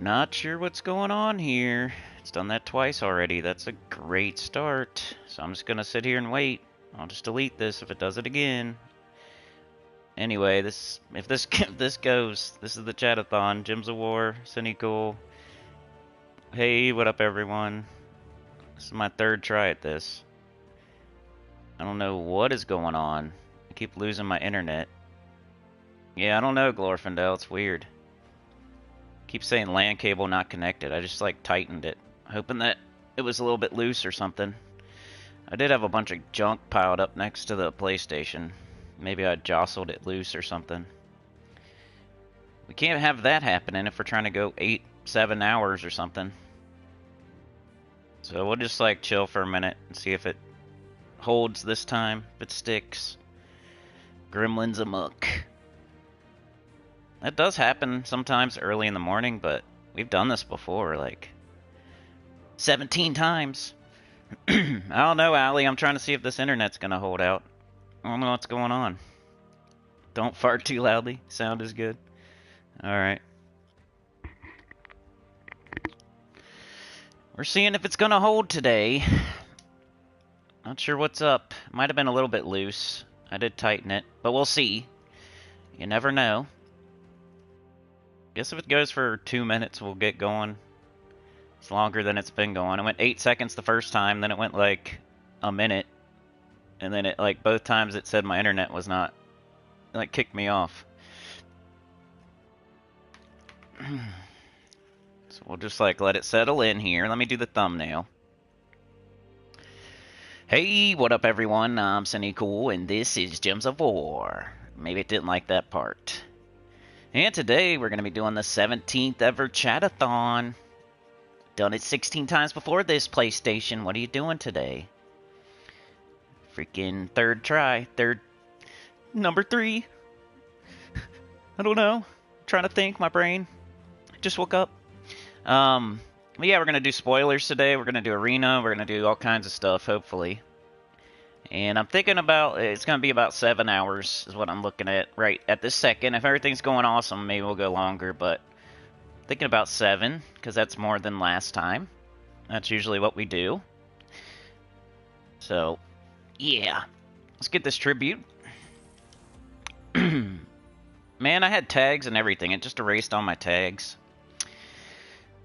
Not sure what's going on here. It's done that twice already. That's a great start. So I'm just gonna sit here and wait. I'll just delete this if it does it again. Anyway, if this goes, this is the Chat-A-THON. Gems of War, Sinnycool. Hey, what up, everyone? This is my third try at this. I don't know what is going on. I keep losing my internet. Yeah, I don't know, Glorfindel. It's weird. Keep saying LAN cable not connected. I just like tightened it, hoping that it was a little bit loose or something. I did have a bunch of junk piled up next to the PlayStation. Maybe I jostled it loose or something. We can't have that happening if we're trying to go 7 hours or something. So we'll just like chill for a minute and see if it holds this time, if it sticks. Gremlins amok. That does happen sometimes early in the morning, but we've done this before, like 17 times. I don't know, Allie. I'm trying to see if this internet's gonna hold out. I don't know what's going on. Don't fart too loudly. Sound is good. Alright. We're seeing if it's gonna hold today. Not sure what's up. Might have been a little bit loose. I did tighten it, but we'll see. You never know. Guess if it goes for 2 minutes, we'll get going. It's longer than it's been going. It went 8 seconds the first time, then it went like a minute. And then it, like, both times it said my internet was not, like, kicked me off. So we'll just, like, let it settle in here. Let me do the thumbnail. Hey, what up, everyone? I'm Sinnycool, and this is Gems of War. Maybe it didn't like that part. And today we're going to be doing the 17th ever Chat-A-THON. Done it 16 times before this PlayStation. What are you doing today? Freaking third try. Number 3. I don't know. I'm trying to think. My brain just woke up. But yeah, we're going to do spoilers today. We're going to do arena. We're going to do all kinds of stuff, hopefully. And I'm thinking about, it's going to be about 7 hours is what I'm looking at right at this second. If everything's going awesome, maybe we'll go longer, but thinking about 7, because that's more than last time. That's usually what we do. So, yeah. Let's get this tribute. Man, I had tags and everything. It just erased all my tags.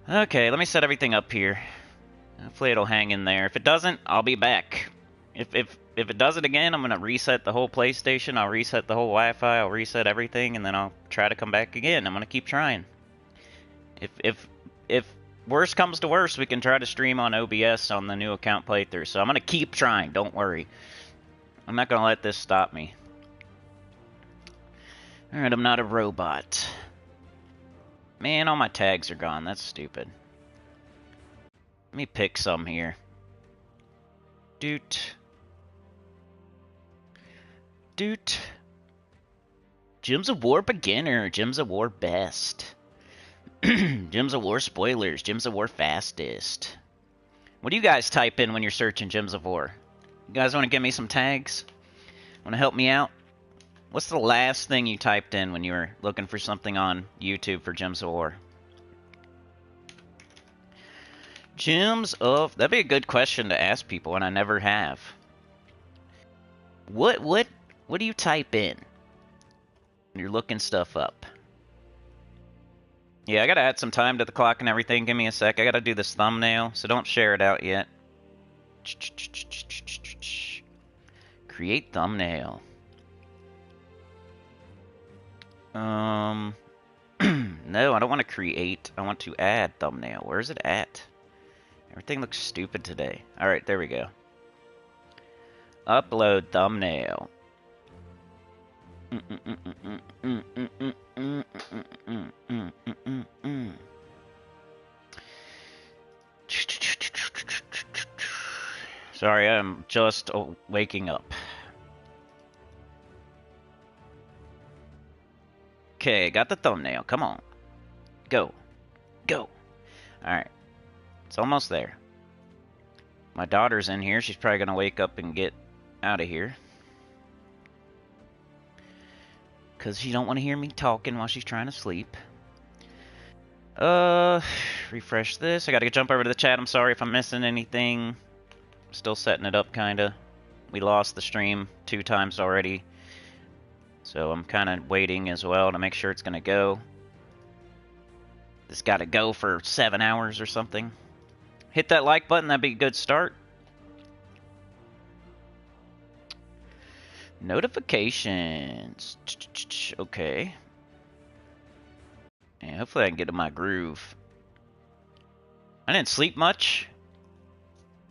Okay, let me set everything up here. Hopefully it'll hang in there. If it doesn't, I'll be back. If it does it again, I'm going to reset the whole PlayStation. I'll reset the whole Wi-Fi. I'll reset everything, and then I'll try to come back again. I'm going to keep trying. If worst comes to worst, we can try to stream on OBS on the new account playthrough. So I'm going to keep trying. Don't worry. I'm not going to let this stop me. Alright, I'm not a robot. Man, all my tags are gone. That's stupid. Let me pick some here. Doot. Doot. Gems of War Beginner. Gems of War Best. Gems of War Spoilers. Gems of War Fastest. What do you guys type in when you're searching Gems of War? You guys want to give me some tags? Want to help me out? What's the last thing you typed in when you were looking for something on YouTube for Gems of War? Gems of... That'd be a good question to ask people, and I never have. What do you type in when you're looking stuff up? Yeah, I gotta add some time to the clock and everything. Give me a sec. I gotta do this thumbnail, so don't share it out yet. Create thumbnail. No, I don't want to create. I want to add thumbnail. Where is it at? Everything looks stupid today. Alright, there we go. Upload thumbnail. Sorry, I'm just waking up. Okay, got the thumbnail. Come on. Go. Go. Alright. It's almost there. My daughter's in here. She's probably going to wake up and get out of here. Because she don't want to hear me talking while she's trying to sleep. Uh, refresh this. I gotta jump over to the chat. I'm sorry if I'm missing anything. Still setting it up, kinda. We lost the stream 2 times already. So I'm kinda waiting as well to make sure it's gonna go. This gotta go for 7 hours or something. Hit that like button, that'd be a good start. Notifications. Okay. Yeah, hopefully I can get in my groove. I didn't sleep much.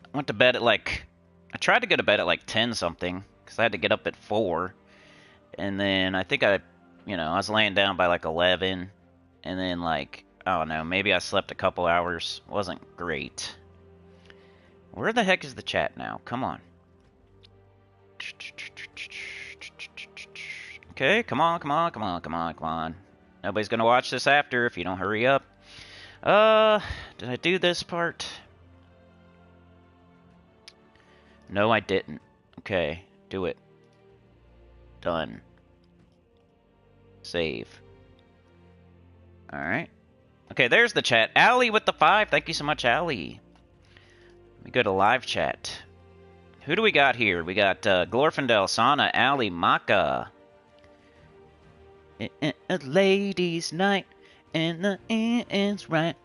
I went to bed at I tried to go to bed at 10 something, because I had to get up at 4. And then I think I was laying down by 11. And then I don't know, maybe I slept a couple hours. Wasn't great. Where the heck is the chat now? Come on. Okay, come on, come on, come on, come on, come on. Nobody's gonna watch this after if you don't hurry up. Did I do this part? No, I didn't. Okay, do it. Done. Save. Alright. Okay, there's the chat. Allie with the 5. Thank you so much, Allie. Let me go to live chat. Who do we got here? We got Glorfindel, Sana, Allie, Maka. A ladies' night, and the end's right.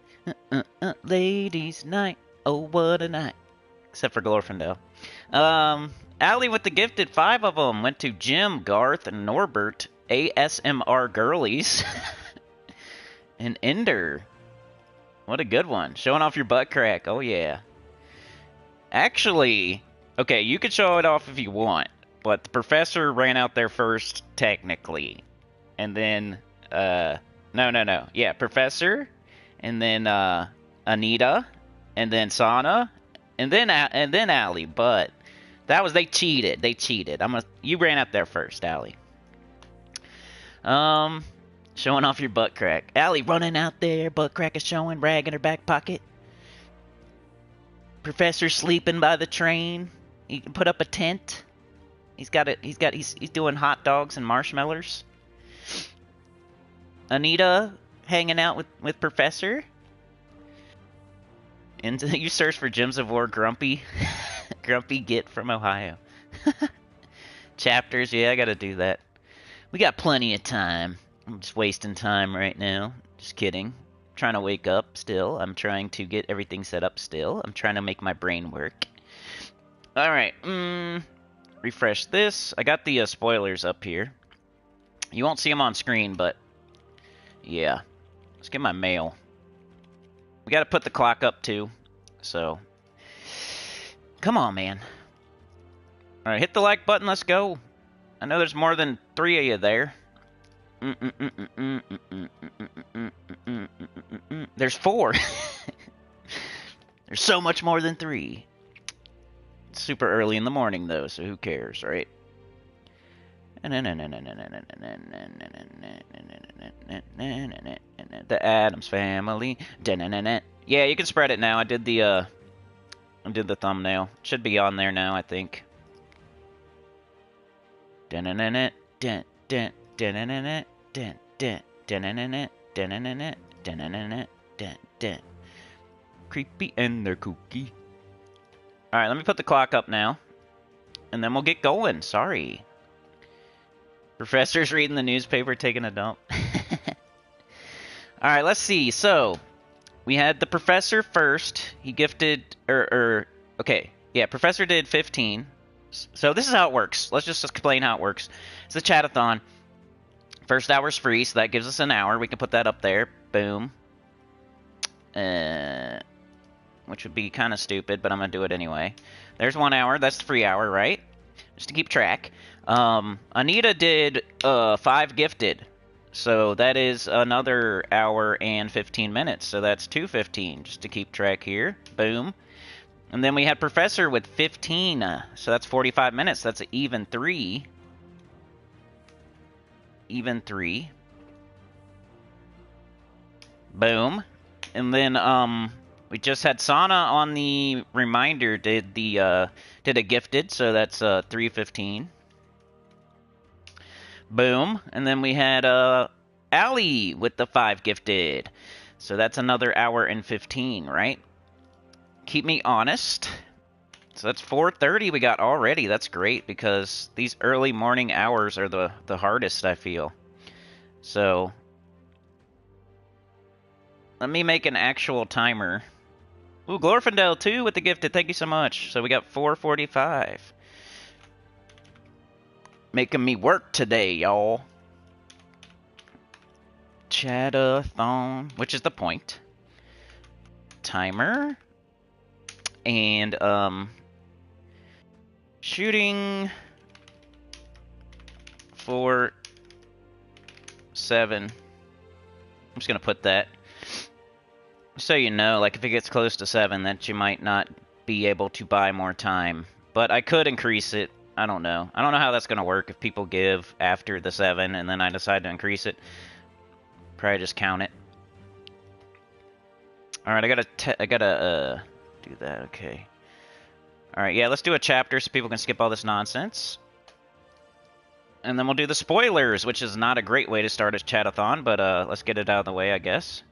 Ladies' night, oh what a night. Except for Glorfindel. Allie with the gifted 5 of them went to Jim, Garth, and Norbert, ASMR Girlies, and Ender. What a good one. Showing off your butt crack. Oh yeah. Actually, okay, you could show it off if you want, but the professor ran out there first, technically. And then, no. Yeah, Professor, and then, Anita, and then Sana, and then Allie, but they cheated. They cheated. You ran out there first, Allie. Showing off your butt crack. Allie running out there, butt crack is showing, rag in her back pocket. Professor sleeping by the train. He can put up a tent. He's doing hot dogs and marshmallows. Anita hanging out with Professor. And you search for Gems of War Grumpy. Grumpy Git from Ohio. Chapters, yeah, I gotta do that. We got plenty of time. I'm just wasting time right now. Just kidding. I'm trying to wake up still. I'm trying to get everything set up still. I'm trying to make my brain work. Alright, refresh this. I got the spoilers up here. You won't see them on screen, but yeah. Let's get my mail. We gotta put the clock up too, so come on, man. Alright, hit the like button, let's go. I know there's more than 3 of you there. There's 4. There's so much more than 3. It's super early in the morning though, so who cares, right? The Addams Family. Yeah, you can spread it now. I did the thumbnail. It should be on there now, I think. Creepy and they're kooky. Alright, let me put the clock up now. And then we'll get going. Sorry. Professor's reading the newspaper, taking a dump. Alright, let's see. So, we had the professor first. He gifted, okay. Yeah, professor did 15. So this is how it works. Let's just explain how it works. It's a chat-a-thon. First hour's free, so that gives us an hour. We can put that up there. Boom. Which would be kind of stupid, but I'm going to do it anyway. There's 1 hour. That's the free hour, right? Just to keep track. Anita did 5 gifted. So that is another hour and 15 minutes. So that's 2:15, just to keep track here. Boom. And then we had Professor with 15. So that's 45 minutes. That's an even 3. Even 3. Boom. And then we just had Sana on the reminder did a gifted, so that's 3:15. Boom. And then we had Allie with the 5 gifted. So that's another hour and 15, right? Keep me honest. So that's 4:30 we got already. That's great because these early morning hours are the hardest, I feel. So let me make an actual timer. Ooh, Glorfindel too with the gifted. Thank you so much. So we got 4:45. Making me work today, y'all. CHAT-A-THON, which is the point. Timer. And, shooting for 7. I'm just gonna put that. So you know, like if it gets close to 7, that you might not be able to buy more time. But I could increase it. I don't know. I don't know how that's gonna work if people give after the 7 and then I decide to increase it. Probably just count it. All right, I gotta do that. Okay. All right, yeah, let's do a chapter so people can skip all this nonsense. And then we'll do the spoilers, which is not a great way to start a chat-a-thon, but let's get it out of the way, I guess.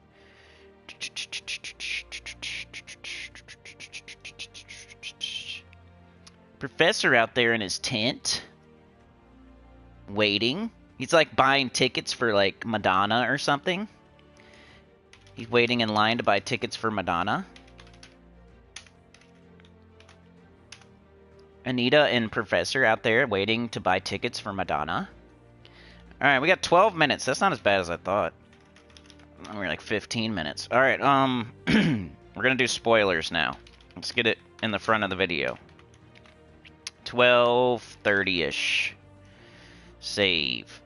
Professor out there in his tent, waiting. He's like buying tickets for like Madonna or something. He's waiting in line to buy tickets for Madonna. Anita and Professor out there waiting to buy tickets for Madonna. Alright, we got 12 minutes. That's not as bad as I thought. We're like 15 minutes. Alright, we're gonna do spoilers now. Let's get it in the front of the video. 12:30-ish. Save.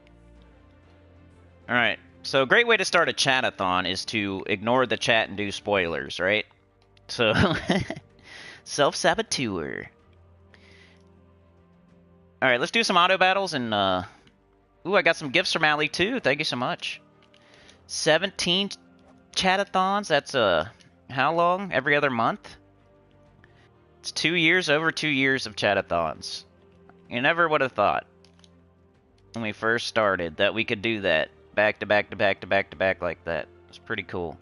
Alright, so a great way to start a chat-a-thon is to ignore the chat and do spoilers, right? So, self-saboteur. Alright, let's do some auto battles and, ooh, I got some gifts from Allie too. Thank you so much. 17 chat-a-thons. That's, how long? Every other month? It's 2 years, over 2 years of chat-a-thons. You never would have thought when we first started that we could do that. Back to back to back to back to back like that. It's pretty cool.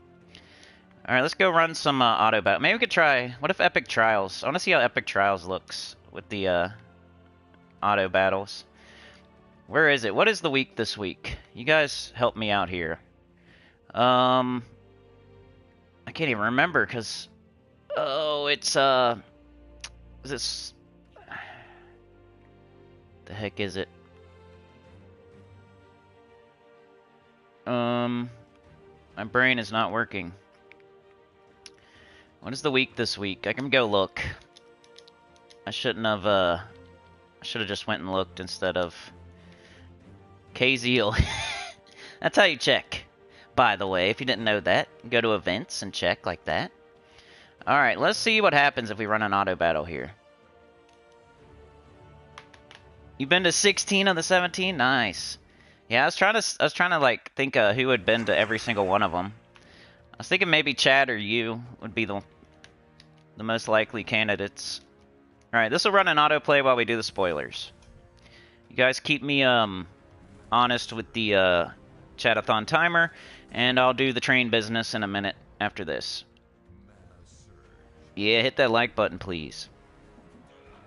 Alright, let's go run some auto battle. Maybe we could try, what if Epic Trials? I want to see how Epic Trials looks with the auto battles. Where is it? What is the week this week? You guys help me out here. I can't even remember because, oh, it's, is this, the heck is it? My brain is not working. What is the week this week? I can go look. I shouldn't have, I should have just went and looked instead of KZeal. That's how you check, by the way, if you didn't know that. Go to events and check like that. Alright, let's see what happens if we run an auto battle here. You've been to 16 of the 17? Nice. Yeah, I was trying to like think who had been to every single one of them. I was thinking maybe Chad or you would be the most likely candidates. Alright, this will run an autoplay while we do the spoilers. You guys keep me honest with the chat-a-thon timer, and I'll do the train business in a minute after this. Yeah, hit that like button, please.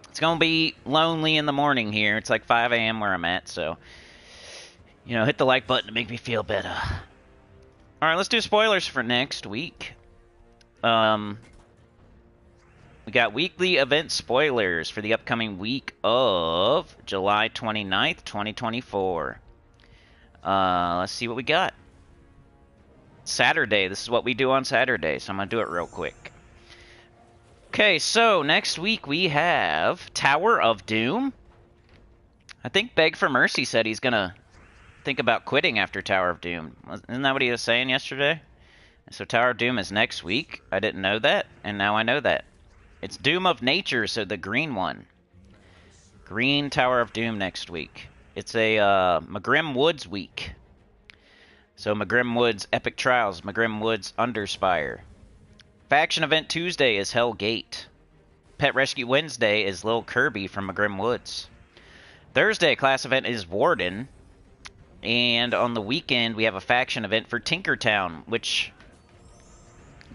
It's gonna be lonely in the morning here. It's like 5 a.m. where I'm at, so, you know, hit the like button to make me feel better. Alright, let's do spoilers for next week. We got weekly event spoilers for the upcoming week of July 29th, 2024. Let's see what we got. Saturday. This is what we do on Saturday, so I'm going to do it real quick. Okay, so next week we have Tower of Doom. I think Beg for Mercy said he's going to think about quitting after Tower of Doom. Isn't that what he was saying yesterday? So Tower of Doom is next week. I didn't know that, and now I know that. It's Doom of Nature, so the green one. Green Tower of Doom next week. It's a Magrim Woods week. So Magrim Woods Epic Trials, Magrim Woods Underspire. Faction Event Tuesday is Hell Gate. Pet Rescue Wednesday is Lil Kirby from Magrim Woods. Thursday class event is Warden. And on the weekend we have a faction event for Tinkertown, which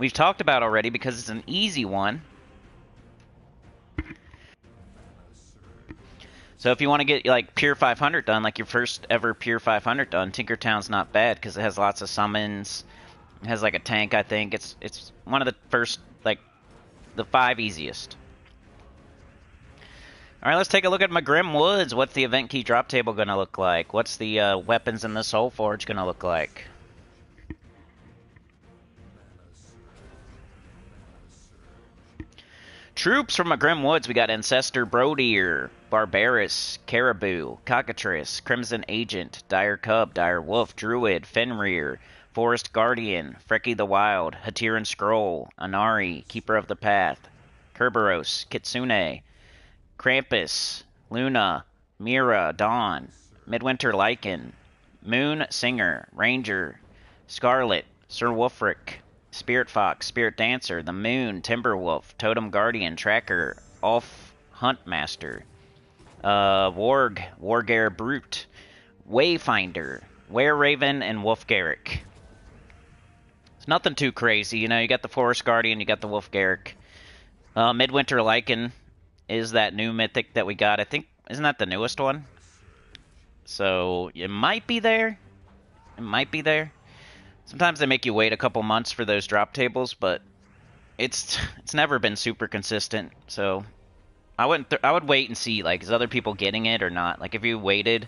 we've talked about already because it's an easy one. So if you want to get like Pure 500 done, like your first ever Pure 500 done, Tinkertown's not bad because it has lots of summons. It has like a tank, I think. It's one of the first, like, the 5 easiest. Alright, let's take a look at Magrim Woods. What's the event key drop table going to look like? What's the weapons in the Soul Forge going to look like? Troops from Magrim Woods, we got Ancestor Brodeer, Barbarous, Caribou, Cockatrice, Crimson Agent, Dire Cub, Dire Wolf, Druid, Fenrir, Forest Guardian, Freki the Wild, Hatiran Scroll, Anari, Keeper of the Path, Kerberos, Kitsune, Krampus, Luna, Mira, Dawn, Midwinter Lycan, Moon Singer, Ranger, Scarlet, Sir Wolfric, Spirit Fox, Spirit Dancer, The Moon, Timberwolf, Totem Guardian, Tracker, Ulf Huntmaster, Warg, Wargare Brute, Wayfinder, Wereraven, and Wolf Garrick. It's nothing too crazy, you know, you got the Forest Guardian, you got the Wolf Garrick. Midwinter Lycan is that new mythic that we got. I think, isn't that the newest one? So, it might be there. It might be there. Sometimes they make you wait a couple months for those drop tables, but it's never been super consistent. So I would wait and see, like, is other people getting it or not? Like, if you wanted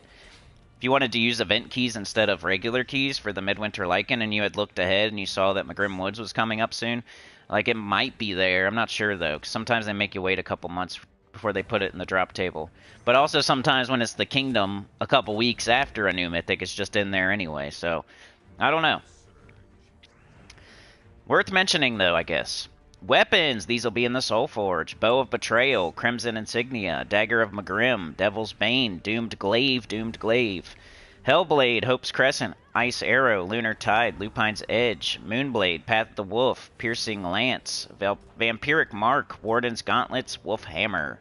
to use event keys instead of regular keys for the Midwinter Lycan, and you had looked ahead and you saw that Magrim Woods was coming up soon, like, it might be there. I'm not sure though, because sometimes they make you wait a couple months before they put it in the drop table. But also sometimes when it's the Kingdom, a couple weeks after a new mythic, it's just in there anyway. So I don't know. Worth mentioning, though, I guess. Weapons! These will be in the Soul Forge. Bow of Betrayal, Crimson Insignia, Dagger of Magrim, Devil's Bane, Doomed Glaive, Hellblade, Hope's Crescent, Ice Arrow, Lunar Tide, Lupine's Edge, Moonblade, Path of the Wolf, Piercing Lance, Vampiric Mark, Warden's Gauntlets, Wolf Hammer.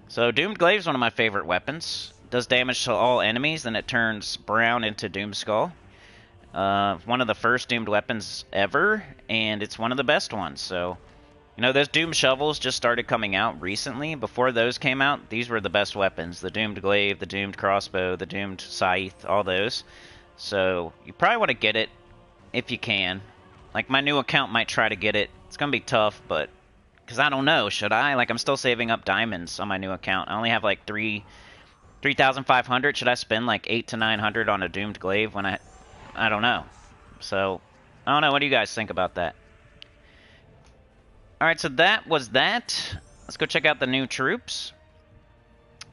So Doomed Glaive is one of my favorite weapons. Does damage to all enemies, then it turns brown into Doomskull. One of the first doomed weapons ever, and it's one of the best ones. So, you know, those doomed shovels just started coming out recently. Before those came out, these were the best weapons. The doomed glaive, the doomed crossbow, the doomed scythe, all those. So, you probably want to get it if you can. Like, my new account might try to get it. It's going to be tough, but... because I don't know, should I? Like, I'm still saving up diamonds on my new account. I only have, like, 3,500. Should I spend, like, 800 to 900 on a doomed glaive when I don't know. So, I don't know. What do you guys think about that? Alright, so that was that. Let's go check out the new troops.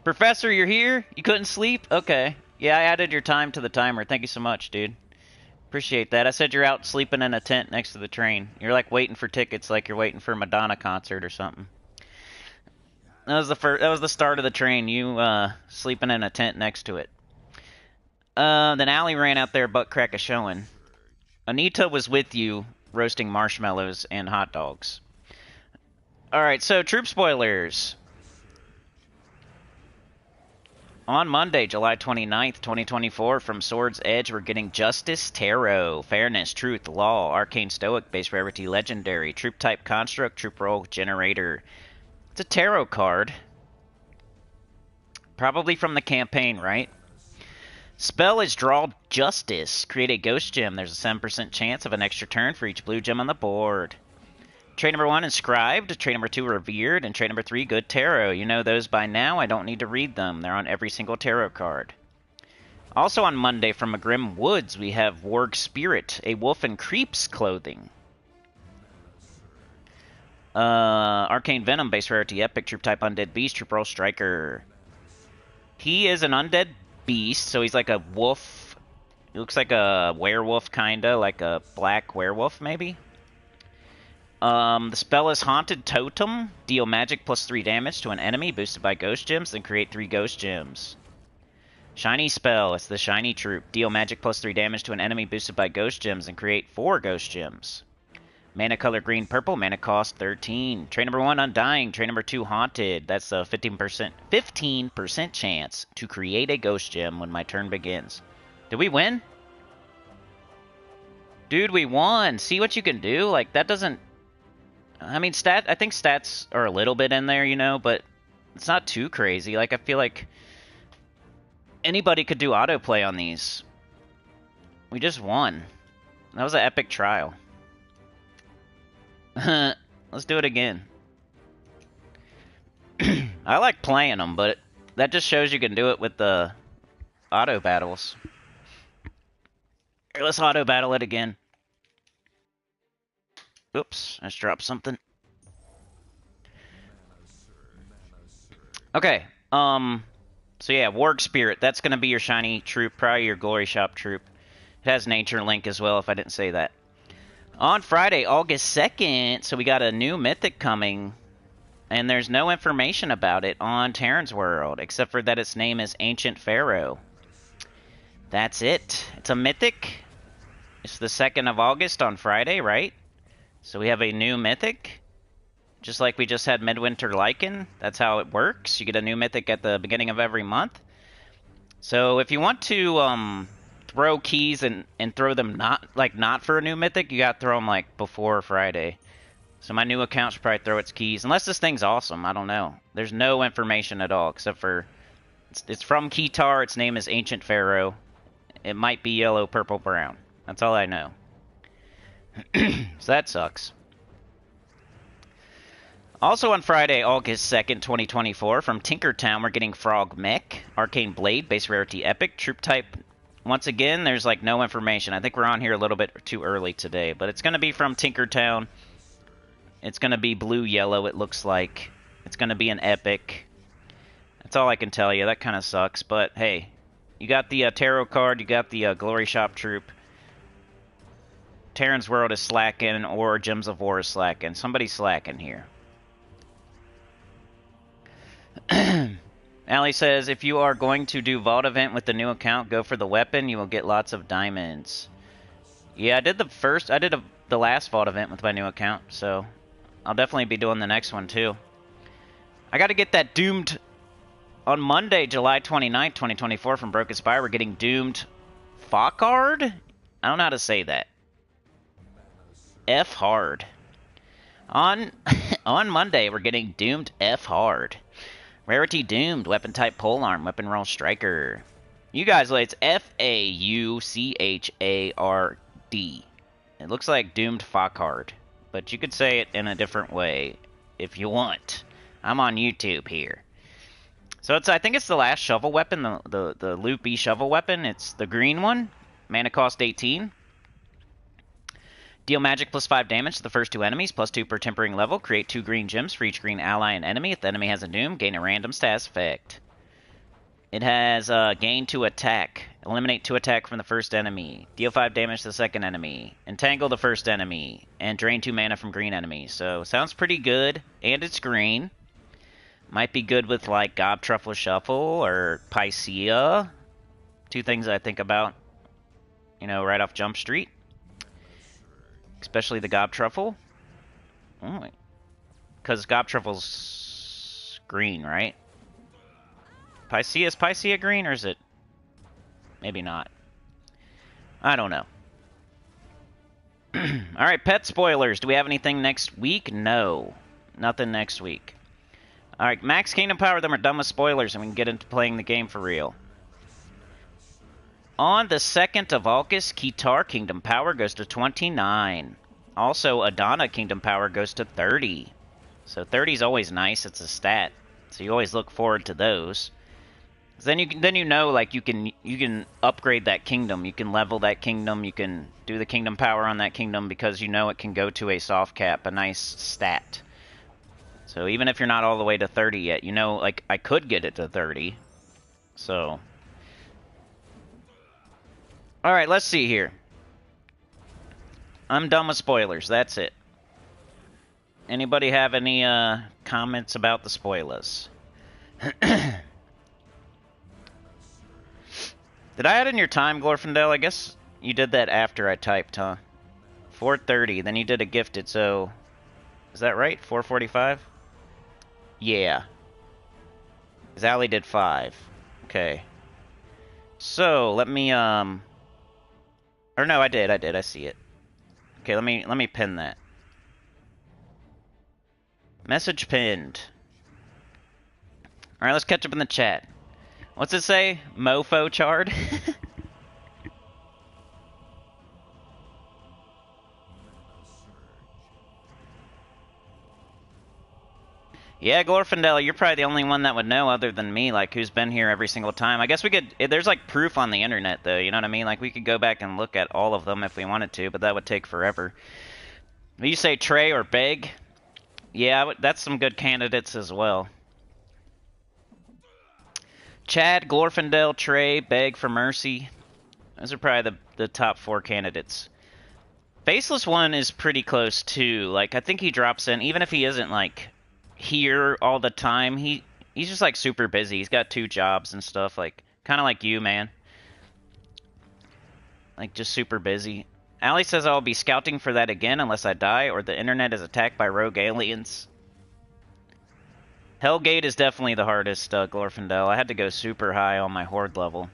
Professor, you're here? You couldn't sleep? Okay. Yeah, I added your time to the timer. Thank you so much, dude. Appreciate that. I said you're out sleeping in a tent next to the train. You're like waiting for tickets like you're waiting for a Madonna concert or something. That was the start of the train. You sleeping in a tent next to it. Then Allie ran out there butt crack a showing. Anita was with you roasting marshmallows and hot dogs. Alright, so troop spoilers. On Monday, July 29th, 2024, from Sword's Edge, we're getting Justice, Tarot, Fairness, Truth, Law, Arcane Stoic, Base Rarity, Legendary, Troop Type Construct, Troop Roll Generator. It's a tarot card. Probably from the campaign, right? Spell is Draw Justice. Create a ghost gem. There's a 7% chance of an extra turn for each blue gem on the board. Trait number 1, Inscribed. Trait number 2, Revered. And trait number 3, Good Tarot. You know those by now. I don't need to read them. They're on every single tarot card. Also on Monday from Magrim Woods, we have Warg Spirit, a wolf in creeps clothing. Arcane Venom, base rarity epic, troop type undead beast, troop roll striker. He is an undead beast, so he's like a wolf. He looks like a werewolf, kinda, like a black werewolf, maybe. The spell is Haunted Totem. Deal magic plus 3 damage to an enemy, boosted by ghost gems, then create 3 ghost gems. Shiny spell, it's the Shiny Troop. Deal magic plus 3 damage to an enemy, boosted by ghost gems, and create 4 ghost gems. Mana color green purple, mana cost 13. Trait number 1, Undying. Trait number 2, Haunted. That's a 15% chance to create a ghost gem when my turn begins. Did we win? Dude, we won. See what you can do? Like, that doesn't... I mean, I think stats are a little bit in there, you know, but it's not too crazy. Like, I feel like anybody could do autoplay on these. We just won. That was an epic trial. Let's do it again. I like playing them, but that just shows you can do it with the auto battles. Here, let's auto battle it again. Oops, I just dropped something. Okay, so yeah, Warg Spirit, that's gonna be your shiny troop, probably your Glory Shop troop. It has Nature Link as well, if I didn't say that. On Friday, August 2nd, so we got a new mythic coming, and there's no information about it on Terran's World, except for that its name is Ancient Pharaoh. That's it. It's a mythic. It's the 2nd of August on Friday, right? So we have a new mythic. Just like we just had Midwinter Lichen. That's how it works. You get a new mythic at the beginning of every month. So if you want to throw keys and throw them not for a new mythic, you got to throw them like before Friday. So my new account should probably throw its keys. Unless this thing's awesome. I don't know. There's no information at all except for it's from Kitar. Its name is Ancient Pharaoh. It might be yellow, purple, brown. That's all I know. So that sucks. Also on Friday, August 2nd, 2024, from Tinkertown, we're getting Frog Mech, Arcane Blade, base rarity epic, troop type. Once again, there's like no information. I think we're on here a little bit too early today, but it's going to be from Tinkertown. It's going to be blue-yellow, it looks like. It's going to be an epic. That's all I can tell you. That kind of sucks, but hey, you got the tarot card, you got the Glory Shop troop. Terran's World is slacking, or Gems of War is slacking. Somebody's slacking here. Allie says, if you are going to do Vault event with the new account, go for the weapon. You will get lots of diamonds. Yeah, I did the last Vault event with my new account, so I'll definitely be doing the next one too. I got to get that Doomed on Monday, July 29th, 2024 from Broken Spire. We're getting Doomed Fockard? I don't know how to say that. F hard. On Monday, we're getting Doomed F hard. Rarity Doomed, weapon type polearm, weapon roll striker. You guys, it's F-A-U-C-H-A-R-D. It looks like Doomed Fockard, but you could say it in a different way if you want. I'm on YouTube here. So I think it's the last shovel weapon, the loopy shovel weapon. It's the green one, mana cost 18. Deal magic plus 5 damage to the first 2 enemies, plus 2 per tempering level. Create 2 green gems for each green ally and enemy. If the enemy has a doom, gain a random status effect. It has gain 2 attack. Eliminate 2 attack from the first enemy. Deal 5 damage to the second enemy. Entangle the first enemy. And drain 2 mana from green enemies. So, sounds pretty good. And it's green. Might be good with, like, Gob Truffle Shuffle or Pycea. 2 things I think about, you know, right off Jump Street. Especially the Gob Truffle. Oh, because Gob Truffle's green, right? Pycea, is Pycea green, or is it? Maybe not. I don't know. Alright, pet spoilers. Do we have anything next week? No. Nothing next week. Alright, Max Kingdom Power, then we're done with spoilers and we can get into playing the game for real. On the 2nd of August, Kitar Kingdom Power goes to 29. Also, Adana Kingdom Power goes to 30. So 30 is always nice. It's a stat. So you always look forward to those. Then you know, like, you can upgrade that kingdom. You can level that kingdom. You can do the Kingdom Power on that kingdom because you know it can go to a soft cap, a nice stat. So even if you're not all the way to 30 yet, you know, like, I could get it to 30. So... Alright, let's see here. I'm done with spoilers. That's it. Anybody have any comments about the spoilers? Did I add in your time, Glorfindel? I guess you did that after I typed, huh? 4:30. Then you did a gifted, so... Is that right? 4:45? Yeah. Zally did 5. Okay. So, let me, Or no, I did. I see it. Okay, let me pin that. Message pinned. Alright, let's catch up in the chat. What's it say? Mofo chard? Yeah, Glorfindel, you're probably the only one that would know other than me, like, who's been here every single time. I guess we could... There's, like, proof on the internet, though, you know what I mean? Like, we could go back and look at all of them if we wanted to, but that would take forever. You say Trey or Beg? Yeah, that's some good candidates as well. Chad, Glorfindel, Trey, Beg for Mercy. Those are probably the top 4 candidates. Faceless One is pretty close, too. Like, I think he drops in, even if he isn't, like... here all the time. He's just like super busy. He's got 2 jobs and stuff, like kind of like you, man. Like just super busy. Allie says I'll be scouting for that again unless I die or the internet is attacked by rogue aliens. Hellgate is definitely the hardest, Glorfindel. I had to go super high on my horde level.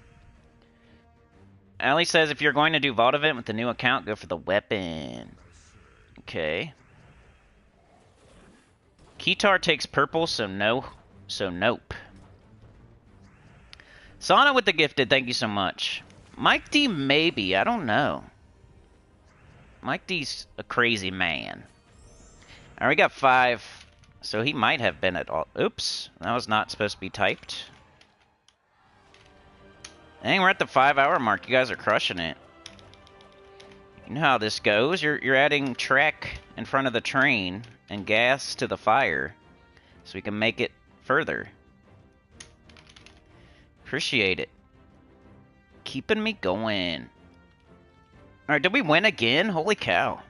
Allie says if you're going to do Vault event with the new account, go for the weapon. Okay. Keytar takes purple, so nope. Sauna with the gifted, thank you so much. Mike D, maybe, I don't know. Mike D's a crazy man. Alright, we got 5, so he might have been at all. Oops, that was not supposed to be typed. Dang, we're at the 5-hour mark. You guys are crushing it. You know how this goes. You're adding track in front of the train and gas to the fire so we can make it further. Appreciate it. Keeping me going. Alright, did we win again? Holy cow.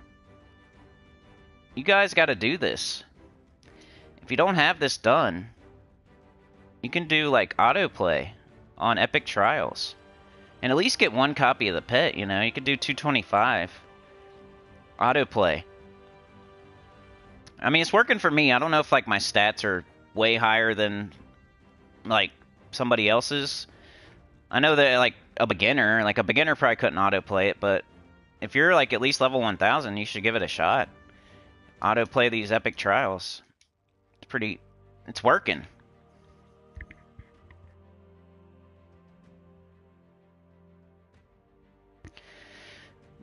You guys gotta do this. If you don't have this done, you can do like autoplay on Epic Trials. And at least get 1 copy of the pet, you know? You could do 225. Autoplay. I mean, it's working for me. I don't know if like my stats are way higher than like somebody else's. I know that like a beginner probably couldn't autoplay it, but if you're like at least level 1000, you should give it a shot. Autoplay these Epic Trials. It's working.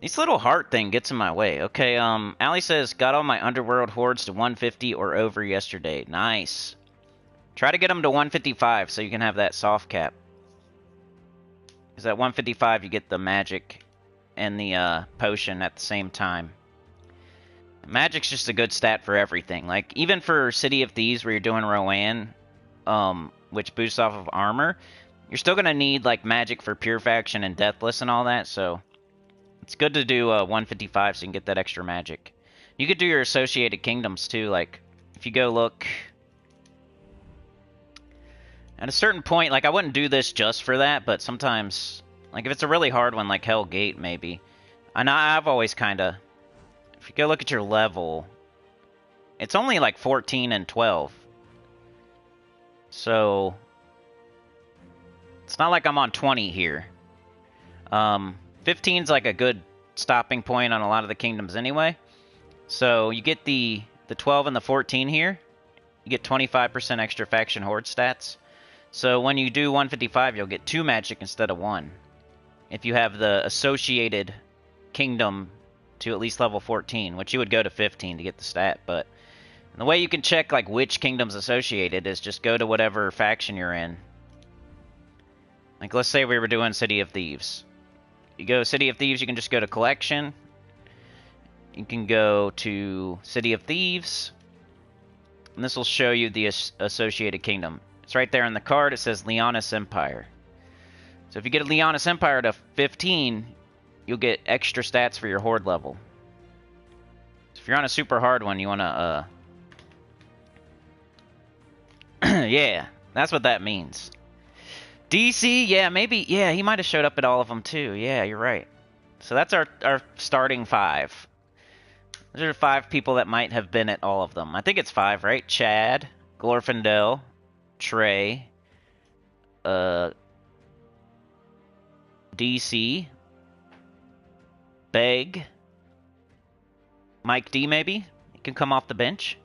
This little heart thing gets in my way. Okay, Allie says, got all my Underworld hordes to 150 or over yesterday. Nice. Try to get them to 155 so you can have that soft cap. Because at 155 you get the magic and the potion at the same time. Magic's just a good stat for everything. Like, even for City of Thieves where you're doing Rowan, which boosts off of armor, you're still going to need, like, magic for Pure Faction and Deathless and all that, so it's good to do 155 so you can get that extra magic. You could do your associated kingdoms, too. Like, if you go look... At a certain point, like, I wouldn't do this just for that, but sometimes... Like, if it's a really hard one, like Hellgate, maybe. And I've always kind of... If you go look at your level, it's only like 14 and 12. So, it's not like I'm on 20 here. 15's like a good stopping point on a lot of the kingdoms anyway. So, you get the 12 and the 14 here. You get 25% extra faction horde stats. So, when you do 155, you'll get 2 magic instead of 1. If you have the associated kingdom to at least level 14, which you would go to 15 to get the stat, but the way you can check like which kingdom's associated is just go to whatever faction you're in. Like, let's say we were doing City of Thieves. You go City of Thieves, you can just go to Collection. You can go to City of Thieves, and this will show you the associated kingdom. It's right there on the card. It says Leonis Empire. So if you get a Leonis Empire to 15, you'll get extra stats for your horde level. So if you're on a super hard one, you want to, yeah, that's what that means. DC, yeah, maybe, yeah, he might have showed up at all of them too. Yeah, you're right. So that's our starting 5. Those are 5 people that might have been at all of them. I think it's 5, right? Chad, Glorfindel, Trey, DC, Beg, Mike D, maybe? He can come off the bench.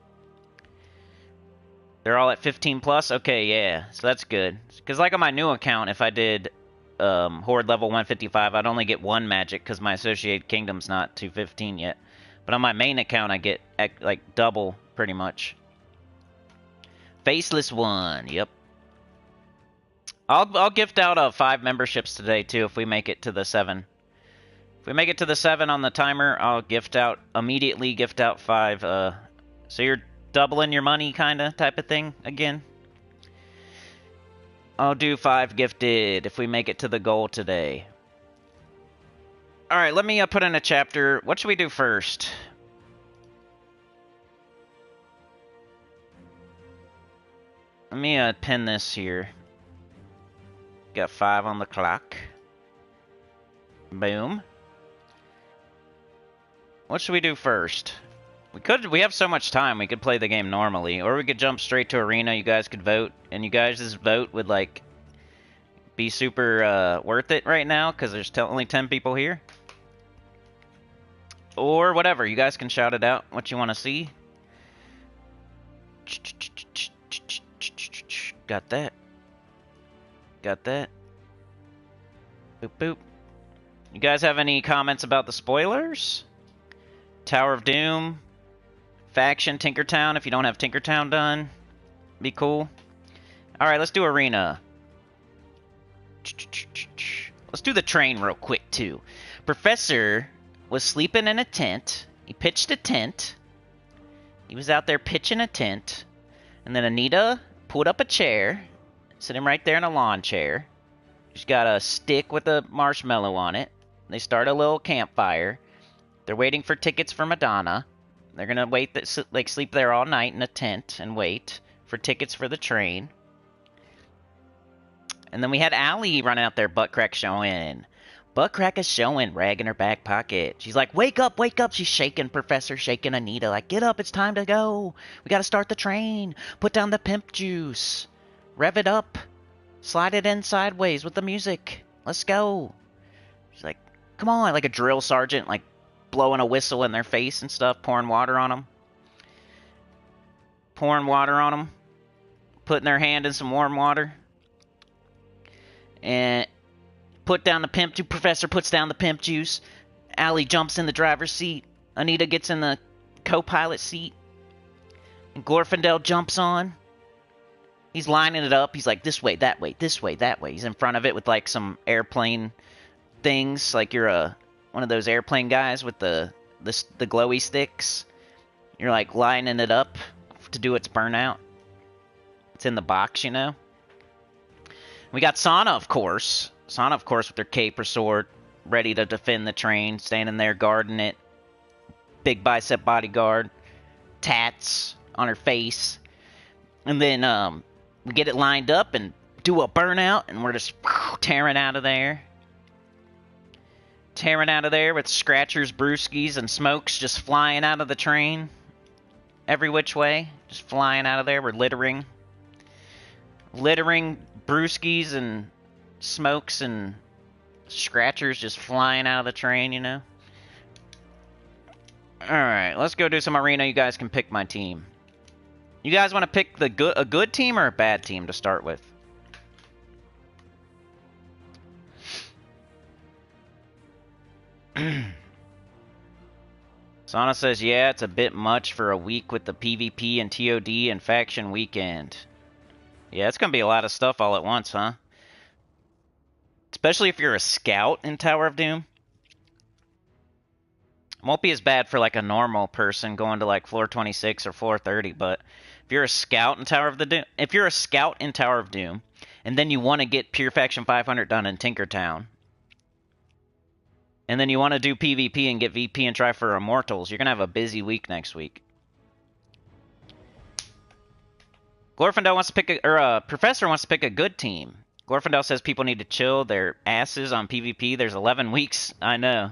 They're all at 15 plus? Okay, yeah. So that's good. Because like on my new account, if I did Horde level 155, I'd only get one magic because my Associated Kingdom's not 215 yet. But on my main account, I get like double, pretty much. Faceless one, yep. I'll gift out 5 memberships today, too, if we make it to the 7. If we make it to the 7 on the timer, I'll immediately gift out 5. So you're doubling your money, kind of, type of thing, again. I'll do 5 gifted if we make it to the goal today. Alright, let me put in a chapter. What should we do first? Let me pin this here. Got 5 on the clock. Boom. What should we do first? We have so much time, we could play the game normally, or we could jump straight to arena, you guys could vote, and you guys' vote would, like, be super worth it right now, because there's only 10 people here. Or whatever, you guys can shout it out, what you want to see. Got that. Got that. Boop, boop. You guys have any comments about the spoilers? Tower of Doom, Faction, Tinkertown, if you don't have Tinkertown done. Be cool. Alright, let's do Arena. Let's do the train real quick, too. Professor was sleeping in a tent. He pitched a tent. He was out there pitching a tent. And then Anita pulled up a chair, sitting right there in a lawn chair. She's got a stick with a marshmallow on it. They start a little campfire. They're waiting for tickets for Madonna. They're gonna wait, like sleep there all night in a tent and wait for tickets for the train. And then we had Allie run out there, butt crack showing. Butt crack is showing, rag in her back pocket. She's like, wake up, wake up. She's shaking Professor, shaking Anita. Like, get up, it's time to go. We gotta start the train. Put down the pimp juice. Rev it up. Slide it in sideways with the music. Let's go. She's like, come on, like a drill sergeant, like blowing a whistle in their face and stuff, pouring water on them. Pouring water on them. Putting their hand in some warm water. And put down the pimp juice. Professor puts down the pimp juice. Allie jumps in the driver's seat. Anita gets in the co-pilot seat. And Glorfindel jumps on. He's lining it up. He's like, this way, that way, this way, that way. He's in front of it with like some airplane things. Like you're one of those airplane guys with the glowy sticks. You're like lining it up to do its burnout. It's in the box, you know. We got Sana, of course. Sana, of course, with her cape or sword, ready to defend the train, standing there guarding it. Big bicep bodyguard. Tats on her face. And then we get it lined up and do a burnout, and we're just tearing out of there. Tearing out of there with scratchers, brewskis, and smokes just flying out of the train. Every which way. Just flying out of there. We're littering. Littering brewskis and smokes and scratchers just flying out of the train, you know? Alright, let's go do some arena. You guys can pick my team. You guys want to pick a good team or a bad team to start with? Sana says, yeah, it's a bit much for a week with the PvP and TOD and faction weekend. Yeah, it's going to be a lot of stuff all at once, huh? Especially if you're a scout in Tower of Doom. It won't be as bad for like a normal person going to like floor 26 or floor 30, but if you're a scout in Tower of Doom, and then you want to get Pure Faction 500 done in Tinkertown, and then you want to do PvP and get VP and try for Immortals, you're going to have a busy week next week. Glorfindel wants to pick Professor wants to pick a good team. Glorfindel says people need to chill their asses on PvP. There's 11 weeks. I know.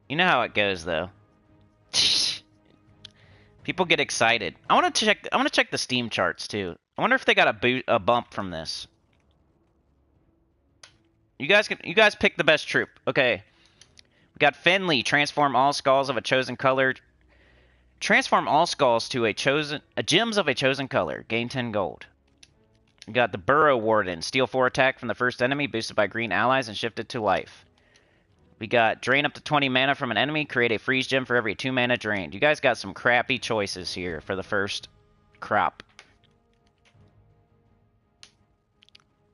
You know how it goes, though. People get excited. I want to check the Steam charts too. I wonder if they got a bump from this. You guys pick the best troop. Okay. We got Finley, transform all skulls of a chosen color. Transform all skulls to gems of a chosen color. Gain 10 gold. We got the Burrow Warden, steal 4 attack from the first enemy, boosted by green allies, and shifted to life. We got drain up to 20 mana from an enemy, create a freeze gem for every 2 mana drained. You guys got some crappy choices here for the first crop.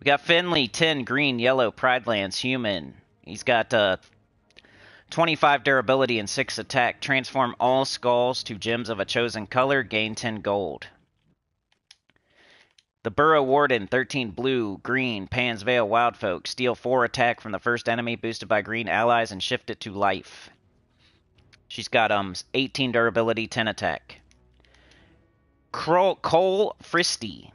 We got Finley, 10 green, yellow, Pride Lands, human. He's got 25 durability and 6 attack. Transform all skulls to gems of a chosen color, gain 10 gold. The Burrow Warden, 13 blue, green, Pan's Veil, Wildfolk. Steal 4 attack from the first enemy, boosted by green allies, and shift it to life. She's got 18 durability, 10 attack. Cole Fristy.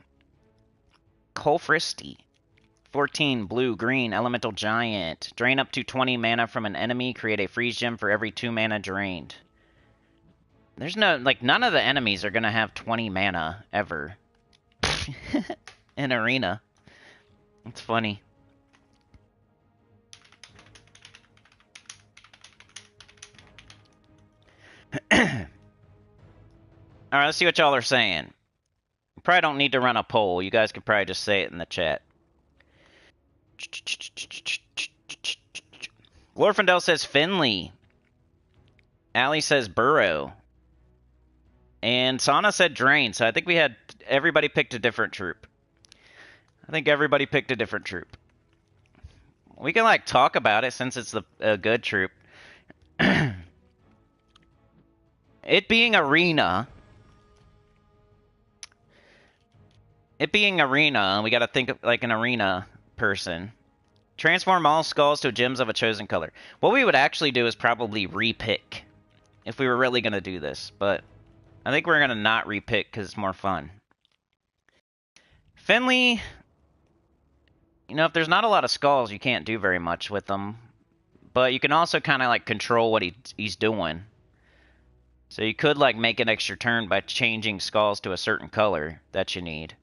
14 blue, green, Elemental Giant. Drain up to 20 mana from an enemy, create a freeze gem for every 2 mana drained. There's none of the enemies are going to have 20 mana, ever. In arena. It's funny. Alright, let's see what y'all are saying. Probably don't need to run a poll. You guys could probably just say it in the chat. Glorfindel says Finley. Allie says Burrow. And Sana said Drain, so I think we had... Everybody picked a different troop. I think everybody picked a different troop. We can, like, talk about it since it's a good troop. It being arena... It being arena, we gotta think of, like, an arena person. Transform all skulls to gems of a chosen color. What we would actually do is probably repick. If we were really gonna do this, but... I think we're gonna not repick because it's more fun. Finley, you know, if there's not a lot of skulls, you can't do very much with them. But you can also kind of, like, control what he's doing. So you could, like, make an extra turn by changing skulls to a certain color that you need.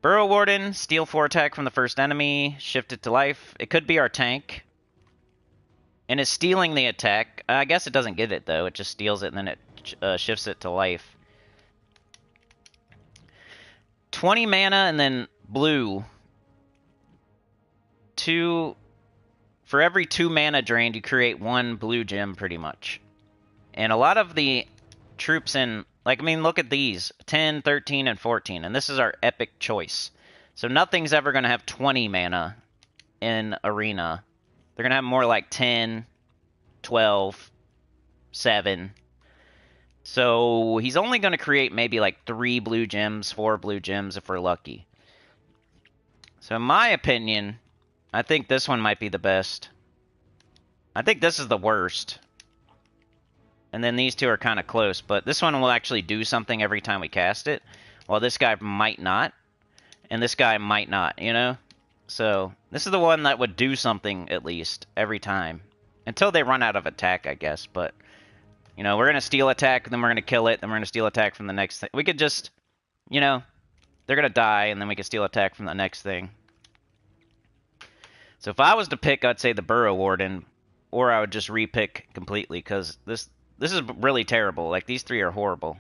Burrow Warden, steal 4 attack from the first enemy, shift it to life. It could be our tank. And it's stealing the attack. I guess it doesn't get it, though. It just steals it and then it shifts it to life. 20 mana and then blue. For every 2 mana drained, you create 1 blue gem, pretty much. And a lot of the troops in... Like, I mean, look at these. 10, 13, and 14. And this is our epic choice. So nothing's ever going to have 20 mana in arena. They're going to have more like 10, 12, 7... So he's only going to create maybe like 3 blue gems, 4 blue gems if we're lucky. So in my opinion, I think this one might be the best. I think this is the worst. And then these two are kind of close, but this one will actually do something every time we cast it, while this guy might not, and this guy might not, you know? So this is the one that would do something at least every time. Until they run out of attack, I guess, but... You know, we're going to steal attack, then we're going to kill it, then we're going to steal attack from the next thing. We could just, you know, they're going to die, and then we can steal attack from the next thing. So if I was to pick, I'd say the Burrow Warden, or I would just re-pick completely, because this is really terrible. Like, these 3 are horrible.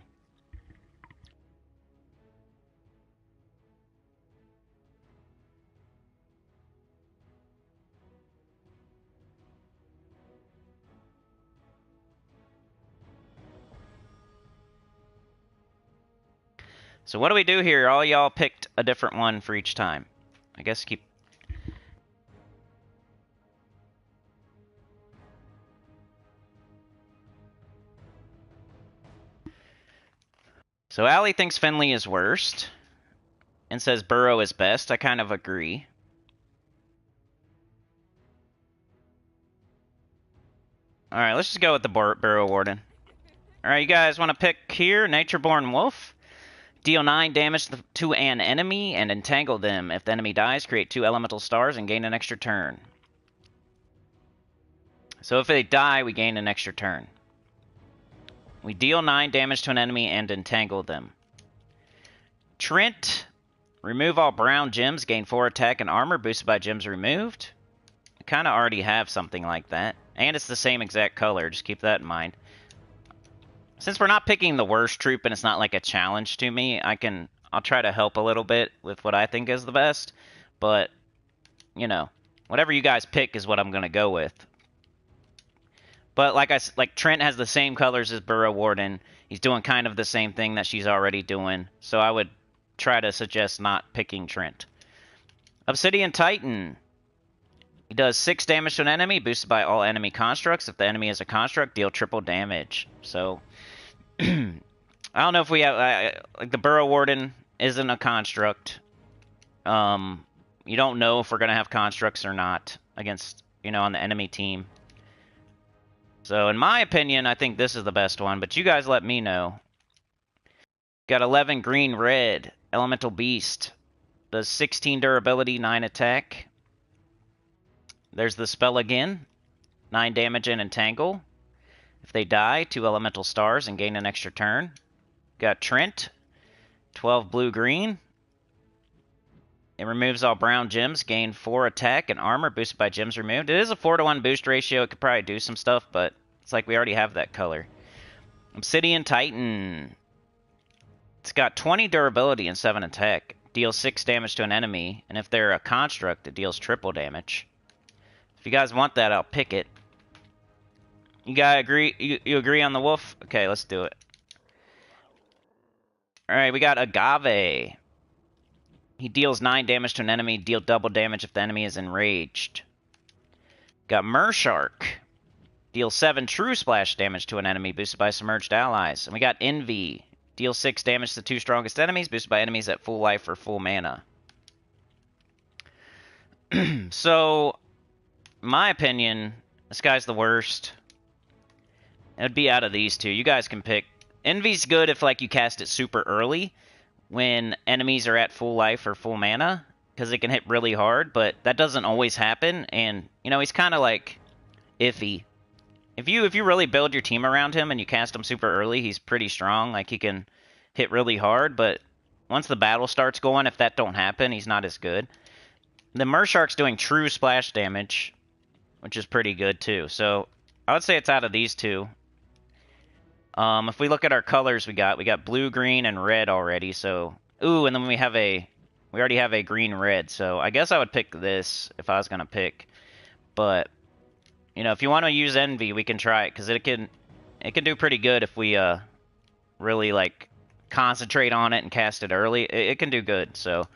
So what do we do here? All y'all picked a different one for each time. I guess keep... So Allie thinks Finley is worst. And says Burrow is best. I kind of agree. Alright, let's just go with the Burrow Warden. Alright, you guys want to pick here? Natureborn Wolf. Deal 9 damage to an enemy and entangle them. If the enemy dies, create 2 elemental stars and gain an extra turn. So if they die, we gain an extra turn. We deal 9 damage to an enemy and entangle them. Trent, remove all brown gems, gain 4 attack and armor, boosted by gems removed. kind of already have something like that. And it's the same exact color, just keep that in mind. Since we're not picking the worst troop and it's not like a challenge to me, I'll try to help a little bit with what I think is the best. But, you know, whatever you guys pick is what I'm going to go with. But like Trent has the same colors as Burrow Warden. He's doing kind of the same thing that she's already doing. So I would try to suggest not picking Trent. Obsidian Titan. He does 6 damage to an enemy, boosted by all enemy constructs. If the enemy is a construct, deal triple damage. So, I don't know if we have... like, the Burrow Warden isn't a construct. You don't know if we're going to have constructs or not against, you know, on the enemy team. So, in my opinion, I think this is the best one, but you guys let me know. Got 11 green-red. Elemental Beast. Does 16 durability, 9 attack. There's the spell again. 9 damage and entangle. If they die, 2 elemental stars and gain an extra turn. Got Trent. 12 blue-green. It removes all brown gems, gain 4 attack and armor, boosted by gems removed. It is a 4-to-1 boost ratio. It could probably do some stuff, but it's like we already have that color. Obsidian Titan. It's got 20 durability and 7 attack. Deals 6 damage to an enemy, and if they're a construct, it deals triple damage. If you guys want that, I'll pick it. You guys agree? You agree on the wolf? Okay, let's do it. Alright, we got Agave. He deals 9 damage to an enemy, deal double damage if the enemy is enraged. Got Mershark. Deals 7 true splash damage to an enemy, boosted by submerged allies. And we got Envy. Deals 6 damage to the 2 strongest enemies, boosted by enemies at full life or full mana. So, in my opinion, this guy's the worst. It would be out of these two. You guys can pick. Envy's good if, like, you cast it super early, when enemies are at full life or full mana, because it can hit really hard, but that doesn't always happen, and, you know, he's kind of, like, iffy. If you really build your team around him and you cast him super early, he's pretty strong. Like, he can hit really hard, but once the battle starts going, if that don't happen, he's not as good. The Mershark's doing true splash damage, which is pretty good, too. So, I would say it's out of these two. If we look at our colors we got blue, green, and red already, so... Ooh, and then we already have a green-red, so I guess I would pick this if I was going to pick. But, you know, if you want to use Envy, we can try it, because it can do pretty good if we, really, like, concentrate on it and cast it early. It can do good, so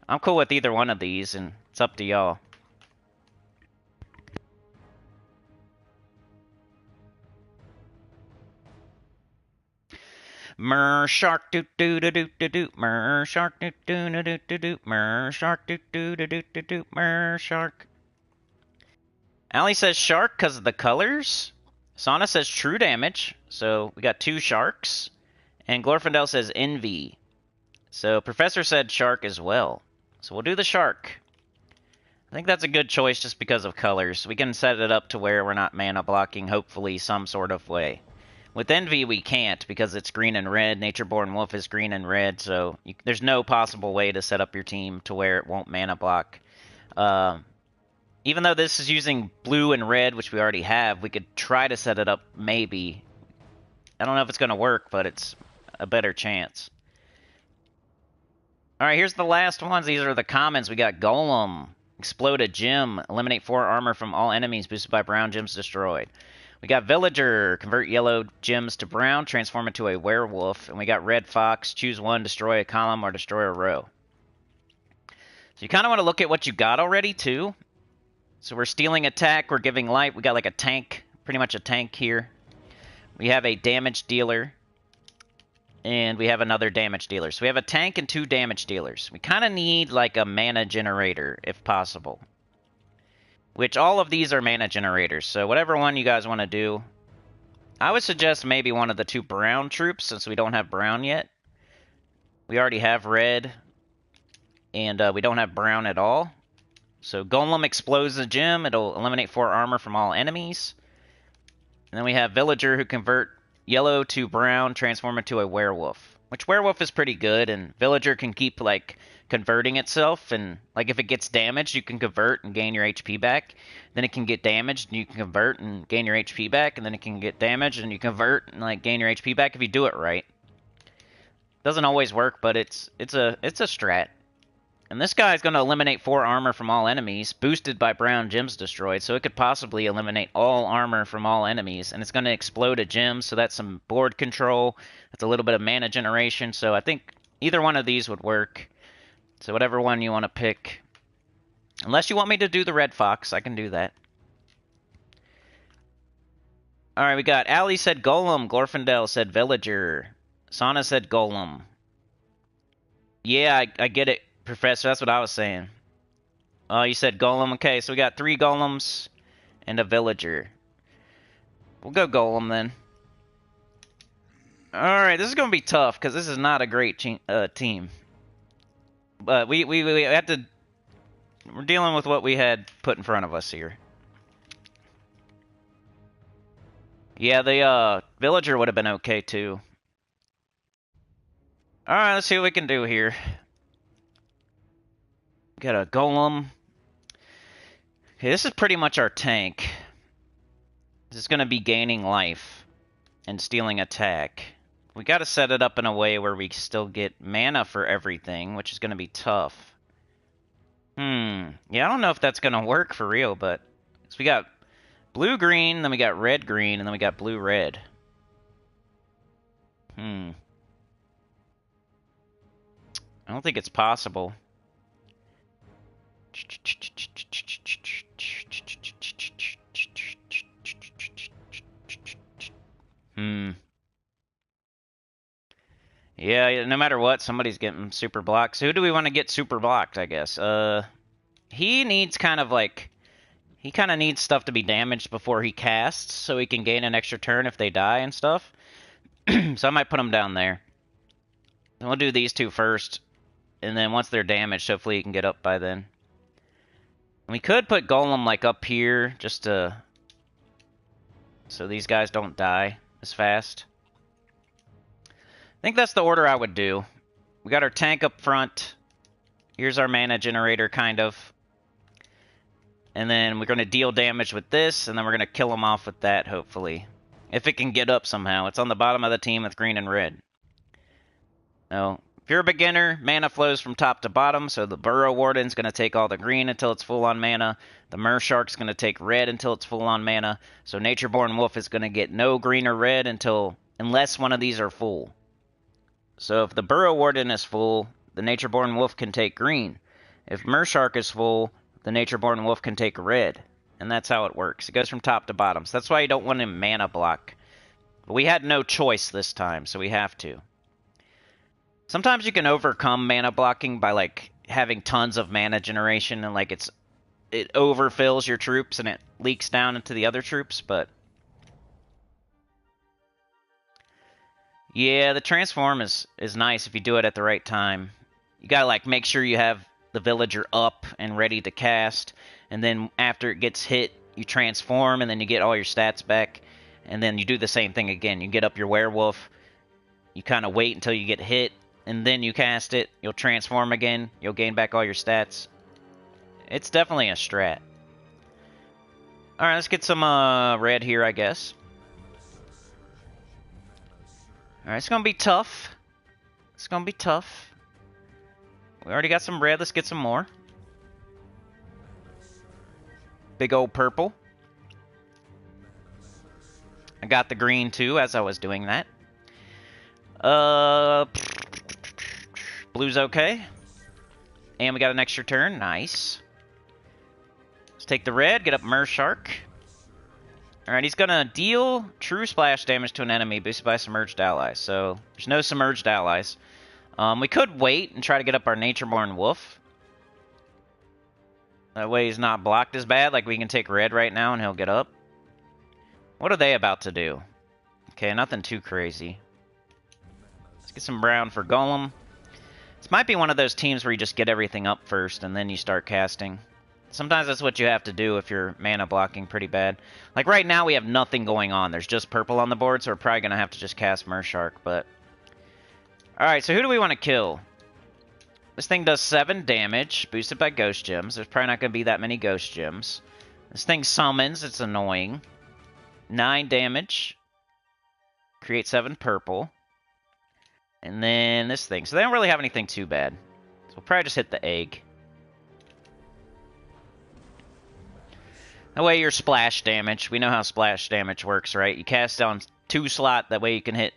I'm cool with either one of these, and it's up to y'all. Mershark do do do do do do. Mershark do do do do do do. Mershark do do do do do do. Mershark. Allie says shark because of the colors. Sana says true damage. So we got 2 sharks. And Glorfindel says envy. So Professor said shark as well. So we'll do the shark. I think that's a good choice just because of colors. We can set it up to where we're not mana blocking, hopefully, some sort of way. With Envy, we can't, because it's green and red. Natureborn Wolf is green and red, so there's no possible way to set up your team to where it won't mana block. Even though this is using blue and red, which we already have, we could try to set it up, maybe. I don't know if it's going to work, but it's a better chance. Alright, here's the last ones. These are the commons. We got Golem. Explode a gem. Eliminate 4 armor from all enemies, boosted by brown gems destroyed. We got Villager, convert yellow gems to brown, transform into a werewolf. And we got Red Fox, choose one, destroy a column or destroy a row. So you kind of want to look at what you got already, too. So we're stealing attack, we're giving light. We got like a tank, pretty much a tank here. We have a damage dealer. And we have another damage dealer. So we have a tank and 2 damage dealers. We kind of need like a mana generator, if possible. Which all of these are mana generators, so whatever one you guys want to do. I would suggest maybe one of the 2 brown troops, since we don't have brown yet. We already have red, and we don't have brown at all. So Golem explodes the gem, it'll eliminate 4 armor from all enemies. And then we have Villager, who convert yellow to brown, transform into a werewolf. Which Werewolf is pretty good, and Villager can keep, like, converting itself, and, like, if it gets damaged, you can convert and gain your HP back. Then it can get damaged, and you can convert and gain your HP back, and then it can get damaged, and you convert and, like, gain your HP back if you do it right. Doesn't always work, but it's a strat. And this guy's going to eliminate 4 armor from all enemies, boosted by brown gems destroyed, so it could possibly eliminate all armor from all enemies, and it's going to explode a gem, so that's some board control, that's a little bit of mana generation, so I think either one of these would work. So whatever one you want to pick. Unless you want me to do the Red Fox, I can do that. Alright, we got Ali said Golem, Glorfindel said Villager, Sana said Golem. Yeah, I get it. Professor, that's what I was saying. Oh, you said Golem? Okay, so we got 3 Golems and a Villager. We'll go Golem, then. Alright, this is going to be tough, because this is not a great team. But we have to... We're dealing with what we had put in front of us here. Yeah, the Villager would have been okay, too. Alright, let's see what we can do here. Got a Golem. Okay, this is pretty much our tank. This is going to be gaining life and stealing attack. We got to set it up in a way where we still get mana for everything, which is going to be tough. Yeah, I don't know if that's going to work for real, but... So we got blue-green, then we got red-green, and then we got blue-red. I don't think it's possible. Yeah, no matter what, somebody's getting super blocked. So who do we want to get super blocked, I guess? He needs kind of like... He kind of needs stuff to be damaged before he casts, so he can gain an extra turn if they die and stuff. So I might put him down there. And we'll do these 2 first. And then once they're damaged, hopefully he can get up by then. We could put Golem, like, up here, just to... So these guys don't die as fast. I think that's the order I would do. We got our tank up front. Here's our mana generator, kind of. And then we're going to deal damage with this, and then we're going to kill them off with that, hopefully. If it can get up somehow. It's on the bottom of the team with green and red. Oh. If you're a beginner, mana flows from top to bottom, so the Burrow Warden's going to take all the green until it's full on mana. The Mershark's going to take red until it's full on mana. So Natureborn Wolf is going to get no green or red unless one of these are full. So if the Burrow Warden is full, the Natureborn Wolf can take green. If Mershark is full, the Natureborn Wolf can take red. And that's how it works. It goes from top to bottom. So that's why you don't want him mana block. But we had no choice this time, so we have to. Sometimes you can overcome mana blocking by, like, having tons of mana generation and, like, it overfills your troops and it leaks down into the other troops, but... Yeah, the transform is nice if you do it at the right time. You gotta, like, make sure you have the villager up and ready to cast, and then after it gets hit, you transform, and then you get all your stats back, and then you do the same thing again. You get up your werewolf, you kind of wait until you get hit, and then you cast it, you'll transform again, you'll gain back all your stats. It's definitely a strat. Alright, let's get some red here, I guess. Alright, it's gonna be tough. It's gonna be tough. We already got some red, let's get some more. Big old purple. I got the green too as I was doing that. Blue's okay. And we got an extra turn. Nice. Let's take the red, get up Mershark. Alright, he's going to deal true splash damage to an enemy boosted by submerged allies. So, there's no submerged allies. We could wait and try to get up our Natureborn Wolf. That way he's not blocked as bad. Like, we can take red right now and he'll get up. What are they about to do? Okay, nothing too crazy. Let's get some brown for Golem. This might be one of those teams where you just get everything up first and then you start casting. Sometimes that's what you have to do if you're mana blocking pretty bad. Like right now we have nothing going on. There's just purple on the board, so we're probably going to have to just cast Mershark, but... Alright, so who do we want to kill? This thing does 7 damage, boosted by ghost gems. There's probably not going to be that many ghost gems. This thing summons, it's annoying. 9 damage. Create 7 purple. And then this thing. So they don't really have anything too bad. So we'll probably just hit the egg. That way your splash damage. We know how splash damage works, right? You cast on 2 slot, that way you can hit...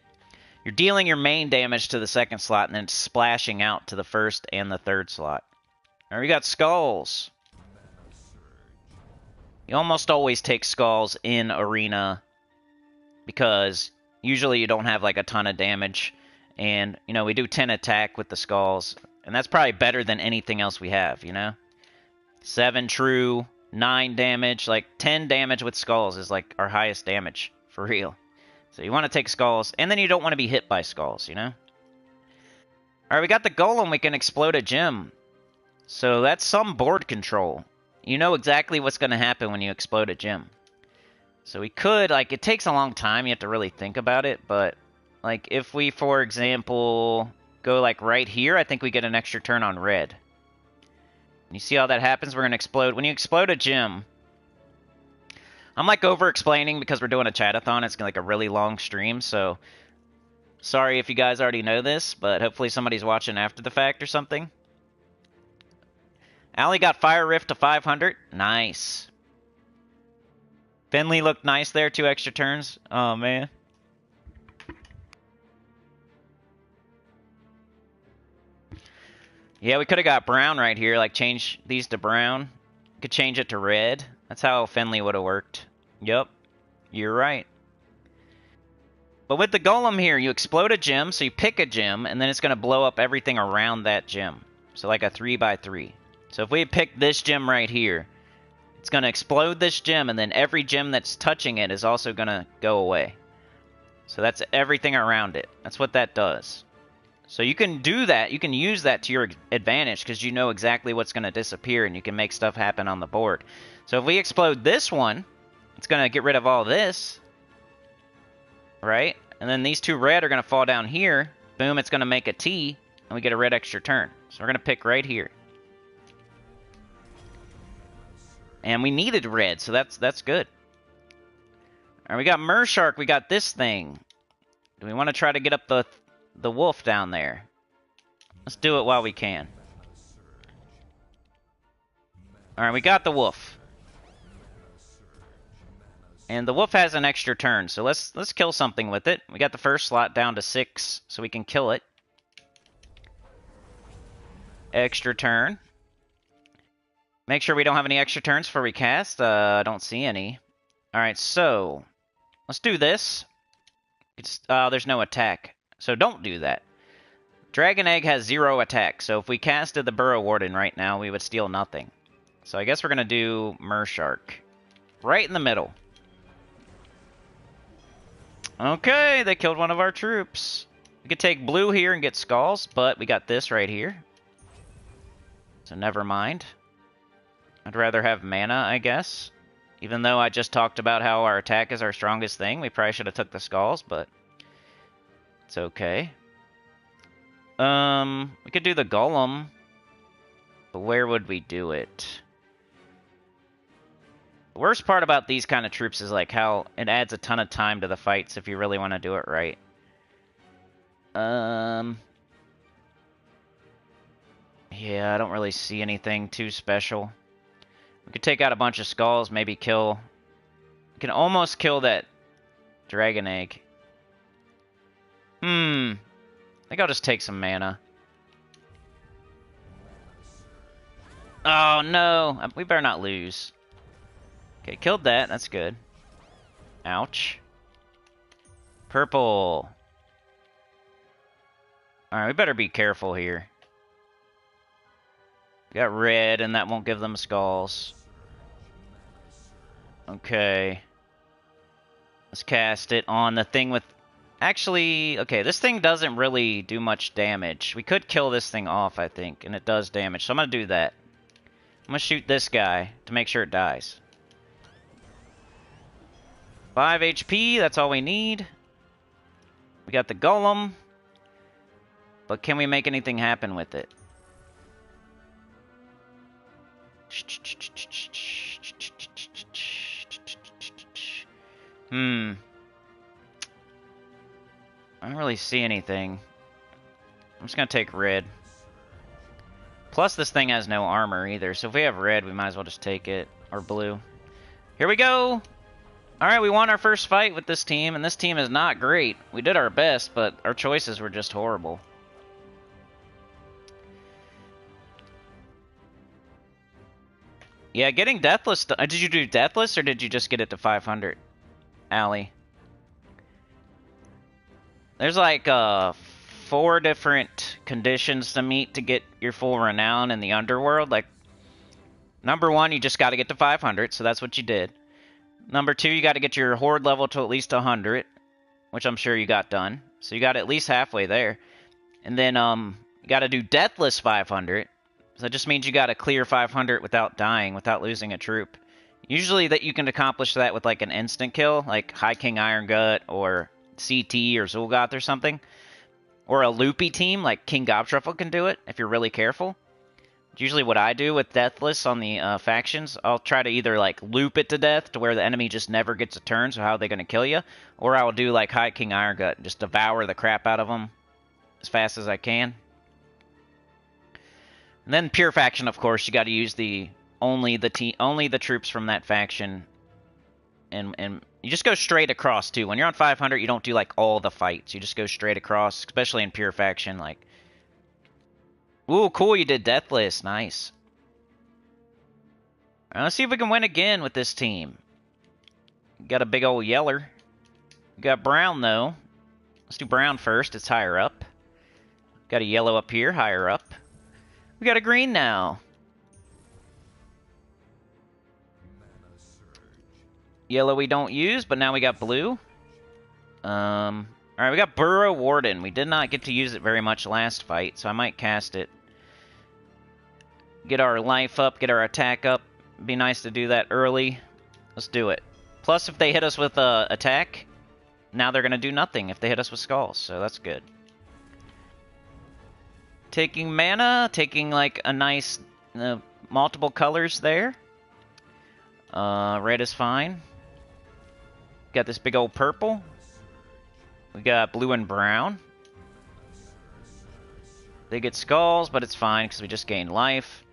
You're dealing your main damage to the 2nd slot, and then it's splashing out to the 1st and the 3rd slot. Alright, we got skulls. You almost always take skulls in arena, because usually you don't have like a ton of damage. And, you know, we do 10 attack with the skulls, and that's probably better than anything else we have, you know? 7 true... 9 damage, like 10 damage with skulls is like our highest damage, for real. So you want to take skulls, and then you don't want to be hit by skulls, you know? Alright, we got the golem, we can explode a gem. So that's some board control. You know exactly what's going to happen when you explode a gem. So we could, like, it takes a long time, you have to really think about it, but, like, if we, for example, go, like, right here, I think we get an extra turn on red. You see how that happens? We're going to explode. When you explode a gem... I'm, like, over-explaining because we're doing a chat-a-thon. It's, like, a really long stream, so... Sorry if you guys already know this, but hopefully somebody's watching after the fact or something. Allie got Fire Rift to 500. Nice. Finley looked nice there. 2 extra turns. Oh, man. Yeah, we could have got brown right here, like change these to brown. Could change it to red. That's how Finley would have worked. Yep, you're right. But with the golem here, you explode a gem, so you pick a gem, and then it's going to blow up everything around that gem. So like a 3x3. So if we pick this gem right here, it's going to explode this gem, and then every gem that's touching it is also going to go away. So that's everything around it. That's what that does. So you can do that, you can use that to your advantage because you know exactly what's going to disappear and you can make stuff happen on the board. So if we explode this one, it's going to get rid of all this, right? And then these 2 red are going to fall down here. Boom, it's going to make a T, and we get a red extra turn. So we're going to pick right here. And we needed red, so that's good. All right, we got Mershark, we got this thing. Do we want to try to get up the wolf down there? Let's do it while we can. Alright, we got the wolf. And the wolf has an extra turn, so let's kill something with it. We got the first slot down to 6, so we can kill it. Extra turn. Make sure we don't have any extra turns before we cast. I don't see any. Alright, so let's do this. There's no attack. So don't do that. Dragon Egg has 0 attack, so if we casted the Burrow Warden right now, we would steal nothing. So I guess we're going to do Mershark. Right in the middle. Okay, they killed one of our troops. We could take blue here and get skulls, but we got this right here. So never mind. I'd rather have mana, I guess. Even though I just talked about how our attack is our strongest thing, we probably should have took the skulls, but... it's okay. We could do the golem. But where would we do it? The worst part about these kind of troops is like how it adds a ton of time to the fights if you really want to do it right. Yeah, I don't really see anything too special. We could take out a bunch of skulls, maybe kill... we can almost kill that dragon egg. I think I'll just take some mana. Oh, no. We better not lose. Okay, killed that. That's good. Ouch. Purple. Alright, we better be careful here. We got red, and that won't give them skulls. Okay. Let's cast it on the thing with... actually, okay, this thing doesn't really do much damage. We could kill this thing off, I think, and it does damage. So I'm going to do that. I'm going to shoot this guy to make sure it dies. 5 HP, that's all we need. We got the golem. But can we make anything happen with it? I don't really see anything. I'm just gonna take red. Plus, this thing has no armor either, so if we have red, we might as well just take it. Or blue. Here we go! Alright, we won our first fight with this team, and this team is not great. We did our best, but our choices were just horrible. Yeah, getting Deathless... Did you do Deathless, or did you just get it to 500? Allie. There's like 4 different conditions to meet to get your full renown in the underworld. Like, number 1, you just got to get to 500, so that's what you did. Number 2, you got to get your horde level to at least 100, which I'm sure you got done. So you got at least halfway there. And then you got to do Deathless 500. So that just means you got to clear 500 without dying, without losing a troop. Usually that you can accomplish that with like an instant kill, like High King Iron Gut or CT or Zul'Goth or something. Or a loopy team like King Gobshuffle can do it if you're really careful. Usually what I do with Deathless on the factions, I'll try to either like loop it to death to where the enemy just never gets a turn, so how are they going to kill you? Or I'll do like High King Iron Gut, just devour the crap out of them as fast as I can. And then pure faction, of course, you got to use only the troops from that faction, and you just go straight across too. When you're on 500, you don't do like all the fights. You just go straight across, especially in pure faction. Like, ooh, cool! You did Deathless, nice. All right, let's see if we can win again with this team. Got a big old yeller. We got brown though. Let's do brown first. It's higher up. Got a yellow up here, higher up. We got a green now. Yellow we don't use, but now we got blue. Alright, we got Burrow Warden. We did not get to use it very much last fight, so I might cast it. Get our life up, get our attack up. Be nice to do that early. Let's do it. Plus, if they hit us with attack, now they're going to do nothing if they hit us with skulls, so that's good. Taking mana, taking like a nice multiple colors there. Red is fine. Got this big old purple. We got blue and brown. They get skulls, but it's fine because we just gained life.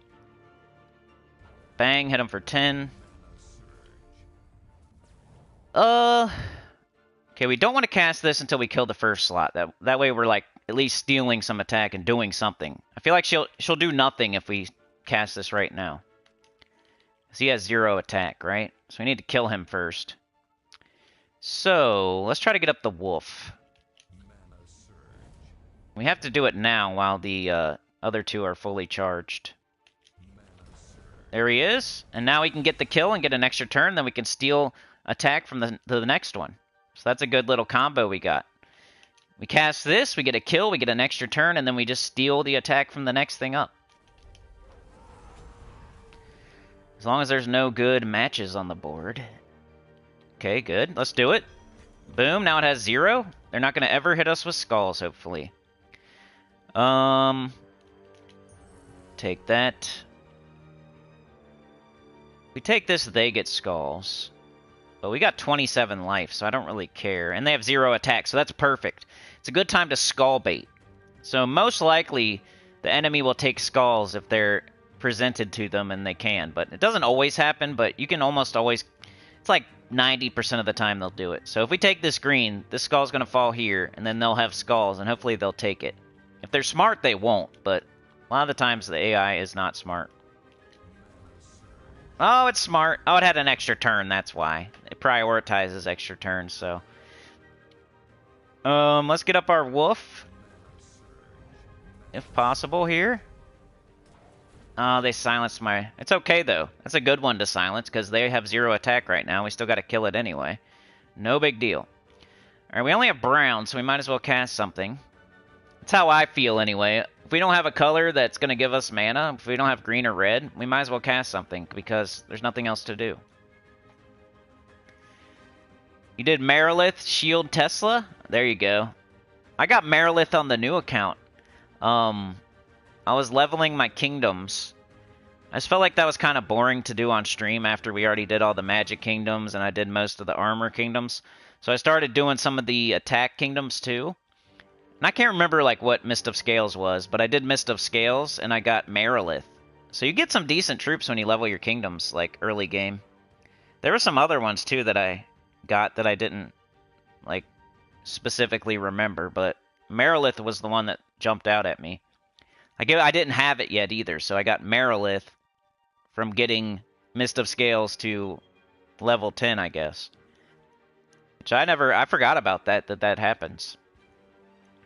Bang, hit them for 10. Okay, we don't want to cast this until we kill the first slot. That way we're like at least stealing some attack and doing something. I feel like she'll do nothing if we cast this right now. Because he has 0 attack, right? So we need to kill him first. So, let's try to get up the wolf. We have to do it now while the other 2 are fully charged. There he is. And now we can get the kill and get an extra turn. Then we can steal attack from the next one. So that's a good little combo we got. We cast this, we get a kill, we get an extra turn, and then we just steal the attack from the next thing up. As long as there's no good matches on the board. Okay, good. Let's do it. Boom, now it has 0. They're not going to ever hit us with skulls, hopefully. Take that. We take this, they get skulls. But we got 27 life, so I don't really care. And they have 0 attack, so that's perfect. It's a good time to skull bait. So most likely, the enemy will take skulls if they're presented to them, and they can. But it doesn't always happen, but you can almost always... It's like 90% of the time they'll do it. So if we take this green, this skull's going to fall here, and then they'll have skulls, and hopefully they'll take it. If they're smart, they won't, but a lot of the times the AI is not smart. Oh, it's smart. Oh, it had an extra turn, that's why. It prioritizes extra turns, so... let's get up our wolf. If possible here. Oh, they silenced my... It's okay, though. That's a good one to silence, because they have 0 attack right now. We still got to kill it anyway. No big deal. Alright, we only have brown, so we might as well cast something. That's how I feel, anyway. If we don't have a color that's going to give us mana, if we don't have green or red, we might as well cast something, because there's nothing else to do. You did Marilith, Shield, Tesla? There you go. I got Marilith on the new account. I was leveling my kingdoms. I just felt like that was kind of boring to do on stream after we already did all the magic kingdoms and I did most of the armor kingdoms. So I started doing some of the attack kingdoms too. And I can't remember like what Mist of Scales was, but I did Mist of Scales and I got Marilith. So you get some decent troops when you level your kingdoms, like early game. There were some other ones too that I got that I didn't like specifically remember, but Marilith was the one that jumped out at me. I didn't have it yet either, so I got Marilith from getting Mist of Scales to level 10, I guess. Which I forgot about that happens.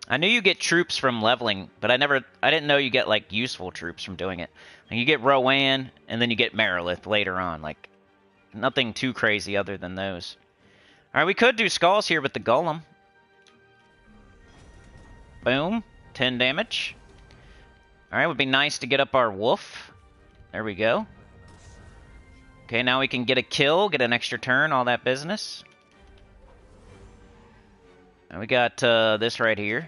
I knew you get troops from leveling, but I didn't know you get, like, useful troops from doing it. Like, you get Rowan, and then you get Marilith later on. Like, nothing too crazy other than those. Alright, we could do skulls here with the golem. Boom. 10 damage. Alright, would be nice to get up our wolf. There we go. Okay, now we can get a kill, get an extra turn, all that business. And we got this right here.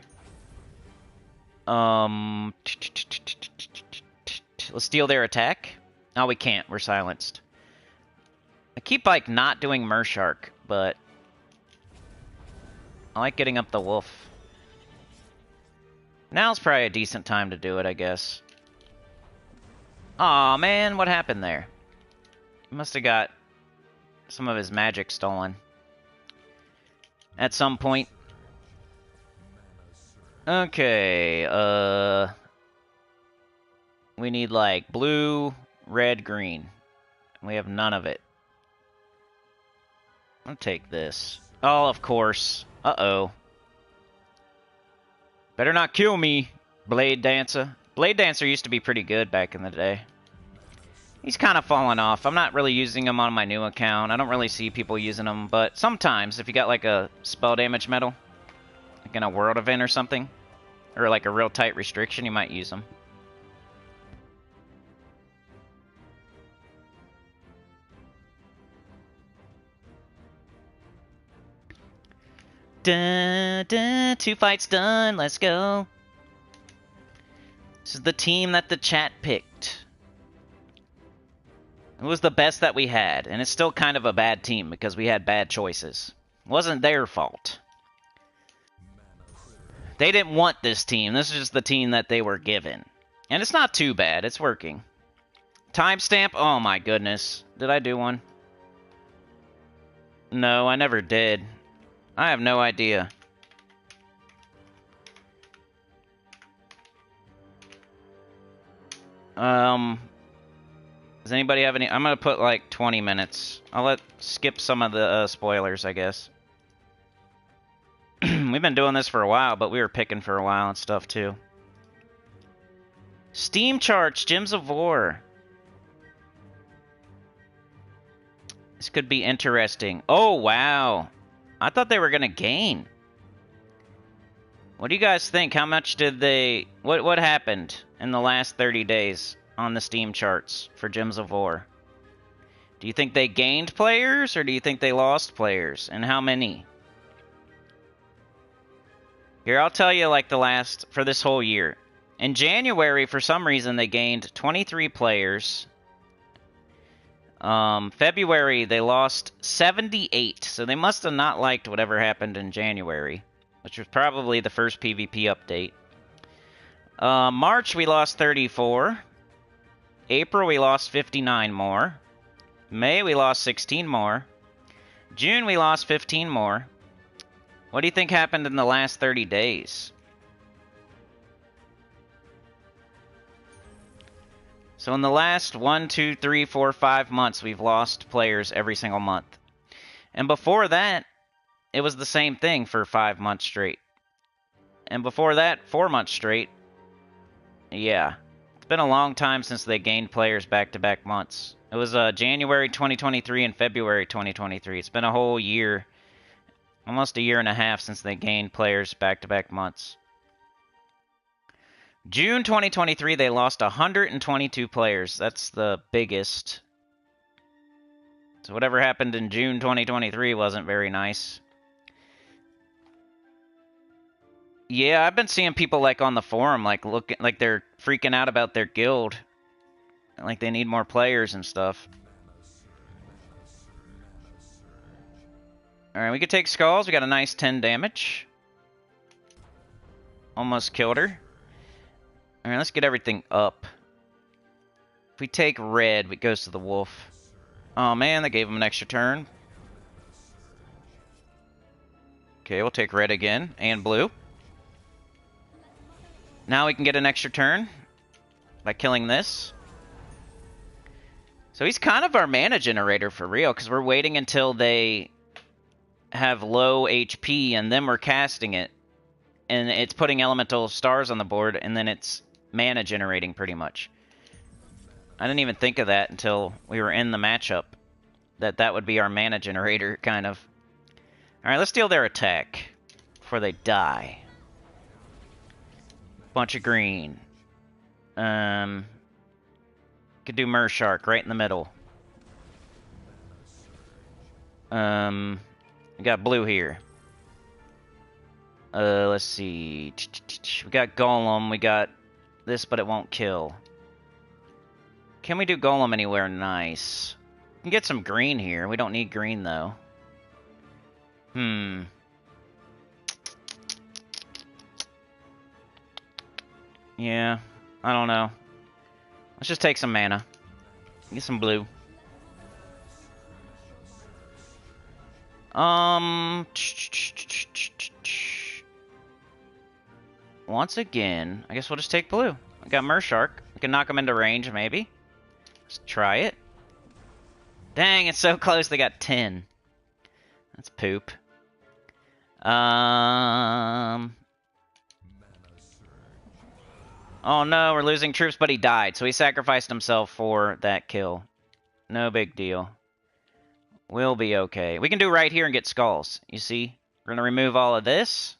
Let's steal their attack. Oh, we can't. We're silenced. I keep, like, not doing Mershark, but I like getting up the wolf. Now's probably a decent time to do it, I guess. Aw, man, what happened there? He must have got some of his magic stolen. At some point. Okay, we need, like, blue, red, green. We have none of it. I'll take this. Oh, of course. Uh-oh. Better not kill me, Blade Dancer. Blade Dancer used to be pretty good back in the day. He's kind of fallen off. I'm not really using him on my new account. I don't really see people using him, but sometimes if you got like a spell damage medal, like in a world event or something, or like a real tight restriction, you might use him. Dun, dun, 2 fights done, let's go. This is the team that the chat picked. It was the best that we had, and it's still kind of a bad team because we had bad choices. It wasn't their fault. They didn't want this team. This is just the team that they were given. And it's not too bad. It's working. Timestamp? Oh my goodness. Did I do one? No, I never did. I have no idea. Does anybody have any? I'm gonna put like 20 minutes. I'll skip some of the spoilers, I guess. We've been doing this for a while, but we were picking for a while and stuff too. Steam charts, Gems of War. This could be interesting. Oh wow, I thought they were gonna gain. What do you guys think? How much did they... What happened in the last 30 days on the Steam charts for Gems of War? Do you think they gained players, or do you think they lost players? And how many? Here, I'll tell you, like, the last... For this whole year. In January, for some reason, they gained 23 players. February, they lost 78. So they must have not liked whatever happened in January, which was probably the first PvP update. March, we lost 34. April, we lost 59 more. May, we lost 16 more. June, we lost 15 more. What do you think happened in the last 30 days? So in the last 1, 2, 3, 4, 5 months, we've lost players every single month. And before that, it was the same thing for 5 months straight. And before that, 4 months straight. Yeah. It's been a long time since they gained players back-to-back months. It was January 2023 and February 2023. It's been a whole year, almost a year and a half since they gained players back-to-back months. June 2023, they lost 122 players. That's the biggest. So whatever happened in June 2023 wasn't very nice. Yeah, I've been seeing people like on the forum like looking like they're freaking out about their guild. Like they need more players and stuff. Alright, we could take skulls. We got a nice 10 damage. Almost killed her. Alright, let's get everything up. If we take red, it goes to the wolf. Oh man, they gave him an extra turn. Okay, we'll take red again, and blue. Now we can get an extra turn by killing this. So he's kind of our mana generator for real, because we're waiting until they have low HP, and then we're casting it. And it's putting elemental stars on the board, and then it's mana generating pretty much. I didn't even think of that until we were in the matchup. That would be our mana generator, kind of. Alright, let's deal their attack before they die. Bunch of green. Could do Mershark right in the middle. We got blue here. Let's see. We got Golem. We got this, but it won't kill. Can we do Golem anywhere nice? We can get some green here. We don't need green, though. Yeah, I don't know. Let's just take some mana. Get some blue. Once again, I guess we'll just take blue. We got Mershark. We can knock him into range, maybe. Let's try it. Dang, it's so close. They got 10. That's poop. Oh no, we're losing troops, but he died. So he sacrificed himself for that kill. No big deal. We'll be okay. We can do right here and get skulls. You see? We're going to remove all of this.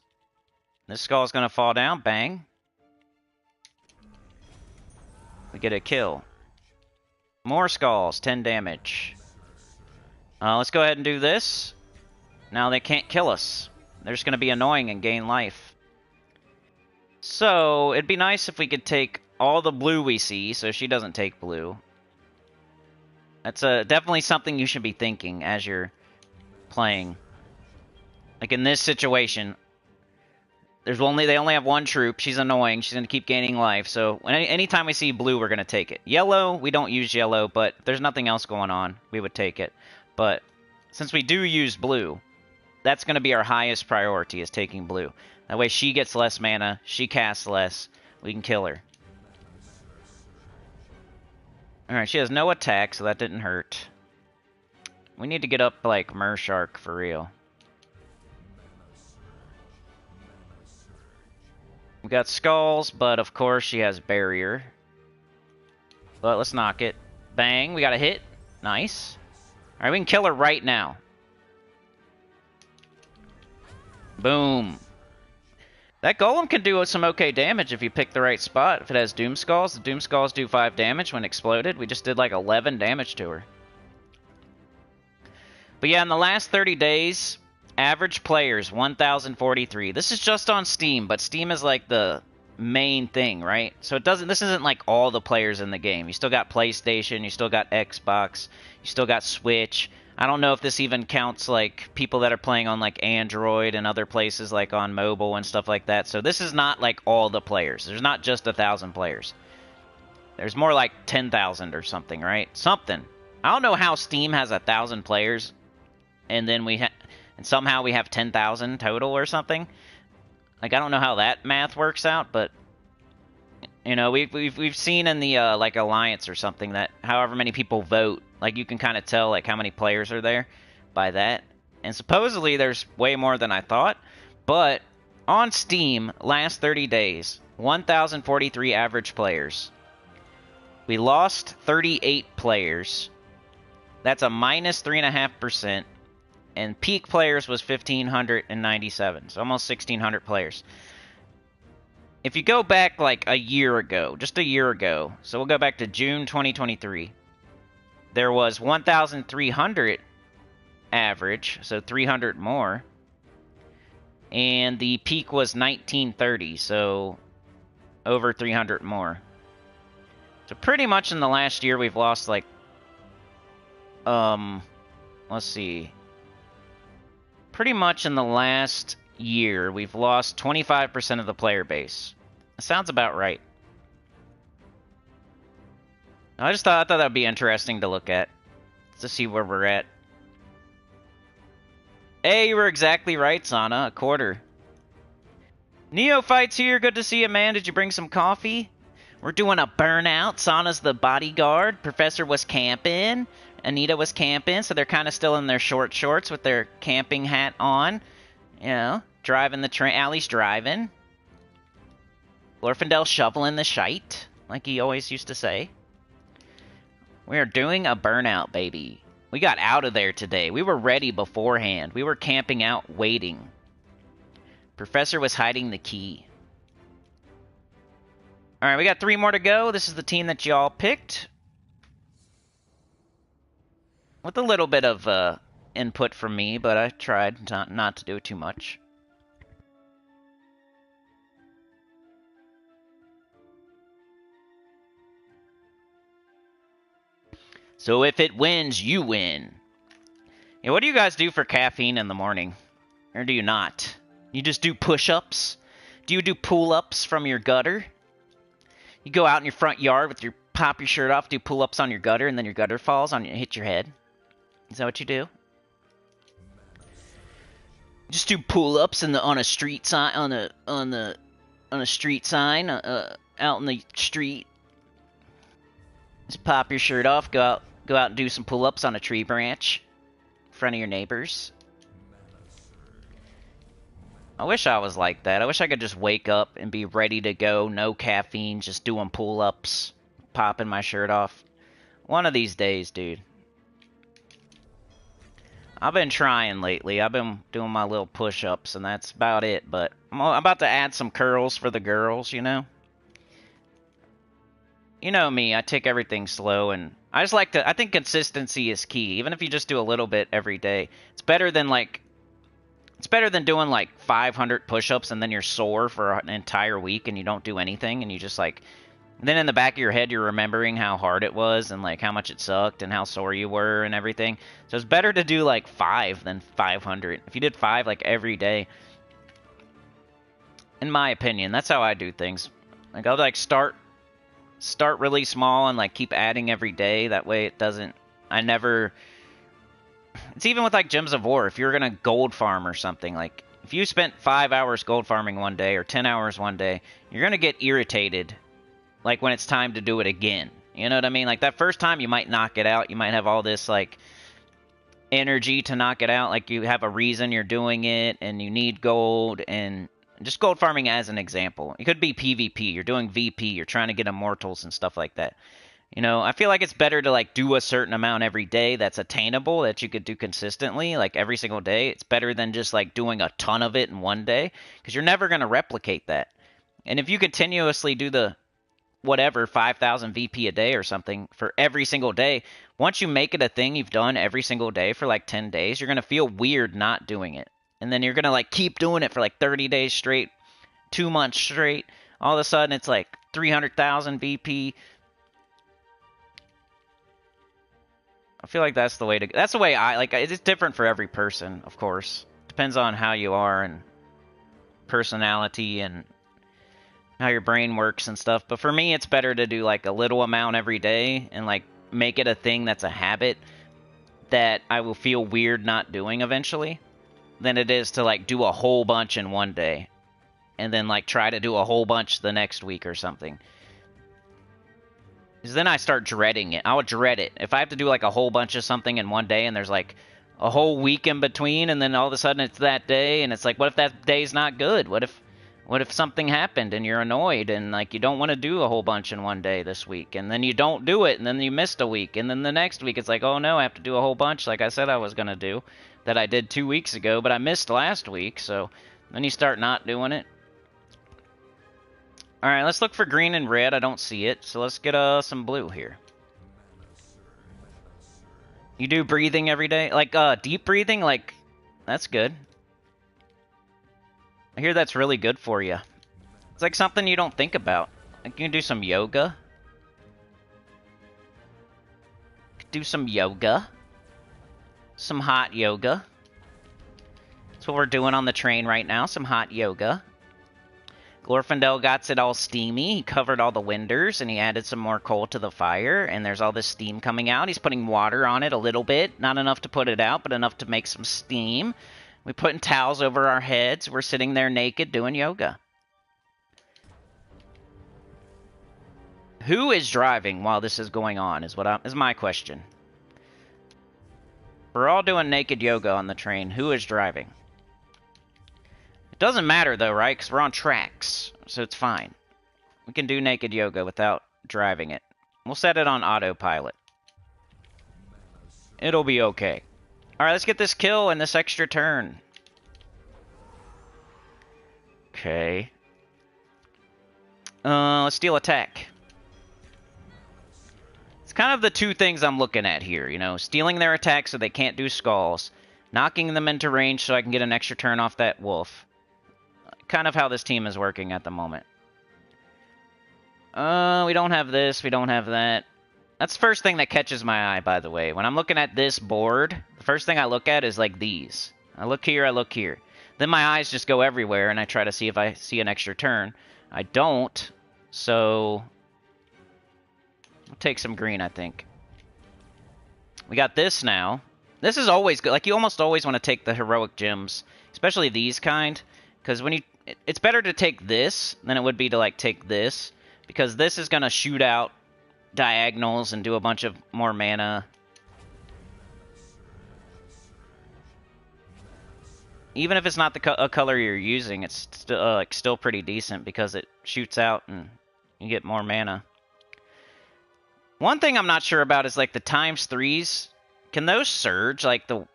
This skull's going to fall down. Bang. We get a kill. More skulls. 10 damage. Let's go ahead and do this. Now they can't kill us. They're just going to be annoying and gain life. So, it'd be nice if we could take all the blue we see, so she doesn't take blue. That's definitely something you should be thinking as you're playing. Like in this situation, they only have one troop. She's annoying. She's going to keep gaining life. So anytime we see blue, we're going to take it. Yellow, we don't use yellow, but if there's nothing else going on, we would take it. But since we do use blue, that's going to be our highest priority, is taking blue. That way she gets less mana, she casts less, we can kill her. Alright, she has no attack, so that didn't hurt. We need to get up like Mershark for real. We got skulls, but of course she has barrier. But let's knock it. Bang, we got a hit. Nice. Alright, we can kill her right now. Boom. That golem can do some okay damage if you pick the right spot. If it has Doom Skulls, the Doom Skulls do 5 damage when exploded. We just did like 11 damage to her. But yeah, in the last 30 days, average players, 1,043. This is just on Steam, but Steam is like the main thing, right? So this isn't like all the players in the game. You still got PlayStation, you still got Xbox, you still got Switch. I don't know if this even counts like people that are playing on like Android and other places like on mobile and stuff like that. So this is not like all the players. There's not just 1,000 players. There's more like 10,000 or something, right? Something. I don't know how Steam has 1,000 players and then and somehow we have 10,000 total or something. Like I don't know how that math works out, but you know, we've seen in the like Alliance or something that however many people vote, like you can kind of tell like how many players are there by that. And supposedly there's way more than I thought, but on Steam last 30 days, 1,043 average players. We lost 38 players. That's a minus 3.5%. And peak players was 1,597, so almost 1,600 players. If you go back like a year ago, just a year ago, so we'll go back to June 2023, there was 1,300 average, so 300 more. And the peak was 1930, so over 300 more. So pretty much in the last year we've lost like, let's see. Pretty much in the last year we've lost 25% of the player base. That sounds about right. I thought that'd be interesting to look at, to see where we're at. Hey, you were exactly right, Sana. A quarter. Neophytes here. Good to see you, man. Did you bring some coffee? We're doing a burnout. Sana's the bodyguard. Professor was camping. Anita was camping, so they're kind of still in their short shorts with their camping hat on. You know, driving the train. Allie's driving. Glorfindel shoveling the shite, like he always used to say. We are doing a burnout, baby. We got out of there today. We were ready beforehand. We were camping out, waiting. Professor was hiding the key. Alright, we got 3 more to go. This is the team that y'all picked. With a little bit of input from me, but I tried not to do too much. So if it wins, you win. Yeah, what do you guys do for caffeine in the morning? Or do you not? You just do push-ups? Do you do pull-ups from your gutter? You go out in your front yard with your pop your shirt off, do pull-ups on your gutter, and then your gutter falls on you and hit your head. Is that what you do? Just do pull-ups on a street sign on a street sign out in the street. Just pop your shirt off, go out and do some pull-ups on a tree branch in front of your neighbors. I wish I was like that. I wish I could just wake up and be ready to go, no caffeine, just doing pull-ups, popping my shirt off. One of these days, dude. I've been trying lately. I've been doing my little push-ups, and that's about it. But I'm about to add some curls for the girls, you know? You know me, I take everything slow, and I just like to... I think consistency is key, even if you just do a little bit every day. It's better than, like... It's better than doing, like, 500 push-ups, and then you're sore for an entire week, and you don't do anything, and you just, like... And then in the back of your head, you're remembering how hard it was, and, like, how much it sucked, and how sore you were, and everything. So it's better to do, like, 5 than 500. If you did 5, like, every day... In my opinion, that's how I do things. Like, I'll, like, start really small and, like, keep adding every day. That way it doesn't... I never... It's even with, like, Gems of War. If you're gonna gold farm or something, like, if you spent 5 hours gold farming one day, or 10 hours one day, you're gonna get irritated, like, when it's time to do it again. You know what I mean? Like, that first time, you might knock it out. You might have all this, like, energy to knock it out. Like, you have a reason you're doing it, and you need gold, and... Just gold farming as an example. It could be PvP. You're doing VP. You're trying to get immortals and stuff like that. You know, I feel like it's better to, like, do a certain amount every day that's attainable, that you could do consistently, like, every single day. It's better than just, like, doing a ton of it in one day, because you're never going to replicate that. And if you continuously do the, whatever, 5,000 VP a day or something for every single day, once you make it a thing you've done every single day for, like, 10 days, you're going to feel weird not doing it. And then you're going to, like, keep doing it for, like, 30 days straight, 2 months straight. All of a sudden, it's, like, 300,000 VP. I feel like that's the way to go. That's the way I, like, it's different for every person, of course. Depends on how you are and personality and how your brain works and stuff. But for me, it's better to do, like, a little amount every day and, like, make it a thing that's a habit that I will feel weird not doing eventually, than it is to, like, do a whole bunch in one day and then, like, try to do a whole bunch the next week or something. Because then I start dreading it. I would dread it. If I have to do, like, a whole bunch of something in one day and there's, like, a whole week in between, and then all of a sudden it's that day, and it's like, what if that day's not good? What if something happened and you're annoyed and, like, you don't want to do a whole bunch in one day this week, and then you don't do it, and then you missed a week, and then the next week it's like, oh no, I have to do a whole bunch like I said I was going to do, that I did 2 weeks ago, but I missed last week, so then you start not doing it. Alright, let's look for green and red. I don't see it, so let's get some blue here. You do breathing every day? Like, deep breathing? Like, that's good. I hear that's really good for you. It's like something you don't think about. Like you can do some yoga. Do some yoga. Some hot yoga. That's what we're doing on the train right now, some hot yoga. Glorfindel got it all steamy. He covered all the windows, and he added some more coal to the fire, and there's all this steam coming out. He's putting water on it a little bit. Not enough to put it out, but enough to make some steam. We're putting towels over our heads. We're sitting there naked doing yoga. Who is driving while this is going on is my question. We're all doing naked yoga on the train. Who is driving? It doesn't matter, though, right? Because we're on tracks, so it's fine. We can do naked yoga without driving it. We'll set it on autopilot. It'll be okay. Alright, let's get this kill and this extra turn. Okay. Let's steal attack. It's kind of the two things I'm looking at here, you know. Stealing their attack so they can't do skulls. Knocking them into range so I can get an extra turn off that wolf. Kind of how this team is working at the moment. We don't have this, we don't have that. That's the first thing that catches my eye, by the way. When I'm looking at this board, the first thing I look at is like these. I look here, I look here. Then my eyes just go everywhere, and I try to see if I see an extra turn. I don't, so... I'll take some green, I think. We got this now. This is always good. Like, you almost always want to take the heroic gems, especially these kind, because when you... It's better to take this than it would be to, like, take this, because this is going to shoot out diagonals and do a bunch of more mana. Even if it's not the color you're using, it's still pretty decent because it shoots out and you get more mana. One thing I'm not sure about is like the ×3s. Can those surge? Like the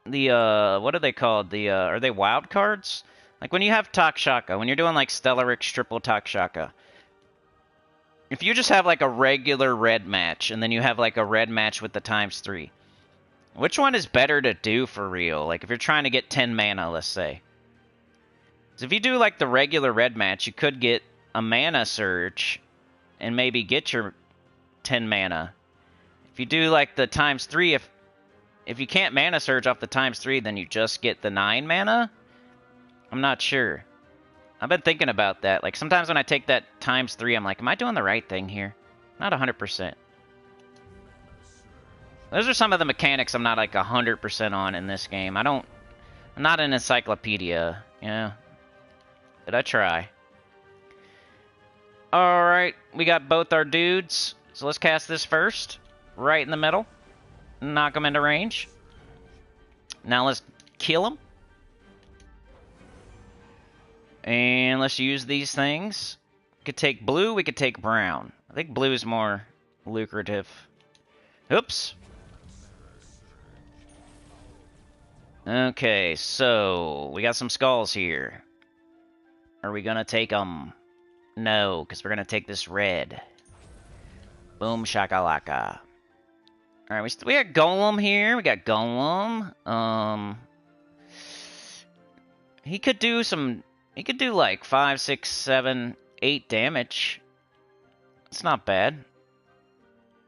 what are they called? Are they wild cards? Like when you have Takshaka, when you're doing like Stellarix triple Takshaka. If you just have like a regular red match and then you have like a red match with the ×3. Which one is better to do for real? Like if you're trying to get 10 mana, let's say. So if you do like the regular red match, you could get a mana surge and maybe get your 10 mana. If you do like the ×3, if you can't mana surge off the ×3, then you just get the 9 mana? I'm not sure. I've been thinking about that. Like sometimes when I take that ×3, I'm like, am I doing the right thing here? Not 100%. Those are some of the mechanics I'm not like 100% on in this game. I'm not an encyclopedia, you know. But I try. Alright, we got both our dudes. So let's cast this first. Right in the middle. Knock them into range. Now let's kill them. And let's use these things. We could take blue, we could take brown. I think blue is more lucrative. Oops. Okay, so we got some skulls here. Are we gonna take them? No, because we're gonna take this red. Boom shakalaka. Alright, we got Golem here. We got Golem. He could do some... He could do like 5, 6, 7, 8 damage. It's not bad.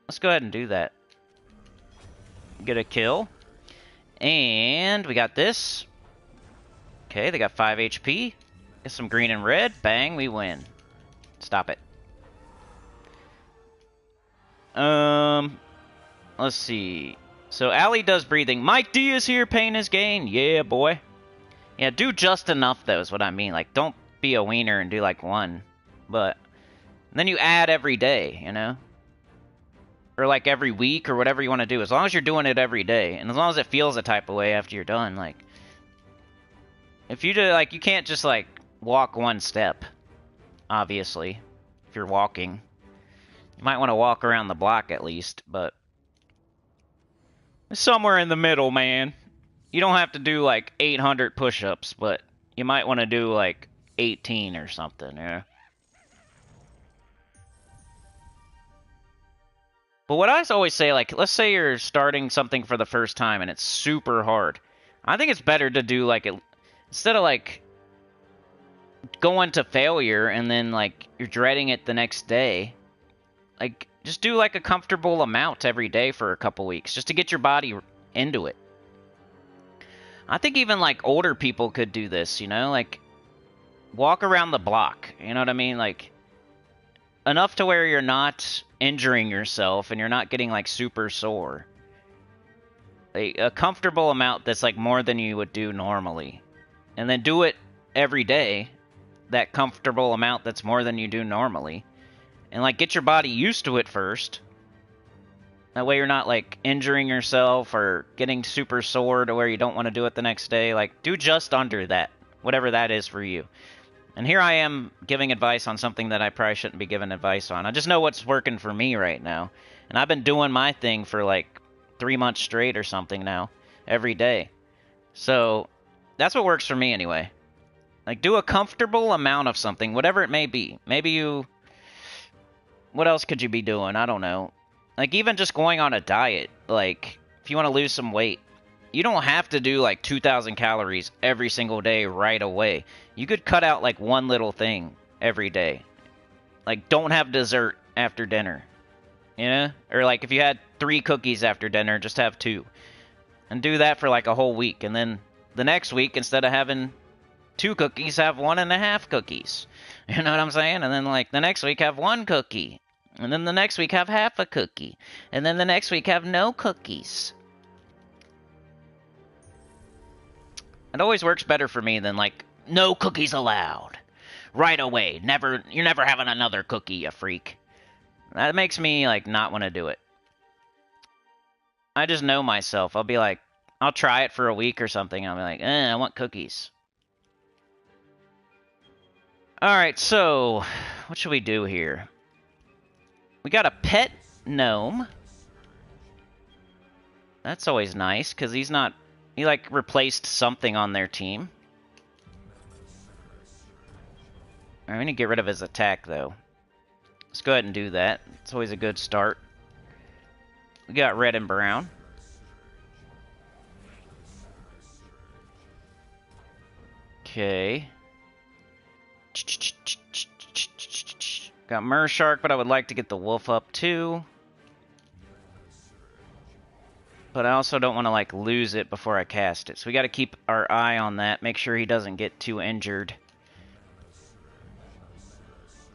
Let's go ahead and do that. Get a kill. And we got this. Okay, they got 5 HP. Get some green and red. Bang, we win. Stop it. Let's see. So Ali does breathing. Mike D is here paying his gain. Yeah, boy. Yeah, do just enough, though, is what I mean. Like, don't be a wiener and do, like, 1. But then you add every day, you know? Or, like, every week or whatever you want to do. As long as you're doing it every day. And as long as it feels a type of way after you're done, like... If you do, like, you can't just, like, walk 1 step. Obviously. If you're walking. You might want to walk around the block at least, but... Somewhere in the middle, man. You don't have to do, like, 800 push-ups, but you might want to do, like, 18 or something, yeah? But what I always say, like, let's say you're starting something for the first time and it's super hard. I think it's better to do, like, instead of, like, going to failure and then, like, you're dreading it the next day. Like, just do, like, a comfortable amount every day for a couple weeks, just to get your body into it. I think even, like, older people could do this, you know? Like, walk around the block, you know what I mean? Like, enough to where you're not injuring yourself and you're not getting, like, super sore. A comfortable amount that's, like, more than you would do normally. And then do it every day, that comfortable amount that's more than you do normally. And, like, get your body used to it first. That way you're not, like, injuring yourself or getting super sore to where you don't want to do it the next day. Like, do just under that, whatever that is for you. And here I am giving advice on something that I probably shouldn't be giving advice on. I just know what's working for me right now. And I've been doing my thing for, like, 3 months straight or something now, every day. So, that's what works for me anyway. Like, do a comfortable amount of something, whatever it may be. Maybe you... What else could you be doing? I don't know. Like, even just going on a diet. Like, if you want to lose some weight, you don't have to do, like, 2,000 calories every single day right away. You could cut out, like, one little thing every day. Like, don't have dessert after dinner. You know? Or, like, if you had 3 cookies after dinner, just have 2. And do that for, like, a whole week. And then the next week, instead of having 2 cookies, have 1.5 cookies. You know what I'm saying? And then, like, the next week, have 1 cookie. And then the next week, have half a cookie. And then the next week, have no cookies. It always works better for me than, like, no cookies allowed. Right away. You're never having another cookie, you freak. That makes me, like, not want to do it. I just know myself. I'll be like, I'll try it for a week or something. I'll be like, I want cookies. Alright, so, what should we do here? We got a pet gnome. That's always nice, because he's not... He, like, replaced something on their team. Alright, we need to get rid of his attack, though. Let's go ahead and do that. It's always a good start. We got red and brown. Okay. Got Mershark, but I would like to get the wolf up, too. But I also don't want to, like, lose it before I cast it. So we got to keep our eye on that. Make sure he doesn't get too injured.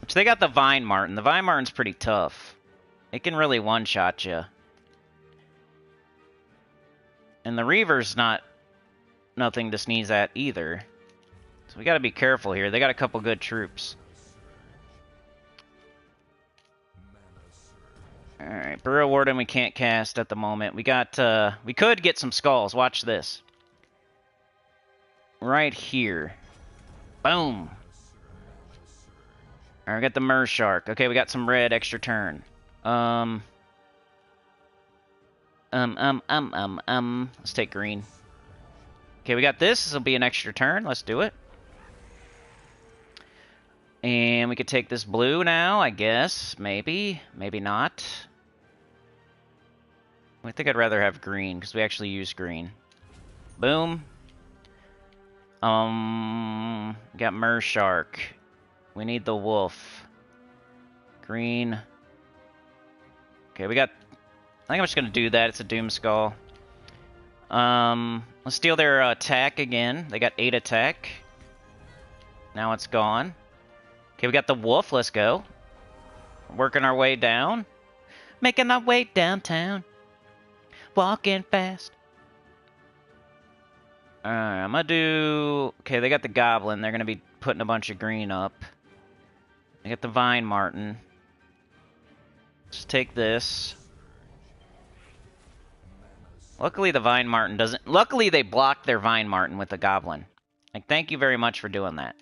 So they got the Vine Martin. The Vine Martin's pretty tough. It can really one-shot you. And the Reaver's nothing to sneeze at either. So we got to be careful here. They got a couple good troops. Alright, Burrow Warden we can't cast at the moment. We could get some skulls. Watch this. Right here. Boom. Alright, we got the Mershark. Okay, we got some red extra turn. Let's take green. Okay, we got this. This will be an extra turn. Let's do it. And we could take this blue now, I guess. Maybe. Maybe not. I think I'd rather have green, because we actually use green. Boom. We got Mershark. We need the wolf. Green. Okay, we got... I think I'm just going to do that. It's a Doom Skull. Let's steal their attack again. They got 8 attack. Now it's gone. Okay, we got the wolf. Let's go. Working our way down. Making our way downtown. Walking fast. Alright, I'm gonna do... Okay, they got the goblin. They're gonna be putting a bunch of green up. They got the Vine Martin. Let's take this. Luckily the Vine Martin doesn't... Luckily they blocked their Vine Martin with the goblin. Like, thank you very much for doing that.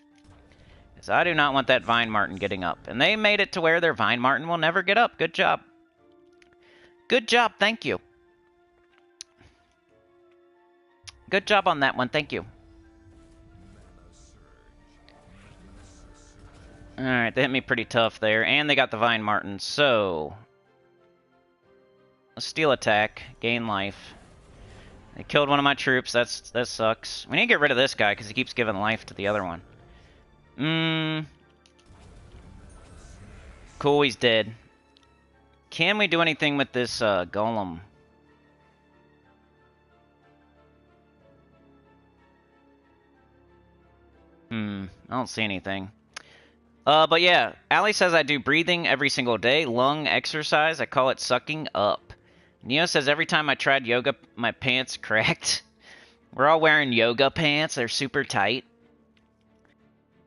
Because I do not want that Vine Martin getting up. And they made it to where their Vine Martin will never get up. Good job. Good job, thank you. Good job on that one, thank you. Alright, they hit me pretty tough there. And they got the Vine Martin, so... Let's steal attack, gain life. They killed one of my troops, that sucks. We need to get rid of this guy, because he keeps giving life to the other one. Cool, he's dead. Can we do anything with this golem? I don't see anything. But yeah, Allie says I do breathing every single day, lung exercise. I call it sucking up. Neo says every time I tried yoga, my pants cracked. We're all wearing yoga pants. They're super tight.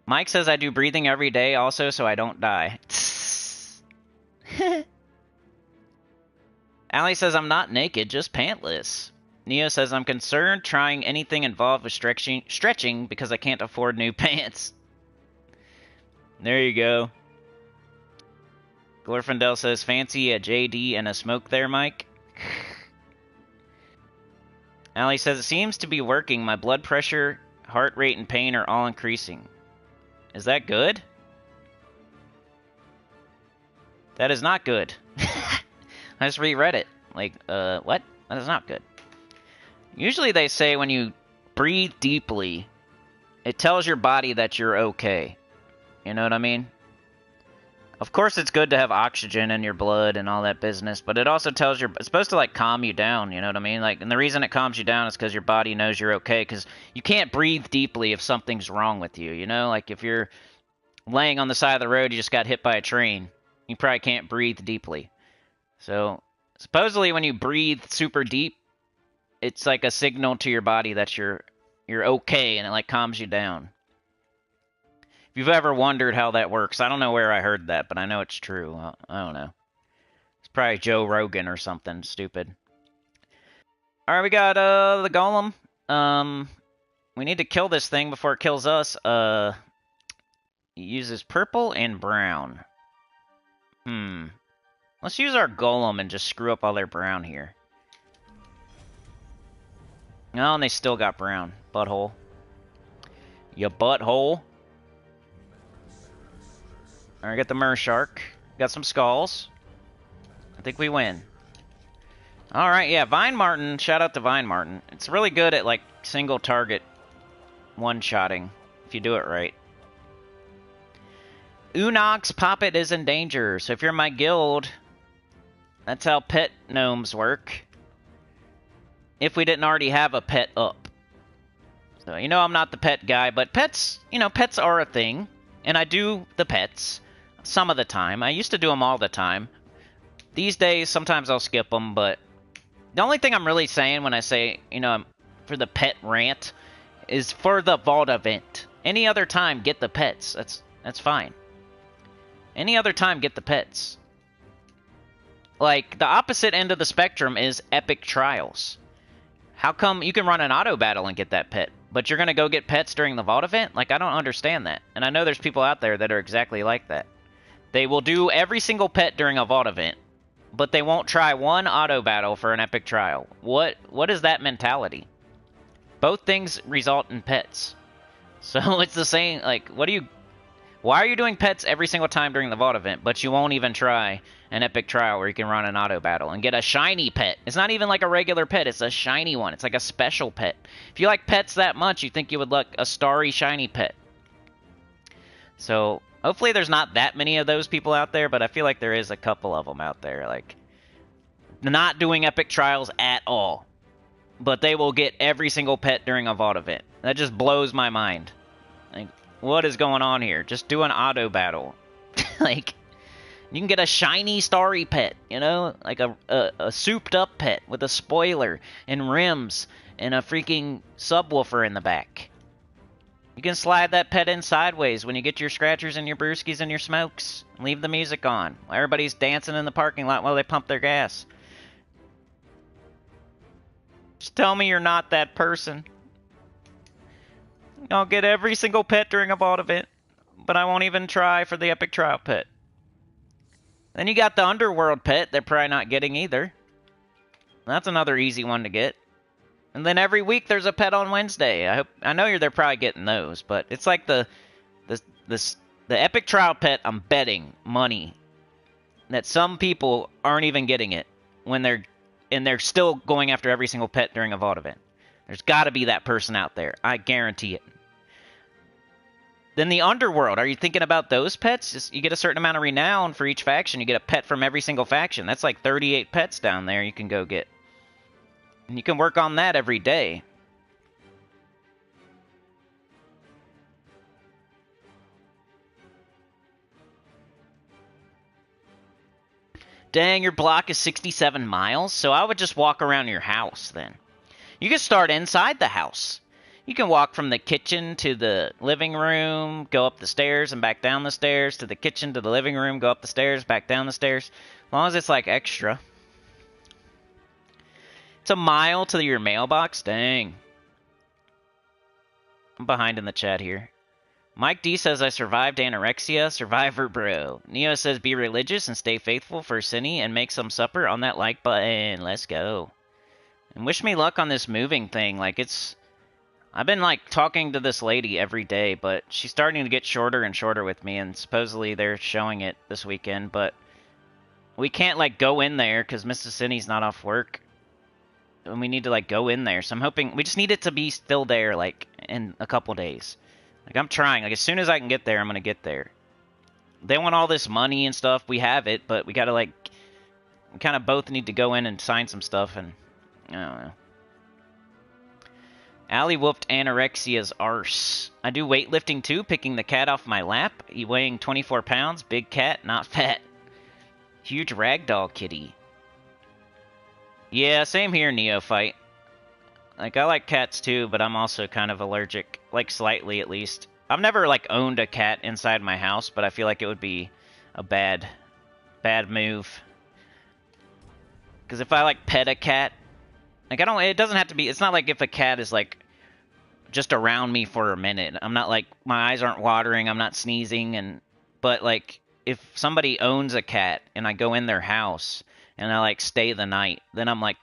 Mike says I do breathing every day also so I don't die. Allie says I'm not naked, just pantless. Neo says I'm concerned trying anything involved with stretching because I can't afford new pants. There you go. Glorfindel says fancy a JD and a smoke there, Mike. Allie says it seems to be working. My blood pressure, heart rate, and pain are all increasing. Is that good? That is not good. I just reread it. Like, what? That is not good. Usually they say when you breathe deeply, it tells your body that you're okay. You know what I mean? Of course it's good to have oxygen in your blood and all that business, but it also tells it's supposed to, like, calm you down, you know what I mean? Like, and the reason it calms you down is because your body knows you're okay, because you can't breathe deeply if something's wrong with you, you know? Like, if you're laying on the side of the road, you just got hit by a train, you probably can't breathe deeply. So, supposedly when you breathe super deep, it's like a signal to your body that you're okay, and it, like, calms you down. If you've ever wondered how that works, I don't know where I heard that, but I know it's true. I don't know. It's probably Joe Rogan or something stupid. Alright, we got the golem. We need to kill this thing before it kills us. It uses purple and brown. Let's use our golem and just screw up all their brown here. Oh, and they still got brown. Butthole. You butthole. Alright, got the Mershark. Got some skulls. I think we win. Alright, yeah, Vine Martin. Shout out to Vine Martin. It's really good at, like, single target one-shotting, if you do it right. Unox Poppet is in danger, so if you're in my guild, that's how pet gnomes work. If we didn't already have a pet up. So, you know I'm not the pet guy, but pets, you know, pets are a thing. And I do the pets some of the time. I used to do them all the time. These days, sometimes I'll skip them, but the only thing I'm really saying when I say, you know, for the pet rant is for the Vault event. Any other time, get the pets. That's fine. Any other time, get the pets. Like, the opposite end of the spectrum is epic trials. How come you can run an auto battle and get that pet, but you're going to go get pets during the Vault event? Like, I don't understand that. And I know there's people out there that are exactly like that. They will do every single pet during a Vault event, but they won't try one auto battle for an epic trial. What is that mentality? Both things result in pets. So it's the same, like, why are you doing pets every single time during the Vault event, but you won't even try an epic trial where you can run an auto battle and get a shiny pet? It's not even like a regular pet, it's a shiny one. It's like a special pet. If you like pets that much, you think you would like a starry shiny pet. So, hopefully there's not that many of those people out there, but I feel like there is a couple of them out there, like, not doing epic trials at all. But they will get every single pet during a Vault event. That just blows my mind. Like, what is going on here? Just do an auto battle. Like, you can get a shiny starry pet, you know? Like a souped up pet with a spoiler and rims and a freaking subwoofer in the back. You can slide that pet in sideways when you get your scratchers and your brewskis and your smokes. Leave the music on. Everybody's dancing in the parking lot while they pump their gas. Just tell me you're not that person. I'll get every single pet during a Vault event, but I won't even try for the epic trial pet. Then you got the Underworld pet they're probably not getting either. That's another easy one to get. And then every week there's a pet on Wednesday. I know they're probably getting those, but it's like the epic trial pet. I'm betting money that some people aren't even getting it when they're still going after every single pet during a Vault event. There's got to be that person out there. I guarantee it. Then the underworld. Are you thinking about those pets? Just, you get a certain amount of renown for each faction. You get a pet from every single faction. That's like 38 pets down there you can go get. And you can work on that every day. Dang, your block is 67 miles? So I would just walk around your house then. You can start inside the house. You can walk from the kitchen to the living room, go up the stairs and back down the stairs, to the kitchen, to the living room, go up the stairs, back down the stairs. As long as it's like extra. It's a mile to your mailbox? Dang. I'm behind in the chat here. Mike D says, I survived anorexia. Survivor, bro. Neo says, be religious and stay faithful for Sinny and make some supper on that like button. Let's go. And wish me luck on this moving thing. Like, it's... I've been, like, talking to this lady every day, but she's starting to get shorter and shorter with me, and supposedly they're showing it this weekend, but we can't, like, go in there because Mrs. Sinny's not off work. And we need to, like, go in there. So I'm hoping... We just need it to be still there, like, in a couple days. Like, I'm trying. Like, as soon as I can get there, I'm going to get there. They want all this money and stuff. We have it, but we got to, like... We kind of both need to go in and sign some stuff, and... I don't know. Allie whooped anorexia's arse. I do weightlifting too, picking the cat off my lap. He weighing 24 pounds. Big cat, not fat. Huge ragdoll kitty. Yeah, same here, Neophyte. Like, I like cats too, but I'm also kind of allergic. Like, slightly at least. I've never, like, owned a cat inside my house, but I feel like it would be a bad move. Because if I, like, pet a cat... Like, I don't... It doesn't have to be... It's not like if a cat is, like, just around me for a minute. I'm not, like... My eyes aren't watering. I'm not sneezing. And But, like, if somebody owns a cat and I go in their house and I, like, stay the night, then I'm, like,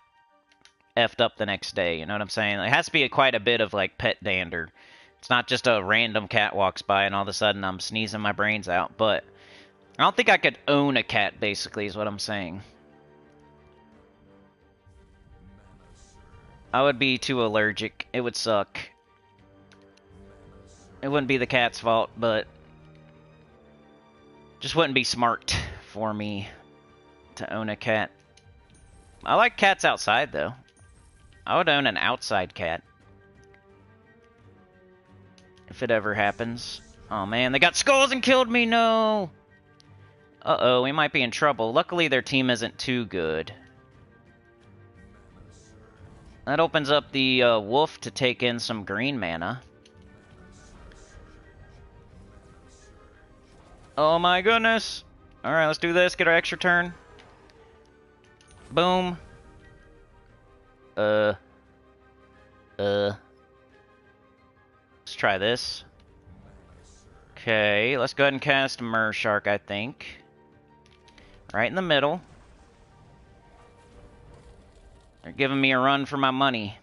effed up the next day. You know what I'm saying? It has to be quite a bit of, like, pet dander. It's not just a random cat walks by and all of a sudden I'm sneezing my brains out. But I don't think I could own a cat, basically, is what I'm saying. I would be too allergic. It would suck. It wouldn't be the cat's fault, but... Just wouldn't be smart for me to own a cat. I like cats outside, though. I would own an outside cat. If it ever happens. Oh man, they got skulls and killed me, no! Uh-oh, we might be in trouble. Luckily, their team isn't too good. That opens up the wolf to take in some green mana. Oh my goodness! Alright, let's do this. Get our extra turn. Boom. Let's try this. Okay, let's go ahead and cast Mershark, I think. Right in the middle. They're giving me a run for my money.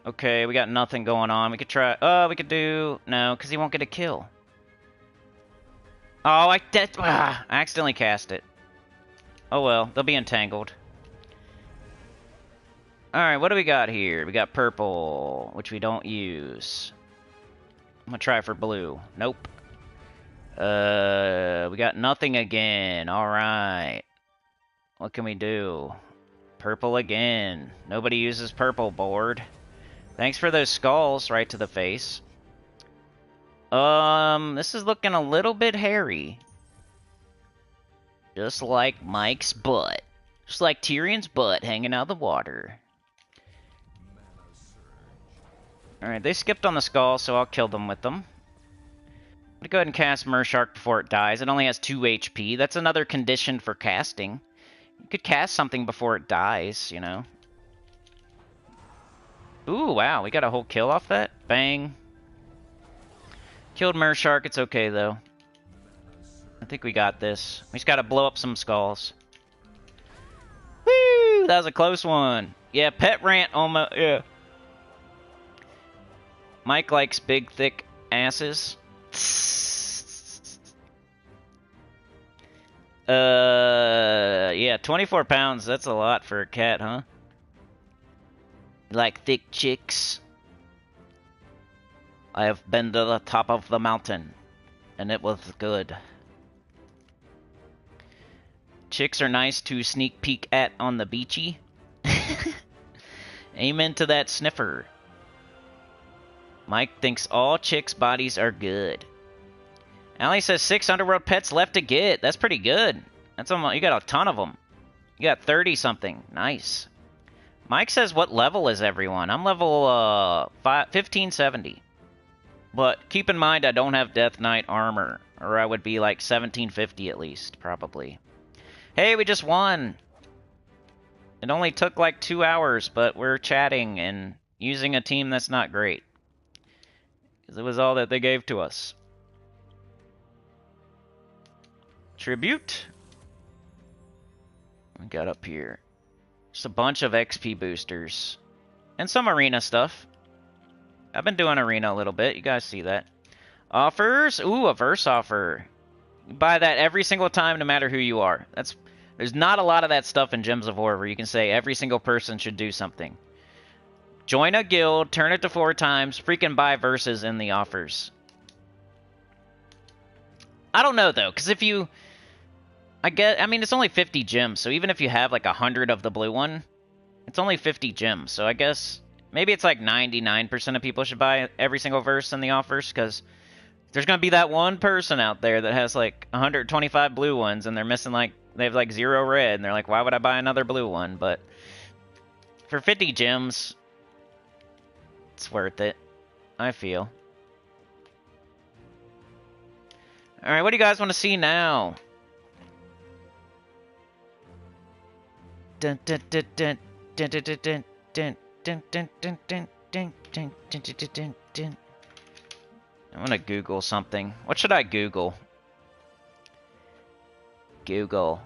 Okay, we got nothing going on. We could try... Oh, we could do... No, because he won't get a kill. Oh, I accidentally cast it. Oh well, they'll be entangled. Alright, what do we got here? We got purple, which we don't use. I'm gonna try for blue. Nope. We got nothing again. Alright. What can we do? Purple again. Nobody uses purple, board. Thanks for those skulls right to the face. This is looking a little bit hairy. Just like Mike's butt. Just like Tyrion's butt hanging out of the water. Alright, they skipped on the skull, so I'll kill them with them. I'm gonna go ahead and cast Mershark before it dies. It only has 2 HP. That's another condition for casting. You could cast something before it dies, you know. Ooh, wow, we got a whole kill off that? Bang. Killed Mershark, it's okay though. I think we got this. We just gotta blow up some skulls. Woo! That was a close one. Yeah, pet rant almost, yeah. Mike likes big, thick asses. Yeah, 24 pounds, that's a lot for a cat, huh? Like thick chicks. I have been to the top of the mountain, and it was good. Chicks are nice to sneak peek at on the beachy. Amen to that sniffer. Mike thinks all chicks' bodies are good. Allie says 6 underworld pets left to get. That's pretty good. That's almost, you got a ton of them. You got 30 something. Nice. Mike says what level is everyone? I'm level 1570. But keep in mind I don't have Death Knight armor, or I would be like 1750 at least, probably. Hey, we just won! It only took like 2 hours, but we're chatting and using a team that's not great. Because it was all that they gave to us. Tribute. We got up here. Just a bunch of XP boosters. And some arena stuff. I've been doing arena a little bit. You guys see that. Offers. Ooh, a verse offer. You buy that every single time, no matter who you are. There's not a lot of that stuff in Gems of War where you can say every single person should do something. Join a guild, turn it to 4 times, freaking buy verses in the offers. I don't know, though, because if you... I mean, it's only 50 gems, so even if you have like 100 of the blue one, it's only 50 gems. So I guess maybe it's like 99% of people should buy every single verse in the offers, because there's going to be that one person out there that has like 125 blue ones, and they're missing like, they have like 0 red, and they're like, why would I buy another blue one? But for 50 gems, it's worth it, I feel. Alright, what do you guys want to see now? Dun, dun, dun, dun, dun, dun, dun, dun, dun, dun, dun, dun, dun, dun, dun, dun, dun, dun. I'm gonna Google something. What should I Google? Google.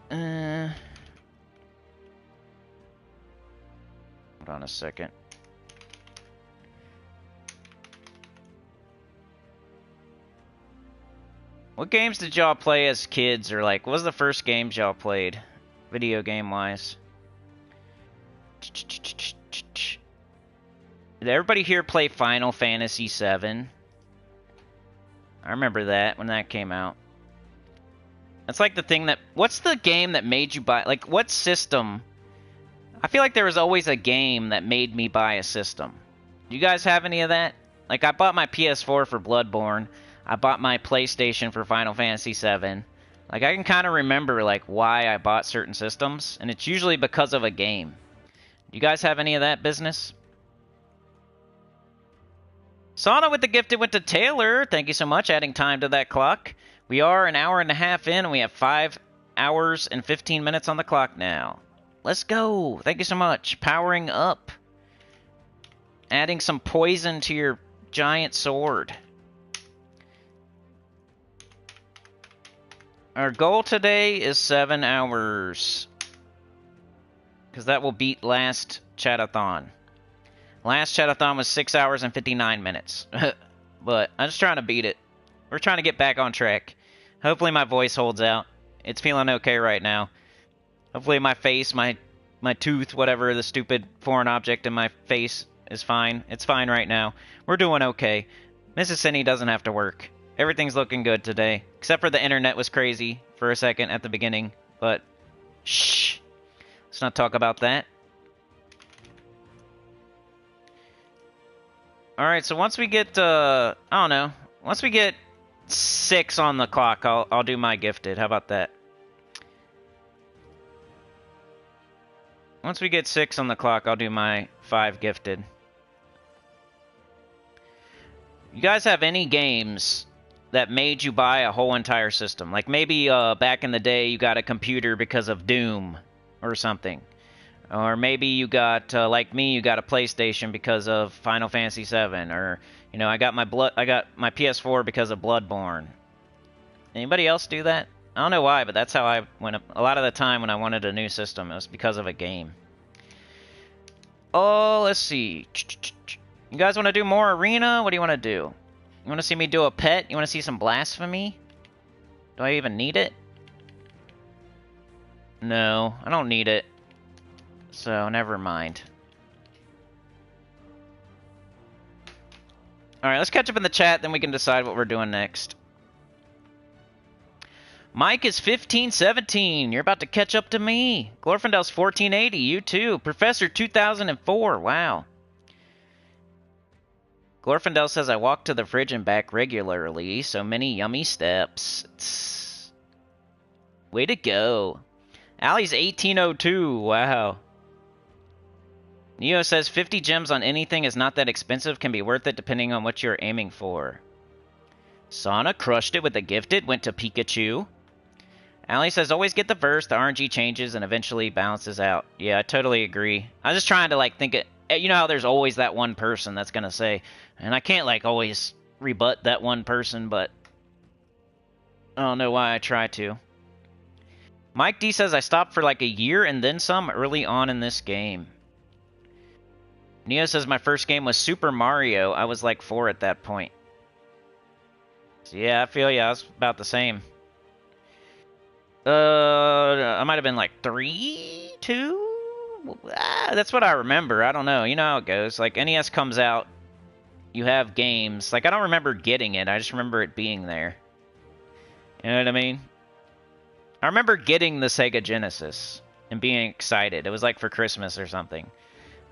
Hold on a second. What games did y'all play as kids, or like, what was the first games y'all played, video game wise? Did everybody here play Final Fantasy VII? I remember that when that came out. That's like the thing that, what's the game that made you buy, like what system? I feel like there was always a game that made me buy a system. Do you guys have any of that? Like I bought my PS4 for Bloodborne. I bought my PlayStation for Final Fantasy VII. Like, I can kind of remember, like, why I bought certain systems, and it's usually because of a game. Do you guys have any of that business? Sauna with the gift, it went to Taylor. Thank you so much, adding time to that clock. We are an hour and a half in, and we have 5 hours and 15 minutes on the clock now. Let's go. Thank you so much. Powering up. Adding some poison to your giant sword. Our goal today is 7 hours. Because that will beat last Chat-A-THON. Last Chat-A-THON was 6 hours and 59 minutes. But I'm just trying to beat it. We're trying to get back on track. Hopefully my voice holds out. It's feeling okay right now. Hopefully my face, my tooth, whatever, the stupid foreign object in my face is fine. It's fine right now. We're doing okay. Mrs. Cinny doesn't have to work. Everything's looking good today. Except for the internet was crazy for a second at the beginning. But, shh. Let's not talk about that. Alright, so once we get, I don't know. Once we get 6 on the clock, I'll do my gifted. How about that? Once we get 6 on the clock, I'll do my 5 gifted. You guys have any games that made you buy a whole entire system? Like maybe back in the day you got a computer because of Doom or something. Or maybe you got, like me, you got a PlayStation because of Final Fantasy VII. Or, you know, I got my PS4 because of Bloodborne. Anybody else do that? I don't know why, but that's how I went. A lot of the time when I wanted a new system, it was because of a game. Oh, let's see. You guys want to do more arena? What do you want to do? You want to see me do a pet? You want to see some blasphemy? Do I even need it? No, I don't need it. So, never mind. Alright, let's catch up in the chat, then we can decide what we're doing next. Mike is 1517. You're about to catch up to me. Glorfindel's 1480. You too. Professor 2004. Wow. Glorfindel says, I walk to the fridge and back regularly. So many yummy steps. Way to go. Allie's 1802. Wow. Neo says, 50 gems on anything is not that expensive. Can be worth it depending on what you're aiming for. Sana crushed it with a gifted. Went to Pikachu. Allie says, always get the verse, the RNG changes, and eventually balances out. Yeah, I totally agree. I was just trying to, like, think it... You know how there's always that one person that's going to say... And I can't, like, always rebut that one person, but... I don't know why I try to. Mike D says, I stopped for, like, a year and then some early on in this game. Neo says, my first game was Super Mario. I was, like, 4 at that point. So, yeah, I feel ya. I was about the same. I might have been like 3, 2? That's what I remember. I don't know. You know how it goes. Like, NES comes out, you have games. Like, I don't remember getting it. I just remember it being there. You know what I mean? I remember getting the Sega Genesis and being excited. It was like for Christmas or something.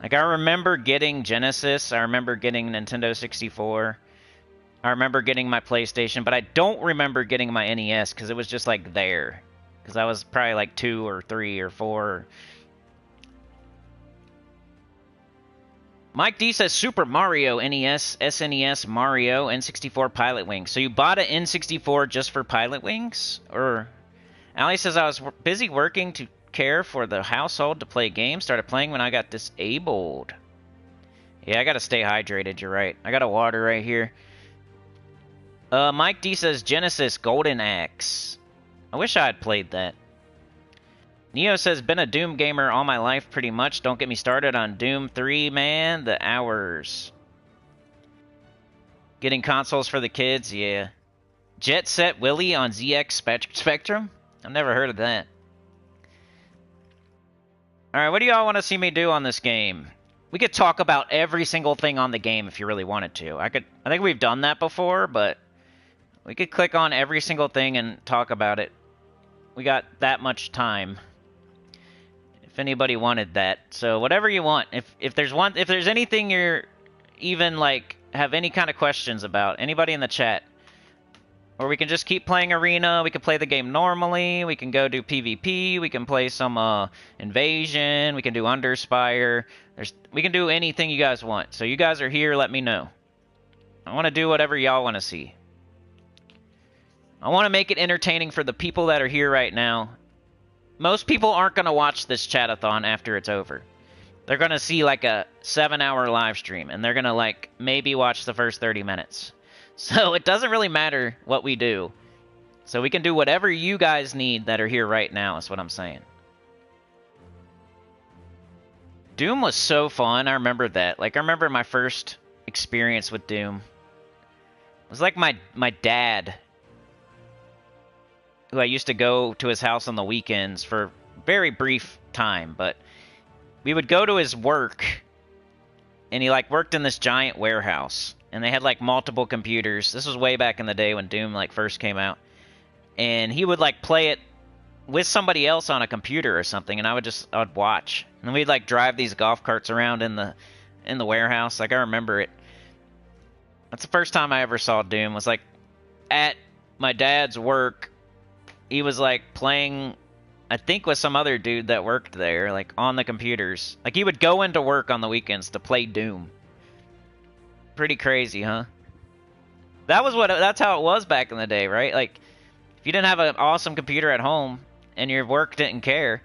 Like, I remember getting Genesis. I remember getting Nintendo 64. I remember getting my PlayStation, but I don't remember getting my NES because it was just, like, there. Because I was probably like 2 or 3 or 4. Mike D says Super Mario, NES, SNES, Mario, N64, Pilot Wings. So you bought an N64 just for Pilot Wings? Or Allie says I was busy working to care for the household to play games. Started playing when I got disabled. Yeah, I gotta stay hydrated, you're right. I got a water right here. Mike D says Genesis, Golden Axe. I wish I had played that. Neo says, been a Doom gamer all my life, pretty much. Don't get me started on Doom 3, man. The hours. Getting consoles for the kids, yeah. Jet Set Willie on ZX Spectrum? I've never heard of that. Alright, what do y'all want to see me do on this game? We could talk about every single thing on the game if you really wanted to. I think we've done that before, but we could click on every single thing and talk about it. We got that much time. If anybody wanted that. So whatever you want. If there's anything you're even like have any kind of questions about, anybody in the chat. Or we can just keep playing Arena, we can play the game normally, we can go do PvP, we can play some Invasion, we can do Underspire. We can do anything you guys want. So you guys are here, let me know. I want to do whatever y'all want to see. I want to make it entertaining for the people that are here right now. Most people aren't going to watch this chat-a-thon after it's over. They're going to see like a 7-hour live stream, and they're going to like maybe watch the first 30 minutes. So it doesn't really matter what we do. So we can do whatever you guys need that are here right now, is what I'm saying. Doom was so fun. I remember that. Like, I remember my first experience with Doom. It was like my dad, who I used to go to his house on the weekends for a very brief time, but we would go to his work, and he like worked in this giant warehouse, and they had like multiple computers. This was way back in the day when Doom like first came out, and he would like play it with somebody else on a computer or something, and I would watch, and we'd like drive these golf carts around in the warehouse. Like, I remember it. That's the first time I ever saw Doom. Was like at my dad's work. He was like playing, I think, with some other dude that worked there, like on the computers. Like, he would go into work on the weekends to play Doom. Pretty crazy, huh? That's how it was back in the day, right? Like, if you didn't have an awesome computer at home and your work didn't care,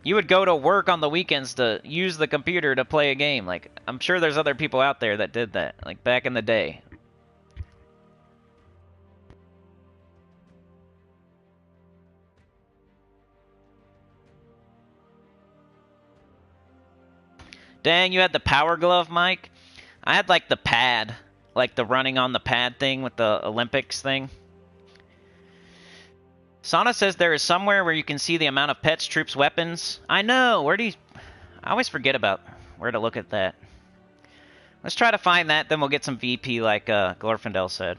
you would go to work on the weekends to use the computer to play a game. Like, I'm sure there's other people out there that did that, like back in the day. Dang, you had the power glove, Mike? I had, like, the pad. Like, the running on the pad thing with the Olympics thing. Sana says there is somewhere where you can see the amount of pets, troops, weapons. I know! I always forget about where to look at that. Let's try to find that, then we'll get some VP like Glorfindel said.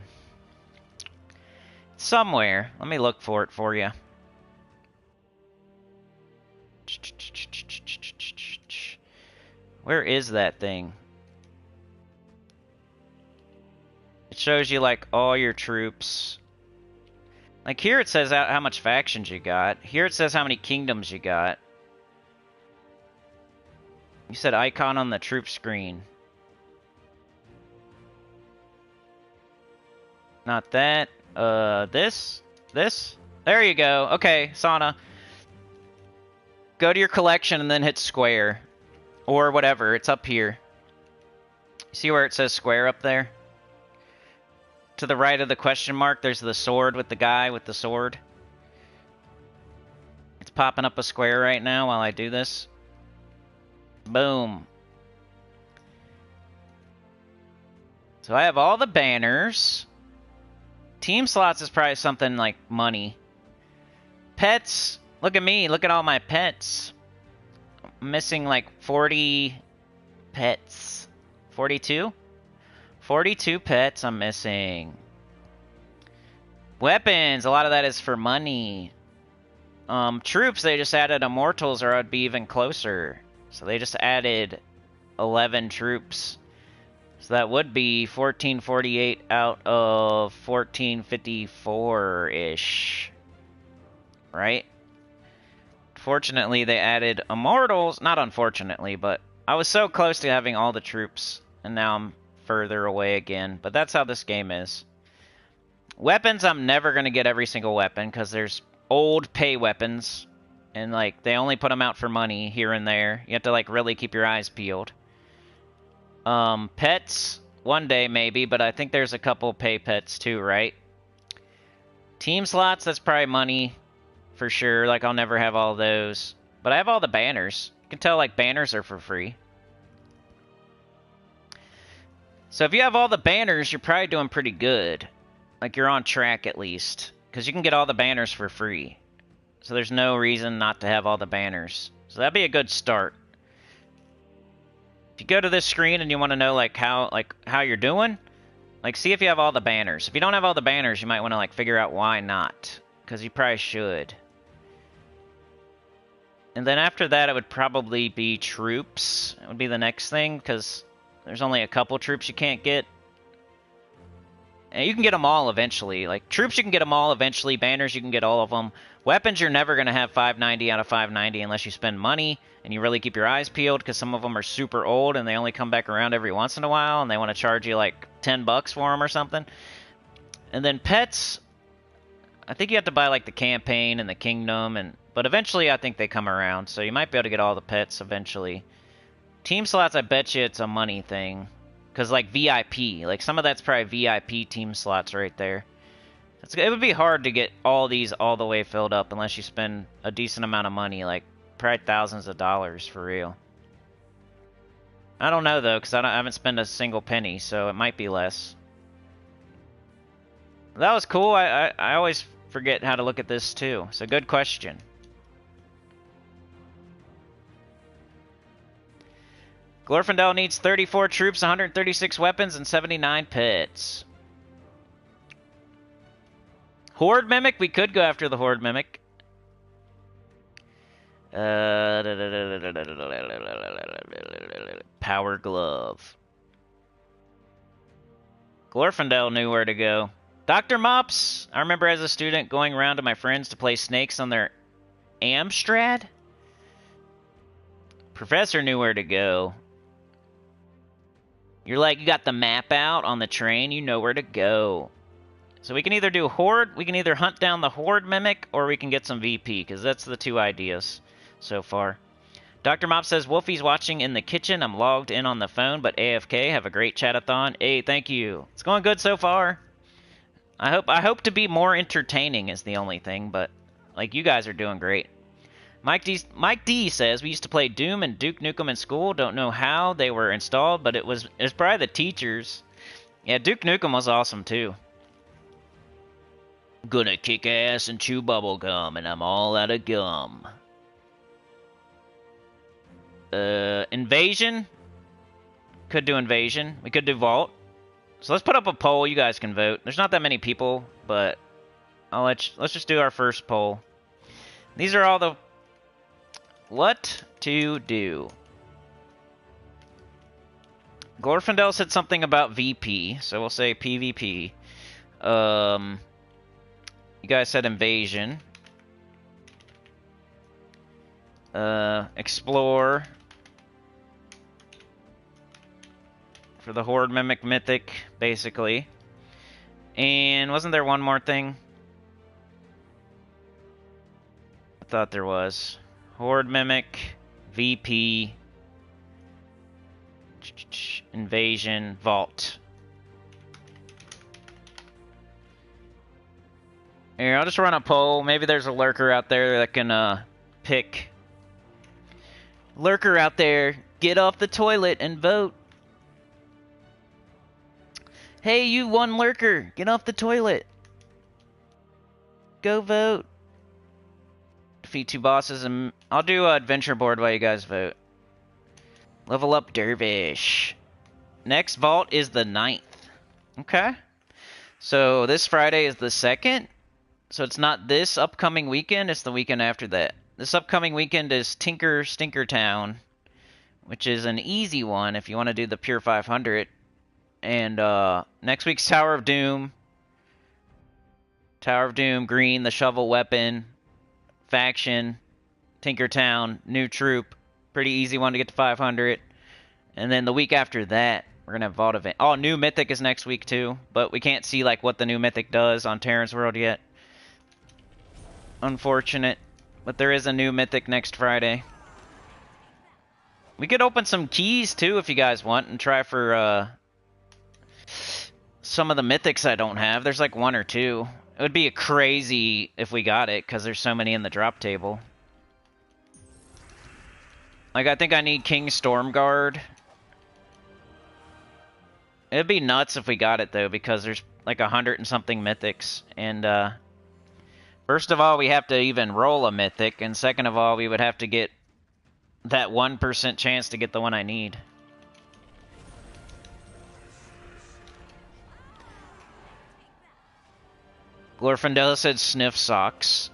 Somewhere. Let me look for it for you. Where is that thing? It shows you like all your troops. Like here it says how much factions you got. Here it says how many kingdoms you got. You said icon on the troop screen. Not that. This? This? There you go. Okay, Sana. Go to your collection and then hit square. Or whatever. It's up here. See where it says square up there? To the right of the question mark, there's the sword with the guy with the sword. It's popping up a square right now while I do this. Boom. So I have all the banners. Team slots is probably something like money. Pets. Look at me. Look at all my pets. I'm missing like 40 pets. 42? 42 pets I'm missing. Weapons. A lot of that is for money. Troops, they just added immortals or I'd be even closer. So they just added 11 troops. So that would be 1448 out of 1454-ish. Right? Fortunately, they added immortals. Not unfortunately, but I was so close to having all the troops. And now I'm further away again. But that's how this game is. Weapons, I'm never going to get every single weapon. Because there's old pay weapons. And, like, they only put them out for money here and there. You have to, like, really keep your eyes peeled. Pets, one day maybe, but I think there's a couple pay pets too, right? Team slots, that's probably money for sure. Like, I'll never have all those. But I have all the banners. You can tell, like, banners are for free. So if you have all the banners, you're probably doing pretty good. Like, you're on track at least. Because you can get all the banners for free. So there's no reason not to have all the banners. So that'd be a good start. If you go to this screen and you want to know like how you're doing, like see if you have all the banners. If you don't have all the banners, you might want to like figure out why not, because you probably should. And then after that, it would probably be troops. It would be the next thing, because there's only a couple troops you can't get. And you can get them all eventually. Like troops, you can get them all eventually. Banners, you can get all of them. Weapons, you're never going to have 590 out of 590 unless you spend money and you really keep your eyes peeled, because some of them are super old and they only come back around every once in a while and they want to charge you like 10 bucks for them or something. And then pets, I think you have to buy like the campaign and the kingdom, but eventually I think they come around, so you might be able to get all the pets eventually. Team slots, I bet you it's a money thing, because like VIP, like some of that's probably VIP team slots right there. It would be hard to get all these all the way filled up unless you spend a decent amount of money, like probably thousands of dollars for real. I don't know though, because I haven't spent a single penny, so it might be less. That was cool. I always forget how to look at this too. It's a good question. Glorfindel needs 34 troops, 136 weapons, and 79 pets. Horde Mimic? We could go after the Horde Mimic. Power Glove. Glorfindel knew where to go. Dr. Mops! I remember as a student going around to my friends to play snakes on their Amstrad. Professor knew where to go. You're like, you got the map out on the train, you know where to go. So we can either do Horde, we can either hunt down the Horde Mimic, or we can get some VP, because that's the two ideas so far. Dr. Mop says, Wolfie's watching in the kitchen. I'm logged in on the phone, but AFK. Have a great chat-a-thon. Hey, thank you. It's going good so far. I hope to be more entertaining is the only thing, but like you guys are doing great. Mike D says, we used to play Doom and Duke Nukem in school. Don't know how they were installed, but it was probably the teachers. Yeah, Duke Nukem was awesome too. Gonna kick ass and chew bubble gum, and I'm all out of gum. Invasion? Could do invasion. We could do vault. So let's put up a poll. You guys can vote. There's not that many people, but let's just do our first poll. These are all the what to do. Glorfindel said something about VP, so we'll say PvP. You guys said invasion. Explore. For the Horde Mimic Mythic, basically. And wasn't there one more thing? I thought there was. Horde Mimic, VP, Invasion, Vault. Here, I'll just run a poll. Maybe there's a lurker out there that can pick. Lurker out there, get off the toilet and vote. Hey, you one lurker, get off the toilet. Go vote. Defeat 2 bosses, and I'll do adventure board while you guys vote. Level up Dervish. Next vault is the 9th. Okay. So this Friday is the 2nd. So it's not this upcoming weekend, it's the weekend after that. This upcoming weekend is Tinkertown, which is an easy one if you want to do the pure 500. And next week's Tower of Doom. Tower of Doom, green, the shovel weapon, faction, Tinkertown, new troop. Pretty easy one to get to 500. And then the week after that, we're going to have Vault event. Oh, new Mythic is next week too. But we can't see like what the new Mythic does on Terran's World yet. Unfortunate. But there is a new Mythic next Friday. We could open some keys too if you guys want and try for some of the Mythics I don't have. There's like 1 or 2. It would be crazy if we got it because there's so many in the drop table. Like I think I need King Stormguard. It'd be nuts if we got it though because there's like 100 and something Mythics. And first of all, we have to even roll a Mythic. And second of all, we would have to get that 1% chance to get the one I need. Glorfindel said sniff socks.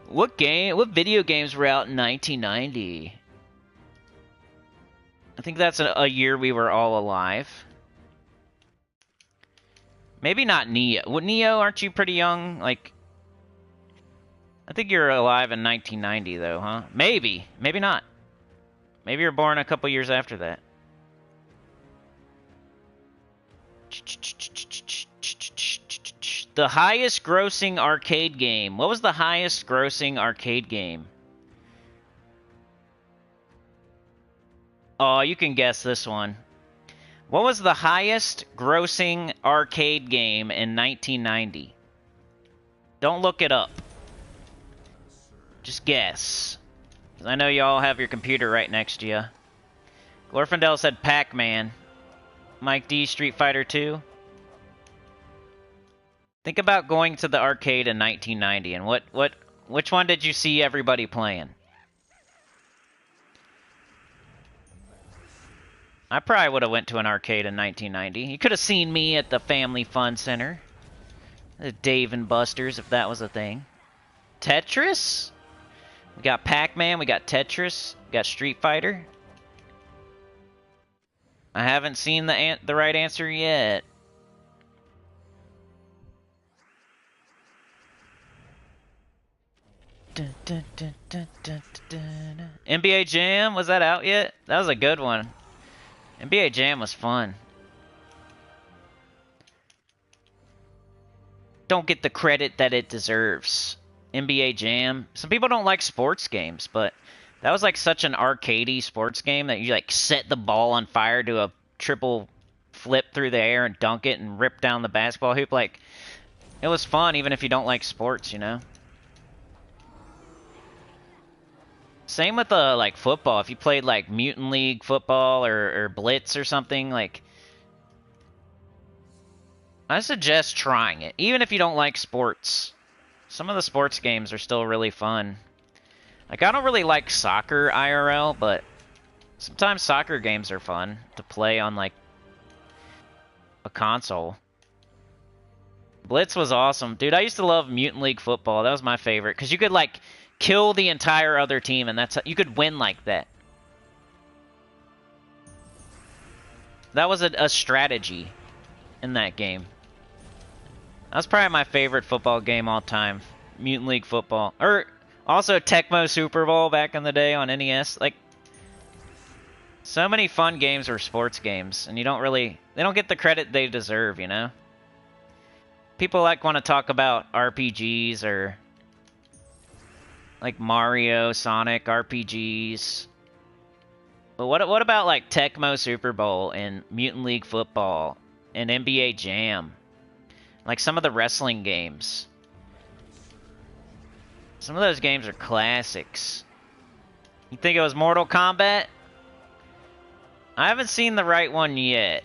What video games were out in 1990? I think that's a year we were all alive. Maybe not Neo. What, Neo, aren't you pretty young? Like, I think you're alive in 1990 though, huh? Maybe. Maybe not. Maybe you're born a couple years after that. The highest grossing arcade game. What was the highest grossing arcade game? Oh, you can guess this one. What was the highest grossing arcade game in 1990? Don't look it up. Just guess. 'Cause I know y'all have your computer right next to you. Glorfindel said Pac-Man. Mike D, Street Fighter 2. Think about going to the arcade in 1990 and which one did you see everybody playing? I probably would have went to an arcade in 1990. You could have seen me at the Family Fun Center. Dave and Buster's, if that was a thing. Tetris? We got Pac-Man, we got Tetris, we got Street Fighter. I haven't seen the right answer yet. NBA Jam, was that out yet? That was a good one. NBA Jam was fun. Don't get the credit that it deserves. NBA Jam. Some people don't like sports games, but that was like such an arcadey sports game that you like set the ball on fire, do a triple flip through the air and dunk it and rip down the basketball hoop. Like, it was fun even if you don't like sports, you know? Same with like football. If you played like Mutant League football or Blitz or something, like, I suggest trying it. Even if you don't like sports. Some of the sports games are still really fun. Like, I don't really like soccer IRL, but Sometimes soccer games are fun to play on, like, a console. Blitz was awesome. Dude, I used to love Mutant League Football. That was my favorite. Because you could, like, kill the entire other team, and you could win like that. That was a strategy in that game. That was probably my favorite football game all time. Mutant League Football. Or, also Tecmo Super Bowl back in the day on NES. Like, so many fun games were sports games, and they don't get the credit they deserve, you know? People like want to talk about RPGs or like Mario, Sonic RPGs. But what about like Tecmo Super Bowl and Mutant League Football and NBA Jam? Like some of the wrestling games. Some of those games are classics. You think it was Mortal Kombat? I haven't seen the right one yet.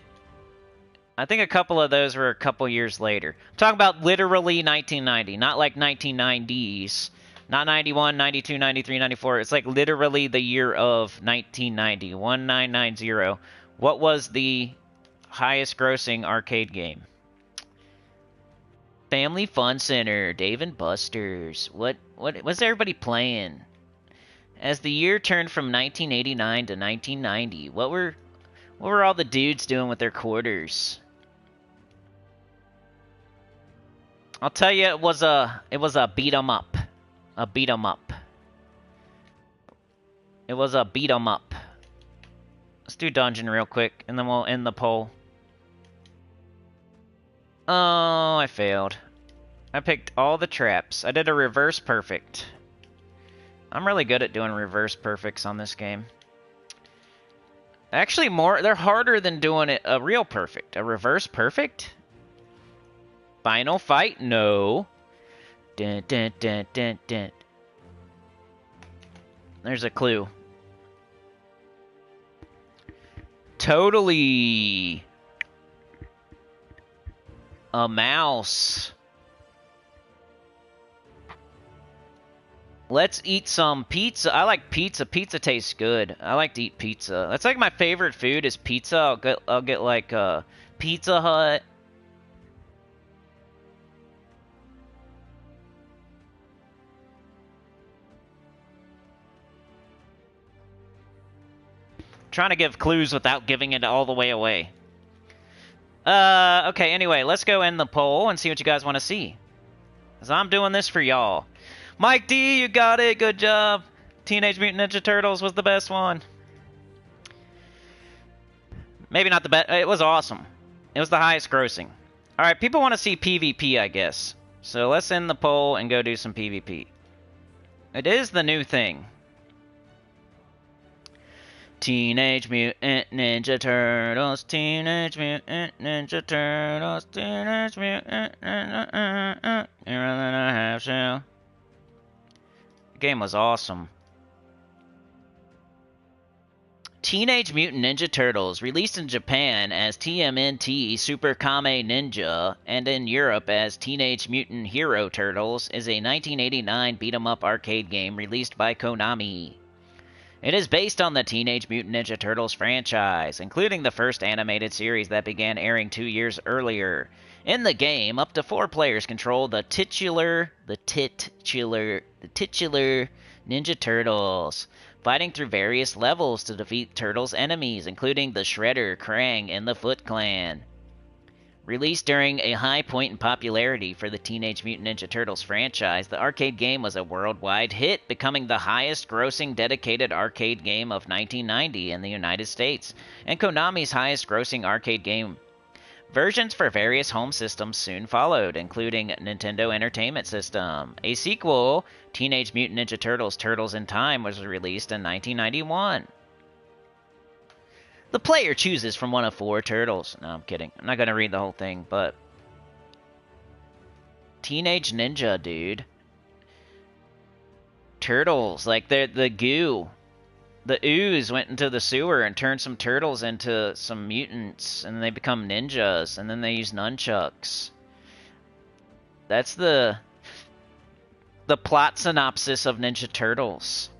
I think a couple of those were a couple years later. I'm talking about literally 1990, not like 1990s. Not 91, 92, 93, 94. It's like literally the year of 1990. 1990. What was the highest grossing arcade game? Family Fun Center, Dave and Buster's. What was everybody playing? As the year turned from 1989 to 1990, what were all the dudes doing with their quarters? I'll tell you, it was a beat 'em up. A beat 'em up. It was a beat 'em up. Let's do dungeon real quick, and then we'll end the poll. Oh, I failed. I picked all the traps. I did a reverse perfect. I'm really good at doing reverse perfects on this game. Actually, they're harder than doing it a real perfect. A reverse perfect? Final fight? No. Dun, dun, dun, dun, dun. There's a clue. Totally. A mouse. Let's eat some pizza. I like pizza. Pizza tastes good. I like to eat pizza. That's like my favorite food is pizza. I'll get like Pizza Hut. Trying to give clues without giving it all the way away. Okay, anyway, let's go end the poll and see what you guys want to see. Because I'm doing this for y'all. Mike D, you got it. Good job. Teenage Mutant Ninja Turtles was the best one. Maybe not the best. It was awesome. It was the highest grossing. Alright, people want to see PvP, I guess. So let's end the poll and go do some PvP. It is the new thing. Teenage Mutant Ninja Turtles, Teenage Mutant Ninja Turtles, Teenage Mutant Ninja Turtles. The game was awesome. Teenage Mutant Ninja Turtles, released in Japan as TMNT Super Kame Ninja and in Europe as Teenage Mutant Hero Turtles, is a 1989 beat-em-up arcade game released by Konami. It is based on the Teenage Mutant Ninja Turtles franchise, including the first animated series that began airing 2 years earlier. In the game, up to 4 players control the titular Ninja Turtles, fighting through various levels to defeat Turtles' enemies, including the Shredder, Krang, and the Foot Clan. Released during a high point in popularity for the Teenage Mutant Ninja Turtles franchise, the arcade game was a worldwide hit, becoming the highest-grossing dedicated arcade game of 1990 in the United States, and Konami's highest-grossing arcade game. Versions for various home systems soon followed, including Nintendo Entertainment System. A sequel, Teenage Mutant Ninja Turtles: Turtles in Time, was released in 1991. The player chooses from one of 4 turtles. No, I'm kidding. I'm not going to read the whole thing, but... Teenage Ninja, dude. Turtles, like the goo. The ooze went into the sewer and turned some turtles into some mutants, and they become ninjas, and then they use nunchucks. That's the plot synopsis of Ninja Turtles.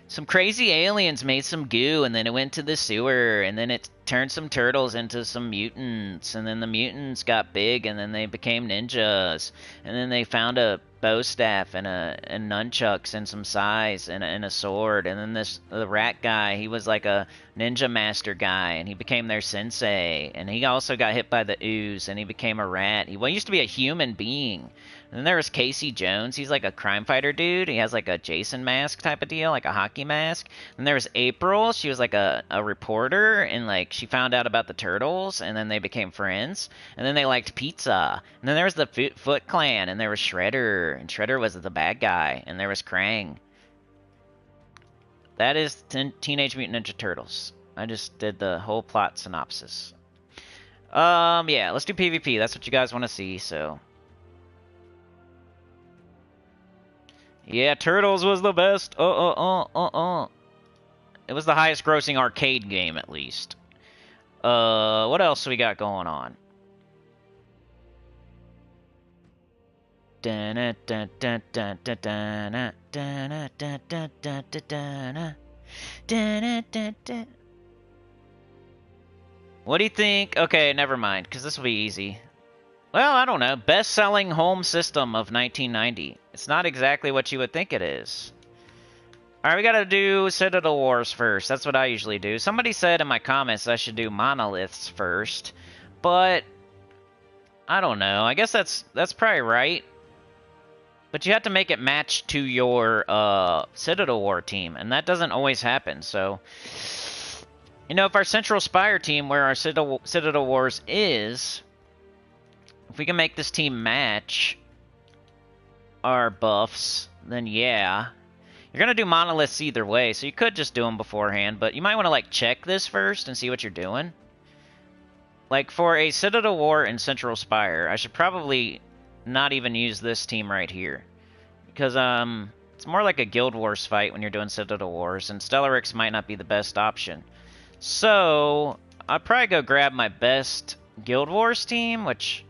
Some crazy aliens made some goo, and then it went to the sewer, and then it turned some turtles into some mutants, and then the mutants got big, and then they became ninjas, and then they found a bow staff and nunchucks and some sais and a sword, and then the rat guy, he was like a ninja master guy, and he became their sensei, and he also got hit by the ooze, and he became a rat. He used to be a human being. And then there was Casey Jones. He's like a crime fighter dude. He has like a Jason mask type of deal, like a hockey mask. And there was April. She was like a reporter, and like she found out about the turtles, and then they became friends. And then they liked pizza. And then there was the Foot Clan, and there was Shredder, and Shredder was the bad guy, and there was Krang. That is Teenage Mutant Ninja Turtles. I just did the whole plot synopsis. Yeah, let's do PvP. That's what you guys want to see, so... Yeah, Turtles was the best. It was the highest grossing arcade game, at least. What else we got going on? What do you think? Okay, never mind, because this will be easy. Well, I don't know. Best-selling home system of 1990. It's not exactly what you would think it is. Alright, we gotta do Citadel Wars first. That's what I usually do. Somebody said in my comments I should do Monoliths first. But... I don't know. I guess that's probably right. But you have to make it match to your Citadel War team. And that doesn't always happen, so... You know, if our Central Spire team, where our Citadel Wars is... If we can make this team match our buffs, then yeah. You're going to do monoliths either way, so you could just do them beforehand, but you might want to, like, check this first and see what you're doing. Like, for a Citadel War in Central Spire, I should probably not even use this team right here. Because, it's more like a Guild Wars fight when you're doing Citadel Wars, and Stellarix might not be the best option. So, I'll probably go grab my best Guild Wars team, which...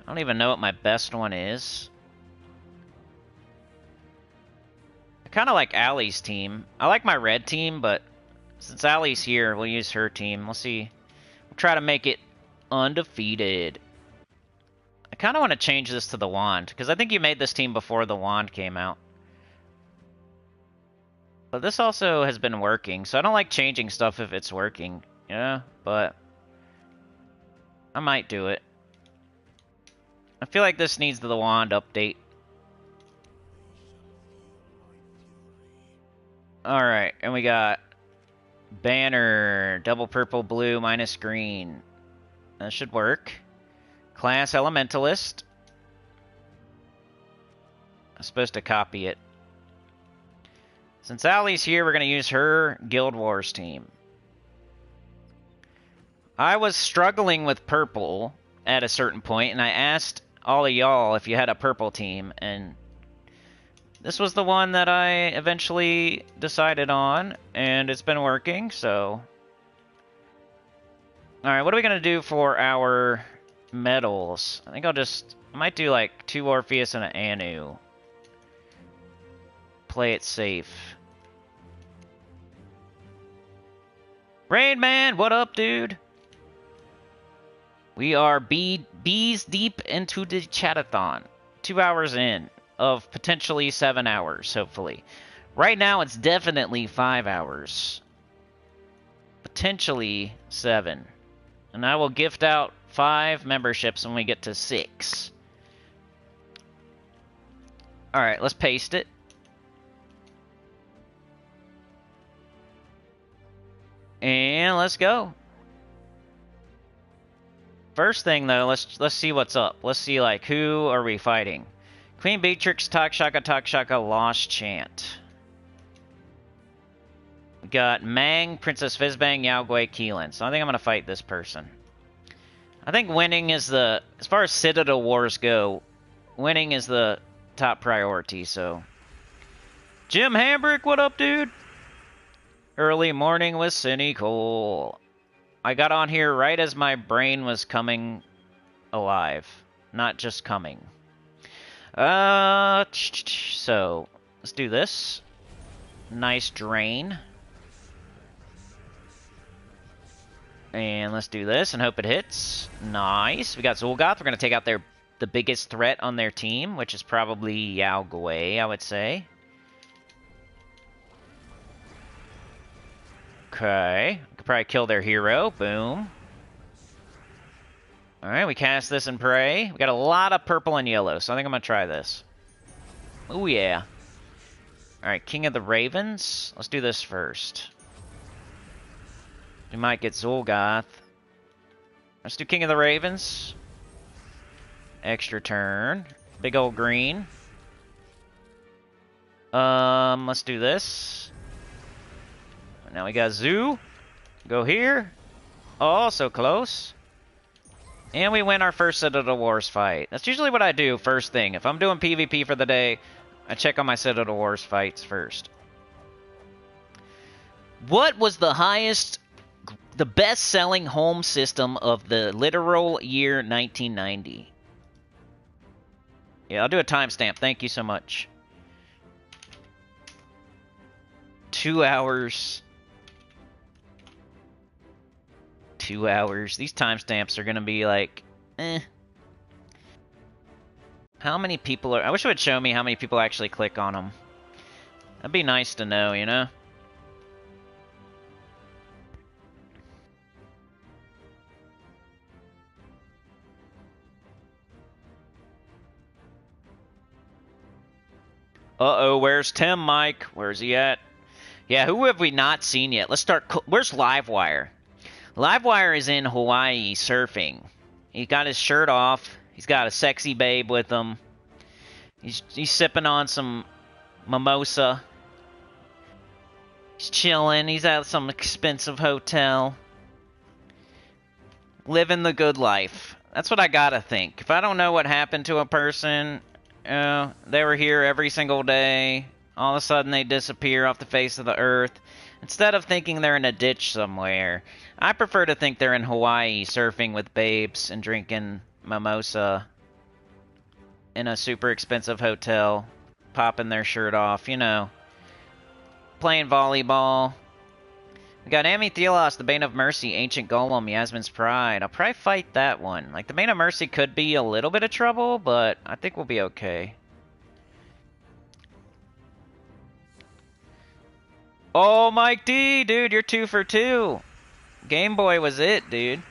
I don't even know what my best one is. I kind of like Allie's team. I like my red team, but since Allie's here, we'll use her team. We'll see. We'll try to make it undefeated. I kind of want to change this to the wand, because I think you made this team before the wand came out. But this also has been working, so I don't like changing stuff if it's working. Yeah, but I might do it. I feel like this needs the wand update. Alright, and we got banner, double purple, blue, minus green. That should work. Class Elementalist. I'm supposed to copy it. Since Allie's here, we're going to use her Guild Wars team. I was struggling with purple at a certain point, and I asked all of y'all if you had a purple team, and this was the one that I eventually decided on, and it's been working, so... Alright, what are we going to do for our medals? I think I might do like 2 Orpheus and an Anu. Play it safe. Rain Man, what up, dude? We are bees deep into the chat-a-thon. 2 hours in of potentially 7 hours, hopefully. Right now, it's definitely 5 hours. Potentially 7. And I will gift out 5 memberships when we get to 6. Alright, let's paste it. And let's go. First thing, though, let's see what's up. Let's see, like, who are we fighting? Queen Beatrix, Talk Shaka, Lost Chant. We got Mang, Princess Fizbang, Yao Gui, Keelan. So I think I'm going to fight this person. I think winning is as far as Citadel Wars go, winning is the top priority, so. Jim Hambrick, what up, dude? Early morning with Sinnycool. I got on here right as my brain was coming alive. Not just coming. So, let's do this. Nice drain. And let's do this and hope it hits. Nice. We got Zul'Goth. We're going to take out the biggest threat on their team, which is probably Yao Gui, I would say. Okay. Could probably kill their hero. Boom. Alright, we cast this and pray. We got a lot of purple and yellow, so I think I'm going to try this. Oh, yeah. Alright, King of the Ravens. Let's do this first. We might get Zul'Goth. Let's do King of the Ravens. Extra turn. Big old green. Let's do this. Now we got Zoo. Go here. Oh, so close. And we win our first Citadel Wars fight. That's usually what I do first thing. If I'm doing PvP for the day, I check on my Citadel Wars fights first. What was the best-selling home system of the literal year 1990? Yeah, I'll do a timestamp. Thank you so much. 2 hours. 2 hours. These timestamps are going to be like, eh. How many people are... I wish it would show me how many people actually click on them. That'd be nice to know, you know? Uh-oh, where's Tim, Mike? Where's he at? Yeah, who have we not seen yet? Let's start... Where's Livewire? Livewire is in Hawaii surfing. He got his shirt off. He's got a sexy babe with him. He's sipping on some mimosa. He's chilling. He's at some expensive hotel. Living the good life. That's what I gotta think. If I don't know what happened to a person, they were here every single day. All of a sudden they disappear off the face of the earth. Instead of thinking they're in a ditch somewhere, I prefer to think they're in Hawaii surfing with babes and drinking mimosa in a super expensive hotel, popping their shirt off, you know, playing volleyball. We got Amethylos, the Bane of Mercy, Ancient Golem, Yasmin's Pride. I'll probably fight that one. Like, the Bane of Mercy could be a little bit of trouble, but I think we'll be okay. Oh, Mike D, dude, you're 2 for 2. Game Boy was it, dude.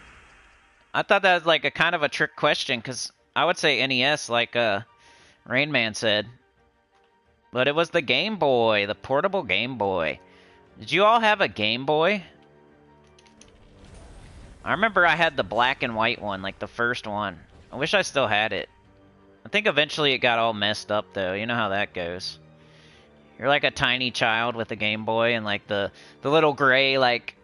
I thought that was like a kind of a trick question, because I would say NES, like Rain Man said. But it was the Game Boy, the portable Game Boy. Did you all have a Game Boy? I remember I had the black and white one, like the first one. I wish I still had it. I think eventually it got all messed up, though. You know how that goes. You're like a tiny child with a Game Boy, and like the little gray like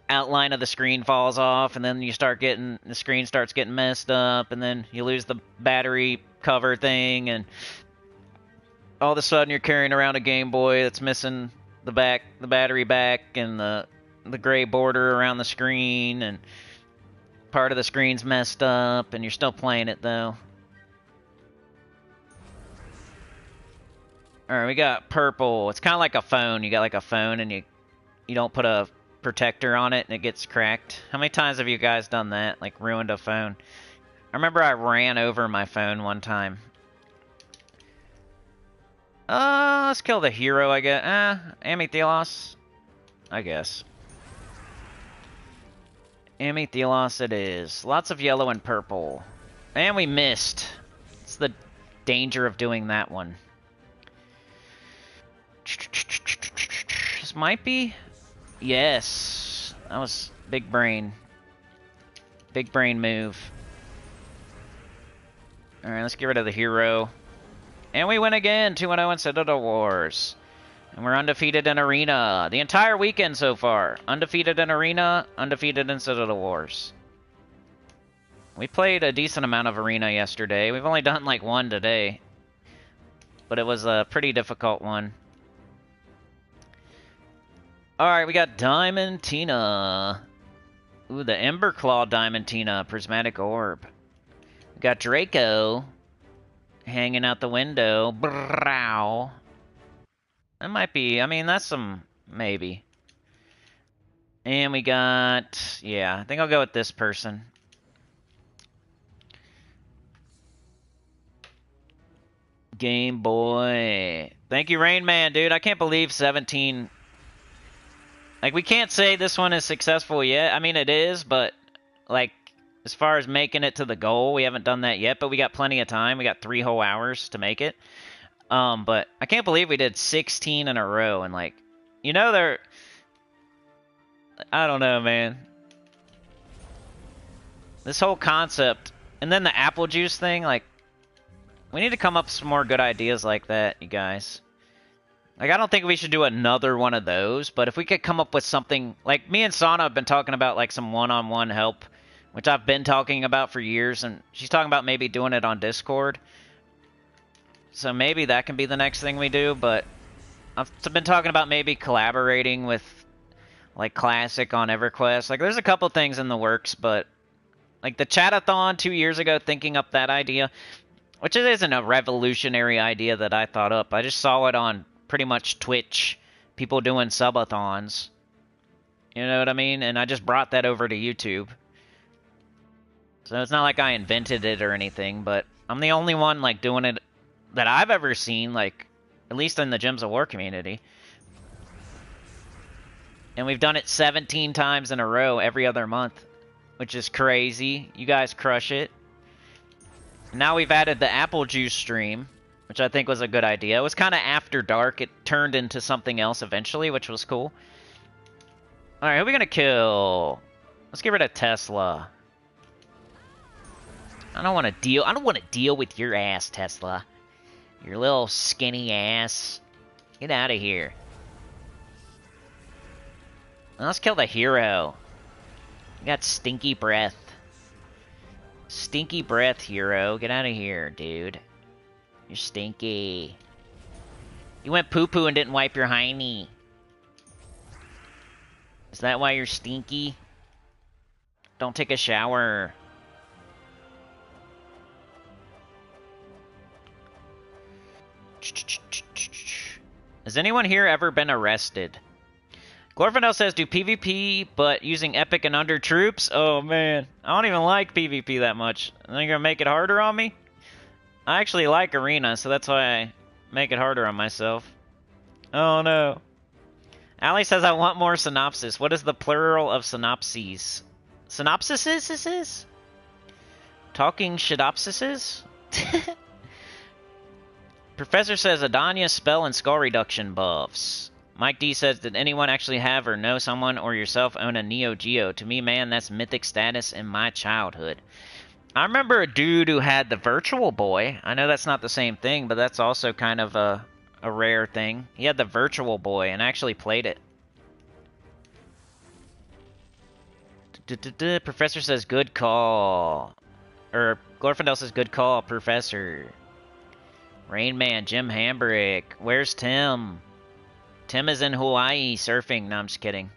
outline of the screen falls off, and then you start getting the screen starts getting messed up, and then you lose the battery cover thing, and all of a sudden you're carrying around a Game Boy that's missing the battery back, and the gray border around the screen, and part of the screen's messed up, and you're still playing it though. Alright, we got purple. It's kind of like a phone. You got like a phone and you don't put a protector on it and it gets cracked. How many times have you guys done that? Like ruined a phone? I remember I ran over my phone one time. Let's kill the hero, I guess. Amethylos, I guess. Amethylos it is. Lots of yellow and purple. And we missed. It's the danger of doing that one. This might be... Yes. That was big brain. Big brain move. Alright, let's get rid of the hero. And we win again, 2-0 in Citadel Wars. And we're undefeated in Arena. The entire weekend so far. Undefeated in Arena, undefeated in Citadel Wars. We played a decent amount of Arena yesterday. We've only done like one today. But it was a pretty difficult one. Alright, we got Diamantina. Ooh, the Emberclaw Diamantina, Prismatic Orb. We got Draco hanging out the window. Brow. That might be, I mean, that's some, maybe. And we got, yeah, I think I'll go with this person. Game Boy. Thank you, Rain Man, dude. I can't believe 17. Like, we can't say this one is successful yet. I mean, it is, but, like, as far as making it to the goal, we haven't done that yet, but we got plenty of time. We got 3 whole hours to make it. But I can't believe we did 16 in a row, and, like, you know, they're... I don't know, man. This whole concept, and then the apple juice thing, like, we need to come up with some more good ideas like that, you guys. Like, I don't think we should do another one of those, but if we could come up with something... Like, me and Sana have been talking about, like, some one-on-one help, which I've been talking about for years, and she's talking about maybe doing it on Discord. So maybe that can be the next thing we do, but I've been talking about maybe collaborating with, like, Classic on EverQuest. Like, there's a couple things in the works, but... Like, the Chat-A-THON 2 years ago, thinking up that idea, which it isn't a revolutionary idea that I thought up. I just saw it on pretty much Twitch, people doing subathons. You know what I mean? And I just brought that over to YouTube. So it's not like I invented it or anything, but I'm the only one, like, doing it that I've ever seen, like, at least in the Gems of War community. And we've done it 17 times in a row every other month, which is crazy. You guys crush it. Now we've added the apple juice stream, which I think was a good idea. It was kind of after dark. It turned into something else eventually, which was cool. Alright, who are we gonna kill? Let's get rid of Tesla. I don't want to deal with your ass, Tesla. Your little skinny ass. Get out of here. Let's kill the hero. You got stinky breath. Stinky breath, hero. Get out of here, dude. You're stinky. You went poo-poo and didn't wipe your hiney. Is that why you're stinky? Don't take a shower. Has anyone here ever been arrested? Glorfindel says, do PvP, but using epic and under troops? Oh, man. I don't even like PvP that much. Are they gonna make it harder on me? I actually like Arena, so that's why I make it harder on myself. Oh, no. Ali says, I want more synopsis. What is the plural of synopses? Synopsises? Talking shitopsises? Professor says, Adanya spell and skull reduction buffs. Mike D says, did anyone actually have or know someone or yourself own a Neo Geo? To me, man, that's mythic status in my childhood. I remember a dude who had the Virtual Boy. I know that's not the same thing, but that's also kind of a rare thing. He had the Virtual Boy and actually played it. Professor says, good call. Or, Glorfindel says, good call, Professor. Rain Man, Jim Hambrick. Where's Tim? Tim is in Hawaii surfing. No, I'm just kidding.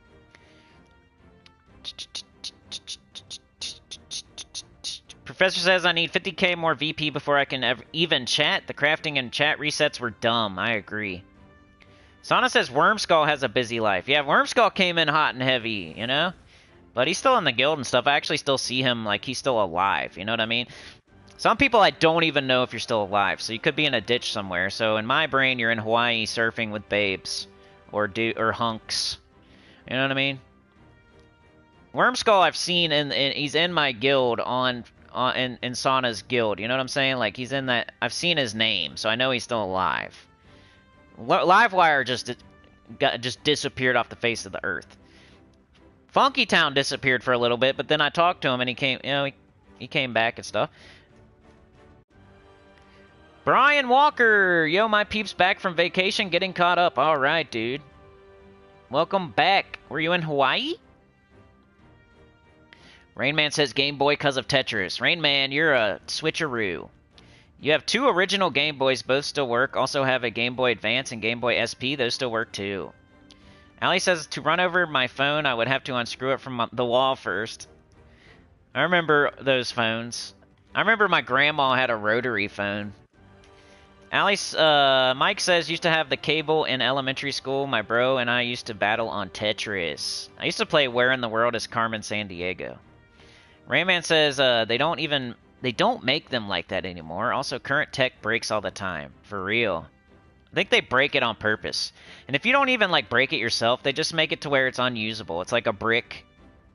Professor says I need 50k more VP before I can even chat. The crafting and chat resets were dumb. I agree. Sana says Wormskull has a busy life. Yeah, Wormskull came in hot and heavy, you know? But he's still in the guild and stuff. I actually still see him like he's still alive. You know what I mean? Some people I don't even know if you're still alive. So you could be in a ditch somewhere. So in my brain, you're in Hawaii surfing with babes. Or hunks. You know what I mean? Wormskull I've seen, and he's in my guild in Sana's guild. You know what I'm saying? Like, he's in that... I've seen his name, so I know he's still alive. Livewire just disappeared off the face of the earth. Funky Town disappeared for a little bit, but then I talked to him, and he came... You know, he came back and stuff. Brian Walker! Yo, my peeps back from vacation, getting caught up. Alright, dude. Welcome back. Were you in Hawaii? Rainman says Game Boy because of Tetris. Rainman, you're a switcheroo. You have 2 original Game Boys, both still work. Also have a Game Boy Advance and Game Boy SP, those still work too. Ali says to run over my phone, I would have to unscrew it from the wall first. I remember those phones. I remember my grandma had a rotary phone. Alice, Mike says, used to have the cable in elementary school. My bro and I used to battle on Tetris. I used to play Where in the World is Carmen Sandiego. Rayman says, they don't make them like that anymore. Also, current tech breaks all the time. For real. I think they break it on purpose. And if you don't even, like, break it yourself, they just make it to where it's unusable. It's like a brick.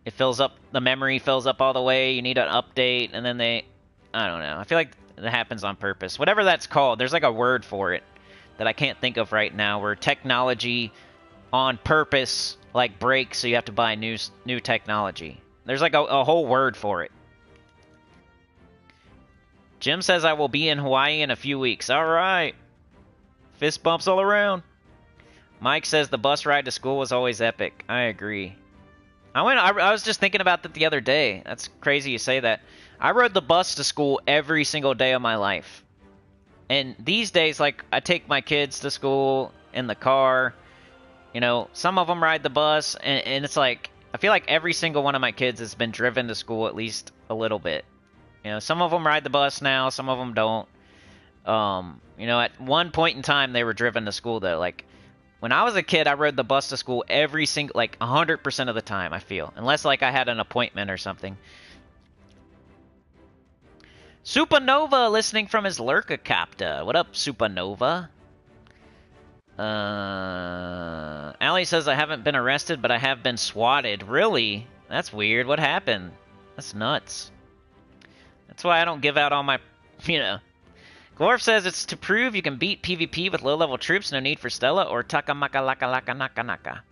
It fills up, the memory fills up all the way, you need an update, and then I don't know. I feel like that happens on purpose. Whatever that's called, there's like a word for it that I can't think of right now, where technology on purpose, like, breaks, so you have to buy new technology. There's like a whole word for it. Jim says I will be in Hawaii in a few weeks. Alright. Fist bumps all around. Mike says the bus ride to school was always epic. I agree. I was just thinking about that the other day. That's crazy you say that. I rode the bus to school every single day of my life. And these days, like, I take my kids to school in the car. You know, some of them ride the bus, and it's like, I feel like every single one of my kids has been driven to school at least a little bit. You know, some of them ride the bus now, some of them don't. You know, at one point in time, they were driven to school, though. Like, when I was a kid, I rode the bus to school every single, like, 100% of the time, I feel. Unless, like, I had an appointment or something. Supernova listening from his Lurkacopter. What up, Supernova? Ali says, I haven't been arrested, but I have been swatted. Really? That's weird. What happened? That's nuts. That's why I don't give out all my, you know. Glorf says it's to prove you can beat PvP with low-level troops, no need for Stella or Takamaka Laka Laka Naka Naka.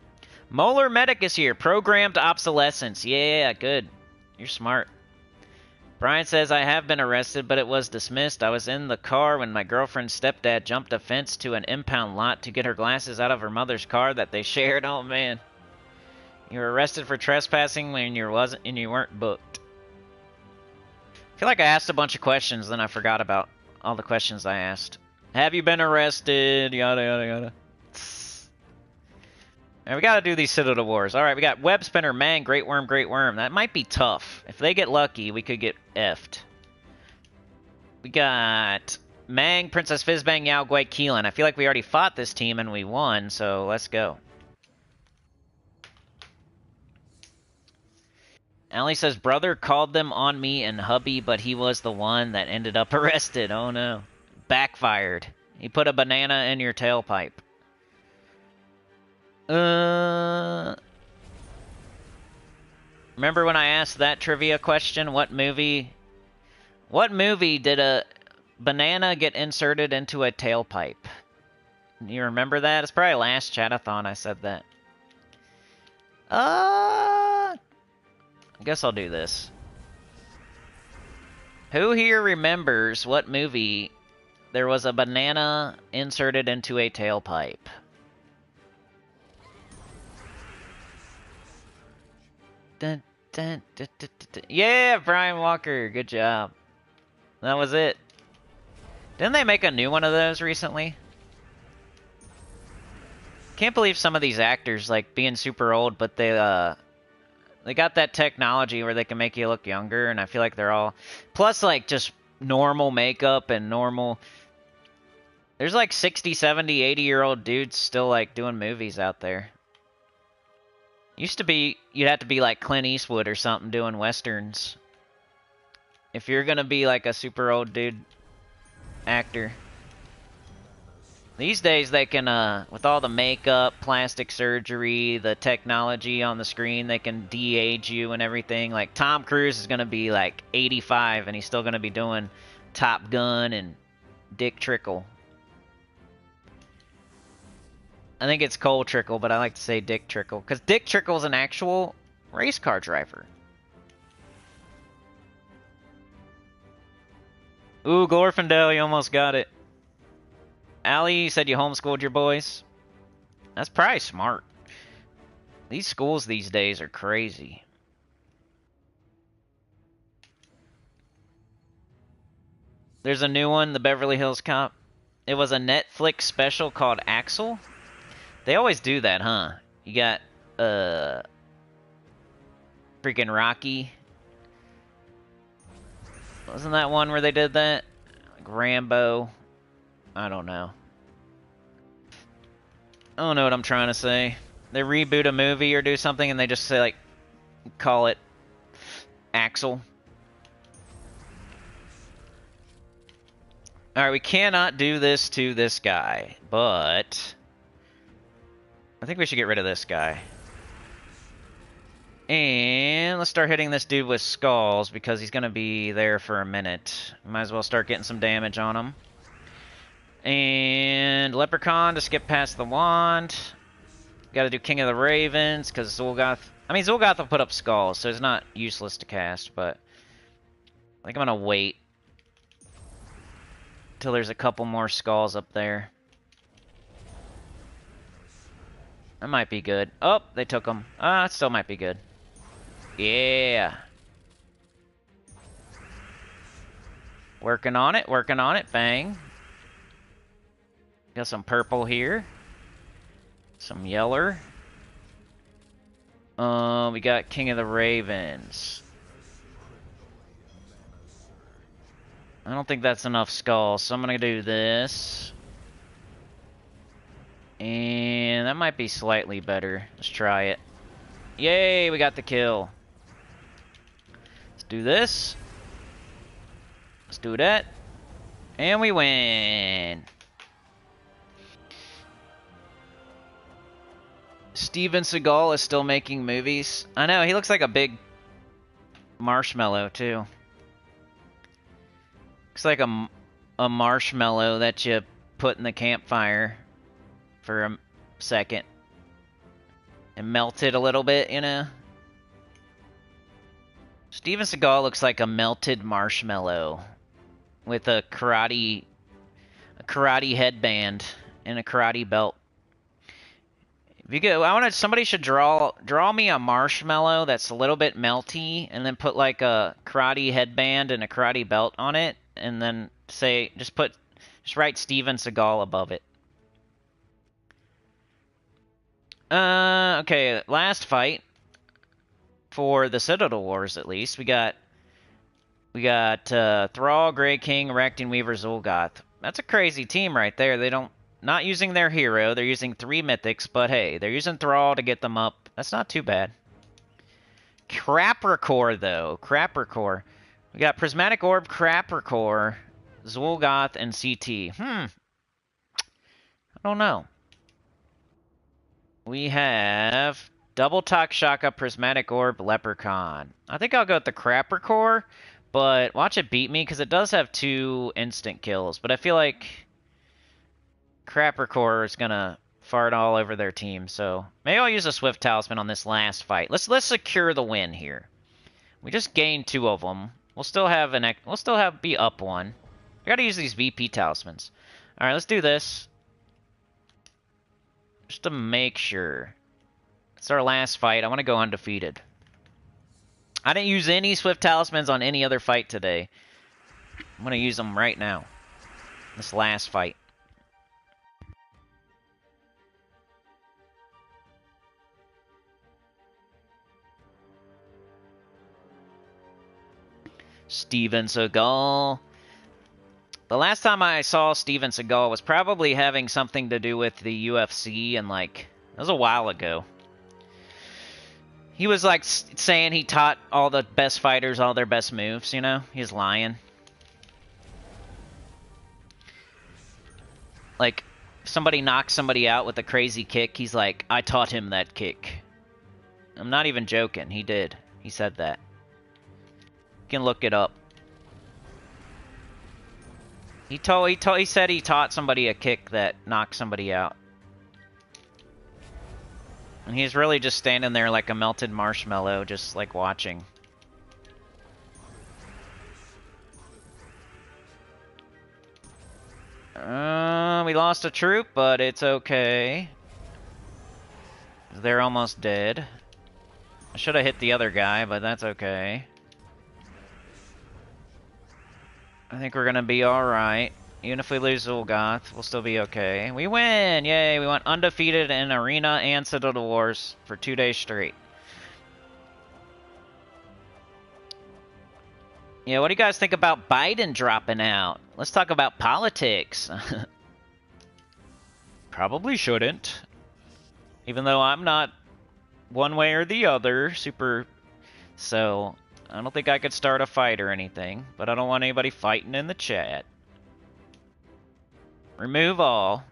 Molar Medic is here. Programmed obsolescence. Yeah, good. You're smart. Brian says, I have been arrested, but it was dismissed. I was in the car when my girlfriend's stepdad jumped a fence to an impound lot to get her glasses out of her mother's car that they shared. Oh, man. You were arrested for trespassing when you weren't booked. I feel like I asked a bunch of questions, then I forgot about all the questions I asked. Have you been arrested? Yada, yada, yada. And we gotta do these Citadel Wars. Alright, we got Web Spinner, Man, Great Worm, Great Worm. That might be tough. If they get lucky, we could get effed. We got Mang, Princess Fizzbang, Yao Guai, Keelan. I feel like we already fought this team and we won, so let's go. Allie says, brother called them on me and hubby, but he was the one that ended up arrested. Oh no. Backfired. He put a banana in your tailpipe. Remember when I asked that trivia question? What movie did a banana get inserted into a tailpipe? You remember that? It's probably last Chat-A-Thon I said that. I guess I'll do this. Who here remembers what movie there was a banana inserted into a tailpipe? Dun, dun, dun, dun, dun. Yeah, Brian Walker, good job. That was it. Didn't they make a new one of those recently? Can't believe some of these actors, like, being super old, but they got that technology where they can make you look younger, and I feel like they're all... Plus, like, just normal makeup and normal... There's, like, 60, 70, 80-year-old dudes still, like, doing movies out there. Used to be, you'd have to be, like, Clint Eastwood or something doing westerns. If you're gonna be, like, a super old dude actor. These days they can, with all the makeup, plastic surgery, the technology on the screen, they can de-age you and everything. Like, Tom Cruise is gonna be, like, 85, and he's still gonna be doing Top Gun and Dick Trickle. I think it's Cole Trickle, but I like to say Dick Trickle. Because Dick Trickle's an actual race car driver. Ooh, Glorfindel, you almost got it. Allie, you said you homeschooled your boys? That's probably smart. These schools these days are crazy. There's a new one, the Beverly Hills Cop. It was a Netflix special called Axel. They always do that, huh? You got, freaking Rocky. Wasn't that one where they did that? Like Rambo. I don't know. I don't know what I'm trying to say. They reboot a movie or do something and they just say, like, call it Axel. Alright, we cannot do this to this guy, but I think we should get rid of this guy. And let's start hitting this dude with skulls because he's going to be there for a minute. Might as well start getting some damage on him. And Leprechaun to skip past the wand. Got to do King of the Ravens because Zul'Goth... I mean, Zul'Goth will put up skulls, so it's not useless to cast, but I think I'm going to wait till there's a couple more skulls up there. That might be good. Oh, they took them. It still might be good. Yeah. Working on it, working on it. Bang. Got some purple here. Some yeller. We got King of the Ravens. I don't think that's enough skulls, so I'm gonna do this. And that might be slightly better. Let's try it. Yay, we got the kill. Let's do this. Let's do that. And we win. Steven Seagal is still making movies. I know, he looks like a big marshmallow, too. Looks like a marshmallow that you put in the campfire for a second. And melt it a little bit, you know? Steven Seagal looks like a melted marshmallow with a karate headband and a karate belt. If you go, somebody should draw me a marshmallow that's a little bit melty, and then put like a karate headband and a karate belt on it, and then say just write Steven Seagal above it. Okay, last fight for the Citadel Wars, at least we got Thrall, Grey King, Racting Weaver, Zul'Goth. That's a crazy team right there. Not using their hero, they're using 3 mythics, but hey, they're using Thrall to get them up. That's not too bad. Crappercore, though. Crappercore. We got Prismatic Orb, Crappercore, Zul'Goth, and CT. I don't know. We have Double Talk Shaka, Prismatic Orb, Leprechaun. I think I'll go with the Crappercore, but watch it beat me, because it does have 2 instant kills, but I feel like Crappercore is gonna fart all over their team, so maybe I'll use a Swift Talisman on this last fight. Let's secure the win here. We just gained 2 of them. We'll still be up 1. I gotta use these VP talismans. All right, let's do this just to make sure. It's our last fight. I want to go undefeated. I didn't use any Swift Talismans on any other fight today. I'm gonna use them right now. This last fight. Steven Seagal. The last time I saw Steven Seagal was probably having something to do with the UFC, and like, it was a while ago. He was like saying he taught all the best fighters all their best moves, you know? He's lying. Like, if somebody knocks somebody out with a crazy kick, he's like, I taught him that kick. I'm not even joking. He did. He said that. You can look it up. He said he taught somebody a kick that knocked somebody out. And he's really just standing there like a melted marshmallow, just like watching. We lost a troop, but it's okay. They're almost dead. I should have hit the other guy, but that's okay. I think we're gonna be alright. Even if we lose Zul'Goth, we'll still be okay. We win! Yay! We went undefeated in Arena and Citadel Wars for 2 days straight. Yeah, what do you guys think about Biden dropping out? Let's talk about politics. Probably shouldn't. Even though I'm not one way or the other super... So, I don't think I could start a fight or anything. But I don't want anybody fighting in the chat. Remove all.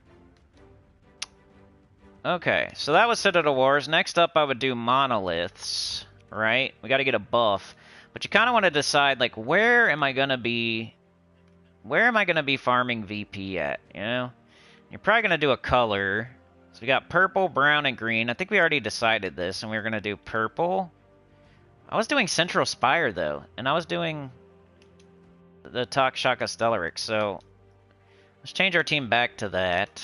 Okay, so that was Citadel Wars. Next up, I would do monoliths, right? We got to get a buff. But you kind of want to decide, like, where am I going to be farming VP at, you know? You're probably going to do a color. So we got purple, brown, and green. I think we already decided this, and we were going to do purple. I was doing Central Spire, though, and I was doing the Shaka Stellarix, so let's change our team back to that.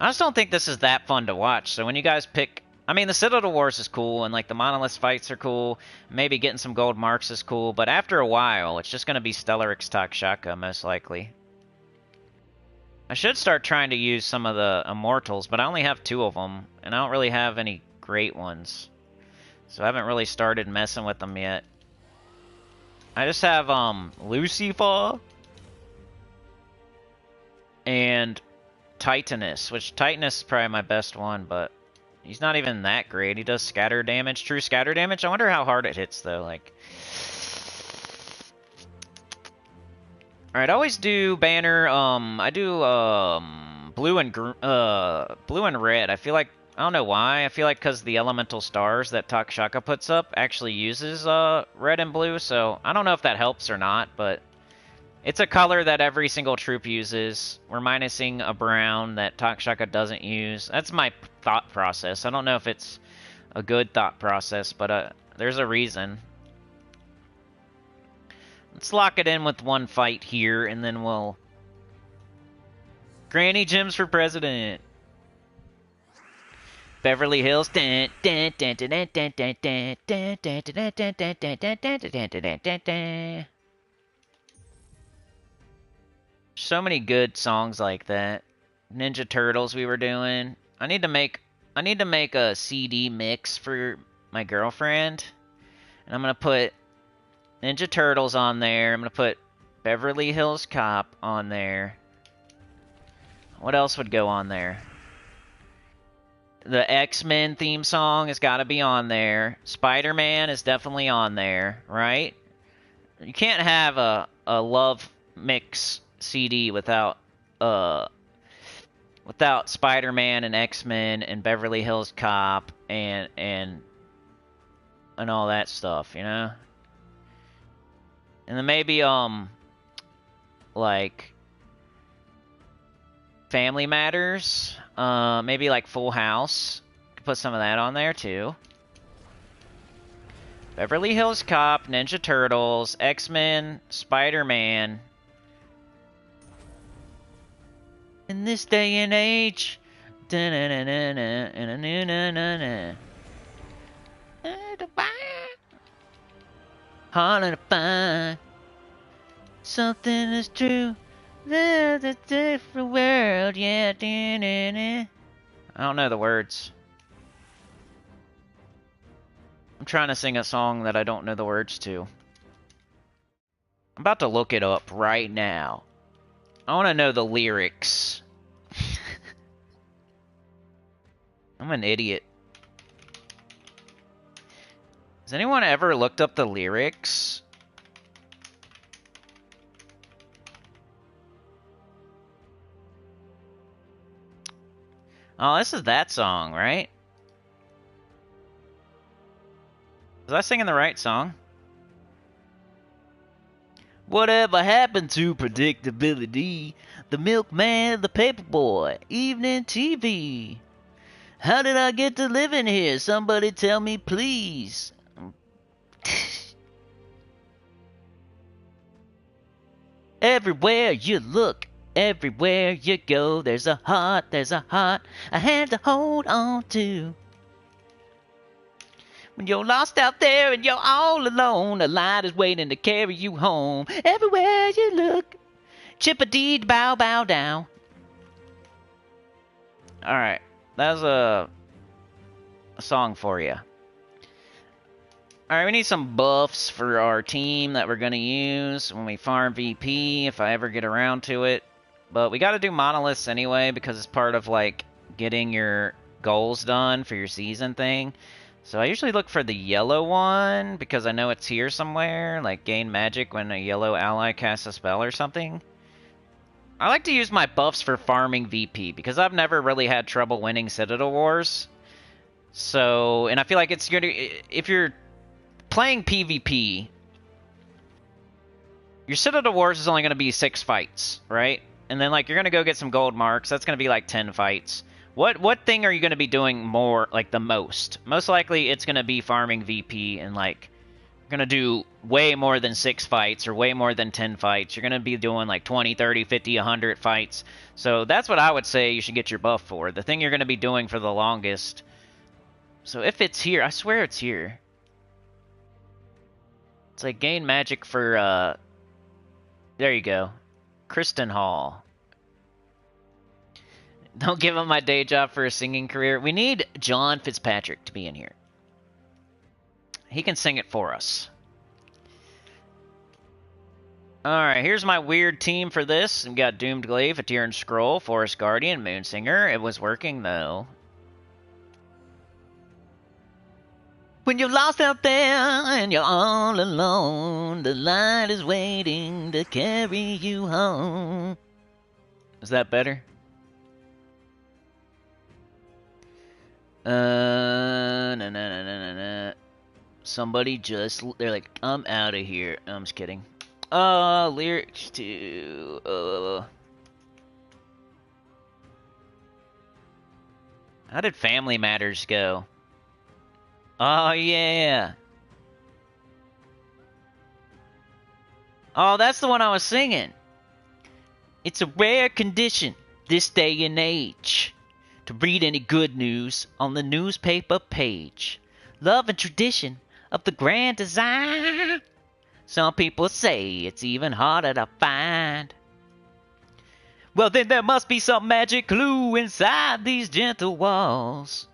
I just don't think this is that fun to watch, so when you guys pick... I mean, the Citadel Wars is cool, and, like, the Monolith fights are cool. Maybe getting some gold marks is cool, but after a while, it's just going to be Stellarix Shaka, most likely. I should start trying to use some of the Immortals, but I only have 2 of them, and I don't really have any great ones. So I haven't really started messing with them yet. I just have, Lucifer and Titanus, which Titanus is probably my best one, but he's not even that great. He does scatter damage, true scatter damage. I wonder how hard it hits, though, like... Alright, I always do banner, I do, blue and red. I feel like, I don't know why, I feel like because the elemental stars that Shaka puts up actually uses, red and blue, so I don't know if that helps or not, but it's a color that every single troop uses. We're minusing a brown that Shaka doesn't use. That's my thought process. I don't know if it's a good thought process, but, there's a reason. Let's lock it in with one fight here, and then we'll... Granny Gems for president. Beverly Hills. So many good songs like that. Ninja Turtles we were doing. I need to make a CD mix for my girlfriend, and I'm gonna put Ninja Turtles on there. I'm going to put Beverly Hills Cop on there. What else would go on there? The X-Men theme song has got to be on there. Spider-Man is definitely on there, right? You can't have a love mix CD without Spider-Man and X-Men and Beverly Hills Cop and all that stuff, you know? And then maybe, like, Family Matters. Maybe, like, Full House. Could put some of that on there, too. Beverly Hills Cop, Ninja Turtles, X-Men, Spider-Man. In this day and age. Hard to find something is true. There's a different world, yeah. I don't know the words. I'm trying to sing a song that I don't know the words to. I'm about to look it up right now. I want to know the lyrics. I'm an idiot. Has anyone ever looked up the lyrics? Oh, this is that song, right? Was I singing the right song? Whatever happened to predictability? The milkman, the paperboy, evening TV. How did I get to living here? Somebody tell me, please. Everywhere you look, everywhere you go, there's a heart I had to hold on to. When you're lost out there and you're all alone, a light is waiting to carry you home. Everywhere you look, chip-a-dee, bow, bow down. Alright, that was a song for you. Alright, we need some buffs for our team that we're going to use when we farm VP, if I ever get around to it. But we gotta do monoliths anyway, because it's part of, like, getting your goals done for your season thing. So I usually look for the yellow one, because I know it's here somewhere, like gain magic when a yellow ally casts a spell or something. I like to use my buffs for farming VP, because I've never really had trouble winning Citadel Wars. So, and I feel like it's gonna, if you're playing PvP, your Citadel Wars is only gonna be 6 fights, right? And then, like, you're gonna go get some gold marks, that's gonna be like 10 fights. What thing are you gonna be doing more, like, the most? Most likely it's gonna be farming VP, and, like, you're gonna do way more than 6 fights, or way more than 10 fights. You're gonna be doing, like, 20, 30, 50, 100 fights. So that's what I would say you should get your buff for. The thing you're gonna be doing for the longest. So if it's here, I swear it's here. It's like gain magic for, there you go. Kristen Hall. Don't give him my day job for a singing career. We need John Fitzpatrick to be in here. He can sing it for us. Alright, here's my weird team for this. We got Doomed Glaive, a Tyrant Scroll, Forest Guardian, Moonsinger. It was working, though. When you're lost out there and you're all alone, the light is waiting to carry you home. Is that better? No. Somebody just, they're like, I'm out of here. I'm just kidding. Lyrics to, how did Family Matters go? Oh, yeah. Oh, that's the one I was singing. It's a rare condition this day and age to read any good news on the newspaper page. Love and tradition of the grand design. Some people say it's even harder to find. Well, then there must be some magic clue inside these gentle walls.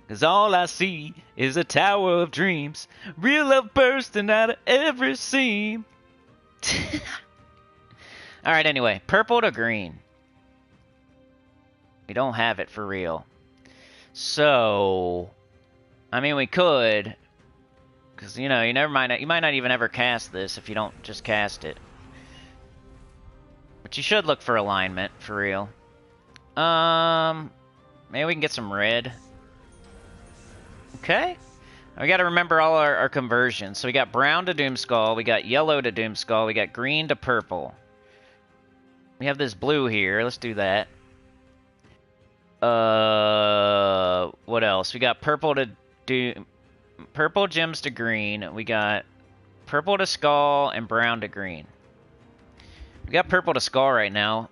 'Cause all I see is a tower of dreams, real love bursting out of every seam. Alright, anyway, purple to green. We don't have it for real. So, I mean, we could, because, you know, you might not even ever cast this if you don't just cast it. But you should look for alignment, for real. Maybe we can get some red. Okay. We gotta remember all our conversions. So we got brown to Doomskull, we got yellow to Doomskull, we got green to purple. We have this blue here, let's do that. What else? We got purple to purple gems to green. We got purple to skull and brown to green. We got purple to skull right now.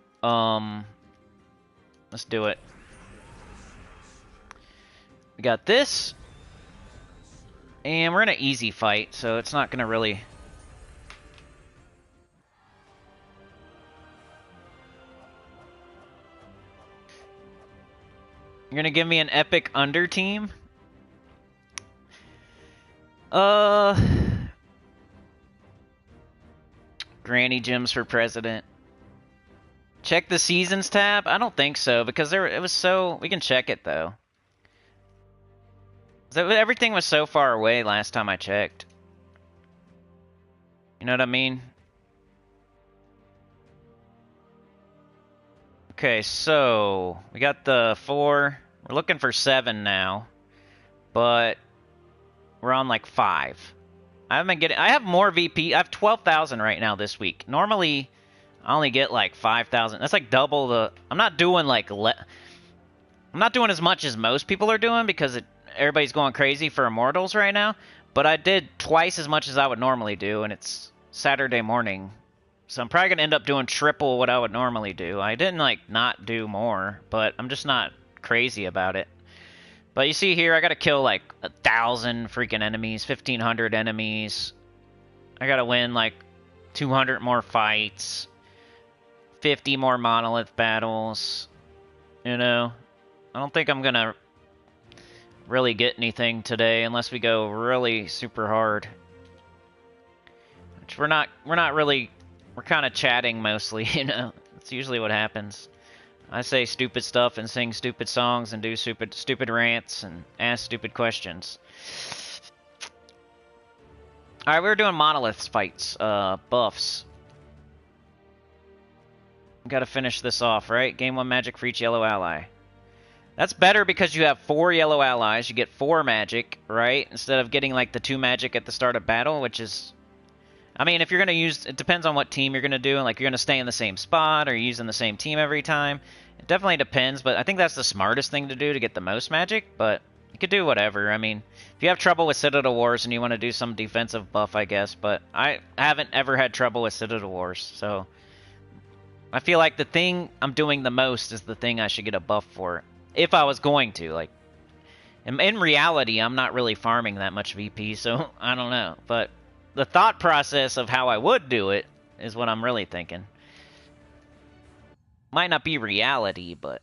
Let's do it. We got this. And we're in an easy fight, so it's not gonna really... You're gonna give me an epic under team? Granny Gems for president. Check the seasons tab? I don't think so, because it was so... We can check it, though. Everything was so far away last time I checked. You know what I mean? Okay, so... We got the 4... We're looking for 7 now. But... We're on like 5. I haven't been getting... I have more VP. I have 12,000 right now this week. Normally, I only get like 5,000. That's like double the... I'm not doing like... I'm not doing as much as most people are doing because everybody's going crazy for Immortals right now. But I did twice as much as I would normally do, and it's Saturday morning. So I'm probably going to end up doing triple what I would normally do. I didn't like not do more, but I'm just not crazy about it. But you see here, I gotta kill like 1,000 freaking enemies, 1,500 enemies. I gotta win like 200 more fights, 50 more monolith battles. You know, I don't think I'm gonna really get anything today unless we go really super hard. Which we're not really, we're kind of chatting mostly, you know. That's usually what happens. I say stupid stuff and sing stupid songs and do stupid rants and ask stupid questions. Alright, we were doing monoliths fights, buffs. Gotta finish this off, right? Gain 1 magic for each yellow ally. That's better because you have 4 yellow allies. You get 4 magic, right? Instead of getting like the 2 magic at the start of battle, which is... I mean, if you're gonna use... It depends on what team you're gonna do. Like, you're gonna stay in the same spot or you're using the same team every time. It definitely depends, but I think that's the smartest thing to do to get the most magic, but you could do whatever. I mean, if you have trouble with Citadel Wars and you want to do some defensive buff, I guess, but I haven't ever had trouble with Citadel Wars, so... I feel like the thing I'm doing the most is the thing I should get a buff for. If I was going to, like... In reality, I'm not really farming that much VP, so I don't know. But the thought process of how I would do it is what I'm really thinking. Might not be reality, but...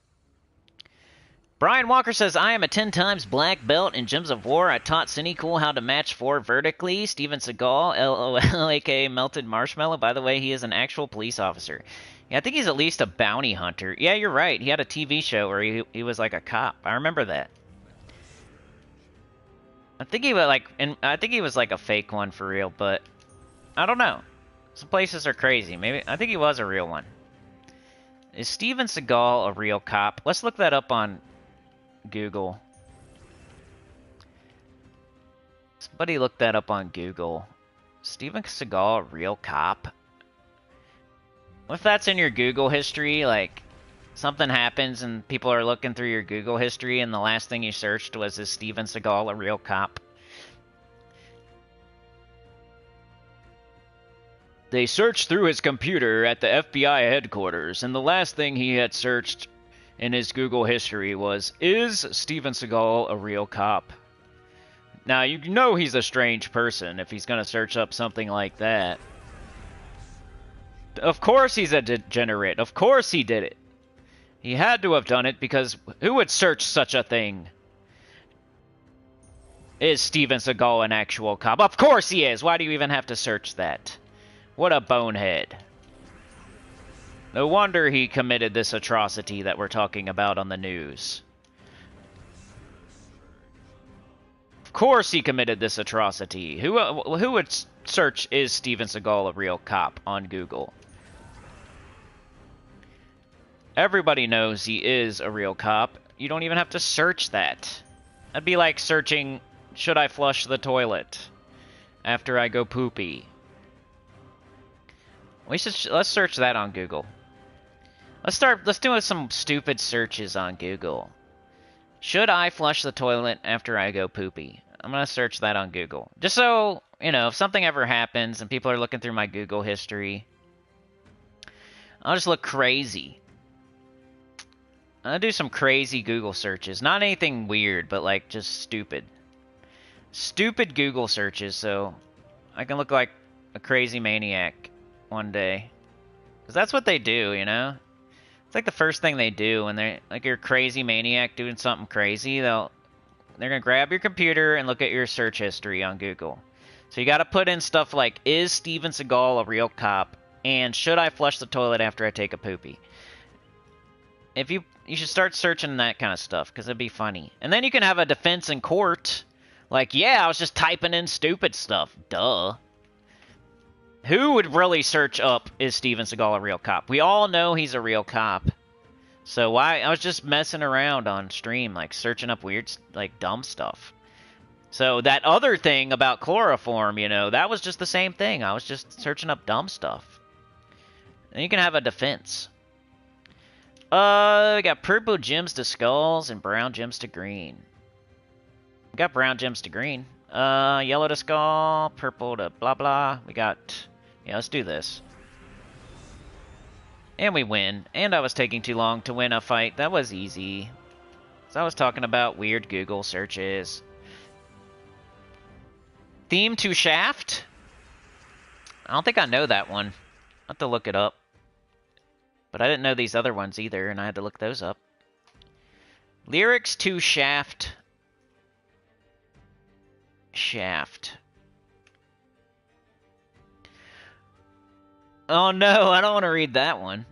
Brian Walker says, I am a 10 times black belt in Gems of War. I taught Sinnycool how to match 4 vertically. Steven Seagal, LOL, aka Melted Marshmallow. By the way, he is an actual police officer. Yeah, I think he's at least a bounty hunter. Yeah, you're right. He had a TV show where he was like a cop. I remember that. I think he was like, I think he was like a fake one for real, but I don't know. Some places are crazy. Maybe I think he was a real one. Is Steven Seagal a real cop? Let's look that up on Google. Somebody look that up on Google. Steven Seagal a real cop? What if that's in your Google history? Like, something happens and people are looking through your Google history and the last thing you searched was, is Steven Seagal a real cop? They searched through his computer at the FBI headquarters, and the last thing he had searched in his Google history was, is Steven Seagal a real cop? Now, you know he's a strange person if he's going to search up something like that. Of course he's a degenerate. Of course he did it. He had to have done it because who would search such a thing? Is Steven Seagal an actual cop? Of course he is! Why do you even have to search that? What a bonehead. No wonder he committed this atrocity that we're talking about on the news. Of course he committed this atrocity. Who would search, is Steven Seagal a real cop on Google? Everybody knows he is a real cop. You don't even have to search that. That'd be like searching, should I flush the toilet after I go poopy? Let's search that on Google. Let's do some stupid searches on Google. Should I flush the toilet after I go poopy? I'm gonna search that on Google. Just so, you know, if something ever happens and people are looking through my Google history, I'll just look crazy. I'll do some crazy Google searches. Not anything weird, but like just stupid. Stupid Google searches, so I can look like a crazy maniac one day. Because that's what they do, you know? It's like the first thing they do when they're like you're a crazy maniac doing something crazy. They're gonna grab your computer and look at your search history on Google. So you gotta put in stuff like, is Steven Seagal a real cop? And should I flush the toilet after I take a poopy? If you should start searching that kind of stuff, because it'd be funny. And then you can have a defense in court. Like, yeah, I was just typing in stupid stuff. Duh. Who would really search up, is Steven Seagal a real cop? We all know he's a real cop. So why? I was just messing around on stream, like searching up weird, like dumb stuff. So that other thing about chloroform, you know, that was just the same thing. I was just searching up dumb stuff. And you can have a defense. We got purple gems to skulls and brown gems to green. We got brown gems to green. Yellow to skull, purple to blah blah. We got... Yeah, let's do this. And we win. And I was taking too long to win a fight. That was easy. So I was talking about weird Google searches. Theme to Shaft? I don't think I know that one. I'll have to look it up. But I didn't know these other ones either, and I had to look those up. Lyrics to Shaft. Shaft. Oh no, I don't want to read that one.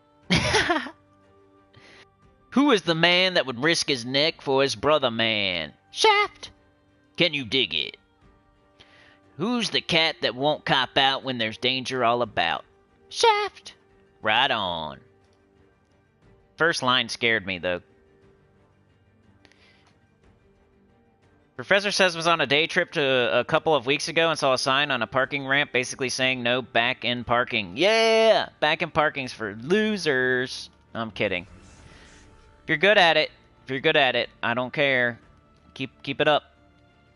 Who is the man that would risk his neck for his brother man? Shaft! Can you dig it? Who's the cat that won't cop out when there's danger all about? Shaft! Right on. First line scared me, though. Professor says was on a day trip to a couple of weeks ago and saw a sign on a parking ramp basically saying no back-in parking. Yeah! Back-in parking's for losers. I'm kidding. If you're good at it, I don't care. Keep it up.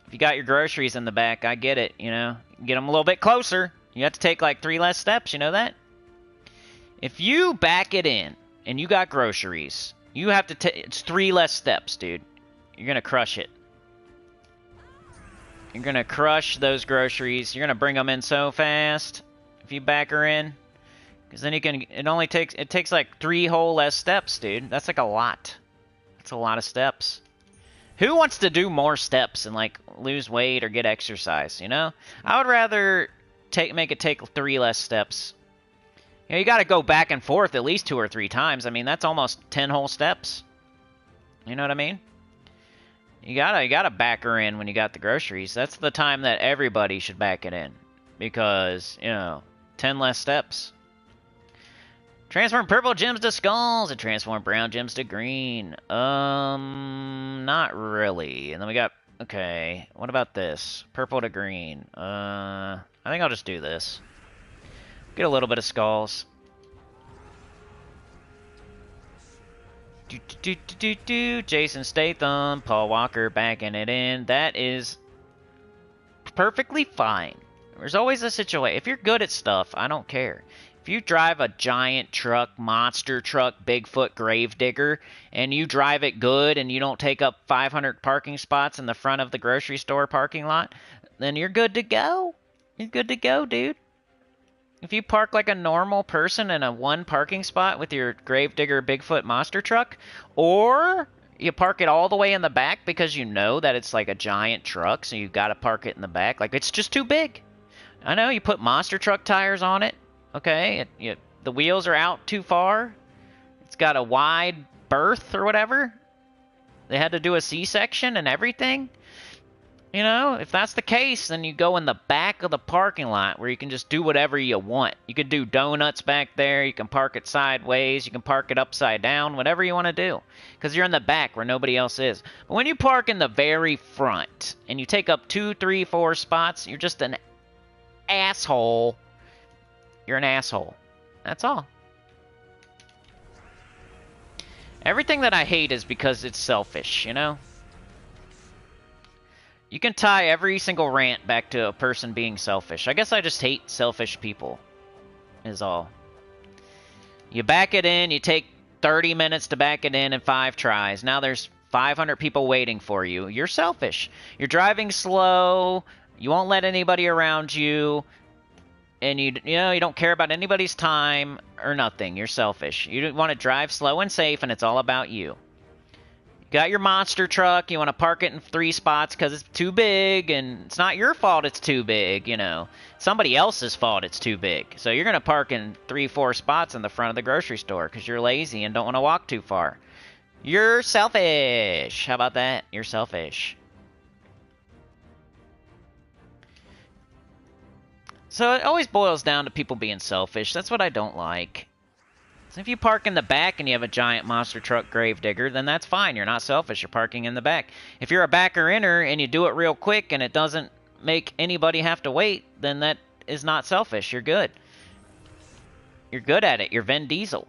If you got your groceries in the back, I get it, you know. Get them a little bit closer. You have to take like 3 less steps, you know that? If you back it in and you got groceries, you have to take... It's 3 less steps, dude. You're going to crush it. You're going to crush those groceries. You're going to bring them in so fast if you back her in. Because then you can... It takes like 3 whole less steps, dude. That's like a lot. That's a lot of steps. Who wants to do more steps and, like, lose weight or get exercise, you know? I would rather make it take 3 less steps. You know, you got to go back and forth at least 2 or 3 times. I mean, that's almost 10 whole steps. You know what I mean? You gotta back her in when you got the groceries. That's the time that everybody should back it in. Because, you know, 10 less steps. Transform purple gems to skulls and transform brown gems to green. Not really. And then we got... Okay, what about this? Purple to green. I think I'll just do this. Get a little bit of skulls. Jason Statham, Paul Walker backing it in. That is perfectly fine. There's always a situation. If you're good at stuff, I don't care. If you drive a giant truck, monster truck, Bigfoot gravedigger, and you drive it good and you don't take up 500 parking spots in the front of the grocery store parking lot, then you're good to go. You're good to go, dude. If you park like a normal person in a 1 parking spot with your gravedigger Bigfoot monster truck, or you park it all the way in the back because you know that it's like a giant truck, so you got to park it in the back. Like, it's just too big. I know, you put monster truck tires on it. Okay, the wheels are out too far. It's got a wide berth or whatever. They had to do a C-section and everything. You know, if that's the case, then you go in the back of the parking lot where you can just do whatever you want. You can do donuts back there. You can park it sideways. You can park it upside down. Whatever you want to do. Because you're in the back where nobody else is. But when you park in the very front and you take up 2, 3, 4 spots, you're just an asshole. You're an asshole. That's all. Everything that I hate is because it's selfish, you know? You can tie every single rant back to a person being selfish. I guess I just hate selfish people, is all. You back it in, you take 30 minutes to back it in 5 tries. Now there's 500 people waiting for you. You're selfish. You're driving slow. You won't let anybody around you. And you don't care about anybody's time or nothing. You're selfish. You want to drive slow and safe, and it's all about you. You got your monster truck. You want to park it in 3 spots because it's too big, and it's not your fault it's too big, you know. Somebody else's fault it's too big. So you're going to park in 3, 4 spots in the front of the grocery store because you're lazy and don't want to walk too far. You're selfish. How about that? You're selfish. So it always boils down to people being selfish. That's what I don't like. So if you park in the back and you have a giant monster truck gravedigger, then that's fine. You're not selfish. You're parking in the back. If you're a backer-inner and you do it real quick and it doesn't make anybody have to wait, then that is not selfish. You're good. You're good at it. You're Vin Diesel.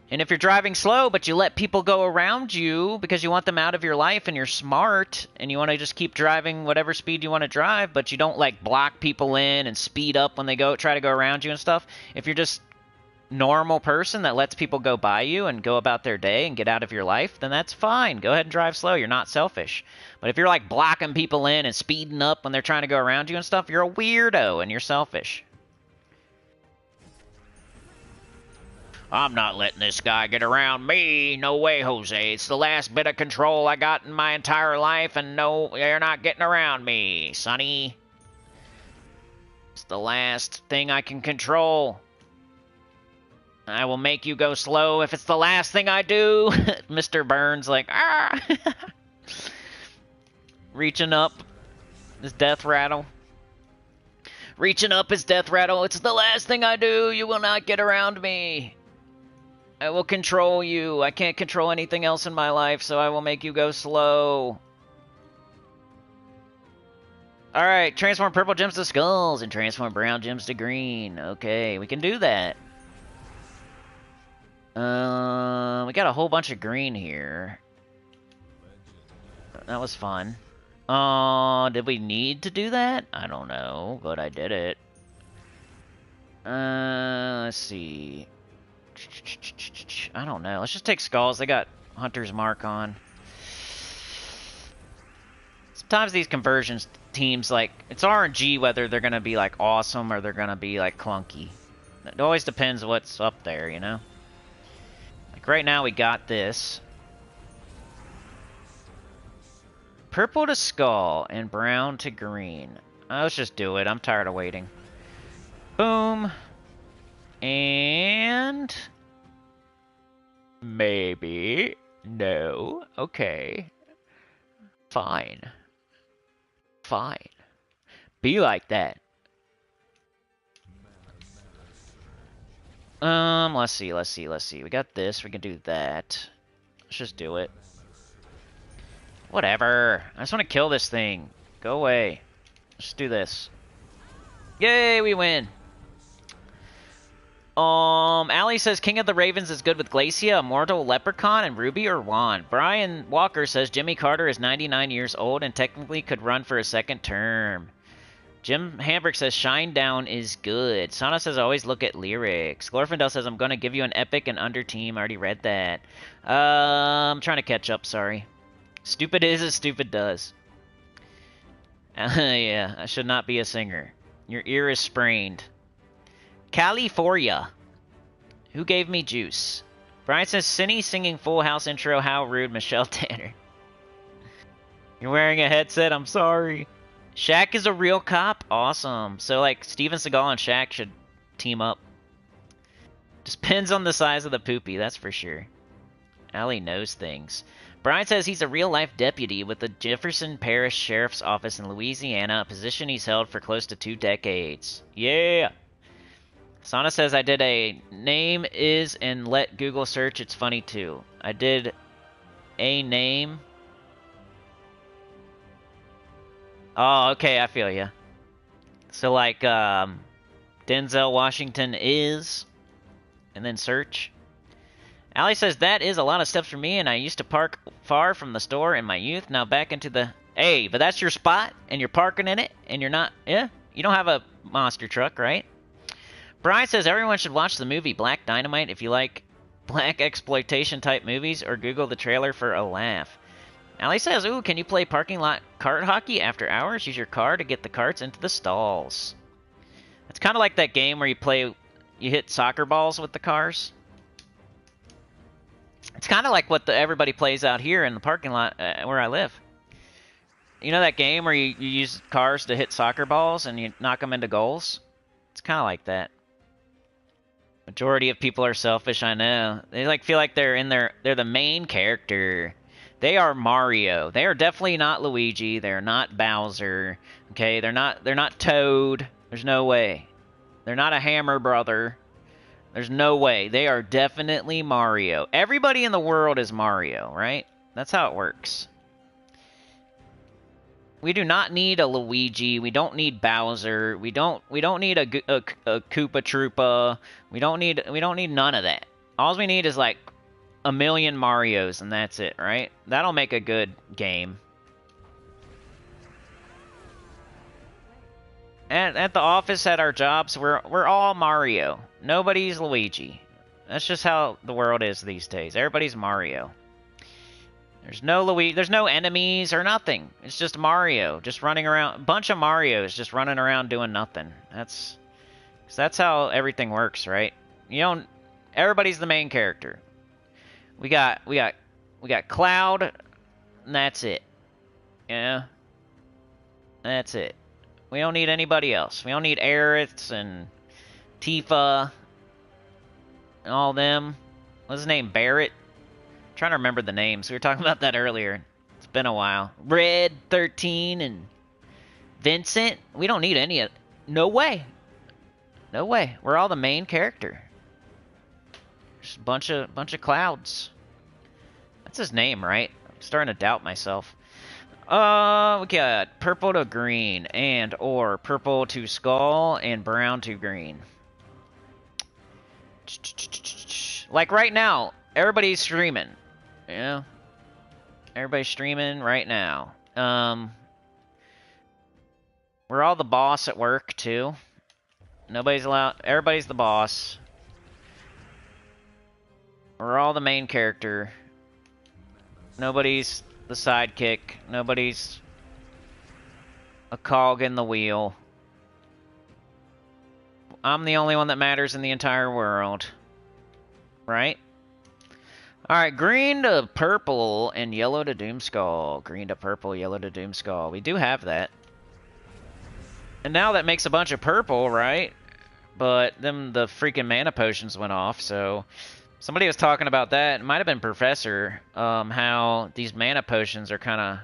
And if you're driving slow, but you let people go around you because you want them out of your life and you're smart and you want to just keep driving whatever speed you want to drive, but you don't like block people in and speed up when they try to go around you and stuff. If you're just normal person that lets people go by you and go about their day and get out of your life, then that's fine. Go ahead and drive slow. You're not selfish. But if you're like blocking people in and speeding up when they're trying to go around you and stuff, you're a weirdo and you're selfish. I'm not letting this guy get around me. No way, Jose. It's the last bit of control I got in my entire life, and no, you're not getting around me, Sonny. It's the last thing I can control. I will make you go slow if it's the last thing I do. Mr. Burns like, ah! Reaching up his death rattle. Reaching up his death rattle. It's the last thing I do. You will not get around me. I will control you. I can't control anything else in my life, so I will make you go slow. Alright, transform purple gems to skulls and transform brown gems to green. Okay, we can do that. We got a whole bunch of green here. That was fun. Did we need to do that? I don't know, but I did it. Let's see. I don't know. Let's just take skulls. They got Hunter's Mark on. Sometimes these conversions teams, like, it's RNG whether they're gonna be, like, awesome or they're gonna be, like, clunky. It always depends what's up there, you know? Like, right now we got this. Purple to skull and brown to green. Let's just do it. I'm tired of waiting. Boom. And... maybe. No. Okay. Fine. Fine. Be like that. Let's see. We got this. We can do that. Let's just do it. Whatever. I just want to kill this thing. Go away. Let's do this. Yay, we win. Allie says King of the Ravens is good with Glacia, Immortal, Leprechaun, and Ruby or Wand. Brian Walker says Jimmy Carter is 99 years old and technically could run for a second term. Jim Hamburg says Shinedown is good. Sana says always look at lyrics. Glorfindel says I'm going to give you an epic and under team. I already read that. I'm trying to catch up, sorry. Stupid is as stupid does. Yeah, I should not be a singer. Your ear is sprained. California. Who gave me juice? Brian says, Cinny singing Full House intro. How rude, Michelle Tanner. You're wearing a headset? I'm sorry. Shaq is a real cop? Awesome. So, like, Steven Seagal and Shaq should team up. Just depends on the size of the poopy, that's for sure. Allie knows things. Brian says he's a real-life deputy with the Jefferson Parish Sheriff's Office in Louisiana, a position he's held for close to 2 decades. Yeah! Sana says I did a name is and let Google search. It's funny too. I did a name. Oh, okay, I feel ya. So like Denzel Washington is, and then search. Allie says that is a lot of steps for me, and I used to park far from the store in my youth. Now back into the hey, but that's your spot, and you're parking in it, and you're not. Yeah, you don't have a monster truck, right? Brian says everyone should watch the movie Black Dynamite if you like black exploitation type movies, or Google the trailer for a laugh. Allie says, ooh, can you play parking lot cart hockey after hours? Use your car to get the carts into the stalls. It's kind of like that game where you hit soccer balls with the cars. It's kind of like what everybody plays out here in the parking lot where I live. You know that game where you use cars to hit soccer balls and you knock them into goals? It's kind of like that. Majority of people are selfish, I know. They like feel like they're the main character. They are Mario. They are definitely not Luigi. They're not Bowser. Okay, they're not Toad. There's no way. They're not a Hammer brother. There's no way. They are definitely Mario. Everybody in the world is Mario, right? That's how it works. We do not need a Luigi. We don't need Bowser. We don't need a Koopa Troopa. We don't need none of that. All we need is like a million Marios, and that's it, right? That'll make a good game. At the office, at our jobs, we're all Mario. Nobody's Luigi. That's just how the world is these days. Everybody's Mario. There's no Luigi. There's no enemies or nothing. It's just Mario, just running around. A bunch of Marios just running around doing nothing. That's how everything works, right? You don't. Everybody's the main character. We got Cloud, and that's it. Yeah, that's it. We don't need anybody else. We don't need Aerith and Tifa. and all them. What's his name? Barrett? I'm trying to remember the names. We were talking about that earlier. It's been a while. Red 13 and Vincent. We don't need any of. No way. No way. We're all the main character. Just a bunch of clouds. That's his name, right? I'm starting to doubt myself. We got purple to green and or purple to skull and brown to green. Like right now, everybody's streaming. Yeah. Everybody's streaming right now. We're all the boss at work too. Nobody's allowed. Everybody's the boss. We're all the main character. Nobody's the sidekick. Nobody's a cog in the wheel. I'm the only one that matters in the entire world. Right? Alright, green to purple and yellow to Doomskull. Green to purple, yellow to Doomskull. We do have that. And now that makes a bunch of purple, right? But then the freaking mana potions went off, so... Somebody was talking about that. It might have been Professor. How these mana potions are kind of...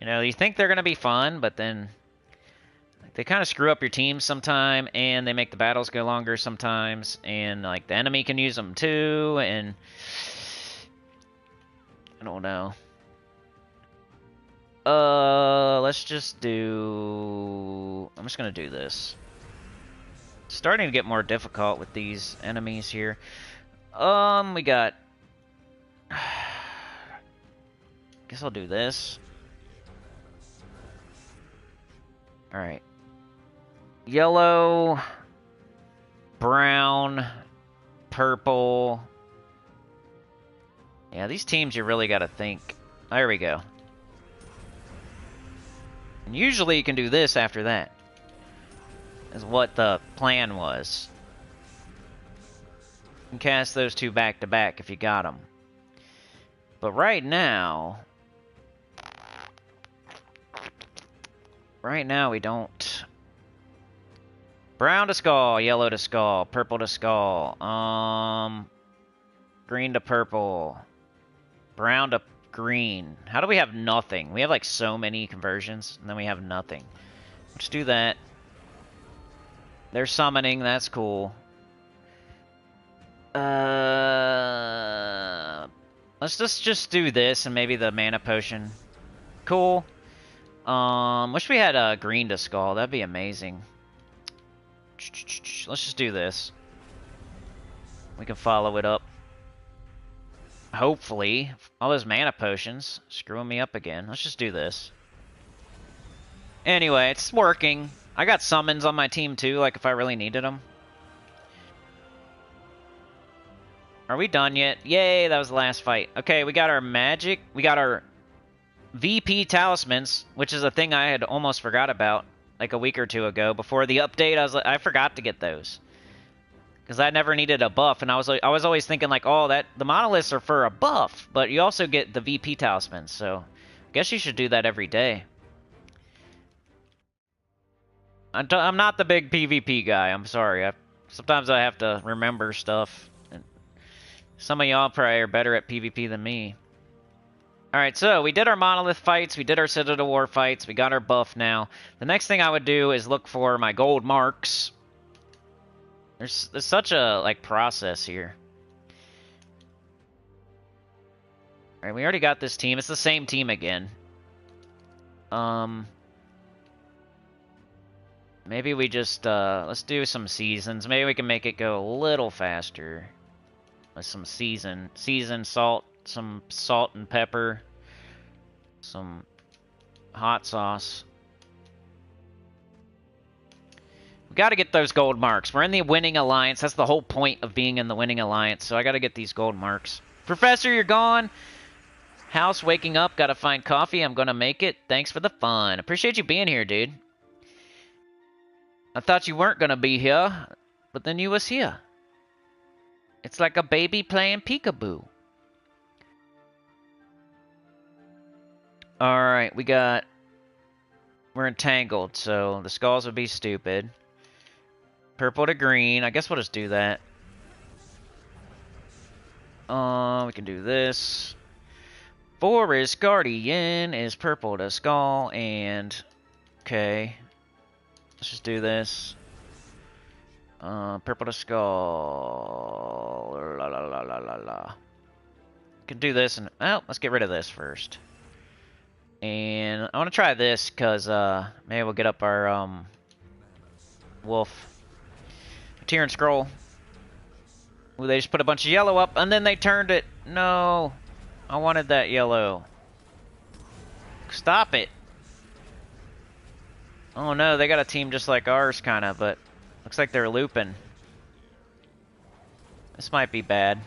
You know, you think they're going to be fun, but then... They kind of screw up your team sometime, and they make the battles go longer sometimes, and like the enemy can use them too, and I don't know. Let's just do... I'm just gonna do this. It's starting to get more difficult with these enemies here. We got... Guess I'll do this. Alright. Yellow, brown, purple. Yeah, these teams you really gotta think. There we go. And usually you can do this after that. Is what the plan was. You can cast those two back to back if you got them. But right now... Right now we don't... Brown to skull, yellow to skull, purple to skull, green to purple, brown to green. How do we have nothing? We have like so many conversions, and then we have nothing. Let's do that. They're summoning, that's cool. Let's just do this and maybe the mana potion. Cool. Wish we had a green to skull, that'd be amazing. Let's just do this. We can follow it up. Hopefully. All those mana potions screwing me up again. Let's just do this. Anyway, it's working. I got summons on my team too, like if I really needed them. Are we done yet? Yay, that was the last fight. Okay, we got our magic. We got our VP talismans, which is a thing I had almost forgot about. Like a week or two ago, before the update, I forgot to get those because I never needed a buff, and I was always thinking like, oh, that the monoliths are for a buff, but you also get the VP talismans, so I guess you should do that every day. I'm not the big PvP guy. I'm sorry. Sometimes I have to remember stuff. And some of y'all probably are better at PvP than me. Alright, so we did our monolith fights, we did our Citadel War fights, we got our buff now. The next thing I would do is look for my gold marks. There's such a, like, process here. Alright, we already got this team. It's the same team again. Maybe we just, let's do some seasons. Maybe we can make it go a little faster. With some season salt. Some salt and pepper, some hot sauce. We got to get those gold marks. We're in the winning alliance. That's the whole point of being in the winning alliance. So I got to get these gold marks. Professor, you're gone. House waking up. Got to find coffee. I'm going to make it. Thanks for the fun. Appreciate you being here, dude. I thought you weren't going to be here, but then you was here. It's like a baby playing peekaboo. Alright, we're entangled, so the skulls would be stupid. Purple to green, I guess we'll just do that. We can do this. Forest Guardian is purple to skull, and okay, let's just do this. Purple to skull. La la la la la la. Can do this, and oh, let's get rid of this first. And I want to try this because maybe we'll get up our wolf. Tear scroll. Ooh, they just put a bunch of yellow up, and then they turned it. No. I wanted that yellow. Stop it. Oh no, they got a team just like ours, kind of, but looks like they're looping. This might be bad.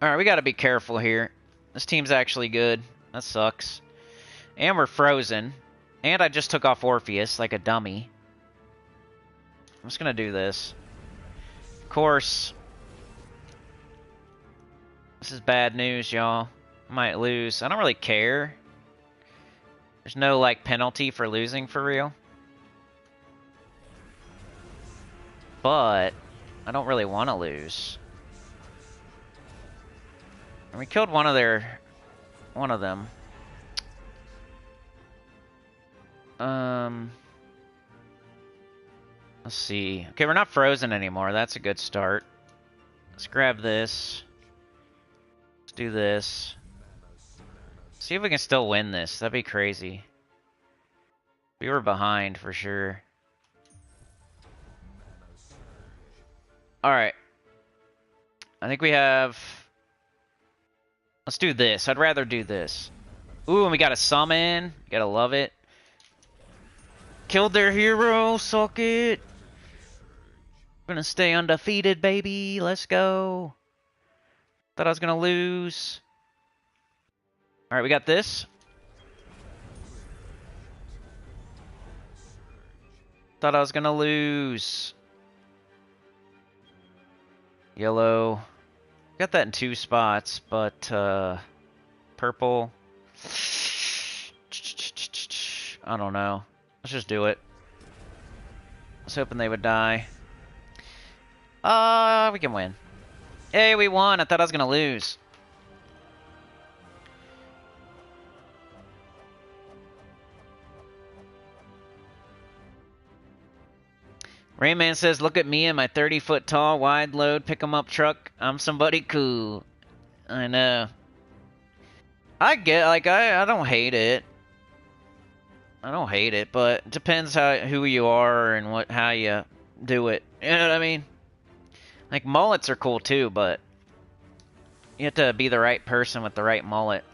Alright, we gotta be careful here. This team's actually good. That sucks. And we're frozen. And I just took off Orpheus like a dummy. I'm just gonna do this. Of course. This is bad news, y'all. I might lose. I don't really care. There's no, like, penalty for losing for real. But I don't really want to lose. And we killed one of them. Let's see. Okay, we're not frozen anymore. That's a good start. Let's grab this. Let's do this. See if we can still win this. That'd be crazy. We were behind for sure. Alright. I think we have... Let's do this. I'd rather do this. Ooh, and we got a summon. You gotta love it. Killed their hero. Suck it. We're gonna stay undefeated, baby. Let's go. Thought I was gonna lose. Alright, we got this. Thought I was gonna lose. Yellow. Got that in 2 spots, but purple. I don't know. Let's just do it. I was hoping they would die. We can win. Hey, we won. I thought I was gonna lose. Rayman says, look at me and my 30-foot tall, wide load pick-em-up truck. I'm somebody cool. I know. I get, like, I don't hate it. I don't hate it, but it depends who you are and how you do it. You know what I mean? Like, mullets are cool too, but you have to be the right person with the right mullet.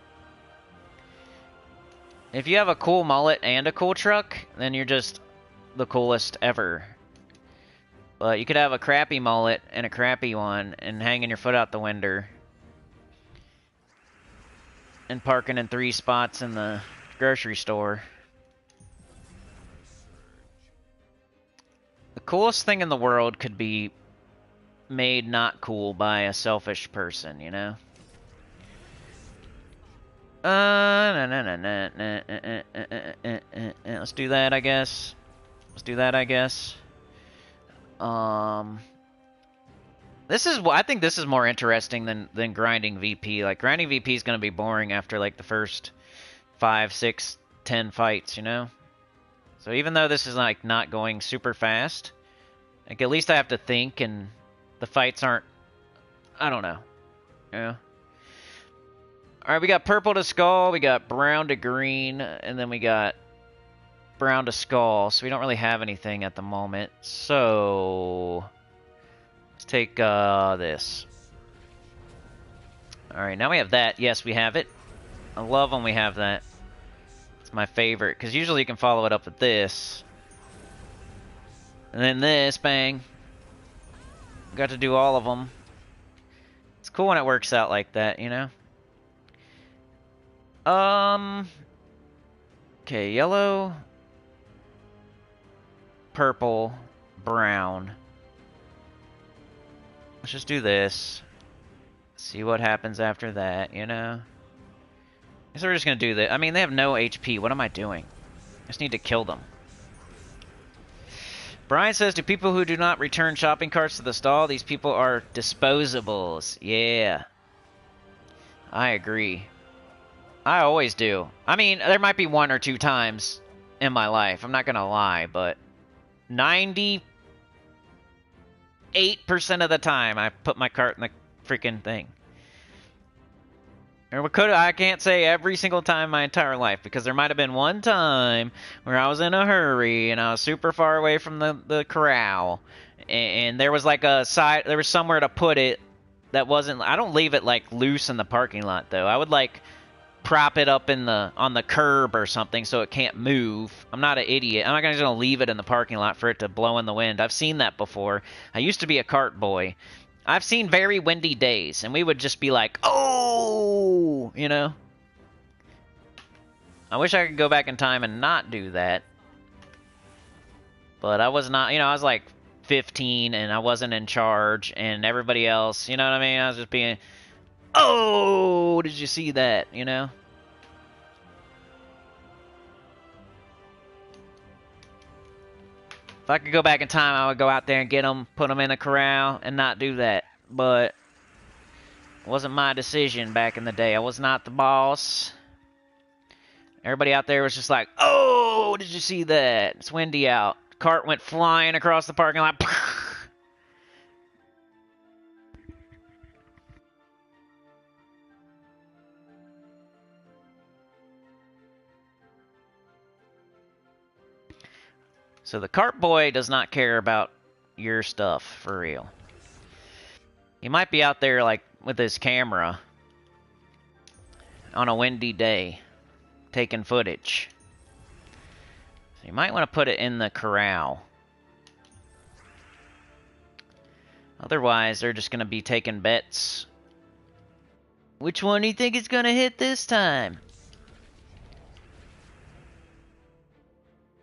If you have a cool mullet and a cool truck, then you're just the coolest ever. But you could have a crappy mullet and a crappy one and hanging your foot out the window. And parking in 3 spots in the grocery store. The coolest thing in the world could be made not cool by a selfish person, you know? Let's do that, I guess. Let's do that, I guess. I think this is more interesting than grinding VP. Like, grinding VP is going to be boring after, like, the first 5, 6, 10 fights, you know? So even though this is, like, not going super fast, like, at least I have to think, and the fights aren't... I don't know. Yeah. Alright, we got purple to skull, we got brown to green, and then we got brown to skull, so we don't really have anything at the moment. So let's take this. Alright, now we have that. Yes, we have it. I love when we have that. It's my favorite, because usually you can follow it up with this. And then this, bang. Got to do all of them. It's cool when it works out like that, you know? Okay, yellow, purple, brown. Let's just do this. See what happens after that, you know? I guess we're just gonna do that. I mean, they have no HP. What am I doing? I just need to kill them. Brian says, do people who do not return shopping carts to the stall, these people are disposables. Yeah. I agree. I always do. I mean, there might be 1 or 2 times in my life, I'm not gonna lie, but 98% of the time I put my cart in the freaking thing. Or I can't say every single time my entire life, because there might have been one time where I was in a hurry and I was super far away from the corral, and there was like there was somewhere to put it that wasn't. I don't leave it like loose in the parking lot though. I would like prop it up on the curb or something so it can't move. I'm not an idiot. I'm not just gonna leave it in the parking lot for it to blow in the wind. I've seen that before. I used to be a cart boy. I've seen very windy days, and we would just be like, oh, you know? I wish I could go back in time and not do that. But I was not, I was like 15, and I wasn't in charge, and everybody else, you know what I mean? I was just being, oh, did you see that, you know? If I could go back in time, I would go out there and get them, put them in the corral, and not do that. But it wasn't my decision back in the day. I was not the boss. Everybody out there was just like, oh, did you see that? It's windy out. Cart went flying across the parking lot. So the cart boy does not care about your stuff, for real. He might be out there, like, with his camera on a windy day, taking footage. So you might want to put it in the corral. Otherwise, they're just going to be taking bets. Which one do you think is going to hit this time?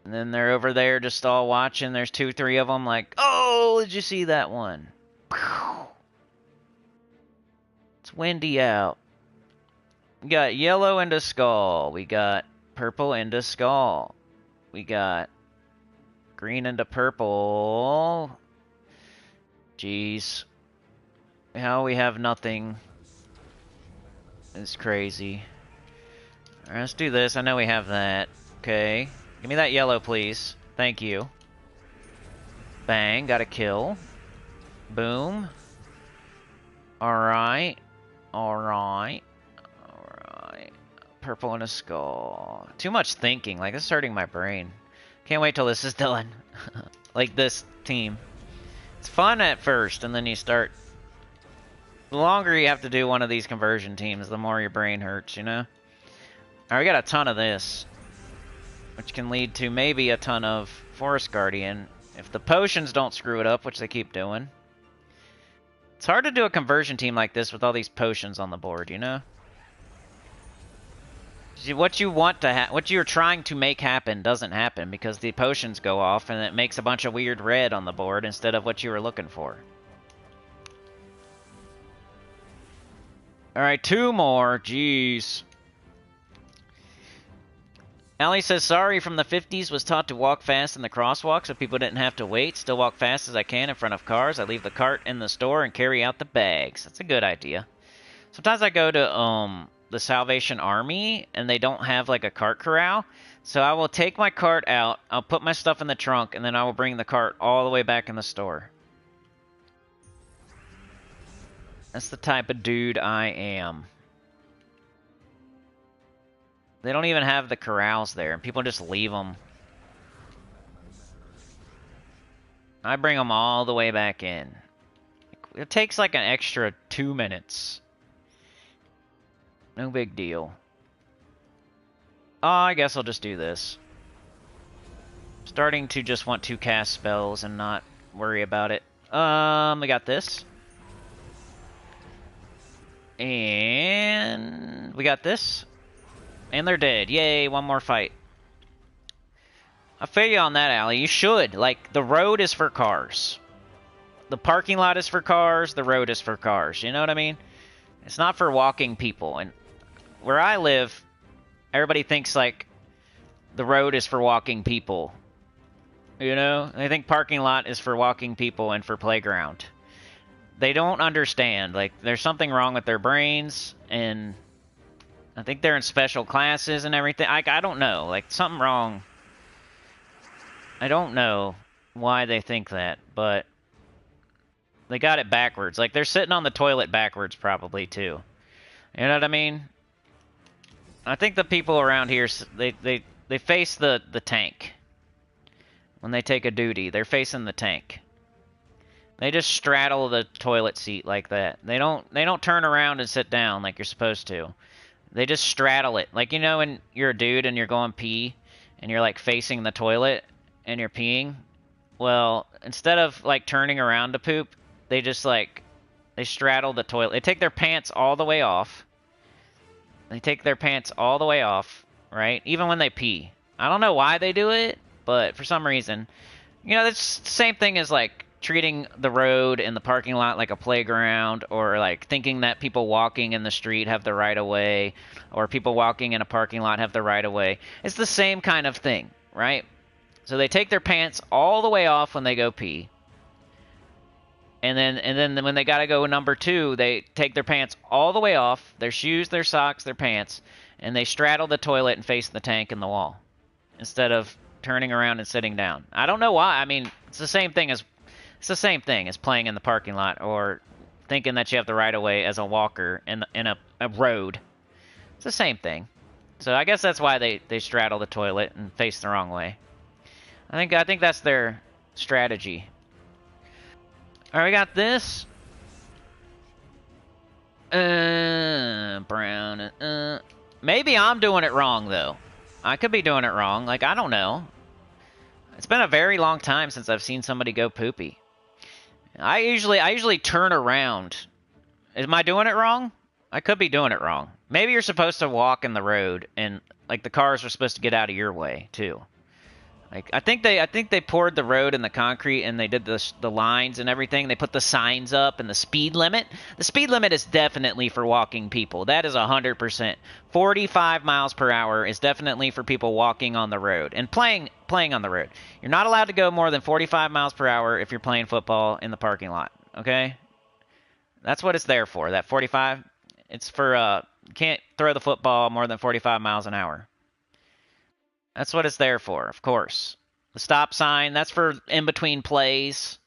And then they're over there just all watching. There's 2, 3 of them like, oh, did you see that one? It's windy out. We got yellow into skull. We got purple into skull. We got green into purple. Jeez. How we have nothing. It's crazy. Alright, let's do this. I know we have that. Okay. Give me that yellow, please. Thank you. Bang. Got a kill. Boom. Alright. Alright. Alright. Purple in a skull. Too much thinking. Like, this is hurting my brain. Can't wait till this is done. Like this team. It's fun at first, and then you start... The longer you have to do one of these conversion teams, the more your brain hurts, you know? Alright, we got a ton of this. Which can lead to maybe a ton of Forest Guardian. If the potions don't screw it up, which they keep doing. It's hard to do a conversion team like this with all these potions on the board, you know? See, what you want to what you're trying to make happen doesn't happen because the potions go off and it makes a bunch of weird red on the board instead of what you were looking for. Alright, 2 more. Jeez. Allie says, sorry, from the 50s, was taught to walk fast in the crosswalk so people didn't have to wait. Still walk fast as I can in front of cars. I leave the cart in the store and carry out the bags. That's a good idea. Sometimes I go to the Salvation Army and they don't have like a cart corral. So I will take my cart out, I'll put my stuff in the trunk, and then I will bring the cart all the way back in the store. That's the type of dude I am. They don't even have the corrals there, and people just leave them. I bring them all the way back in. It takes like an extra 2 minutes. No big deal. Oh, I guess I'll just do this. Starting to just want to cast spells and not worry about it. We got this. And we got this. And they're dead. Yay, one more fight. I feel you on that, Allie. You should. Like, the road is for cars. The parking lot is for cars. The road is for cars. You know what I mean? It's not for walking people. And where I live, everybody thinks, like, the road is for walking people. You know? They think parking lot is for walking people and for playground. They don't understand. Like, there's something wrong with their brains, and I think they're in special classes and everything. I don't know. Like, something wrong. I don't know why they think that, but they got it backwards. Like, they're sitting on the toilet backwards probably, too. You know what I mean? I think the people around here, they face the tank. When they take a duty, they're facing the tank. They just straddle the toilet seat like that. They don't turn around and sit down like you're supposed to. They just straddle it. Like, you know when you're a dude and you're going pee and you're like facing the toilet and you're peeing? Well, instead of like turning around to poop, they just like they straddle the toilet. They take their pants all the way off. They take their pants all the way off, right? Even when they pee. I don't know why they do it, but for some reason, you know, it's the same thing as like treating the road and the parking lot like a playground, or like thinking that people walking in the street have the right of way, or people walking in a parking lot have the right of way. It's the same kind of thing, right? So they take their pants all the way off when they go pee. And then when they gotta go number two, they take their pants all the way off, their shoes, their socks, their pants, and they straddle the toilet and face the tank and the wall, instead of turning around and sitting down. I don't know why. I mean, it's the same thing as playing in the parking lot or thinking that you have the right of way as a walker in a road. It's the same thing. So I guess that's why they straddle the toilet and face the wrong way. I think that's their strategy. All right, we got this. Brown. Maybe I'm doing it wrong though. I could be doing it wrong. Like, I don't know. It's been a very long time since I've seen somebody go poopy. I usually turn around. Am I doing it wrong? I could be doing it wrong. Maybe you're supposed to walk in the road, and like the cars are supposed to get out of your way too. Like, I think they poured the road and the concrete, and they did the lines and everything. They put the signs up and the speed limit. The speed limit is definitely for walking people. That is 100%. 45 miles per hour is definitely for people walking on the road and playing on the road. You're not allowed to go more than 45 miles per hour if you're playing football in the parking lot. Okay, that's what it's there for. That 45. It's for you can't throw the football more than 45 miles an hour. That's what it's there for, of course. The stop sign, that's for in between plays.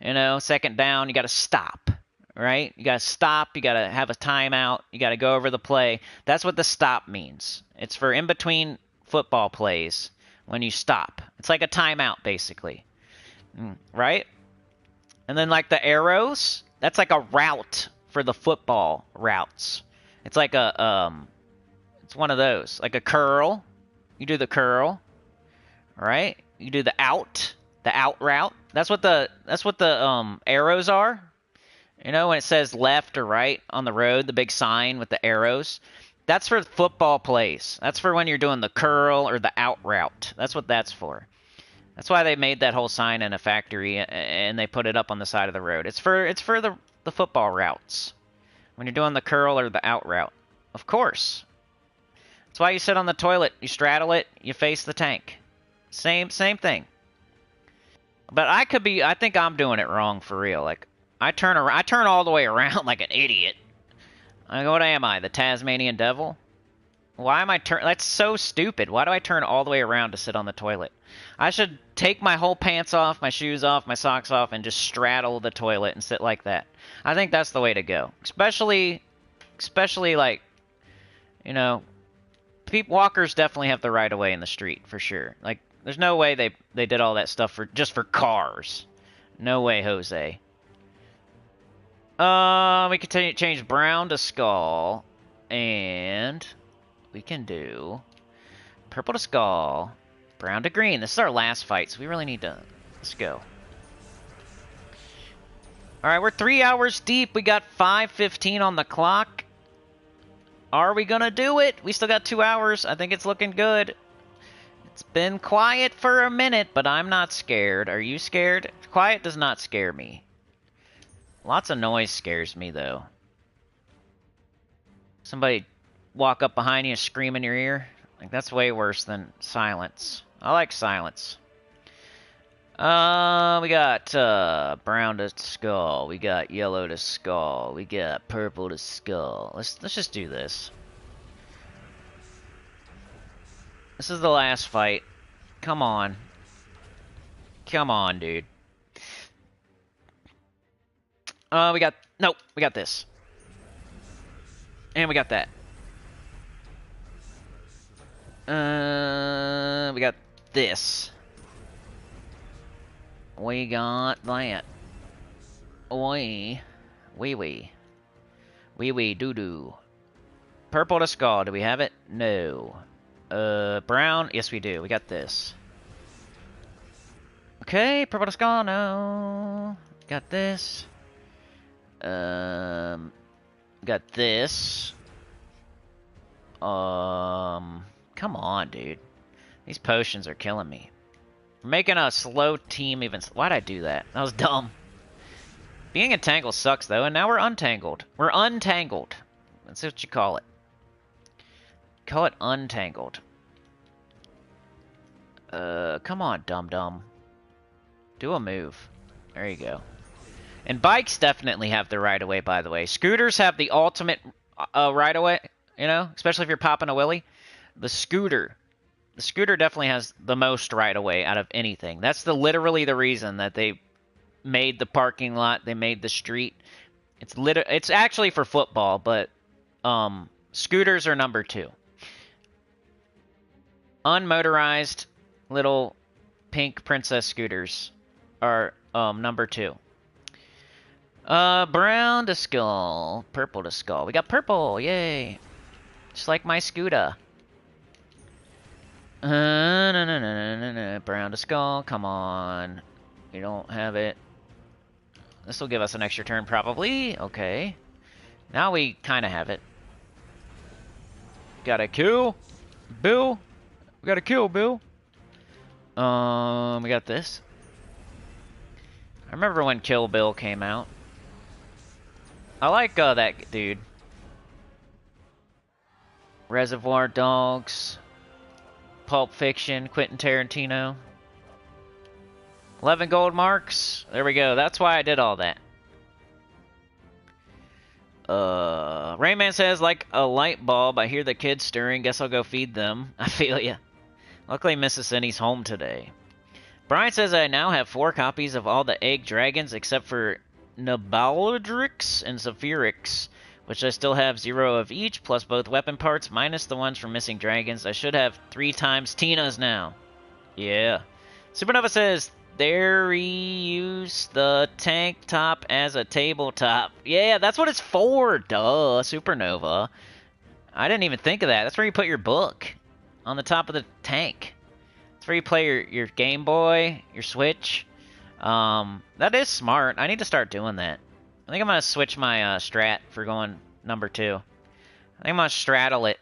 You know, second down, you got to stop, right? You got to stop, you got to have a timeout, you got to go over the play. That's what the stop means. It's for in between football plays when you stop. It's like a timeout, basically, right? And then like the arrows, that's like a route for the football routes. It's like it's one of those, like a curl. You do the curl, right? You do the out route. That's what the arrows are. You know, when it says left or right on the road, the big sign with the arrows. That's for football plays. That's for when you're doing the curl or the out route. That's what that's for. That's why they made that whole sign in a factory and they put it up on the side of the road. It's for the football routes. When you're doing the curl or the out route. Of course. That's why you sit on the toilet, you straddle it, you face the tank. Same thing. But I think I'm doing it wrong for real. Like, I turn all the way around like an idiot. I go, what am I, the Tasmanian devil? Why am I that's so stupid. Why do I turn all the way around to sit on the toilet? I should take my whole pants off, my shoes off, my socks off, and just straddle the toilet and sit like that. I think that's the way to go. Especially like, you know, walkers definitely have the right of way in the street, for sure. Like, there's no way they did all that stuff just for cars. No way, Jose. We can change brown to skull, and we can do purple to skull, brown to green. This is our last fight, so we really need to... Let's go. Alright, we're 3 hours deep. We got 5:15 on the clock. Are we gonna do it? We still got 2 hours. I think it's looking good. It's been quiet for a minute, but I'm not scared. Are you scared? Quiet does not scare me. Lots of noise scares me, though. Somebody walk up behind you and scream in your ear. Like, that's way worse than silence. I like silence. We got brown to skull. We got yellow to skull. We got purple to skull. Let's just do this. This is the last fight. Come on. Come on, dude. We got... Nope, we got this. And we got that. We got this. We got that. Wee doo-doo. Purple to skull, do we have it? No. Brown? Yes, we do. We got this. Okay, purple to skull, no. Got this. Got this. Come on, dude. These potions are killing me. We're making a slow team even... Why'd I do that? That was dumb. Being entangled sucks, though, and now we're untangled. We're untangled. That's what you call it. Call it untangled. Come on, dum-dum. Do a move. There you go. And bikes definitely have the right-of-way, by the way. Scooters have the ultimate right-of-way, you know? Especially if you're popping a wheelie. The scooter definitely has the most right-of-way out of anything. That's literally the reason that they made the parking lot, they made the street. It's actually for football, but scooters are number 2. Unmotorized little pink princess scooters are number 2. Brown to skull, purple to skull. We got purple, yay! Just like my scooter. No. Brown to skull, come on. You don't have it. This will give us an extra turn, probably. Okay. Now we kind of have it. Got a kill, Bill. We got a kill, Bill. We got this. I remember when Kill Bill came out. I like that dude. Reservoir Dogs. Pulp Fiction, Quentin Tarantino. 11 gold marks. There we go. That's why I did all that. Rayman says, like a light bulb, I hear the kids stirring. Guess I'll go feed them. I feel ya. Luckily, Mrs. Cindy's home today. Brian says I now have 4 copies of all the egg dragons except for Nabaldrix and Zephyrix, which I still have 0 of each, plus both weapon parts, minus the ones from missing dragons. I should have 3 times Tina's now. Yeah. Supernova says, there use the tank top as a tabletop. Yeah, that's what it's for, duh, Supernova. I didn't even think of that. That's where you put your book, on the top of the tank. That's where you play your Game Boy, your Switch. That is smart. I need to start doing that. I think I'm going to switch my strat for going number 2. I think I'm going to straddle it.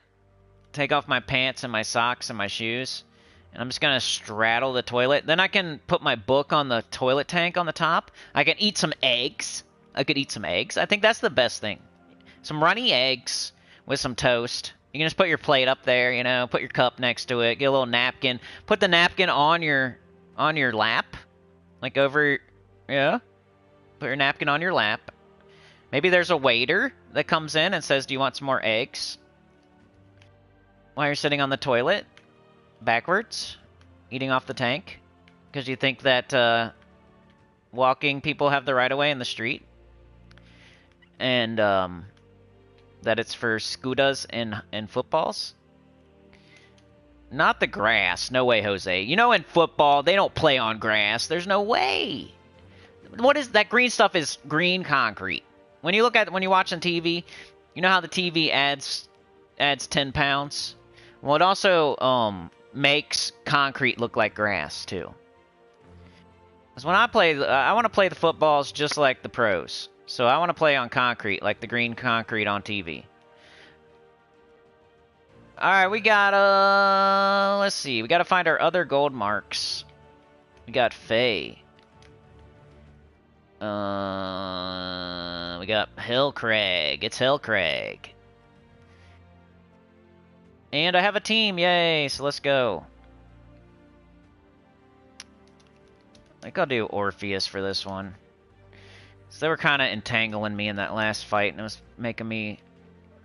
Take off my pants and my socks and my shoes. And I'm just going to straddle the toilet. Then I can put my book on the toilet tank on the top. I can eat some eggs. I could eat some eggs. I think that's the best thing. Some runny eggs with some toast. You can just put your plate up there, you know, put your cup next to it, get a little napkin. Put the napkin on your lap. Like over, yeah. Put your napkin on your lap. Maybe there's a waiter that comes in and says, do you want some more eggs? While you're sitting on the toilet, backwards, eating off the tank. Because you think that walking people have the right-of-way in the street. And that it's for scooters and footballs. Not the grass. No way, Jose. You know, in football, they don't play on grass. There's no way. What is that green stuff? Is green concrete. When you watch on TV, you know how the TV adds 10 pounds? Well, it also makes concrete look like grass too. Because when I play, I want to play the footballs just like the pros. So I want to play on concrete, like the green concrete on TV. Alright, we got, let's see. We got to find our other gold marks. We got Faye. We got Hillcrag. It's Hillcrag. And I have a team, yay! So let's go. I think I'll do Orpheus for this one. So they were kind of entangling me in that last fight, and it was making me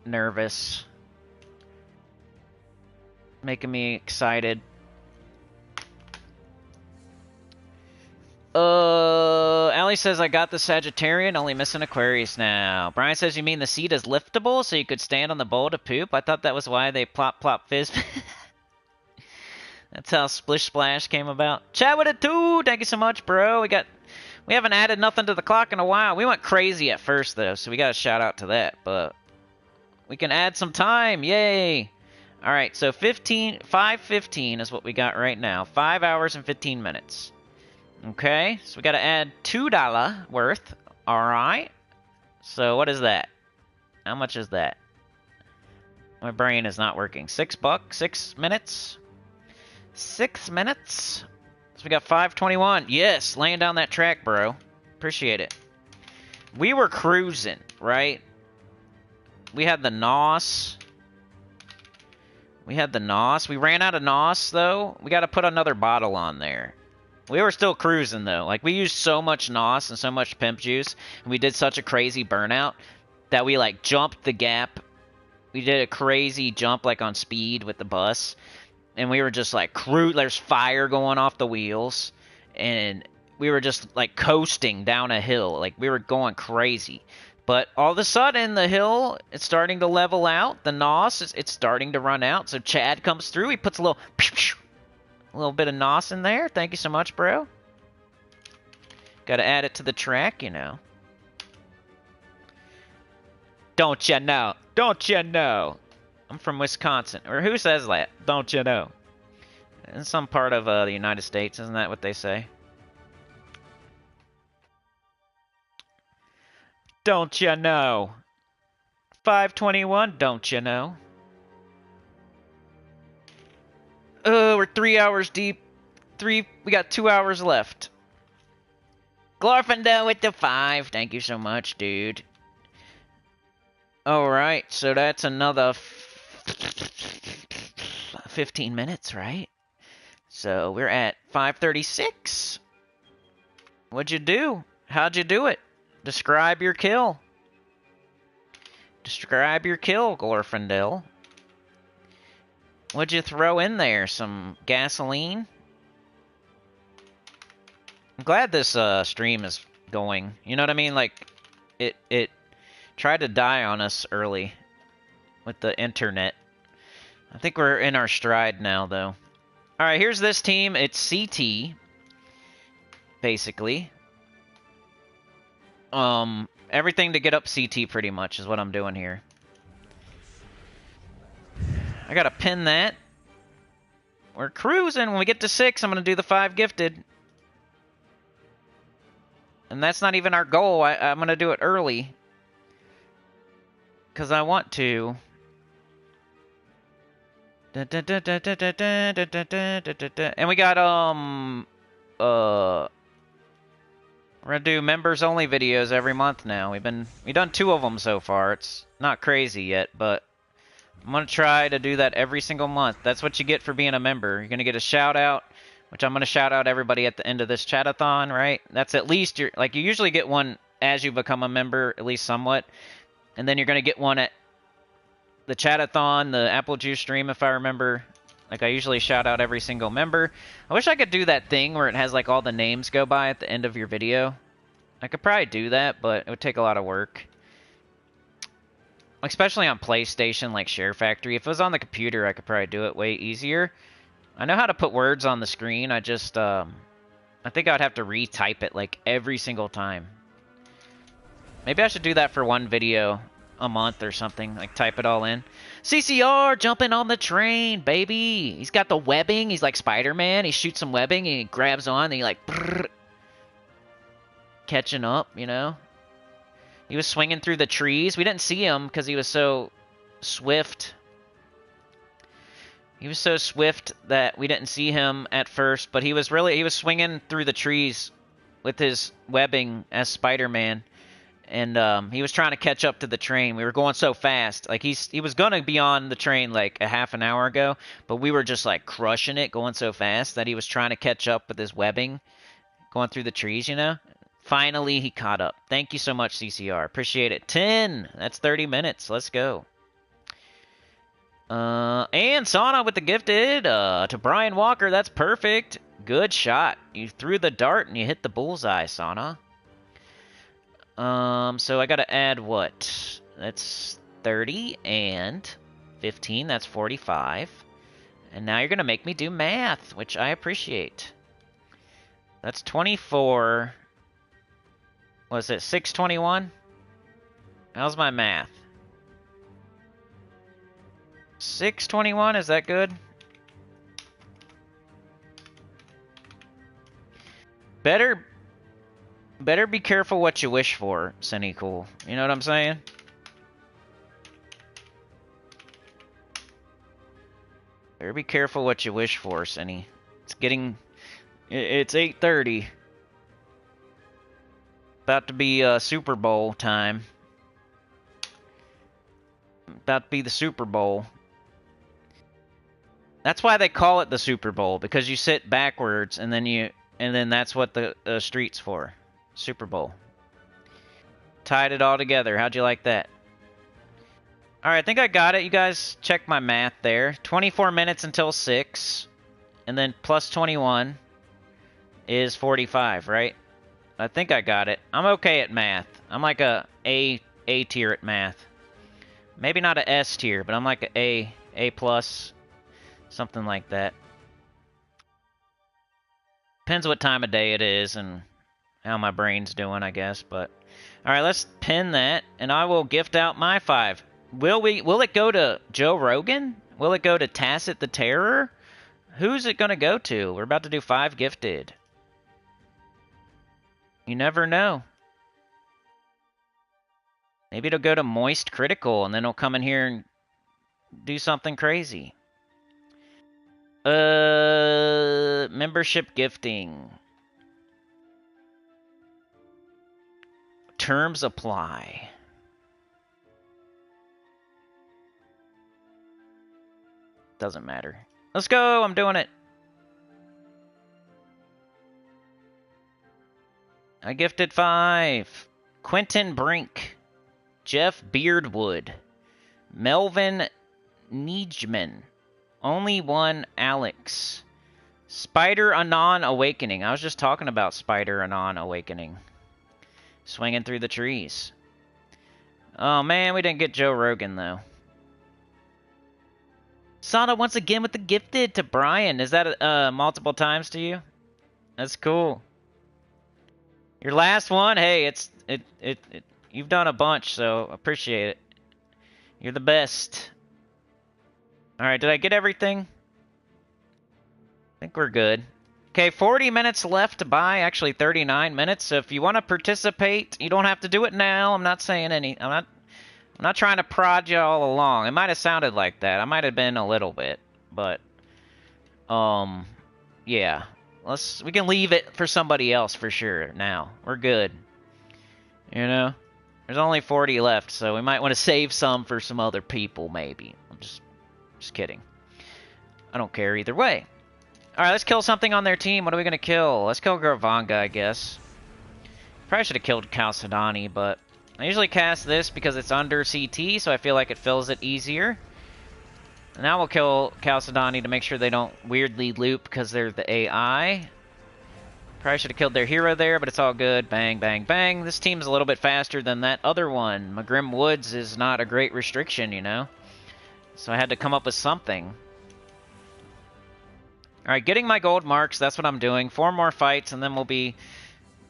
nervous. Making me excited. Allie says I got the Sagittarian, only missing Aquarius now. Brian says you mean the seat is liftable so you could stand on the bowl to poop? I thought that was why they plop plop fizz. That's how Splish Splash came about. Chat with it too! Thank you so much, bro. We haven't added nothing to the clock in a while. We went crazy at first though, so we got a shout out to that, but we can add some time. Yay! Alright, so 5:15 is what we got right now. 5 hours and 15 minutes. Okay, so we got to add $2 worth. All right. So what is that? How much is that? My brain is not working. $6. 6 minutes. 6 minutes. So we got 5:21. Yes, laying down that track, bro. Appreciate it. We were cruising, right? We had the NOS. We ran out of NOS though. We got to put another bottle on there. We were still cruising, though. Like, we used so much NOS and so much pimp juice, and we did such a crazy burnout that we, like, jumped the gap. We did a crazy jump, like, on speed with the bus, and we were just, like, there's fire going off the wheels, and we were just, like, coasting down a hill. Like, we were going crazy. But all of a sudden, the hill, it's starting to level out. The NOS, it's starting to run out, so Chad comes through. He puts a little bit of NOS in there. Thank you so much, bro. Gotta add it to the track, you know. Don't you know? Don't you know? I'm from Wisconsin. Or who says that? Don't you know? In some part of the United States, isn't that what they say? Don't you know? 5:21, don't you know? Oh, we're 3 hours deep. We got 2 hours left. Glorfindel with the 5. Thank you so much, dude. Alright, so that's another 15 minutes, right? So we're at 5:36. What'd you do? How'd you do it? Describe your kill. Describe your kill, Glorfindel. What'd you throw in there? Some gasoline? I'm glad this stream is going. You know what I mean? Like, it tried to die on us early with the internet. I think we're in our stride now, though. Alright, here's this team. It's CT, basically. Everything to get up CT, pretty much, is what I'm doing here. I gotta pin that. We're cruising. When we get to 6, I'm gonna do the 5 gifted. And that's not even our goal. I'm gonna do it early. Because I want to. And we got, we're gonna do members only videos every month now. We've done 2 of them so far. It's not crazy yet, but I'm gonna try to do that every single month. That's what you get for being a member. You're gonna get a shout out, which I'm gonna shout out everybody at the end of this chat-a-thon, right? That's at least you usually get one as you become a member, at least somewhat, and then you're gonna get one at the chat-a-thon, the apple juice stream, if I remember. Like, I usually shout out every single member. I wish I could do that thing where it has, like, all the names go by at the end of your video. I could probably do that, but it would take a lot of work. Especially on PlayStation, like Share Factory. If it was on the computer, I could probably do it way easier. I know how to put words on the screen. I just, I think I'd have to retype it, like, every single time. Maybe I should do that for one video a month or something, like type it all in. CCR jumping on the train, baby. He's got the webbing. He's like Spider-Man. He shoots some webbing and he grabs on and he like brrr, catching up, you know. He was swinging through the trees. We didn't see him because he was so swift. He was so swift that we didn't see him at first, but he was swinging through the trees with his webbing as Spider-Man. And he was trying to catch up to the train. We were going so fast. Like, he was going to be on the train like a half an hour ago, but we were just like crushing it, going so fast that he was trying to catch up with his webbing, going through the trees, you know? Finally, he caught up. Thank you so much, CCR. Appreciate it. 10. That's 30 minutes. Let's go. And Sauna with the gifted to Brian Walker. That's perfect. Good shot. You threw the dart and you hit the bullseye, Sauna. So I gotta add what? That's 30 and 15. That's 45. And now you're gonna make me do math, which I appreciate. That's 24. Was it 621? How's my math? 621, is that good? Better be careful what you wish for, Sinnycool. You know what I'm saying? Better be careful what you wish for, Sinny. It's 8:30. About to be Super Bowl time. About to be the Super Bowl. That's why they call it the Super Bowl, because you sit backwards and then that's what the street's for. Super Bowl. Tied it all together. How'd you like that? Alright, I think I got it. You guys check my math there. 24 minutes until 6. And then plus 21 is 45, right? I think I got it. I'm okay at math. I'm like a tier at math. Maybe not a S tier, but I'm like a plus. Something like that. Depends what time of day it is and how my brain's doing, I guess. But all right, let's pin that, and I will gift out my 5. Will it go to Joe Rogan? Will it go to Tacit the Terror? Who's it gonna go to? We're about to do 5 gifted. You never know. Maybe it'll go to Moist Critical, and then it'll come in here and do something crazy. Membership gifting. Terms apply. Doesn't matter. Let's go, I'm doing it. I gifted 5. Quentin Brink. Jeff Beardwood. Melvin Nijman. Only one Alex. Spider Anon Awakening. I was just talking about Spider Anon Awakening. Swinging through the trees. Oh man, we didn't get Joe Rogan though. Sada once again with the gifted to Brian. Is that multiple times to you? That's cool. Your last one, hey, you've done a bunch, so appreciate it. You're the best. Alright, did I get everything? I think we're good. Okay, 40 minutes left to buy. Actually, 39 minutes. So if you want to participate, you don't have to do it now. I'm not saying I'm not trying to prod you all along. It might have sounded like that. I might have been a little bit, but yeah. We can leave it for somebody else for sure now. We're good. You know? There's only 40 left, so we might want to save some for some other people maybe. I'm just kidding. I don't care either way. Alright, let's kill something on their team. What are we going to kill? Let's kill Gravanga, I guess. Probably should have killed Chalcedony, but I usually cast this because it's under CT, so I feel like it fills it easier. Now we'll kill Chalcedony to make sure they don't weirdly loop because they're the AI. Probably should have killed their hero there, but it's all good. Bang, bang, bang. This team's a little bit faster than that other one. McGrim Woods is not a great restriction, you know? So I had to come up with something. Alright, getting my gold marks, that's what I'm doing. 4 more fights, and then we'll be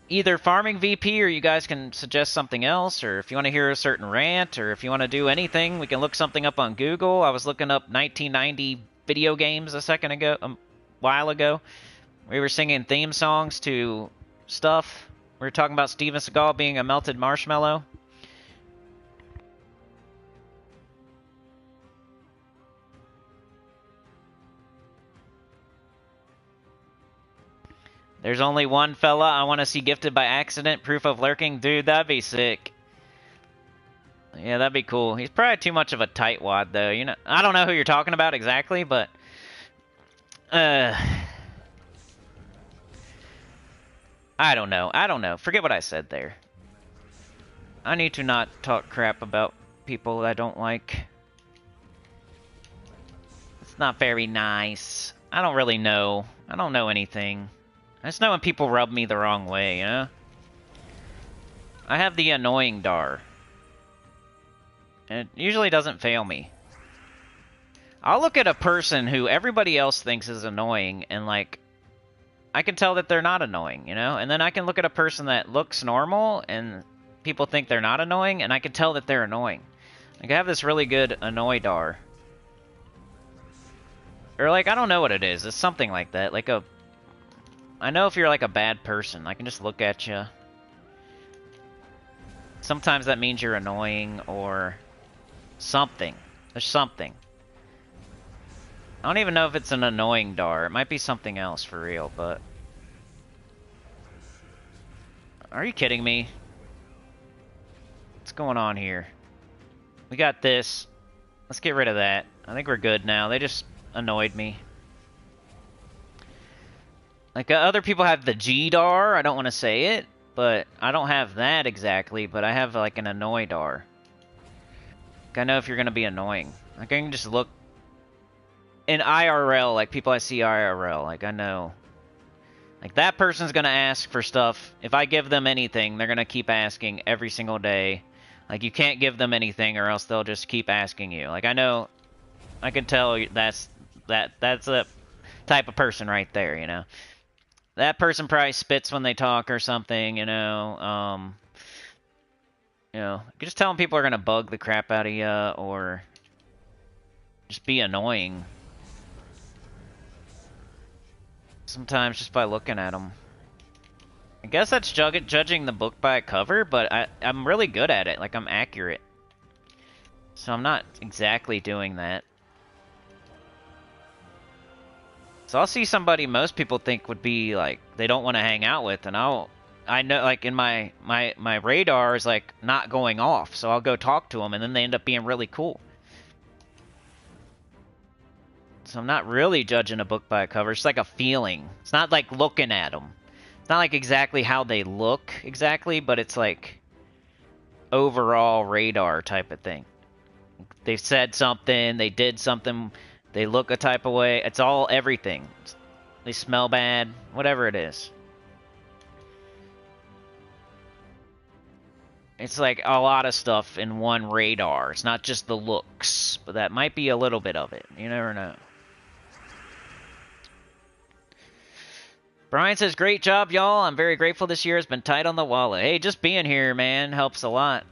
either farming VP, or you guys can suggest something else, or if you want to hear a certain rant, or if you want to do anything, we can look something up on Google. I was looking up 1990 video games a while ago. We were singing theme songs to stuff. We were talking about Steven Seagal being a melted marshmallow. There's only one fella I want to see gifted by accident. Proof of lurking. Dude, that'd be sick. Yeah, that'd be cool. He's probably too much of a tightwad, though. You know, I don't know who you're talking about exactly, but... I don't know. Forget what I said there. I need to not talk crap about people I don't like. It's not very nice. I don't really know. I don't know anything. I just know when people rub me the wrong way, you know? I have the annoying dar. And it usually doesn't fail me. I'll look at a person who everybody else thinks is annoying and, like, I can tell that they're not annoying, you know? And then I can look at a person that looks normal and people think they're not annoying and I can tell that they're annoying. Like, I have this really good annoy dar. Or, like, I don't know what it is. It's something like that. Like a... I know if you're, like, a bad person. I can just look at you. Sometimes that means you're annoying or something. There's something. I don't even know if it's an annoying dar. It might be something else for real, but... Are you kidding me? What's going on here? We got this. Let's get rid of that. I think we're good now. They just annoyed me. Like, other people have the G dar. I don't want to say it, but I don't have that exactly, but I have, like, an annoy dar. Like, I know if you're going to be annoying. Like, I can just look in IRL, like, people I see IRL. Like, I know. Like, that person's going to ask for stuff. If I give them anything, they're going to keep asking every single day. Like, you can't give them anything or else they'll just keep asking you. Like, I know, I can tell that's a type of person right there, you know. That person probably spits when they talk or something, you know. You know, you can just tell them people are going to bug the crap out of you or just be annoying. Sometimes just by looking at them. I guess that's judging the book by a cover, but I'm really good at it. Like, I'm accurate. So I'm not exactly doing that. So I'll see somebody most people think would be, like, they don't want to hang out with, and I know, like, in my radar is, like, not going off. So I'll go talk to them, and then they end up being really cool. So I'm not really judging a book by a cover. It's like a feeling. It's not like looking at them. It's not like exactly how they look exactly, but it's like overall radar type of thing. They said something, they did something, they look a type of way. It's all everything. They smell bad, whatever it is. It's like a lot of stuff in one radar. It's not just the looks, but that might be a little bit of it. You never know. Brian says, great job, y'all. I'm very grateful this year has been tight on the wallet. Hey, just being here, man, helps a lot.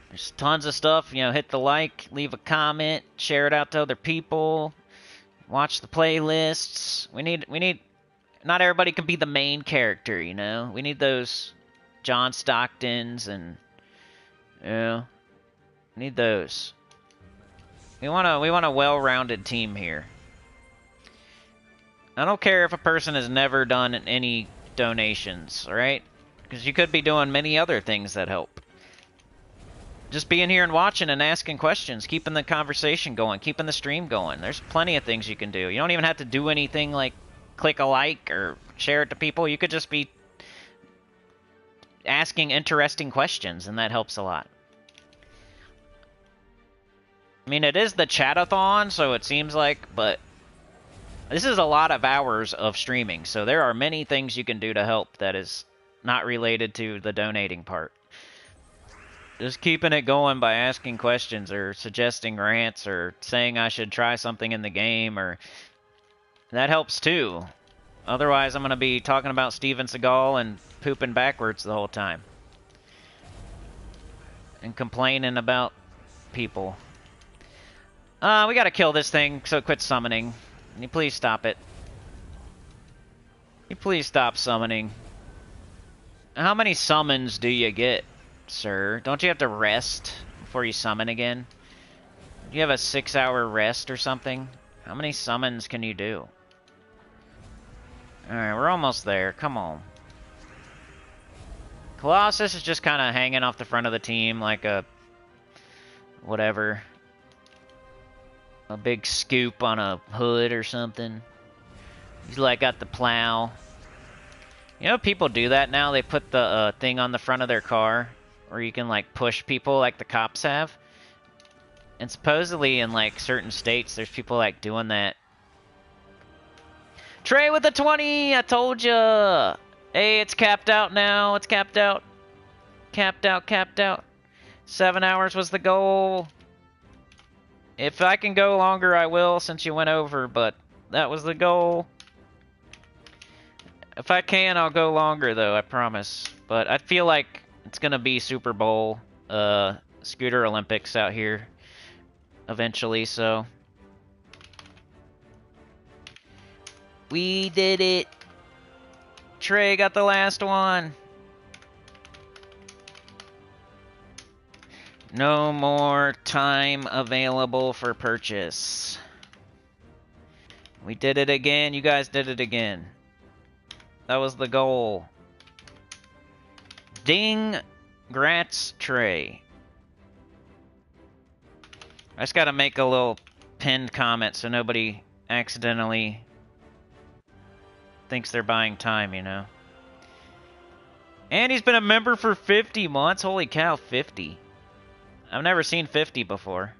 There's tons of stuff. You know, hit the like, leave a comment, share it out to other people, watch the playlists. We need, not everybody can be the main character, you know? We need those John Stocktons and, you know, we need those. We want a well-rounded team here. I don't care if a person has never done any donations, alright? Because you could be doing many other things that help. Just being here and watching and asking questions, keeping the conversation going, keeping the stream going. There's plenty of things you can do. You don't even have to do anything like click a like or share it to people. You could just be asking interesting questions, and that helps a lot. I mean, it is the chat-a-thon, so it seems like, but this is a lot of hours of streaming, so there are many things you can do to help that is not related to the donating part. Just keeping it going by asking questions or suggesting rants or saying I should try something in the game, or that helps too. Otherwise, I'm going to be talking about Steven Seagal and pooping backwards the whole time. And complaining about people. We got to kill this thing, so quit summoning. Can you please stop it? Can you please stop summoning? How many summons do you get, sir? Don't you have to rest before you summon again? Do you have a 6-hour rest or something? How many summons can you do? Alright, we're almost there. Come on. Colossus is just kind of hanging off the front of the team like a... whatever. A big scoop on a hood or something. He's like got the plow. You know, people do that now. They put the thing on the front of their car where you can like push people like the cops have. And supposedly in, like, certain states, there's people, like, doing that. Trey with the 20! I told ya! Hey, it's capped out now. It's capped out. Capped out, capped out. 7 hours was the goal. If I can go longer, I will, since you went over, but that was the goal. If I can, I'll go longer, though, I promise. But I feel like it's gonna be Super Bowl, Scooter Olympics out here eventually, so... We did it! Trey got the last one! No more time available for purchase. We did it again, you guys did it again. That was the goal. Ding! Grats, Trey. I just gotta make a little pinned comment so nobody accidentally thinks they're buying time, you know. And he's been a member for 50 months. Holy cow, 50. I've never seen 50 before.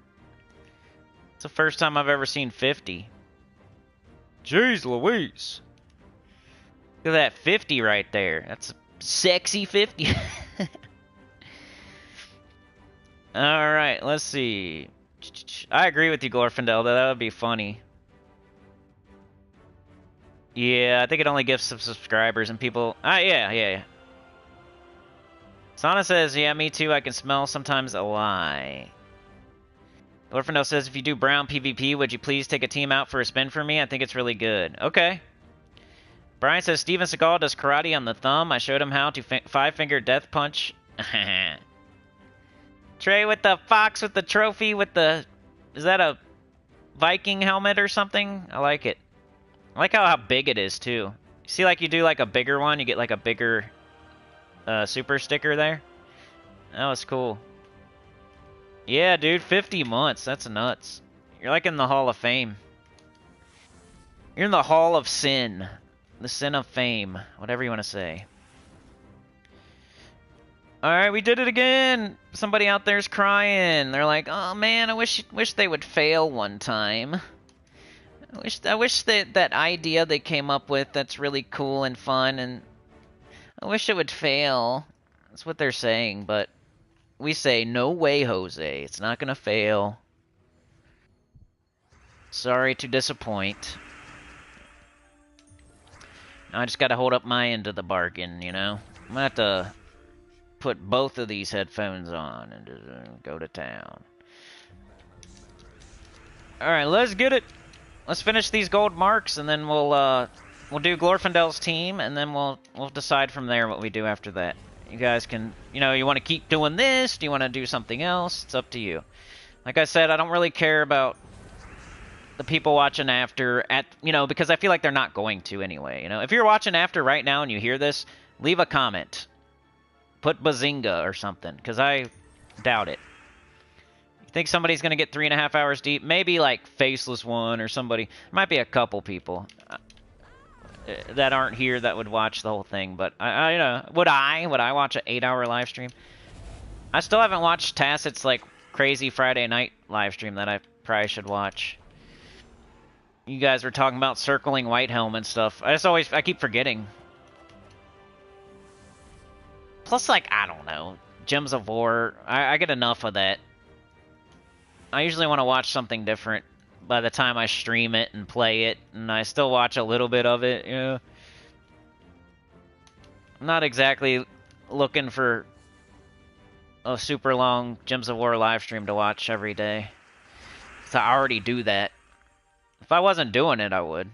It's the first time I've ever seen 50. Jeez Louise. Look at that 50 right there. That's a sexy 50. Alright, let's see. I agree with you, Glorfindel, though. That would be funny. Yeah, I think it only gives some subscribers and people... yeah. Sana says, yeah, me too, I can smell sometimes a lie. Glorfindel says, if you do brown PvP, would you please take a team out for a spin for me? I think it's really good. Okay. Brian says, Steven Seagal does karate on the thumb. I showed him how to five-finger death punch. Trey with the fox with the trophy with the... Is that a Viking helmet or something? I like it. I like how big it is, too. See, like, you do, like, a bigger one, you get, like, a bigger super sticker there. That was cool. Yeah, dude, 50 months. That's nuts. You're, like, in the Hall of Fame. You're in the Hall of Sin. The Sin of Fame. Whatever you want to say. Alright, we did it again! Somebody out there's crying. They're like, oh, man, I wish they would fail one time. I wish that idea they came up with that's really cool and fun, and I wish it would fail. That's what they're saying, but we say, no way, Jose. It's not gonna fail. Sorry to disappoint. I just gotta hold up my end of the bargain, you know? I'm gonna have to put both of these headphones on and just go to town. Alright, let's get it! Let's finish these gold marks, and then we'll do Glorfindel's team, and then we'll decide from there what we do after that. You guys can, you know, you want to keep doing this? Do you want to do something else? It's up to you. Like I said, I don't really care about the people watching after, you know, because I feel like they're not going to anyway. You know, if you're watching after right now and you hear this, leave a comment. Put Bazinga or something, because I doubt it. Think somebody's going to get 3.5 hours deep? Maybe like Faceless One or somebody. Might be a couple people that aren't here that would watch the whole thing. But I you know, would I watch an 8-hour live stream? I still haven't watched Tacit's like crazy Friday night live stream that I probably should watch. You guys were talking about circling Whitehelm and stuff. I keep forgetting. Plus, like, I don't know, Gems of War. I get enough of that. I usually want to watch something different by the time I stream it and play it, and I still watch a little bit of it, you know. I'm not exactly looking for a super long Gems of War live stream to watch every day. So I already do that. If I wasn't doing it, I would.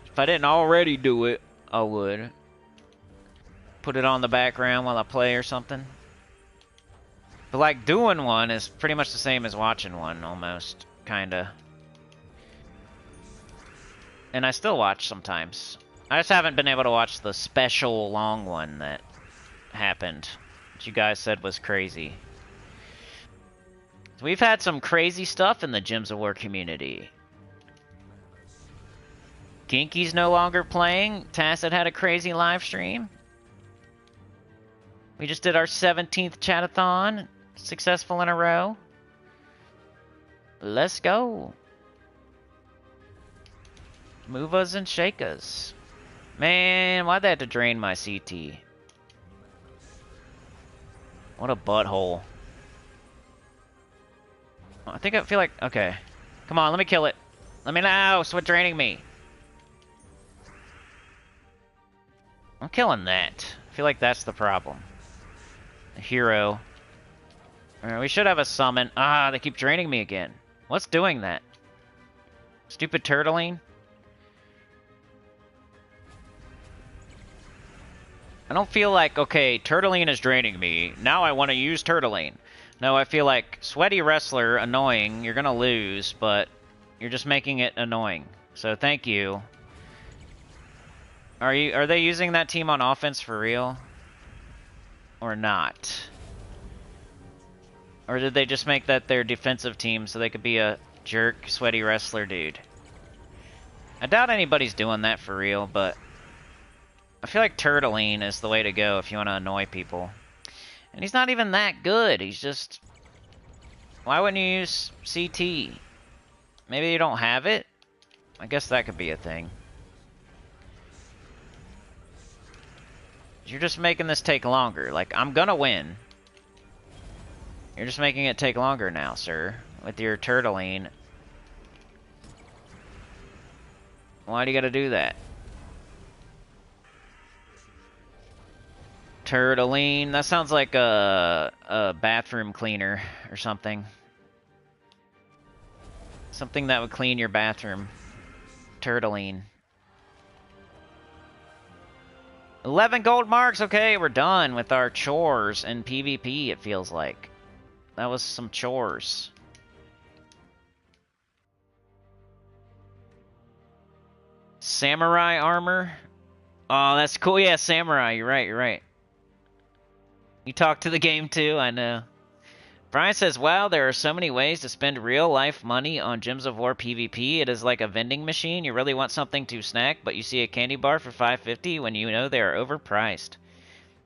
If I didn't already do it, I would. Put it on the background while I play or something. But like doing one is pretty much the same as watching one, almost. Kinda. And I still watch sometimes. I just haven't been able to watch the special long one that happened, which you guys said was crazy. So we've had some crazy stuff in the Gems of War community. Kinky's no longer playing. Tacit had a crazy live stream. We just did our 17th chat-a-thon. Successful in a row. Let's go. Move us and shake us. Man, why'd they have to drain my CT? What a butthole. I feel like, okay. Come on, let me kill it. Let me know, quit draining me. I'm killing that. I feel like that's the problem. A hero. Alright, we should have a summon. Ah, they keep draining me again. What's doing that? Stupid turtling? I don't feel like, okay, Turtling is draining me. Now I want to use Turtling. No, I feel like Sweaty Wrestler, annoying. You're gonna lose, but you're just making it annoying. So thank you. Are they using that team on offense for real? Or not? Or did they just make that their defensive team so they could be a jerk, Sweaty Wrestler dude? I doubt anybody's doing that for real, but I feel like Turtling is the way to go if you want to annoy people. And he's not even that good. He's just... Why wouldn't you use CT? Maybe you don't have it? I guess that could be a thing. You're just making this take longer. Like, I'm gonna win. You're just making it take longer now, sir. With your Turtling. Why do you gotta do that? Turtling. That sounds like a bathroom cleaner or something. Something that would clean your bathroom. Turtling. 11 gold marks. Okay, we're done with our chores in PvP, it feels like. That was some chores. Samurai armor. Oh, that's cool. Yeah, samurai. You're right. You talk to the game too, I know. Brian says, wow, there are so many ways to spend real-life money on Gems of War PvP. It is like a vending machine. You really want something to snack, but you see a candy bar for $5.50 when you know they are overpriced.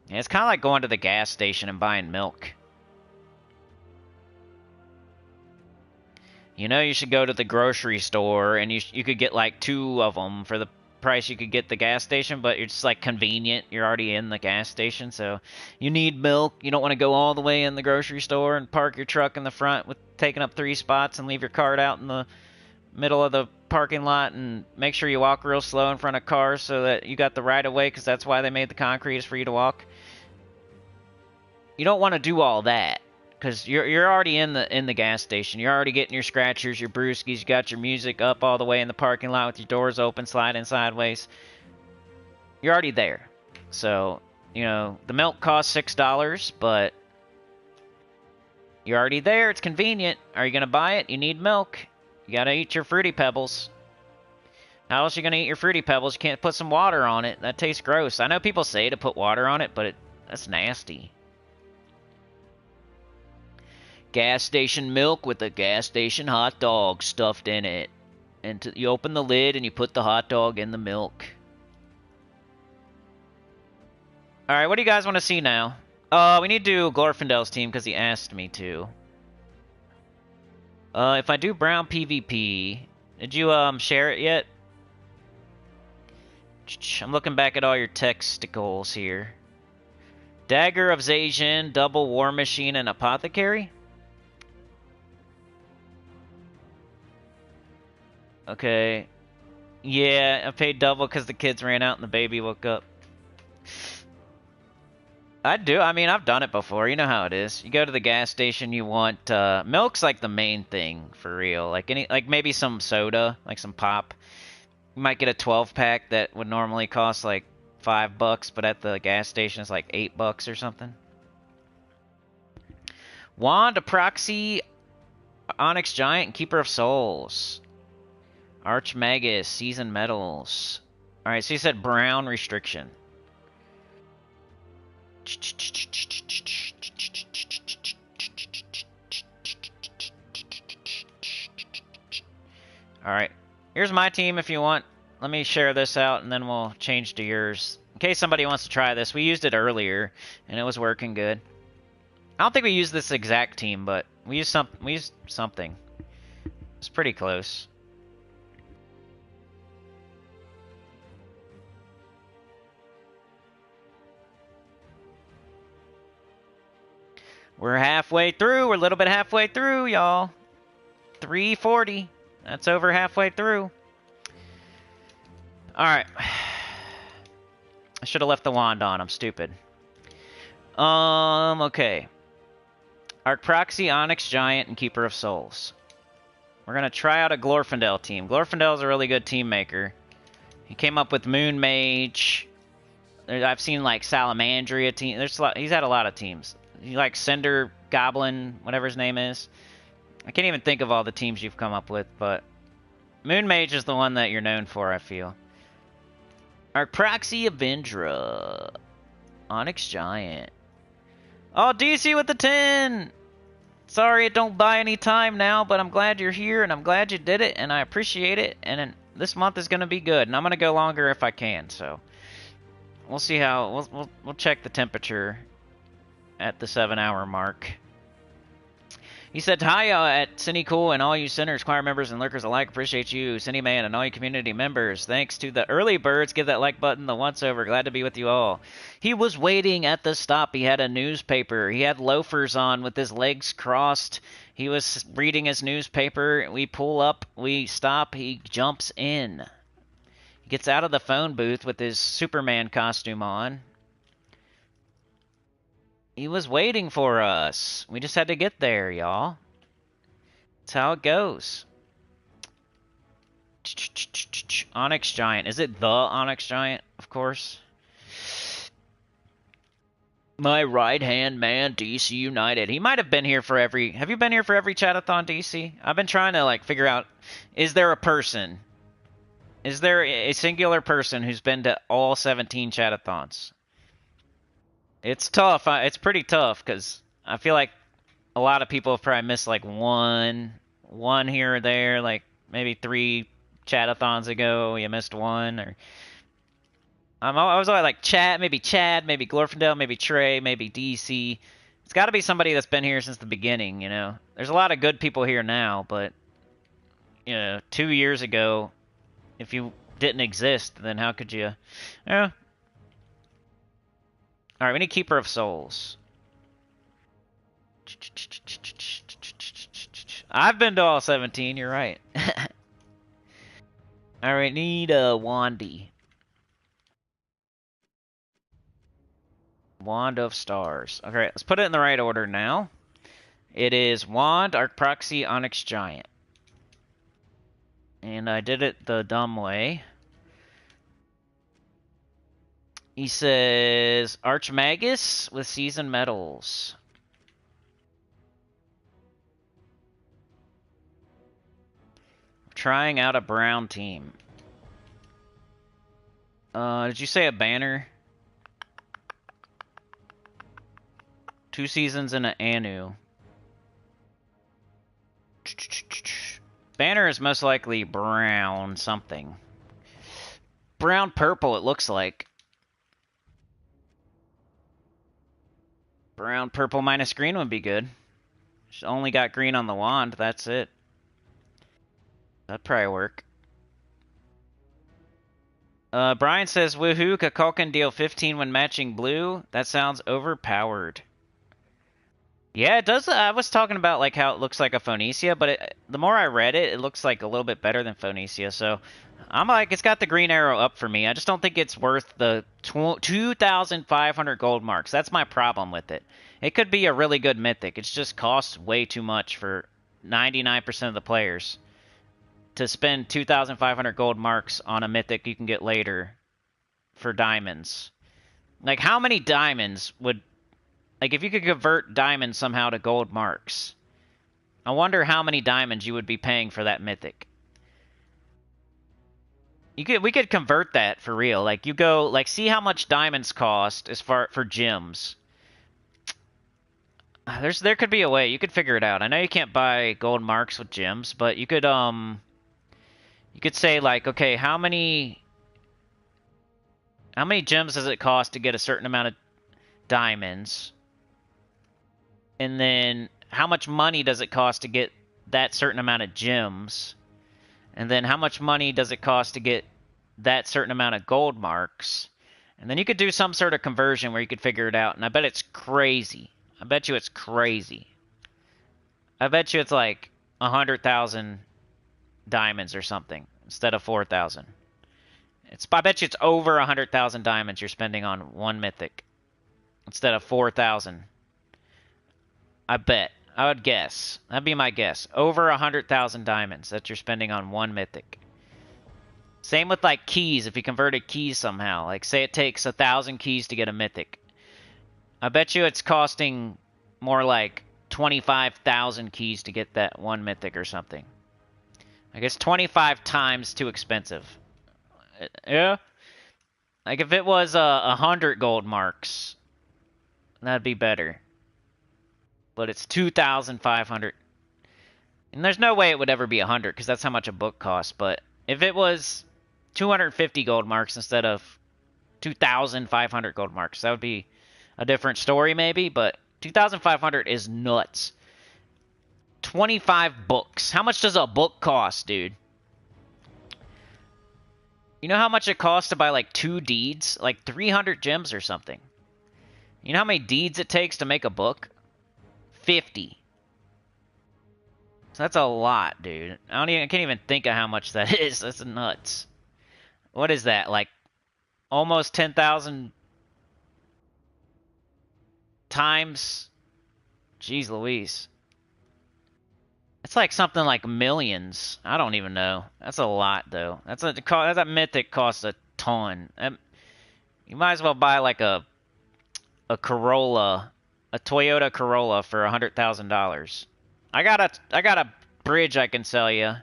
Yeah, it's kind of like going to the gas station and buying milk. You know you should go to the grocery store, and you could get like 2 of them for the price you could get the gas station, but it's like convenient. You're already in the gas station, so you need milk. You don't want to go all the way in the grocery store and park your truck in the front with taking up 3 spots and leave your cart out in the middle of the parking lot, and make sure you walk real slow in front of cars so that you got the right of way, because that's why they made the concrete, is for you to walk. You don't want to do all that, because you're already in the gas station. You're already getting your scratchers, your brewskis. You got your music up all the way in the parking lot with your doors open, sliding sideways. You're already there. So, you know, the milk costs $6, but you're already there. It's convenient. Are you going to buy it? You need milk. You got to eat your Fruity Pebbles. How else are you going to eat your Fruity Pebbles? You can't put some water on it. That tastes gross. I know people say to put water on it, but that's nasty. Gas station milk with a gas station hot dog stuffed in it. And you open the lid and you put the hot dog in the milk. Alright, what do you guys want to see now? We need to do Glorfindel's team because he asked me to. If I do brown PvP, did you share it yet? I'm looking back at all your texticles here. Dagger of Zacian, double war machine, and apothecary? Okay. Yeah, I paid double because the kids ran out and the baby woke up. I mean, I've done it before. You know how it is. You go to the gas station, you want, milk's like the main thing, for real. Like maybe some soda, like some pop. You might get a 12-pack that would normally cost like $5, but at the gas station it's like $8 or something. Wand, a proxy, Onyx Giant, and Keeper of Souls. Archmagus, Seasoned Metals. Alright, so you said brown restriction. Alright, here's my team if you want. let me share this out, and then we'll change to yours. In case somebody wants to try this. We used it earlier, and it was working good. I don't think we used this exact team, but we used something. It's pretty close. We're halfway through. We're a little bit halfway through, y'all. 340. That's over halfway through. Alright. I should have left the wand on. I'm stupid. Okay. Arc Proxy, Onyx Giant, and Keeper of Souls. We're going to try out a Glorfindel team. Glorfindel's a really good team maker. He came up with Moon Mage. I've seen, like, Salamandria team. He's had a lot of teams. He like Cinder Goblin, whatever his name is. I can't even think of all the teams you've come up with, but Moon Mage is the one that you're known for, I feel. Arc Proxy, Avendra. Onyx Giant. Oh, DC with the 10! Sorry it don't buy any time now, but I'm glad you're here, and I'm glad you did it, and I appreciate it, and this month is going to be good, and I'm going to go longer if I can, so we'll see how, we'll check the temperature at the 7-hour mark. He said, hi at Sinnycool and all you Sinners, choir members, and lurkers alike. Appreciate you, Sinny Man, and all you community members. Thanks to the early birds. Give that like button the once over. Glad to be with you all. He was waiting at the stop. He had a newspaper. He had loafers on with his legs crossed. He was reading his newspaper. We pull up. We stop. He jumps in. He gets out of the phone booth with his Superman costume on. He was waiting for us. We just had to get there, y'all. That's how it goes. Onyx Giant. Is it the Onyx Giant? Of course. My right-hand man, DC United. He might have been here for every... Have you been here for every Chat-A-Thon, DC? I've been trying to, like, figure out... Is there a person? Is there a singular person who's been to all 17 Chat-A-Thons? It's tough. It's pretty tough because I feel like a lot of people have probably missed like one here or there, like maybe 3 Chat-A-Thons ago. You missed one, or I was always like Chad, maybe Glorfindel, maybe Trey, maybe DC. It's got to be somebody that's been here since the beginning. You know, there's a lot of good people here now, but you know, 2 years ago, if you didn't exist, then how could you? Yeah. Alright, we need Keeper of Souls. I've been to all 17, you're right. Alright, need a Wandy. Wand of Stars. Okay, let's put it in the right order now. It is Wand, Arc Proxy, Onyx Giant. And I did it the dumb way. He says, Archmagus with Season Medals. Trying out a brown team. Did you say a banner? 2 seasons and an Anu. Banner is most likely brown something. Brown purple, it looks like. Brown, purple, minus green would be good. She's only got green on the wand, that's it. That'd probably work. Brian says, woohoo, Kakul can deal 15 when matching blue. That sounds overpowered. Yeah, it does. I was talking about like how it looks like a Phoenicia, but the more I read it, it looks like a little bit better than Phoenicia. So I'm like, it's got the green arrow up for me. I just don't think it's worth the 2,500 gold marks. That's my problem with it. It could be a really good mythic. It just costs way too much for 99% of the players to spend 2,500 gold marks on a mythic you can get later for diamonds. Like, how many diamonds would... Like, if you could convert diamonds somehow to gold marks, I wonder how many diamonds you would be paying for that mythic. We could convert that for real. Like, you go, like, see how much diamonds cost as far for gems. There could be a way. You could figure it out. I know you can't buy gold marks with gems, but you could You could say like, okay, how many gems does it cost to get a certain amount of diamonds? And then how much money does it cost to get that certain amount of gems? And then how much money does it cost to get that certain amount of gold marks? And then you could do some sort of conversion where you could figure it out. And I bet it's crazy. I bet you it's crazy. I bet you it's like 100,000 diamonds or something instead of 4,000. I bet you it's over 100,000 diamonds you're spending on one mythic instead of 4,000. I bet. I would guess. That'd be my guess. Over 100,000 diamonds that you're spending on one mythic. Same with like keys. If you converted keys somehow, like say it takes 1,000 keys to get a mythic, I bet you it's costing more like 25,000 keys to get that one mythic or something. I guess 25 times too expensive. Yeah. Like if it was 100 gold marks, that'd be better. But it's 2,500. And there's no way it would ever be 100 because that's how much a book costs. But if it was 250 gold marks instead of 2,500 gold marks, that would be a different story maybe. But 2,500 is nuts. 25 books. How much does a book cost, dude? You know how much it costs to buy like 2 deeds? Like 300 gems or something. You know how many deeds it takes to make a book? 50. So that's a lot, dude. I can't even think of how much that is. That's nuts. What is that? Like almost 10,000 times? Jeez Louise. It's like something like millions. I don't even know. That's a lot, though. That mythic costs a ton. You might as well buy like a Corolla, a Toyota Corolla for $100,000. I got a bridge I can sell you.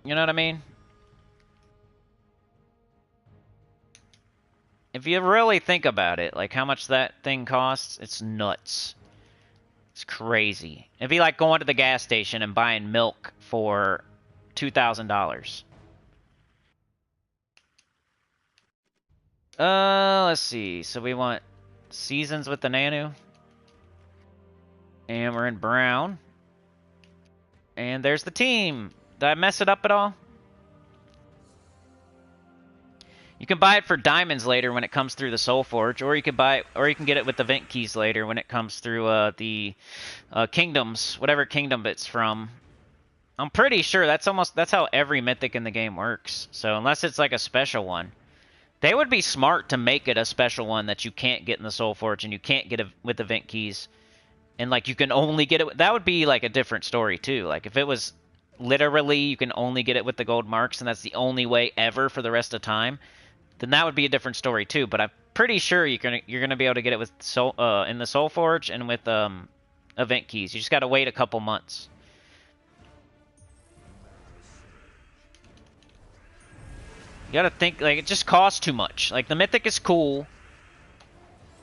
You know what I mean? If you really think about it, like how much that thing costs, it's nuts. It's crazy. It'd be like going to the gas station and buying milk for $2,000. Let's see. So we want seasons with the Nanu. And we're in brown. And there's the team. Did I mess it up at all? You can buy it for diamonds later when it comes through the Soul Forge, or you can get it with the Vent Keys later when it comes through the kingdoms, whatever kingdom it's from. I'm pretty sure that's how every mythic in the game works. So unless it's like a special one, they would be smart to make it a special one that you can't get in the Soul Forge and you can't get it with the Vent Keys, and like you can only get it. That would be like a different story too. Like if it was literally you can only get it with the gold marks and that's the only way ever for the rest of time, then that would be a different story too. But I'm pretty sure you're gonna be able to get it with in the Soul Forge and with event keys. You just gotta wait a couple months. You gotta think like it just costs too much. Like the mythic is cool.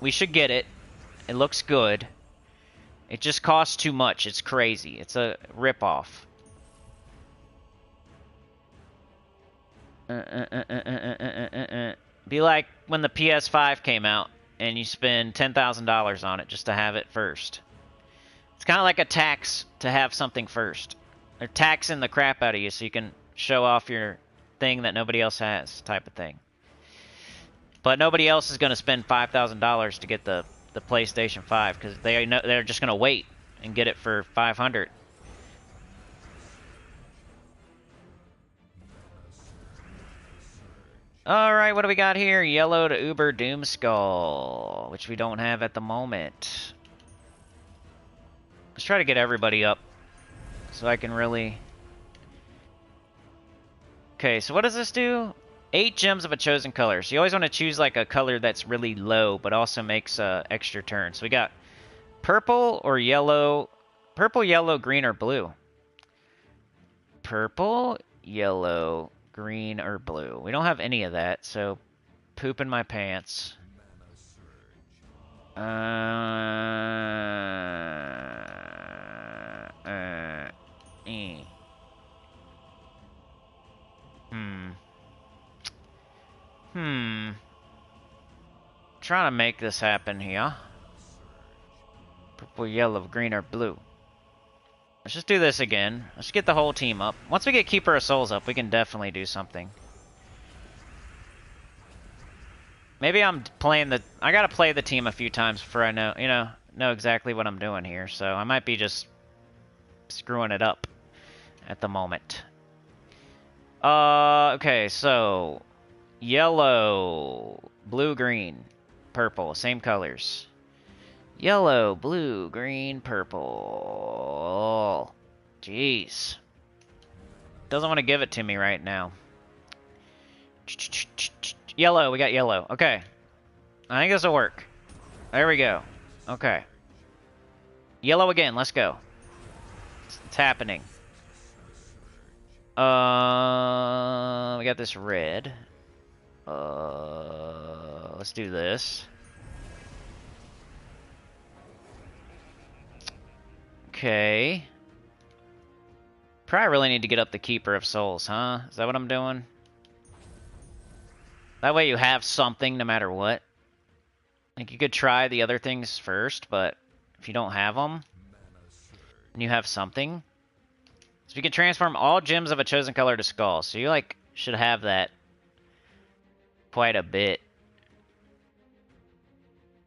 We should get it. It looks good. It just costs too much. It's crazy. It's a ripoff. Be like when the PS5 came out and you spend $10,000 on it just to have it first. It's kind of like a tax to have something first. They're taxing the crap out of you so you can show off your thing that nobody else has, type of thing. But nobody else is going to spend $5,000 to get the PlayStation 5 because they're just going to wait and get it for $500. Alright, what do we got here? Yellow to Uber Doomskull, which we don't have at the moment. Let's try to get everybody up so I can really... Okay, so what does this do? 8 gems of a chosen color. So you always want to choose like a color that's really low, but also makes extra turns. So we got purple or yellow. Purple, yellow, green, or blue. Purple, yellow, green, or blue. We don't have any of that, so poop in my pants. trying to make this happen here. Purple, yellow, green, or blue. Let's just do this again. Let's get the whole team up. Once we get Keeper of Souls up, we can definitely do something. Maybe I'm playing the... I gotta play the team a few times before I know exactly what I'm doing here. So I might be just screwing it up at the moment. Okay, so... Yellow, blue, green, purple. Same colors. Yellow, blue, green, purple. Jeez. Doesn't want to give it to me right now. Yellow, we got yellow. Okay. I think this will work. There we go. Okay. Yellow again, let's go. It's happening. We got this red. Let's do this. Okay. Probably really need to get up the Keeper of Souls, huh? Is that what I'm doing? That way you have something no matter what. Like, you could try the other things first, but if you don't have them, and you have something. So you can transform all gems of a chosen color to skulls. So you, like, should have that quite a bit.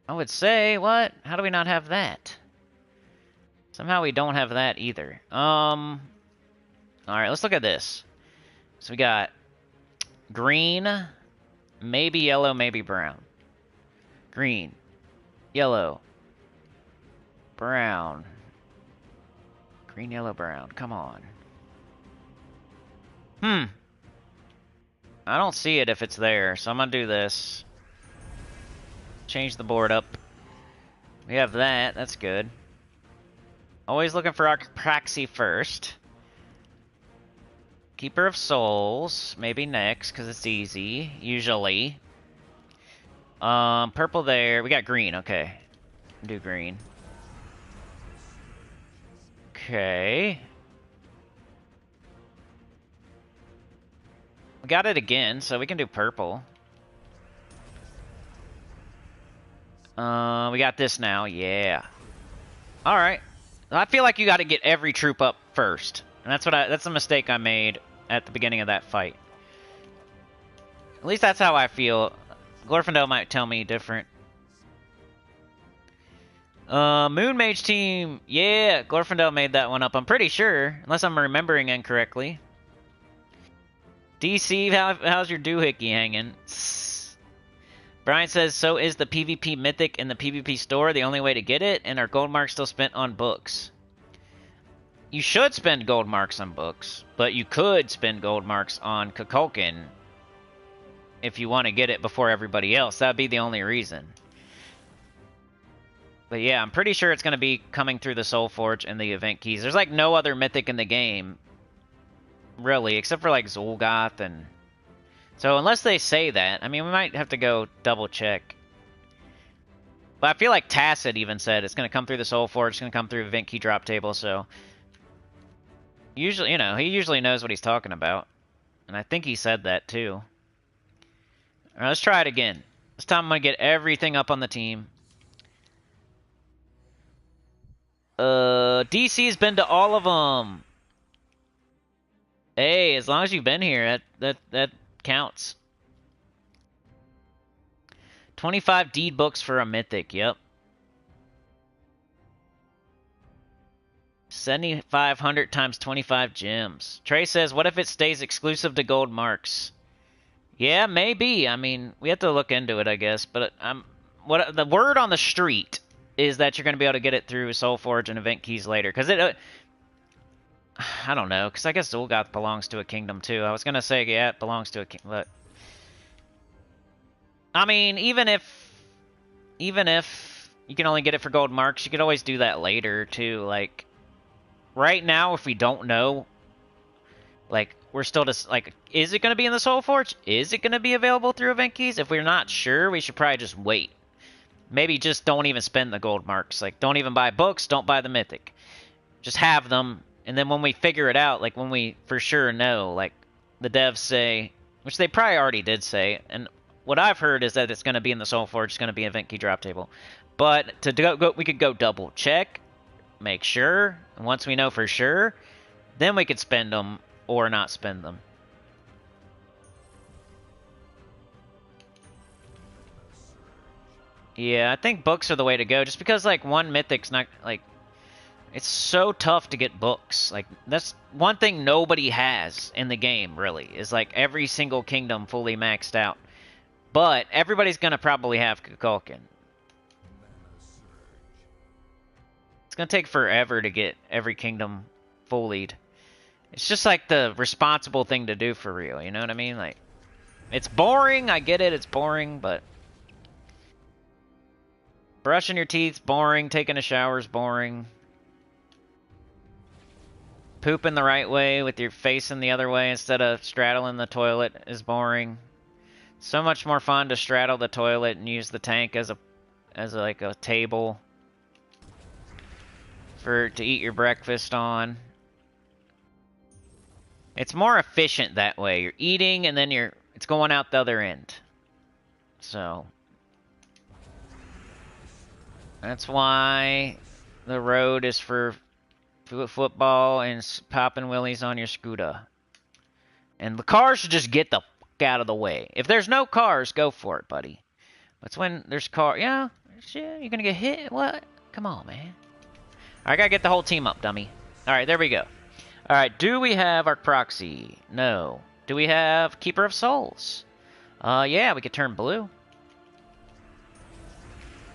I would say, what? How do we not have that? Somehow we don't have that either. Alright, let's look at this. So we got green, maybe yellow, maybe brown. Green, yellow, brown. Green, yellow, brown. Come on. I don't see it if it's there, so I'm gonna do this. Change the board up. We have that. That's good. Always looking for our Praxi first. Keeper of Souls, maybe next, because it's easy, usually. Purple there. We got green, okay. Do green. Okay. We got it again, so we can do purple. We got this now, yeah. Alright. I feel like you got to get every troop up first. And that's the mistake I made at the beginning of that fight. At least that's how I feel. Glorfindel might tell me different. Moon Mage team. Yeah, Glorfindel made that one up, I'm pretty sure. Unless I'm remembering incorrectly. DC, how's your doohickey hanging? Brian says, so is the PvP Mythic in the PvP store the only way to get it? And are gold marks still spent on books? You should spend gold marks on books, but you could spend gold marks on Kukulkan if you want to get it before everybody else. That would be the only reason. But yeah, I'm pretty sure it's going to be coming through the Soul Forge and the event keys. There's like no other Mythic in the game, really, except for like Zolgoth and... So unless they say that, I mean, we might have to go double check. But I feel like Tacit even said it's going to come through the Soul Forge, it's going to come through event key drop table, so... Usually, you know, he usually knows what he's talking about. And I think he said that too. Alright, let's try it again. This time I'm going to get everything up on the team. DC's been to all of them. Hey, as long as you've been here, that counts. 25 deed books for a mythic, yep. 7,500 times 25 gems. Trey says, what if it stays exclusive to gold marks? Yeah, maybe. I mean, we have to look into it, I guess. But the word on the street is that you're going to be able to get it through Soul Forge and event keys later. Because I don't know, because I guess Zolgoth belongs to a kingdom too. I was going to say, yeah, it belongs to a kingdom, but... I mean, even if you can only get it for gold marks, you could always do that later too. Like, right now, if we don't know, like, we're still just, like, is it going to be in the Soul Forge? Is it going to be available through event keys? If we're not sure, we should probably just wait. Maybe just don't even spend the gold marks. Like, don't even buy books, don't buy the mythic. Just have them. And then when we figure it out, like when we for sure know, like the devs say, which they probably already did say, and what I've heard is that it's going to be in the Soul Forge. It's going to be an event key drop table. But to go, we could go double check, make sure. And once we know for sure, then we could spend them or not spend them. Yeah, I think books are the way to go. Just because, like, one mythic's not, like... It's so tough to get books. Like, that's one thing nobody has in the game, really, is, like, every single kingdom fully maxed out. But everybody's gonna probably have Kukulkan. It's gonna take forever to get every kingdom fullied. It's just, like, the responsible thing to do for real, you know what I mean? Like, it's boring, I get it, it's boring, but... Brushing your teeth's boring, taking a shower's boring. Pooping the right way with your facing the other way instead of straddling the toilet is boring. So much more fun to straddle the toilet and use the tank as like a table to eat your breakfast on. It's more efficient that way. You're eating and then it's going out the other end. So that's why the road is for football and popping willies on your scooter. And the cars should just get the fuck out of the way. If there's no cars, go for it, buddy. But it's when there's cars. Yeah, shit, you're gonna get hit? What? Come on, man. I gotta get the whole team up, dummy. Alright, there we go. Alright, do we have Arc Proxy? No. Do we have Keeper of Souls? Yeah, we could turn blue.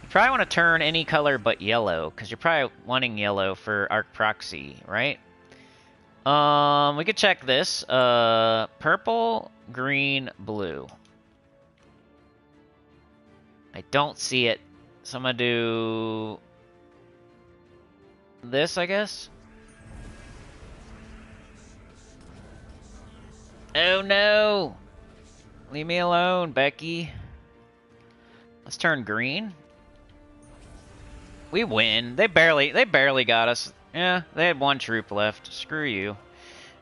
Probably want to turn any color but yellow, because you're probably wanting yellow for Arc Proxy, right? We could check this. Purple, green, blue. I don't see it, so I'm gonna do this, I guess. Oh no! Leave me alone, Becky. Let's turn green. We win. They barely got us. Yeah, they had one troop left. Screw you.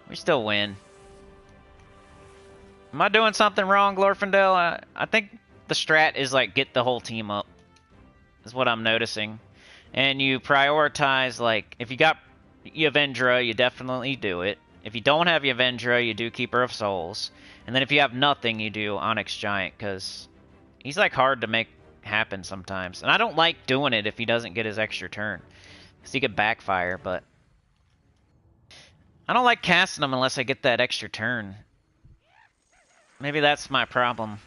We still win. Am I doing something wrong, Glorfindel? I think the strat is, like, get the whole team up. Is what I'm noticing. And you prioritize, like, if you got Yavendra, you definitely do it. If you don't have Yavendra, you do Keeper of Souls. And then if you have nothing, you do Onyx Giant, because he's, like, hard to make happen sometimes. And I don't like doing it if he doesn't get his extra turn. Because he could backfire, but... I don't like casting him unless I get that extra turn. Maybe that's my problem.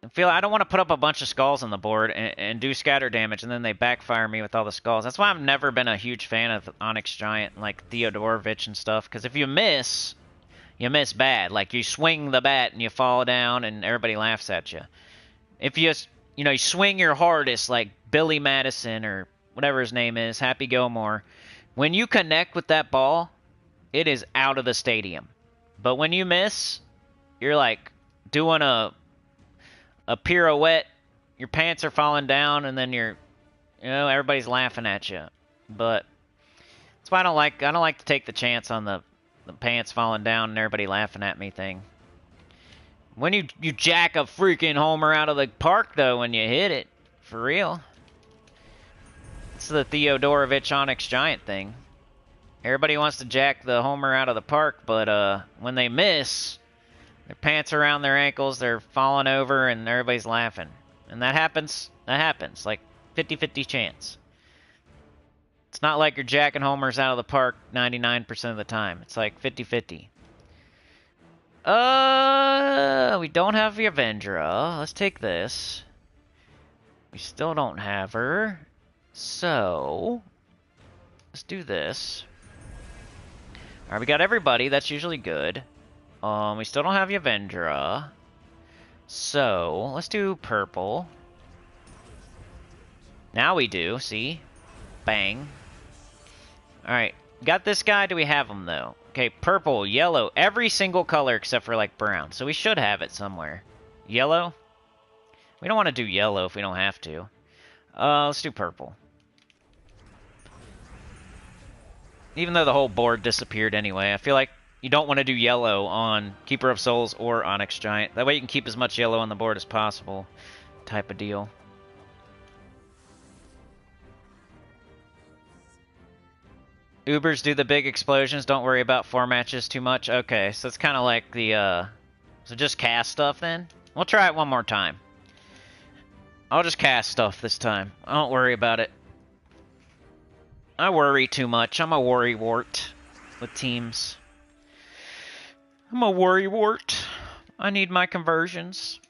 I don't want to put up a bunch of skulls on the board and do scatter damage, and then they backfire me with all the skulls. That's why I've never been a huge fan of Onyx Giant, like Theodorovich and stuff. Because if you miss bad. Like, you swing the bat and you fall down and everybody laughs at you. If you swing your hardest, like Billy Madison or whatever his name is, Happy Gilmore, when you connect with that ball, it is out of the stadium. But when you miss, you're like doing a pirouette, your pants are falling down, and then everybody's laughing at you. But that's why I don't like to take the chance on the pants falling down and everybody laughing at me thing. When you jack a freaking homer out of the park, though, when you hit it, for real. It's the Theodorovich Onyx Giant thing. Everybody wants to jack the homer out of the park, but when they miss, their pants are around their ankles, they're falling over, and everybody's laughing. And that happens. Like, 50-50 chance. It's not like you're jacking homers out of the park 99% of the time. It's like 50-50. We don't have Yavendra. Let's take this. We still don't have her. So, let's do this. Alright, we got everybody. That's usually good. We still don't have Yavendra. So, let's do purple. Now we do, see? Bang. Alright, got this guy. Do we have him, though? Okay, purple, yellow, every single color except for, like, brown. So we should have it somewhere. Yellow? We don't want to do yellow if we don't have to. Let's do purple. Even though the whole board disappeared anyway, I feel like you don't want to do yellow on Keeper of Souls or Onyx Giant. That way you can keep as much yellow on the board as possible, type of deal. Ubers do the big explosions, don't worry about 4 matches too much. Okay, so it's kind of like the, so just cast stuff then? We'll try it one more time. I'll just cast stuff this time. I don't worry about it. I worry too much. I'm a worry wart with teams. I'm a worry wart. I need my conversions.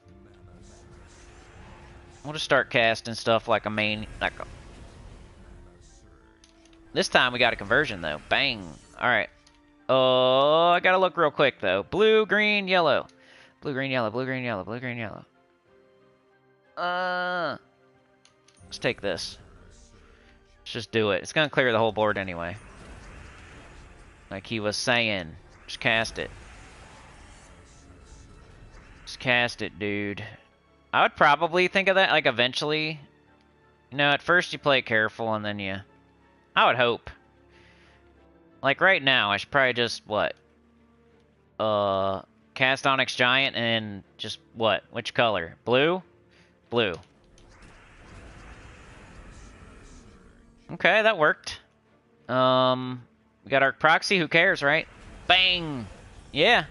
We'll just start casting stuff like a main, like a... This time we got a conversion though. Bang. Alright. Oh, I gotta look real quick though. Blue, green, yellow. Blue, green, yellow, blue, green, yellow, blue, green, yellow. Let's take this. Let's just do it. It's gonna clear the whole board anyway. Like he was saying. Just cast it. Just cast it, dude. I would probably think of that, like, eventually. You know, at first you play careful, and then you... I would hope. Like, right now, I should probably just, what? Cast Onyx Giant, and just, what? Which color? Blue? Blue. Okay, that worked. We got our proxy, who cares, right? Bang! Yeah.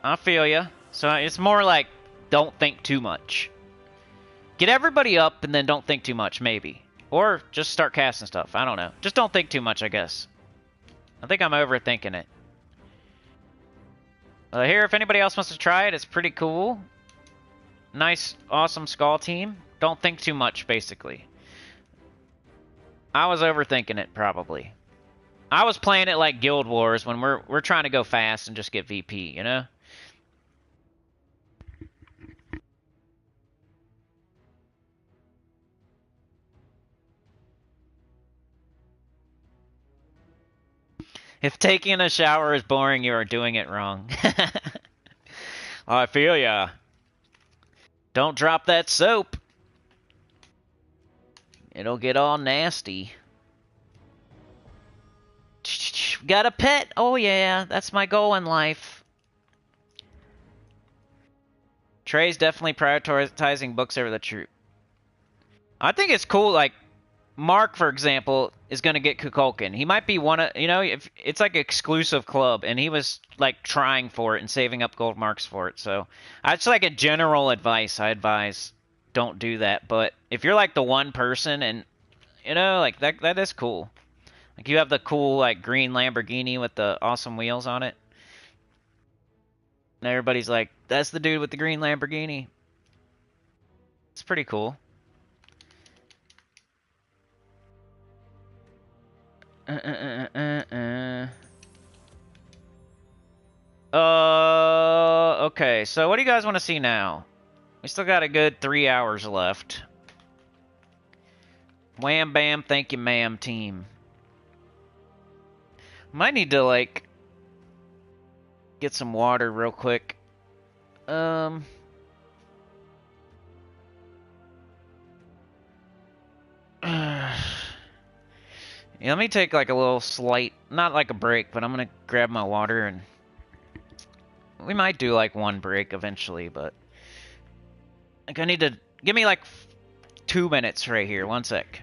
I feel ya. So it's more like, don't think too much. Get everybody up and then don't think too much, maybe. Or just start casting stuff. I don't know. Just don't think too much, I guess. I think I'm overthinking it. Here, if anybody else wants to try it, it's pretty cool. Nice, awesome skull team. Don't think too much, basically. I was overthinking it, probably. I was playing it like Guild Wars when we're trying to go fast and just get VP, you know? If taking a shower is boring, you are doing it wrong. I feel ya. Don't drop that soap. It'll get all nasty. Got a pet? Oh yeah, that's my goal in life. Trey's definitely prioritizing books over the troop. I think it's cool, like, Mark, for example, is going to get Kukulkan. He might be one of, you know, if it's like exclusive club, and he was like trying for it and saving up gold marks for it. So that's like a general advice. I advise don't do that. But if you're like the one person, and you know, like that is cool. Like you have the cool like green Lamborghini with the awesome wheels on it, and everybody's like, that's the dude with the green Lamborghini. It's pretty cool. Okay, so what do you guys want to see now? We still got a good 3 hours left. Wham bam, thank you ma'am team. Might need to, like, get some water real quick. Yeah, let me take like a little slight, not like a break, but I'm gonna grab my water, and we might do like one break eventually, but like I need to, give me like 2 minutes right here, 1 sec.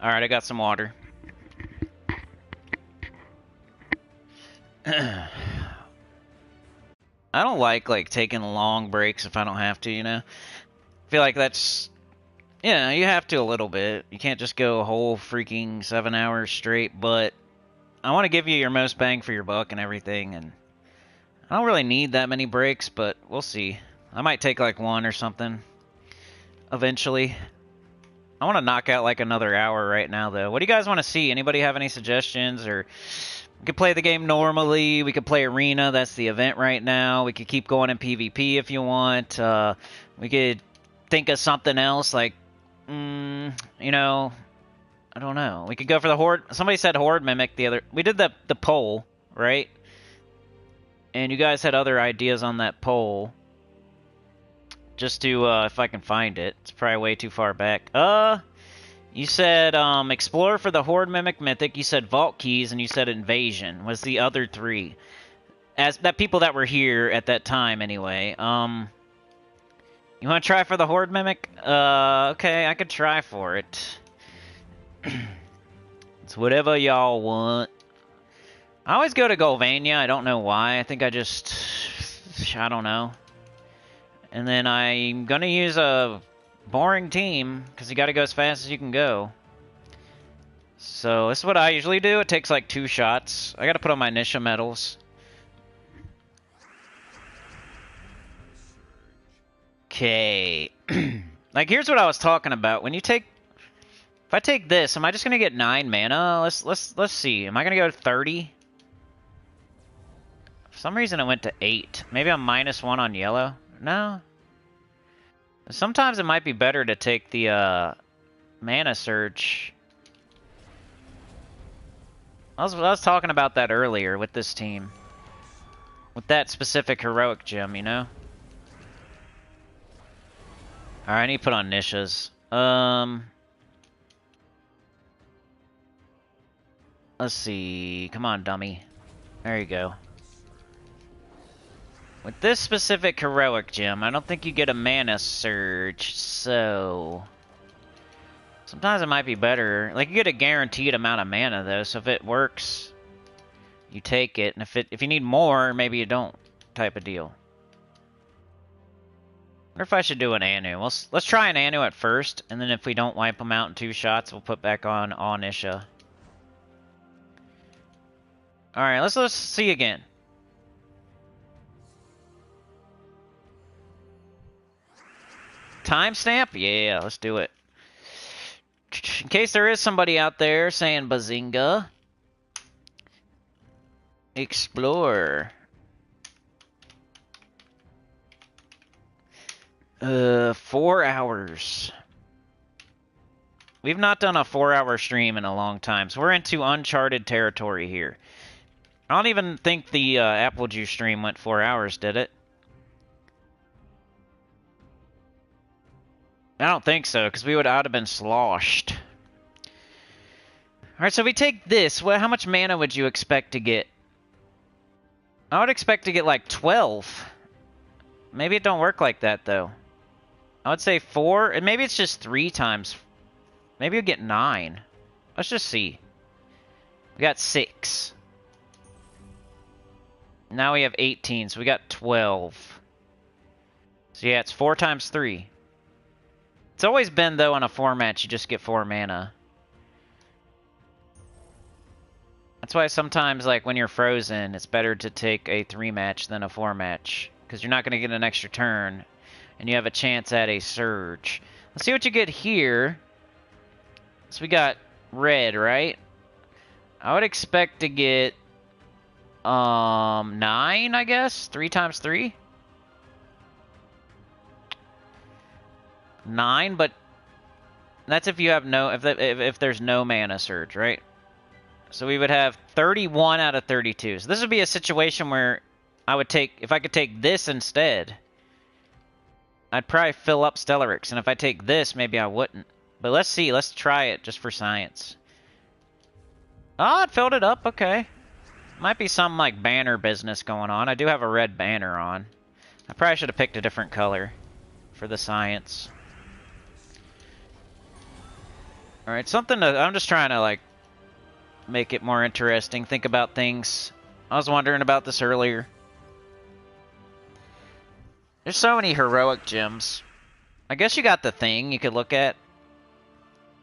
Alright, I got some water. I don't like taking long breaks if I don't have to, you know? I feel like that's... Yeah, you have to a little bit. You can't just go a whole freaking 7 hours straight, but I want to give you your most bang for your buck and everything, and I don't really need that many breaks, but we'll see. I might take like one or something eventually. I want to knock out like another hour right now, though. What do you guys want to see? Anybody have any suggestions? Or we could play the game normally. We could play Arena. That's the event right now. We could keep going in PvP if you want. We could think of something else, like, you know, I don't know. We could go for the Horde. Somebody said Horde Mimic the other... We did the poll, right? And you guys had other ideas on that poll. Just to, if I can find it. It's probably way too far back. You said, Explorer for the Horde Mimic Mythic. You said Vault Keys, and you said Invasion was the other three. As that people that were here at that time, anyway. You want to try for the Horde Mimic? Okay, I could try for it. It's whatever y'all want. I always go to Golvania. I don't know why. I think I just... I don't know. And then I'm going to use a boring team, because you got to go as fast as you can go. So, this is what I usually do. It takes like 2 shots. I got to put on my Nisha medals. Okay. Like, here's what I was talking about. When you take... If I take this, am I just going to get 9 mana? Let's see. Am I going to go to 30? For some reason it went to 8. Maybe I'm -1 on yellow? No. Sometimes it might be better to take the mana surge. I was talking about that earlier with this team. With that specific heroic gem, you know? Alright, I need to put on Nishas. Let's see. Come on, dummy. There you go. With this specific heroic gem, I don't think you get a mana surge, so... Sometimes it might be better. Like, you get a guaranteed amount of mana, though, so if it works, you take it. And if you need more, maybe you don't, type of deal. I wonder if I should do an Anu. Let's try an Anu at first, and then if we don't wipe them out in 2 shots, we'll put back on Nisha. Alright, let's see again. Timestamp? Yeah, let's do it. In case there is somebody out there saying Bazinga. Explore. 4 hours. We've not done a 4-hour stream in a long time, so we're into uncharted territory here. I don't even think the apple juice stream went 4 hours, did it? I don't think so, because we would have been sloshed. Alright, so we take this. How much mana would you expect to get? I would expect to get like 12. Maybe it don't work like that, though. I would say 4, and maybe it's just 3 times. Maybe you'll get 9. Let's just see. We got 6. Now we have 18, so we got 12. So yeah, it's 4 times 3. It's always been, though, on a 4 match, you just get 4 mana. That's why sometimes, like, when you're frozen, it's better to take a 3 match than a 4 match. Because you're not going to get an extra turn, and you have a chance at a surge. Let's see what you get here. So we got red, right? I would expect to get 9, I guess? 3 times 3? 9, but that's if you have no, if there's no mana surge, right? So we would have 31 out of 32. So this would be a situation where I would take, if I could take this instead, I'd probably fill up Stellarix, and if I take this, maybe I wouldn't. But let's see, let's try it just for science. Oh, it filled it up, okay. Might be some like banner business going on. I do have a red banner on. I probably should have picked a different color for the science. Alright, something to... I'm just trying to, like, make it more interesting. Think about things. I was wondering about this earlier. There's so many heroic gems. I guess you got the thing you could look at.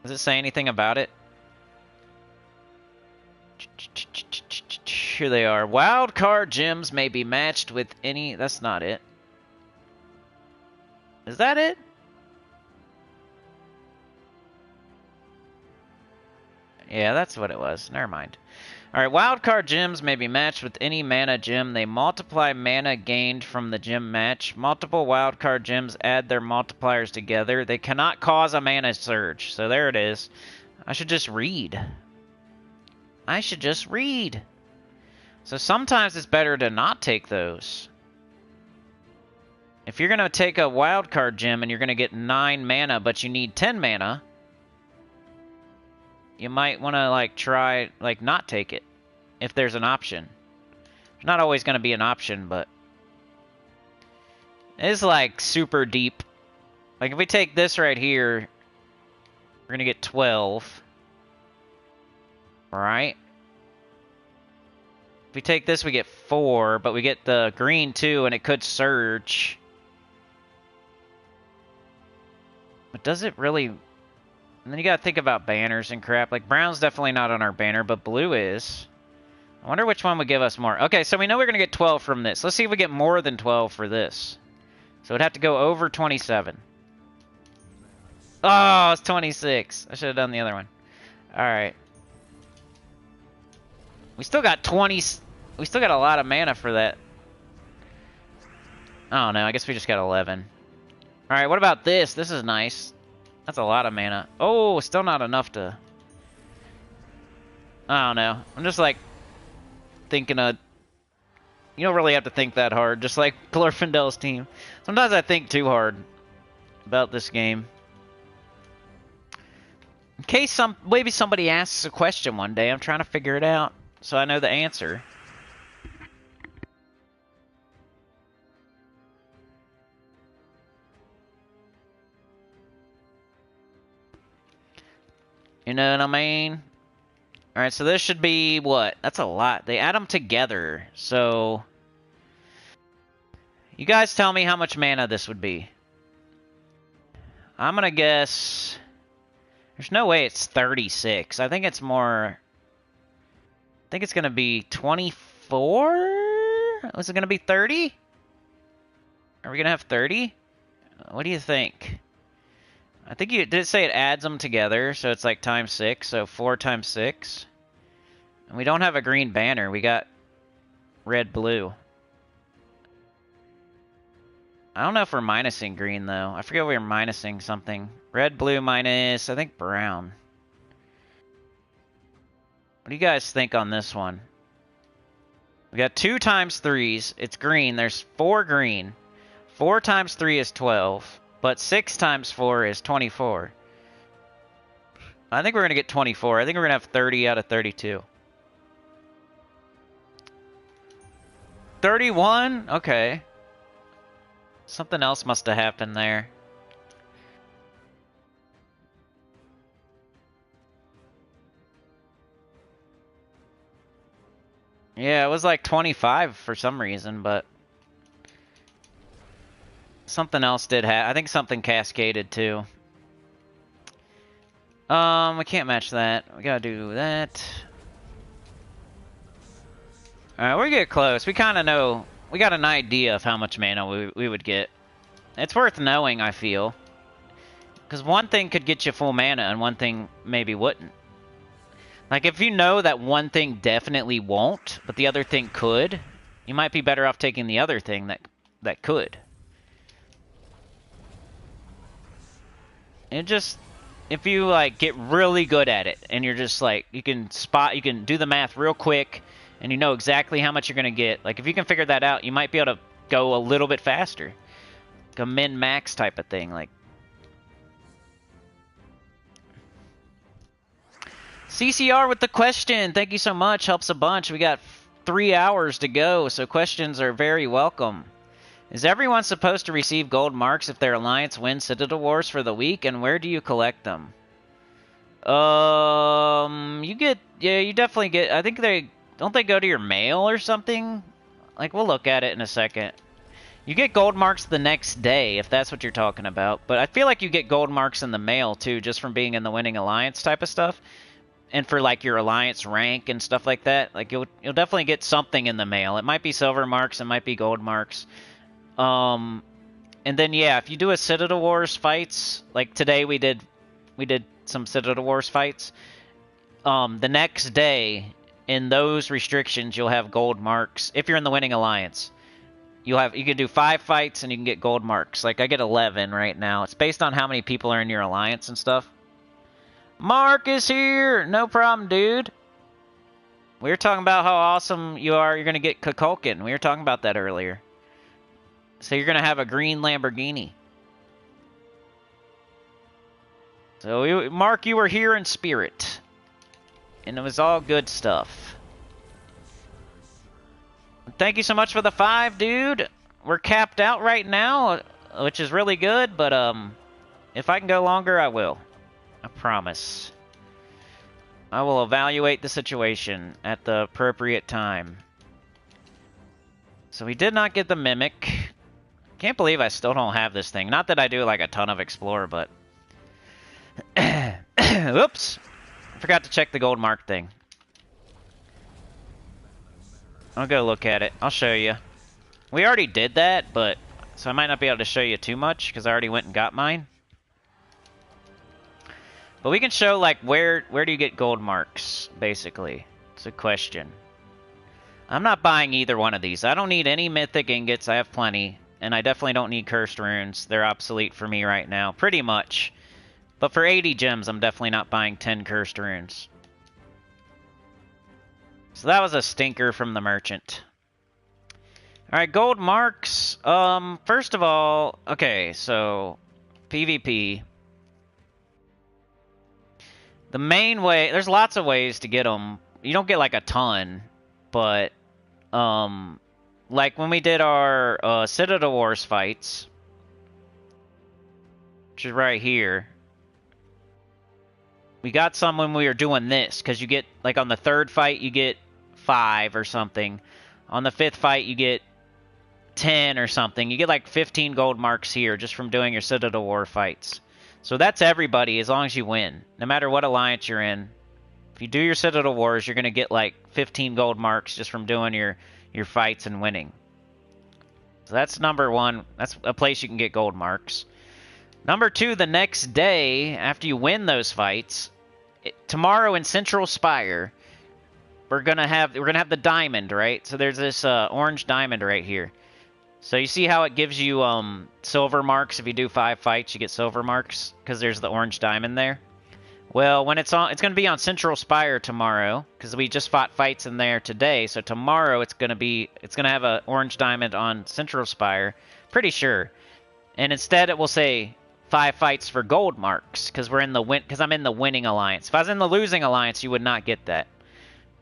Does it say anything about it? Here they are. Wild card gems may be matched with any... That's not it. Is that it? Yeah, that's what it was. Never mind. Alright, wildcard gems may be matched with any mana gem. They multiply mana gained from the gem match. Multiple wildcard gems add their multipliers together. They cannot cause a mana surge. So there it is. I should just read. I should just read. So sometimes it's better to not take those. If you're going to take a wildcard gem and you're going to get 9 mana, but you need 10 mana... You might want to, like, try, like, not take it. If there's an option. There's not always going to be an option, but... It's, like, super deep. Like, if we take this right here... We're going to get 12. Right? If we take this, we get 4, but we get the green, too, and it could surge. But does it really... And then you gotta think about banners and crap. Like, brown's definitely not on our banner, but blue is. I wonder which one would give us more. Okay, so we know we're gonna get 12 from this. Let's see if we get more than 12 for this. So it'd have to go over 27. Oh, it's 26. I should have done the other one. Alright. We still got 20... We still got a lot of mana for that. I don't know. I guess we just got 11. Alright, what about this? This is nice. That's a lot of mana. Oh, still not enough to... I don't know. I'm just, like, thinking of... You don't really have to think that hard, just like Glorfindel's team. Sometimes I think too hard about this game. In case maybe somebody asks a question one day, I'm trying to figure it out, so I know the answer. You know what I mean? Alright, so this should be what? That's a lot. They add them together, so... You guys tell me how much mana this would be. I'm gonna guess... There's no way it's 36. I think it's more... I think it's gonna be 24? Was it gonna be 30? Are we gonna have 30? What do you think? I think you did say it adds them together, so it's like times 6, so 4 times 6. And we don't have a green banner, we got red, blue. I don't know if we're minusing green, though. I forget we were minusing something. Red, blue, minus, I think brown. What do you guys think on this one? We got 2 times 3s, it's green, there's 4 green. 4 times 3 is 12. But 6 times 4 is 24. I think we're going to get 24. I think we're going to have 30 out of 32. 31? Okay. Something else must have happened there. Yeah, it was like 25 for some reason, but... Something else did happen. I think something cascaded, too. We can't match that. We gotta do that. Alright, we're getting close. We kind of know... We got an idea of how much mana we would get. It's worth knowing, I feel. Because one thing could get you full mana, and one thing maybe wouldn't. Like, if you know that one thing definitely won't, but the other thing could, you might be better off taking the other thing that could. And just, if you, like, get really good at it, and you're just, like, you can do the math real quick, and you know exactly how much you're going to get. Like, if you can figure that out, you might be able to go a little bit faster. Like a min-max type of thing, like. CCR with the question. Thank you so much. Helps a bunch. We got 3 hours to go, so questions are very welcome. Is everyone supposed to receive gold marks if their alliance wins Citadel Wars for the week, and where do you collect them? You get, yeah, you definitely get, I think don't they go to your mail or something? Like, we'll look at it in a second. You get gold marks the next day, if that's what you're talking about. But I feel like you get gold marks in the mail, too, just from being in the Winning Alliance type of stuff. And for, like, your Alliance rank and stuff like that. Like, you'll definitely get something in the mail. It might be silver marks, it might be gold marks. And then, yeah, if you do a Citadel Wars fights, like today we did some Citadel Wars fights. The next day, in those restrictions, you'll have gold marks. If you're in the Winning Alliance, you can do 5 fights and you can get gold marks. Like I get 11 right now. It's based on how many people are in your alliance and stuff. Mark is here. No problem, dude. We were talking about how awesome you are. You're gonna get Kukulkan. We were talking about that earlier. So you're gonna have a green Lamborghini. So Mark, you were here in spirit. And it was all good stuff. Thank you so much for the 5, dude. We're capped out right now, which is really good, but if I can go longer, I will. I promise. I will evaluate the situation at the appropriate time. So we did not get the Mimic. Can't believe I still don't have this thing. Not that I do like a ton of Explorer, but... Oops! I forgot to check the gold mark thing. I'll go look at it. I'll show you. We already did that, but... So I might not be able to show you too much, because I already went and got mine. But we can show, like, where do you get gold marks, basically. It's a question. I'm not buying either one of these. I don't need any mythic ingots. I have plenty. And I definitely don't need cursed runes. They're obsolete for me right now. Pretty much. But for 80 gems, I'm definitely not buying 10 cursed runes. So that was a stinker from the merchant. Alright, gold marks. First of all, okay, so PvP. The main way, there's lots of ways to get them. You don't get like a ton, but like when we did our Citadel Wars fights, which is right here. We got some when we were doing this, because you get, like on the 3rd fight, you get 5 or something. On the 5th fight, you get 10 or something. You get like 15 gold marks here just from doing your Citadel War fights. So that's everybody, as long as you win. No matter what alliance you're in. If you do your Citadel Wars, you're going to get like 15 gold marks just from doing your fights and winning. So that's number 1. That's a place you can get gold marks. Number 2, the next day, after you win those fights, tomorrow in Central Spire, we're gonna have the diamond, right? So there's this orange diamond right here. So you see how it gives you silver marks if you do 5 fights, you get silver marks because there's the orange diamond there. Well, when it's gonna be on Central Spire tomorrow because we just fought fights in there today. So tomorrow it's gonna have an orange diamond on Central Spire, pretty sure. And instead it will say 5 fights for gold marks because I'm in the winning alliance. If I was in the losing alliance, you would not get that.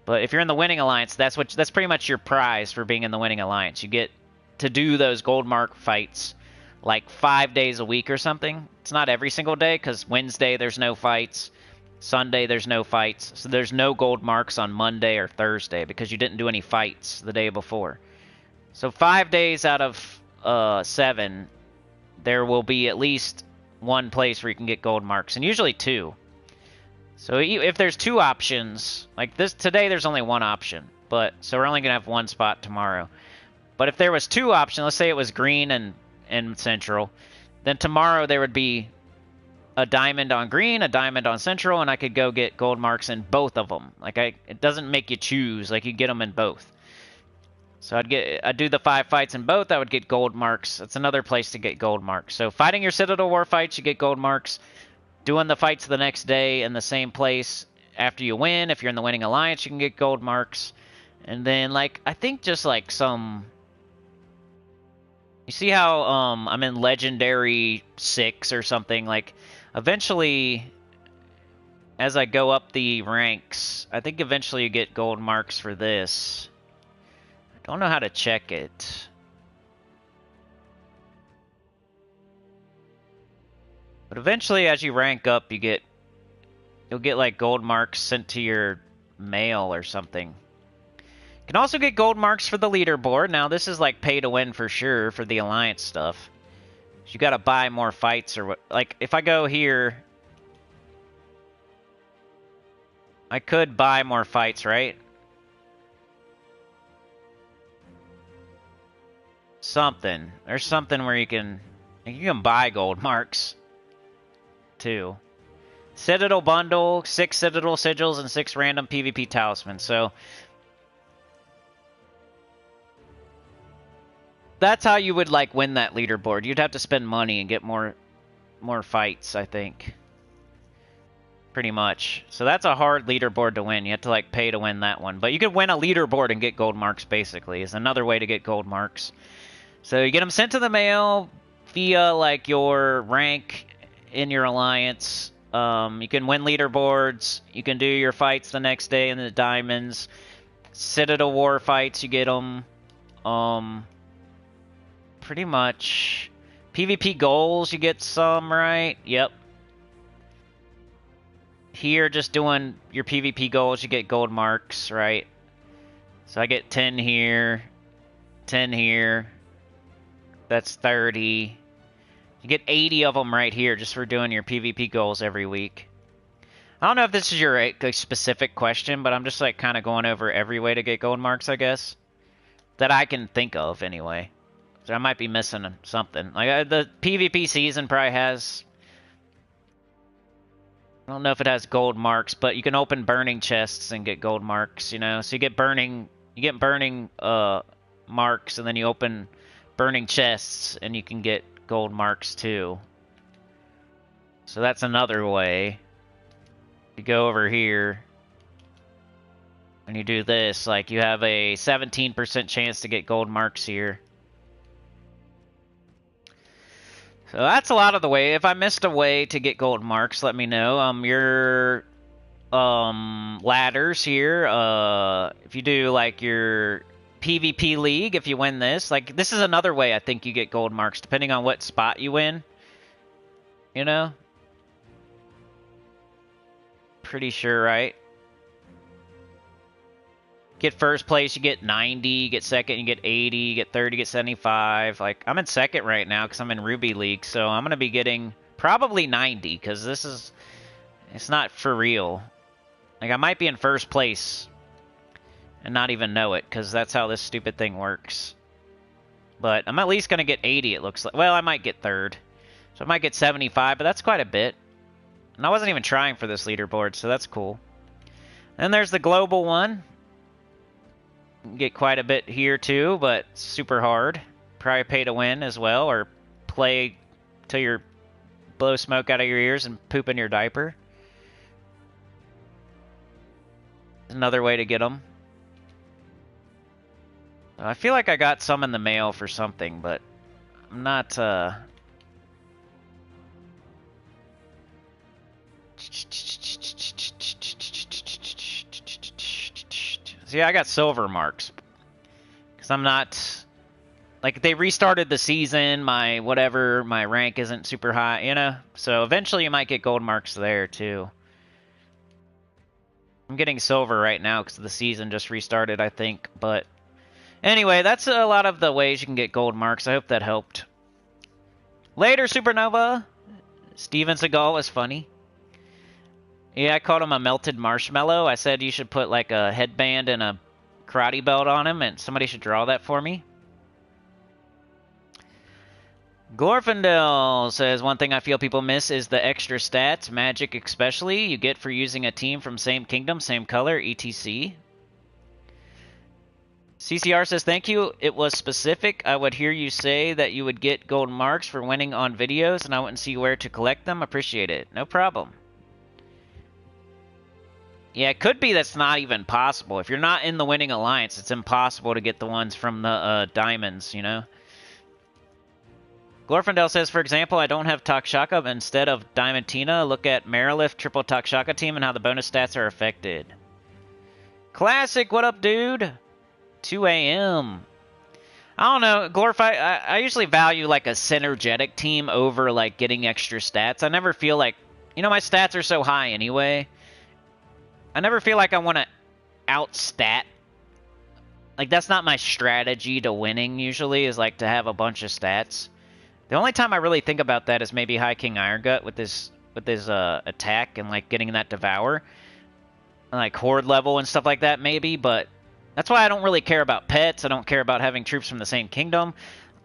But if you're in the winning alliance, that's pretty much your prize for being in the winning alliance. You get to do those gold mark fights like 5 days a week or something. It's not every single day because Wednesday there's no fights, Sunday there's no fights, so there's no gold marks on Monday or Thursday because you didn't do any fights the day before. So 5 days out of 7, there will be at least 1 place where you can get gold marks, and usually 2. So if there's 2 options, like this today, there's only 1 option, so we're only gonna have 1 spot tomorrow. But if there was 2 options, let's say it was green and central, then tomorrow there would be a diamond on green, a diamond on central, and I could go get gold marks in both of them. Like it doesn't make you choose, like you get them in both. So I'd do the 5 fights in both, I would get gold marks. That's another place to get gold marks. So fighting your Citadel War fights, you get gold marks. Doing the fights the next day in the same place after you win, if you're in the winning alliance, you can get gold marks. And then, like, I think just like some... You see how I'm in Legendary 6 or something? Like, eventually, as I go up the ranks, I think eventually you get gold marks for this. I don't know how to check it. But eventually, as you rank up, you get You'll get like gold marks sent to your mail or something. You can also get gold marks for the leaderboard. Now this is like pay to win for sure for the alliance stuff. You gotta buy more fights or what. Like if I go here, I could buy more fights, right? Something. There's something where you can buy gold marks too. Citadel bundle, 6 Citadel sigils, and 6 random PvP talismans. So that's how you would like win that leaderboard. You'd have to spend money and get more fights, I think. Pretty much. So that's a hard leaderboard to win. You have to like pay to win that one. But you could win a leaderboard and get gold marks basically. Is another way to get gold marks. So you get them sent to the mail via like your rank in your alliance. You can win leaderboards. You can do your fights the next day in the diamonds. Citadel war fights, you get them. Pretty much. PvP goals, you get some, right? Yep. Here, just doing your PvP goals, you get gold marks, right? So I get 10 here, 10 here. That's 30. You get 80 of them right here just for doing your PvP goals every week. I don't know if this is your like, specific question, but I'm just like kind of going over every way to get gold marks, I guess. That I can think of, anyway. So I might be missing something. Like the PvP season probably has... I don't know if it has gold marks, but you can open burning chests and get gold marks, you know? So you get burning marks, and then you open burning chests, and you can get gold marks too. So that's another way. You go over here, and you do this, like you have a 17% chance to get gold marks here. So that's a lot of the way. If I missed a way to get gold marks, let me know. Your ladders here, if you do like your PvP league, if you win this, like this is another way I think you get gold marks, depending on what spot you win. You know? Pretty sure, right? Get first place, you get 90. You get second, you get 80. You get third, you get 75. Like, I'm in second right now because I'm in Ruby League, so I'm going to be getting probably 90 because this is... It's not for real. Like, I might be in first place and not even know it because that's how this stupid thing works. But I'm at least going to get 80, it looks like. Well, I might get third. So I might get 75, but that's quite a bit. And I wasn't even trying for this leaderboard, so that's cool. Then there's the global one. Get quite a bit here too, but super hard. Probably pay to win as well, or play till you blow smoke out of your ears and poop in your diaper. Another way to get them. I feel like I got some in the mail for something, but I'm not... See, I got silver marks. Because I'm not... Like, they restarted the season, my rank isn't super high, you know? So eventually you might get gold marks there, too. I'm getting silver right now because the season just restarted, I think. But anyway, that's a lot of the ways you can get gold marks. I hope that helped. Later, Supernova! Steven Seagal was funny. Yeah, I called him a melted marshmallow. I said you should put like a headband and a karate belt on him, and somebody should draw that for me. Glorfindel says, one thing I feel people miss is the extra stats, magic especially, you get for using a team from same kingdom, same color, etc. CCR says, thank you. It was specific. I would hear you say that you would get gold marks for winning on videos, and I wouldn't see where to collect them. Appreciate it. No problem. Yeah, it could be that's not even possible. If you're not in the winning alliance, it's impossible to get the ones from the diamonds, you know? Glorfindel says, for example, I don't have Takshaka, but instead of Diamantina, look at Marilith triple Takshaka team and how the bonus stats are affected. Classic, what up, dude? 2 a.m. I don't know, Glorify, I usually value like a synergetic team over like getting extra stats. I never feel like, you know, my stats are so high anyway. I never feel like I want to outstat. Like, that's not my strategy to winning, usually, is, like, to have a bunch of stats. The only time I really think about that is maybe High King Irongut with his attack and, like, getting that Devour. And, like, Horde level and stuff like that, maybe, but that's why I don't really care about pets. I don't care about having troops from the same kingdom.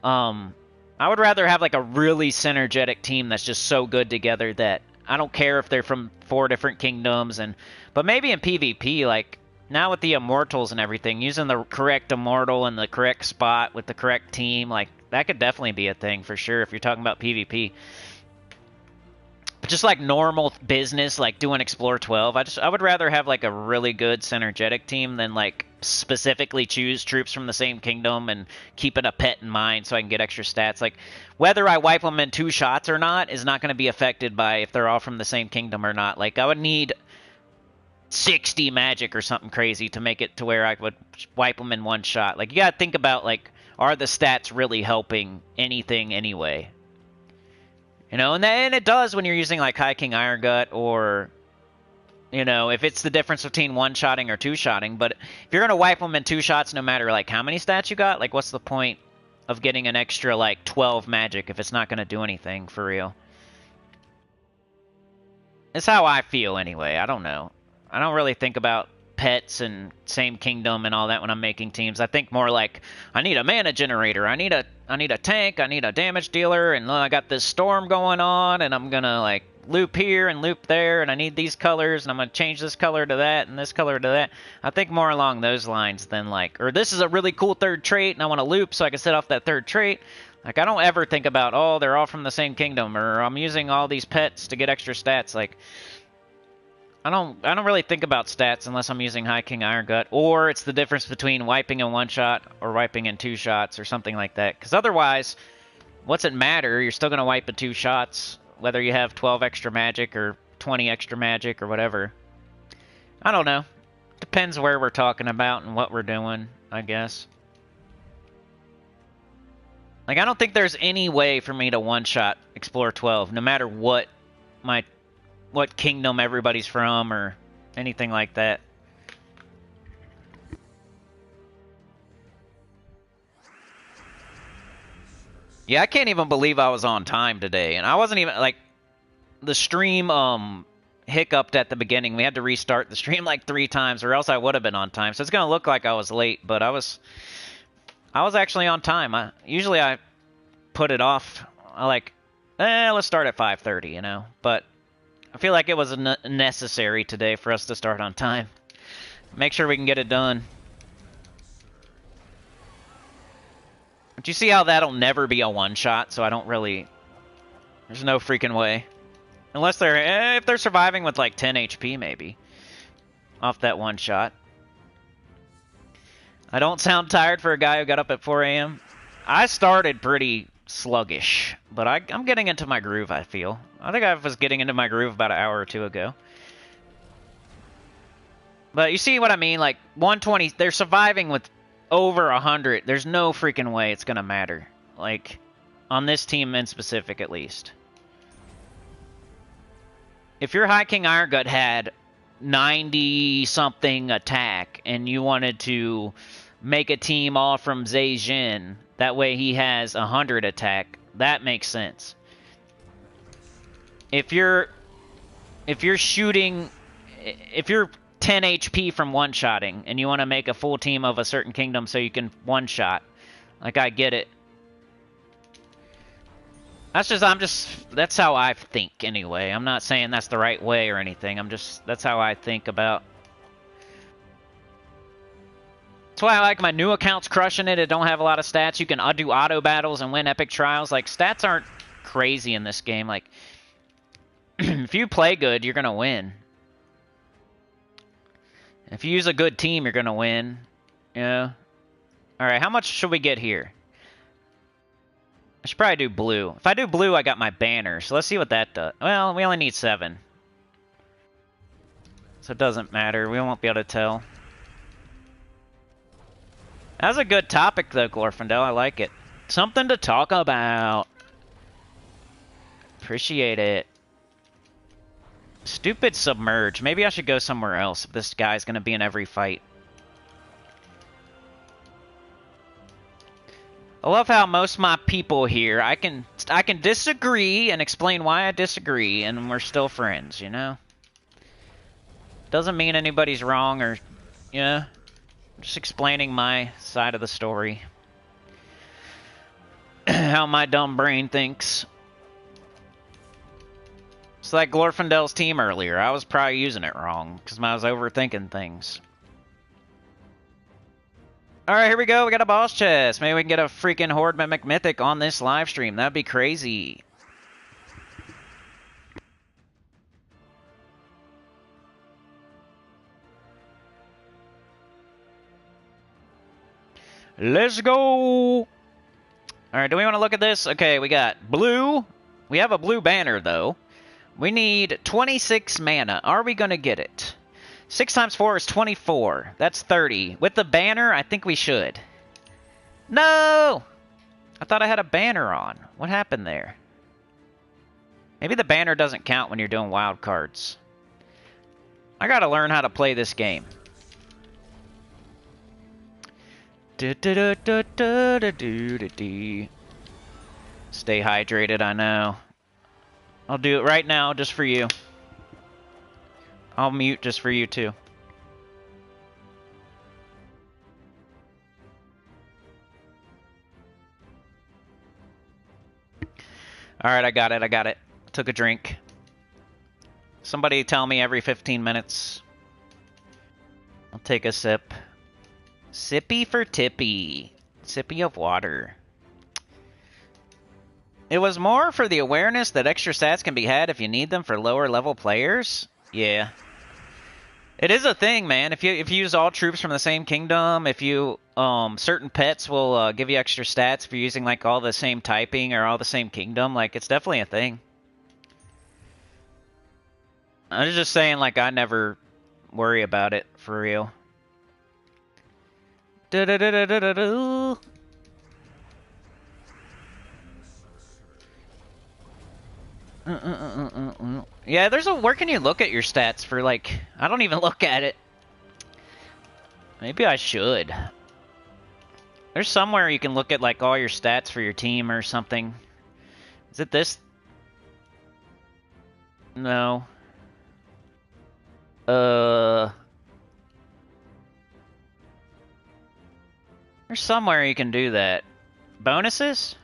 I would rather have, like, a really synergetic team that's just so good together that I don't care if they're from 4 different kingdoms. But maybe in PvP, like, now with the immortals and everything, using the correct immortal in the correct spot with the correct team, like, that could definitely be a thing for sure if you're talking about PvP. But just like normal business, like doing Explore 12, I would rather have like a really good synergetic team than like specifically choose troops from the same kingdom and keeping a pet in mind so I can get extra stats. Like, whether I wipe them in 2 shots or not is not going to be affected by if they're all from the same kingdom or not. Like, I would need 60 magic or something crazy to make it to where I would wipe them in 1 shot. Like, you gotta think about, like, are the stats really helping anything anyway? You know, and it does when you're using, like, High King Irongut or, you know, if it's the difference between 1-shotting or 2-shotting. But if you're gonna wipe them in 2 shots no matter, like, how many stats you got, like, what's the point of getting an extra, like, 12 magic if it's not gonna do anything for real? It's how I feel anyway. I don't know. I don't really think about pets and same kingdom and all that when I'm making teams. I think more like, I need a mana generator, I need a tank, I need a damage dealer, and I got this storm going on, and I'm gonna like loop here and loop there, and I need these colors, and I'm gonna change this color to that and this color to that. I think more along those lines than like, or this is a really cool 3rd trait, and I want to loop so I can set off that 3rd trait. Like, I don't ever think about, oh, they're all from the same kingdom, or I'm using all these pets to get extra stats. Like, I don't really think about stats unless I'm using High King Irongut, or it's the difference between wiping in 1 shot or wiping in 2 shots or something like that. Because otherwise, what's it matter? You're still going to wipe in 2 shots, whether you have 12 extra magic or 20 extra magic or whatever. I don't know. Depends where we're talking about and what we're doing, I guess. Like, I don't think there's any way for me to 1-shot Explore 12, no matter what kingdom everybody's from or anything like that. Yeah, I can't even believe I was on time today. And I wasn't even, like, the stream hiccuped at the beginning. We had to restart the stream like 3 times or else I would have been on time. So it's going to look like I was late, but I was actually on time. Usually I put it off. Let's start at 5:30, you know, but I feel like it was necessary today for us to start on time. Make sure we can get it done. But you see how that'll never be a 1-shot, so I don't really... There's no freaking way. Unless if they're surviving with like 10 HP maybe. Off that 1-shot. I don't sound tired for a guy who got up at 4 a.m. I started pretty sluggish, but I'm getting into my groove, I feel. I think I was getting into my groove about an hour or 2 ago. But you see what I mean? Like, 120, they're surviving with over 100. There's no freaking way it's going to matter. Like, on this team in specific, at least. If your High King Irongut had 90-something attack, and you wanted to make a team all from Zhejian, that way he has 100 attack, that makes sense. If you're 10 HP from 1-shotting, and you want to make a full team of a certain kingdom so you can 1-shot, like, I get it. That's how I think anyway. I'm not saying that's the right way or anything. That's how I think about. That's why I like my new accounts crushing it. It don't have a lot of stats. You can do auto battles and win epic trials. Like, stats aren't crazy in this game. Like, if you play good, you're gonna win. If you use a good team, you're gonna win. Yeah. Alright, how much should we get here? I should probably do blue. If I do blue, I got my banner. So let's see what that does. Well, we only need 7. So it doesn't matter. We won't be able to tell. That was a good topic, though, Glorfindel. I like it. Something to talk about. Appreciate it. Stupid submerge. Maybe I should go somewhere else if this guy's gonna be in every fight. I love how most of my people here, I can disagree and explain why I disagree, and we're still friends, you know? Doesn't mean anybody's wrong or, you know, just explaining my side of the story. How my dumb brain thinks. It's like Glorfindel's team earlier. I was probably using it wrong because I was overthinking things. Alright, here we go. We got a boss chest. Maybe we can get a freaking Horde Mimic Mythic on this live stream. That'd be crazy. Let's go! Alright, do we want to look at this? Okay, we got blue. We have a blue banner, though. We need 26 mana. Are we going to get it? 6 times 4 is 24. That's 30. With the banner, I think we should. No! I thought I had a banner on. What happened there? Maybe the banner doesn't count when you're doing wild cards. I gotta learn how to play this game. Stay hydrated, I know. I'll do it right now just for you. I'll mute just for you too. Alright, I got it. Took a drink. Somebody tell me every 15 minutes. I'll take a sip. Sippy for tippy. Sippy of water. It was more for the awareness that extra stats can be had if you need them for lower level players. Yeah. It is a thing, man. If you use all troops from the same kingdom, if you certain pets will give you extra stats if you're using like all the same typing or all the same kingdom, like it's definitely a thing. I was just saying, like, I never worry about it for real. Yeah, there's a... Where can you look at your stats for, like... I don't even look at it. Maybe I should. There's somewhere you can look at, like, all your stats for your team or something. Is it this? No. There's somewhere you can do that. Bonuses?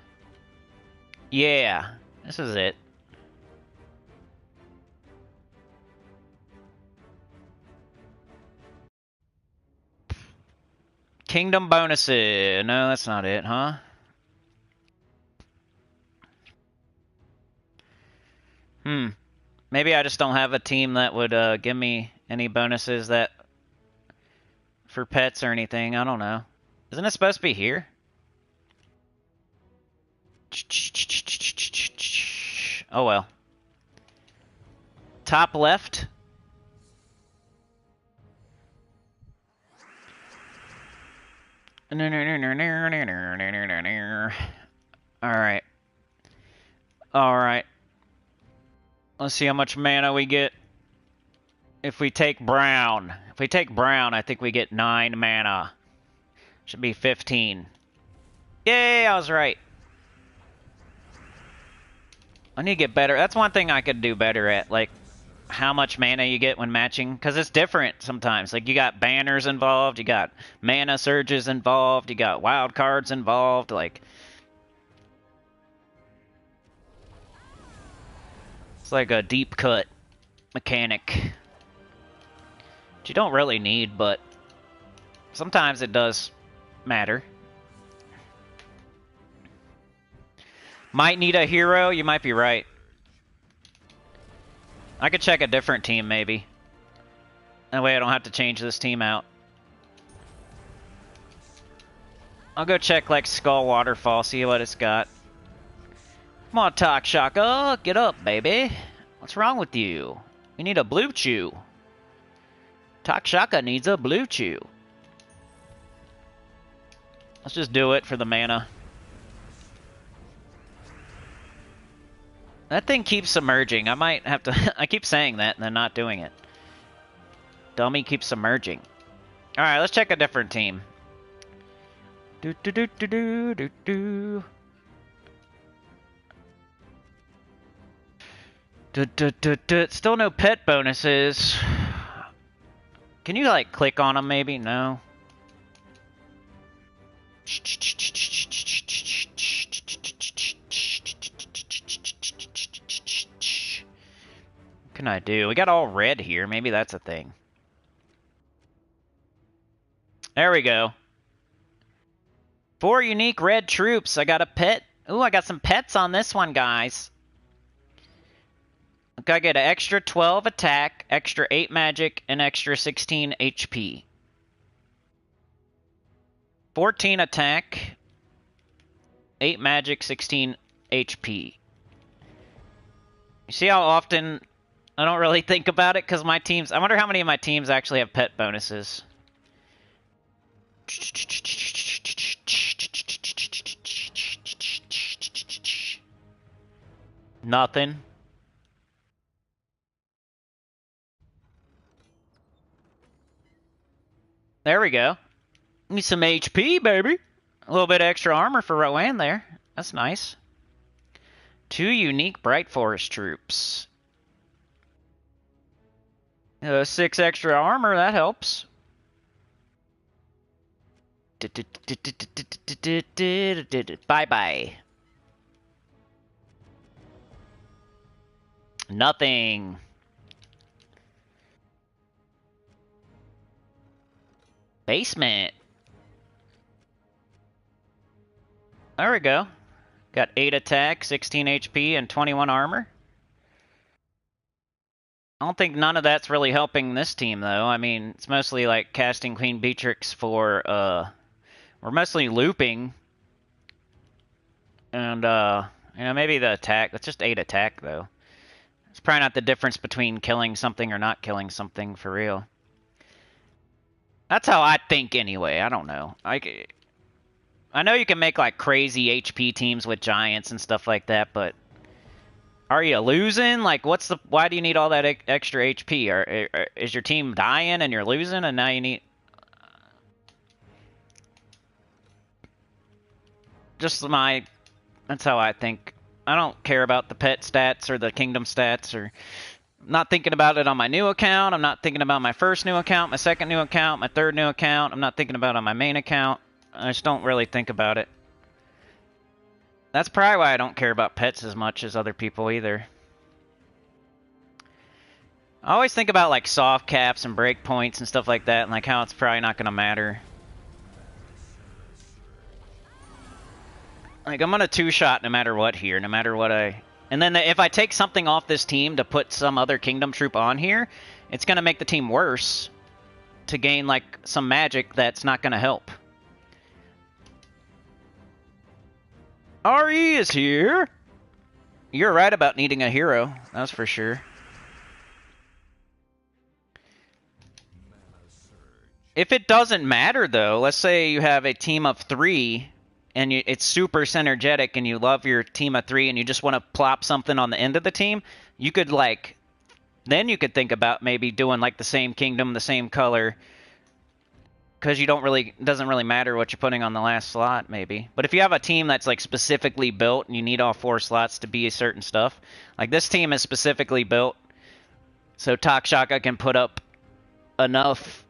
Yeah. This is it. Kingdom bonuses. No, that's not it, huh? Maybe I just don't have a team that would give me any bonuses that for pets or anything. I don't know. Isn't it supposed to be here? Oh well. Top left. Alright. Alright. Let's see how much mana we get if we take brown. If we take brown, I think we get 9 mana. Should be 15. Yay, I was right. I need to get better. That's one thing I could do better at, like how much mana you get when matching, because it's different sometimes. Like you got banners involved, you got mana surges involved, you got wild cards involved, like it's like a deep cut mechanic. Which you don't really need, but sometimes it does matter. Might need a hero, you might be right. I could check a different team, maybe. That way I don't have to change this team out. I'll go check, like, Skull Waterfall, see what it's got. Come on, Talk Shaka, get up, baby. What's wrong with you? You need a blue chew. Talk Shaka needs a blue chew. Let's just do it for the mana. That thing keeps submerging. I might have to... I keep saying that and then not doing it. Dummy keeps submerging. Alright, let's check a different team. Do do do do do do do. Still no pet bonuses. Can you, like, click on them, maybe? No. What can I do? We got all red here. Maybe that's a thing. There we go. 4 unique red troops. I got a pet. Ooh, I got some pets on this one, guys. Okay, I get an extra 12 attack, extra 8 magic, and extra 16 HP. 14 attack, 8 magic, 16 HP. You see how often I don't really think about it? Because my teams... I wonder how many of my teams actually have pet bonuses. Nothing. There we go. Give me some HP, baby. A little bit extra armor for Rowan there. That's nice. 2 unique Bright Forest troops. 6 extra armor, that helps. Bye-bye. Nothing. Basement. There we go. Got 8 attack, 16 HP, and 21 armor. I don't think none of that's really helping this team, though. I mean, it's mostly like casting Queen Beatrix for, we're mostly looping. And, you know, maybe the attack. That's just 8 attack, though. It's probably not the difference between killing something or not killing something, for real. That's how I think, anyway. I don't know. I know you can make, like, crazy HP teams with giants and stuff like that, but... Are you losing? Like, what's the... Why do you need all that extra HP? Is your team dying and you're losing and now you need... Just my... That's how I think. I don't care about the pet stats or the kingdom stats or... I'm not thinking about it on my new account. I'm not thinking about my first new account, my second new account, my third new account. I'm not thinking about it on my main account. I just don't really think about it. That's probably why I don't care about pets as much as other people either. I always think about like soft caps and breakpoints and stuff like that and like how it's probably not going to matter. Like I'm on a 2-shot no matter what here, no matter what I... And then if I take something off this team to put some other kingdom troop on here, it's going to make the team worse to gain like some magic that's not going to help. RE is here. You're right about needing a hero. That's for sure. If it doesn't matter, though, let's say you have a team of 3 and it's super synergetic and you love your team of 3 and you just want to plop something on the end of the team, you could, like... Then you could think about maybe doing, like, the same kingdom, the same color... Because you don't really, it doesn't really matter what you're putting on the last slot, maybe. But if you have a team that's like specifically built and you need all 4 slots to be a certain stuff, like this team is specifically built so Takshaka can put up enough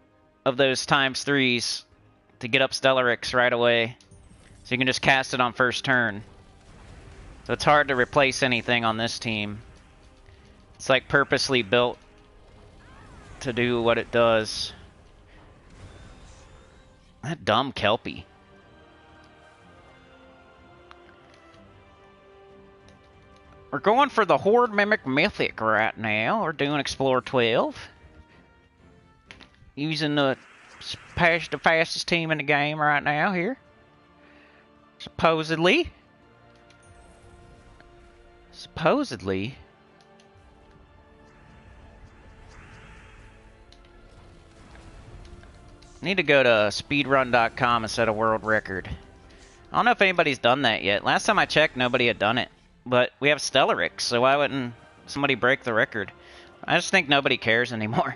of those ×3s to get up Stellarix right away. So you can just cast it on first turn. So it's hard to replace anything on this team. It's like purposely built to do what it does. That dumb Kelpie. We're going for the Horde Mimic Mythic right now. We're doing Explore 12. Using the fastest team in the game right now here. Supposedly. Need to go to speedrun.com and set a world record. I don't know if anybody's done that yet. Last time I checked, nobody had done it. But we have Stellarix, so why wouldn't somebody break the record? I just think nobody cares anymore.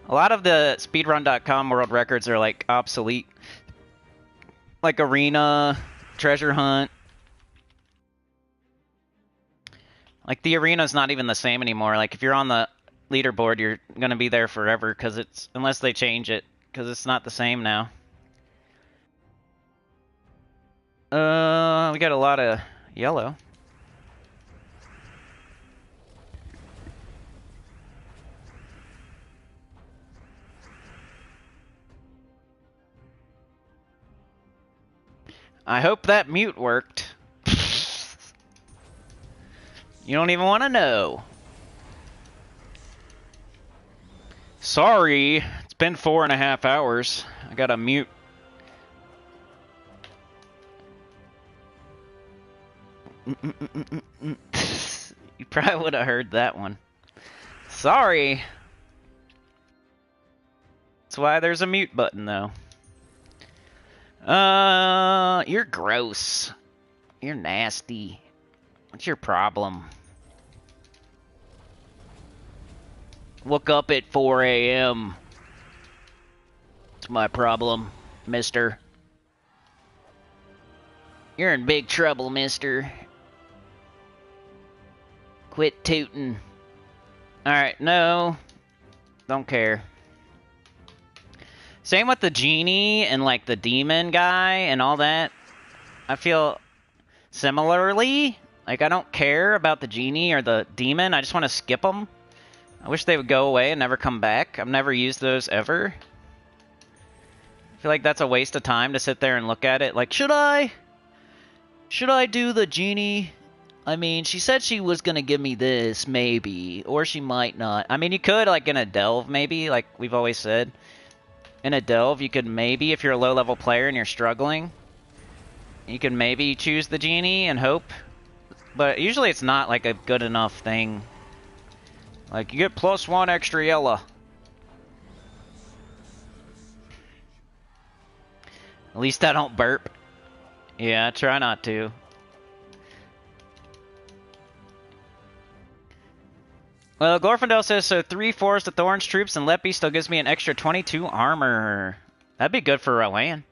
A lot of the speedrun.com world records are like obsolete. Like arena, treasure hunt. Like the arena's not even the same anymore. Like if you're on the leaderboard, you're gonna be there forever because it's unless they change it because it's not the same now. We got a lot of yellow. I hope that mute worked. You don't even want to know. Sorry, it's been 4.5 hours. I gotta mute. You probably would have heard that one. Sorry. That's why there's a mute button, though. You're gross. You're nasty. What's your problem? Woke up at 4 a.m. It's my problem, mister. You're in big trouble, mister. Quit tootin'. Alright, no. Don't care. Same with the genie and like the demon guy and all that. I feel similarly. Like I don't care about the genie or the demon. I just want to skip them. I wish they would go away and never come back. I've never used those ever. I feel like that's a waste of time to sit there and look at it. Like, should I do the genie? I mean, she said she was going to give me this, maybe. Or she might not. I mean, you could, like, in a delve, maybe, like we've always said. In a delve, you could maybe, if you're a low-level player and you're struggling, you can maybe choose the genie and hope. But usually it's not, like, a good enough thing. Like, you get +1 extra yellow. At least I don't burp. Yeah, try not to. Well, Glorfindel says, so 3 Forest of Thorns troops and Leppy still gives me an extra 22 armor. That'd be good for Rowan.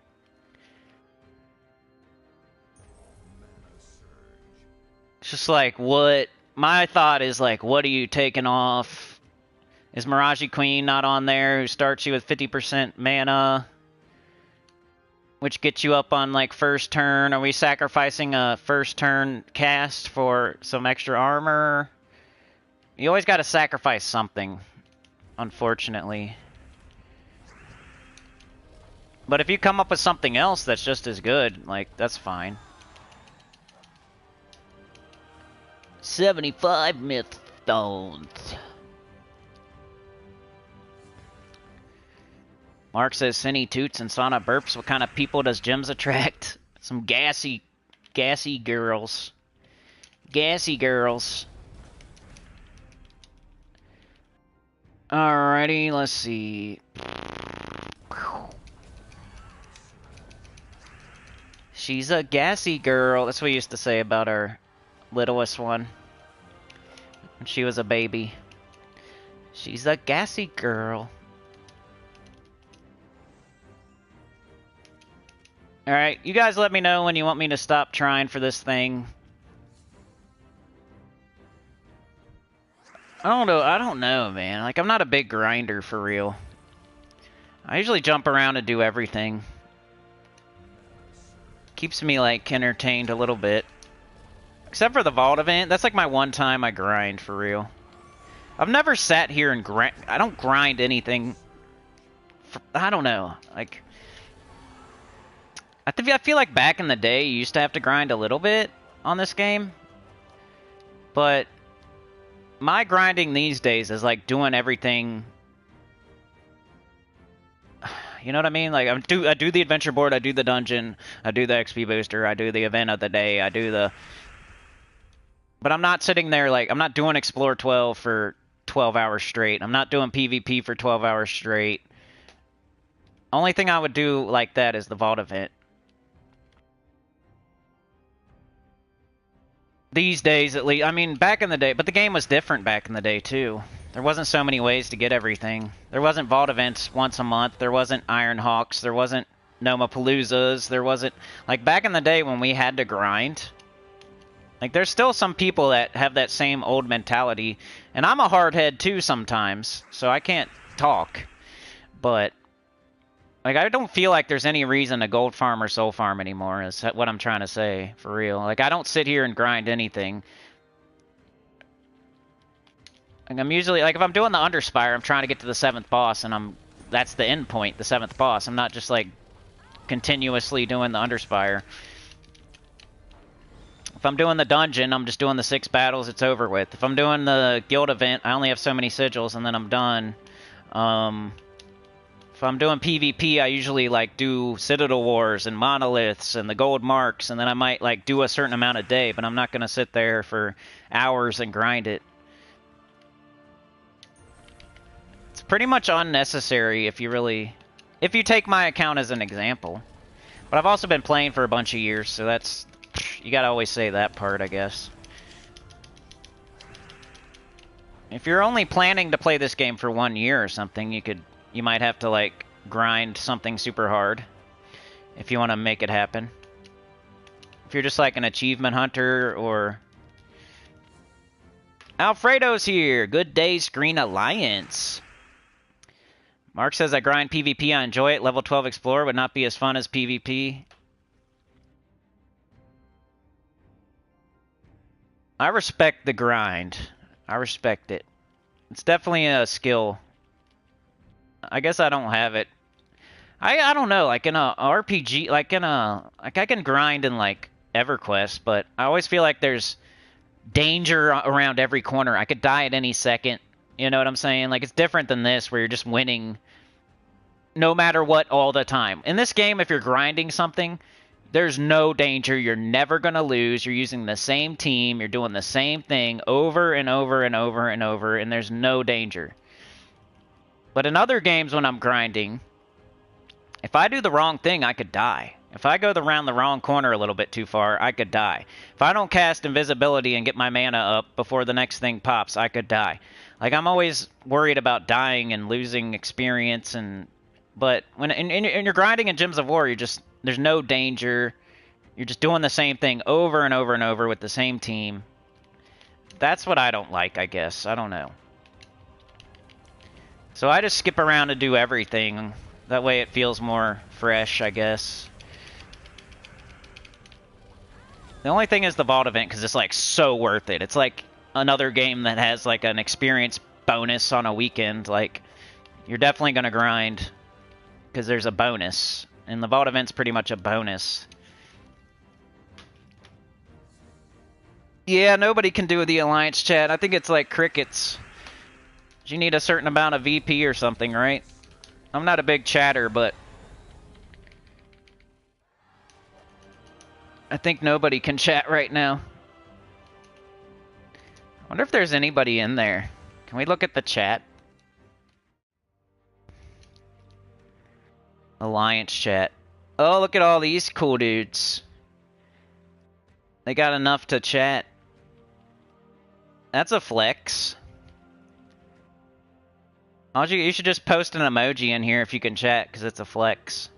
It's just like, what? My thought is like, what are you taking off? Is Mirage Queen not on there, who starts you with 50% mana? Which gets you up on, like, first turn. Are we sacrificing a first turn cast for some extra armor? You always gotta sacrifice something, unfortunately. But if you come up with something else that's just as good, like, that's fine. 75 myth stones. Mark says, Cinny toots and Sauna burps. What kind of people does Gems attract? Some gassy girls. Gassy girls. Alrighty, let's see. She's a gassy girl. That's what we used to say about our littlest one. When she was a baby. She's a gassy girl. Alright, you guys let me know when you want me to stop trying for this thing. I don't know, man. Like, I'm not a big grinder for real. I usually jump around and do everything. Keeps me, like, entertained a little bit. Except for the vault event. That's like my one time I grind for real. I've never sat here and grind. I don't grind anything. I don't know. Like, I feel like back in the day, you used to have to grind a little bit on this game. But my grinding these days is like doing everything. You know what I mean? Like, I do the adventure board, I do the dungeon, I do the XP booster, I do the event of the day, I do the... But I'm not sitting there, like, I'm not doing Explore 12 for 12 hours straight. I'm not doing PvP for 12 hours straight. Only thing I would do like that is the vault event. These days, at least. I mean, back in the day, but the game was different back in the day, too. There wasn't so many ways to get everything. There wasn't vault events once a month. There wasn't Iron Hawks. There wasn't Nomapaloozas. There wasn't... Like, back in the day when we had to grind... Like, there's still some people that have that same old mentality. And I'm a hardhead, too, sometimes. So I can't talk. But... Like, I don't feel like there's any reason to gold farm or soul farm anymore, is what I'm trying to say, for real. Like, I don't sit here and grind anything. Like, I'm usually, like, if I'm doing the Underspire, I'm trying to get to the 7th boss, and that's the end point, the 7th boss. I'm not just, like, continuously doing the Underspire. If I'm doing the dungeon, I'm just doing the 6 battles, it's over with. If I'm doing the guild event, I only have so many sigils, and then I'm done. If I'm doing PvP, I usually, like, do Citadel Wars and Monoliths and the Gold Marks, and then I might, like, do a certain amount a day, but I'm not going to sit there for hours and grind it. It's pretty much unnecessary if you take my account as an example. But I've also been playing for a bunch of years, so that's... You gotta always say that part, I guess. If you're only planning to play this game for 1 year or something, you might have to, like, grind something super hard if you want to make it happen. If you're just, like, an achievement hunter or... Alfredo's here! Good day, Screen Alliance. Mark says, I grind PvP, I enjoy it. Level 12 Explorer would not be as fun as PvP. I respect the grind. I respect it. It's definitely a skill. I guess I don't have it. I don't know, like in a RPG, like I can grind in like EverQuest, but I always feel like there's danger around every corner. I could die at any second. You know what I'm saying? Like, it's different than this where you're just winning no matter what all the time. In this game, if you're grinding something, there's no danger. You're never going to lose. You're using the same team. You're doing the same thing over and over and over and over, and there's no danger. But in other games when I'm grinding, if I do the wrong thing, I could die. If I go around the wrong corner a little bit too far, I could die. If I don't cast invisibility and get my mana up before the next thing pops, I could die. Like, I'm always worried about dying and losing experience, but when and you're grinding in Gems of War, there's no danger. You're just doing the same thing over and over and over with the same team. That's what I don't like, I guess. I don't know. So I just skip around and do everything. That way it feels more fresh, I guess. The only thing is the vault event, because it's, like, so worth it. It's like another game that has, like, an experience bonus on a weekend. Like, you're definitely going to grind because there's a bonus. And the vault event's pretty much a bonus. Yeah, nobody can do the Alliance chat. I think it's like crickets. You need a certain amount of VP or something, right? I'm not a big chatter, but I think nobody can chat right now. I wonder if there's anybody in there. Can we look at the chat? Alliance chat. Oh, look at all these cool dudes. They got enough to chat. That's a flex. You should just post an emoji in here if you can chat, because it's a flex.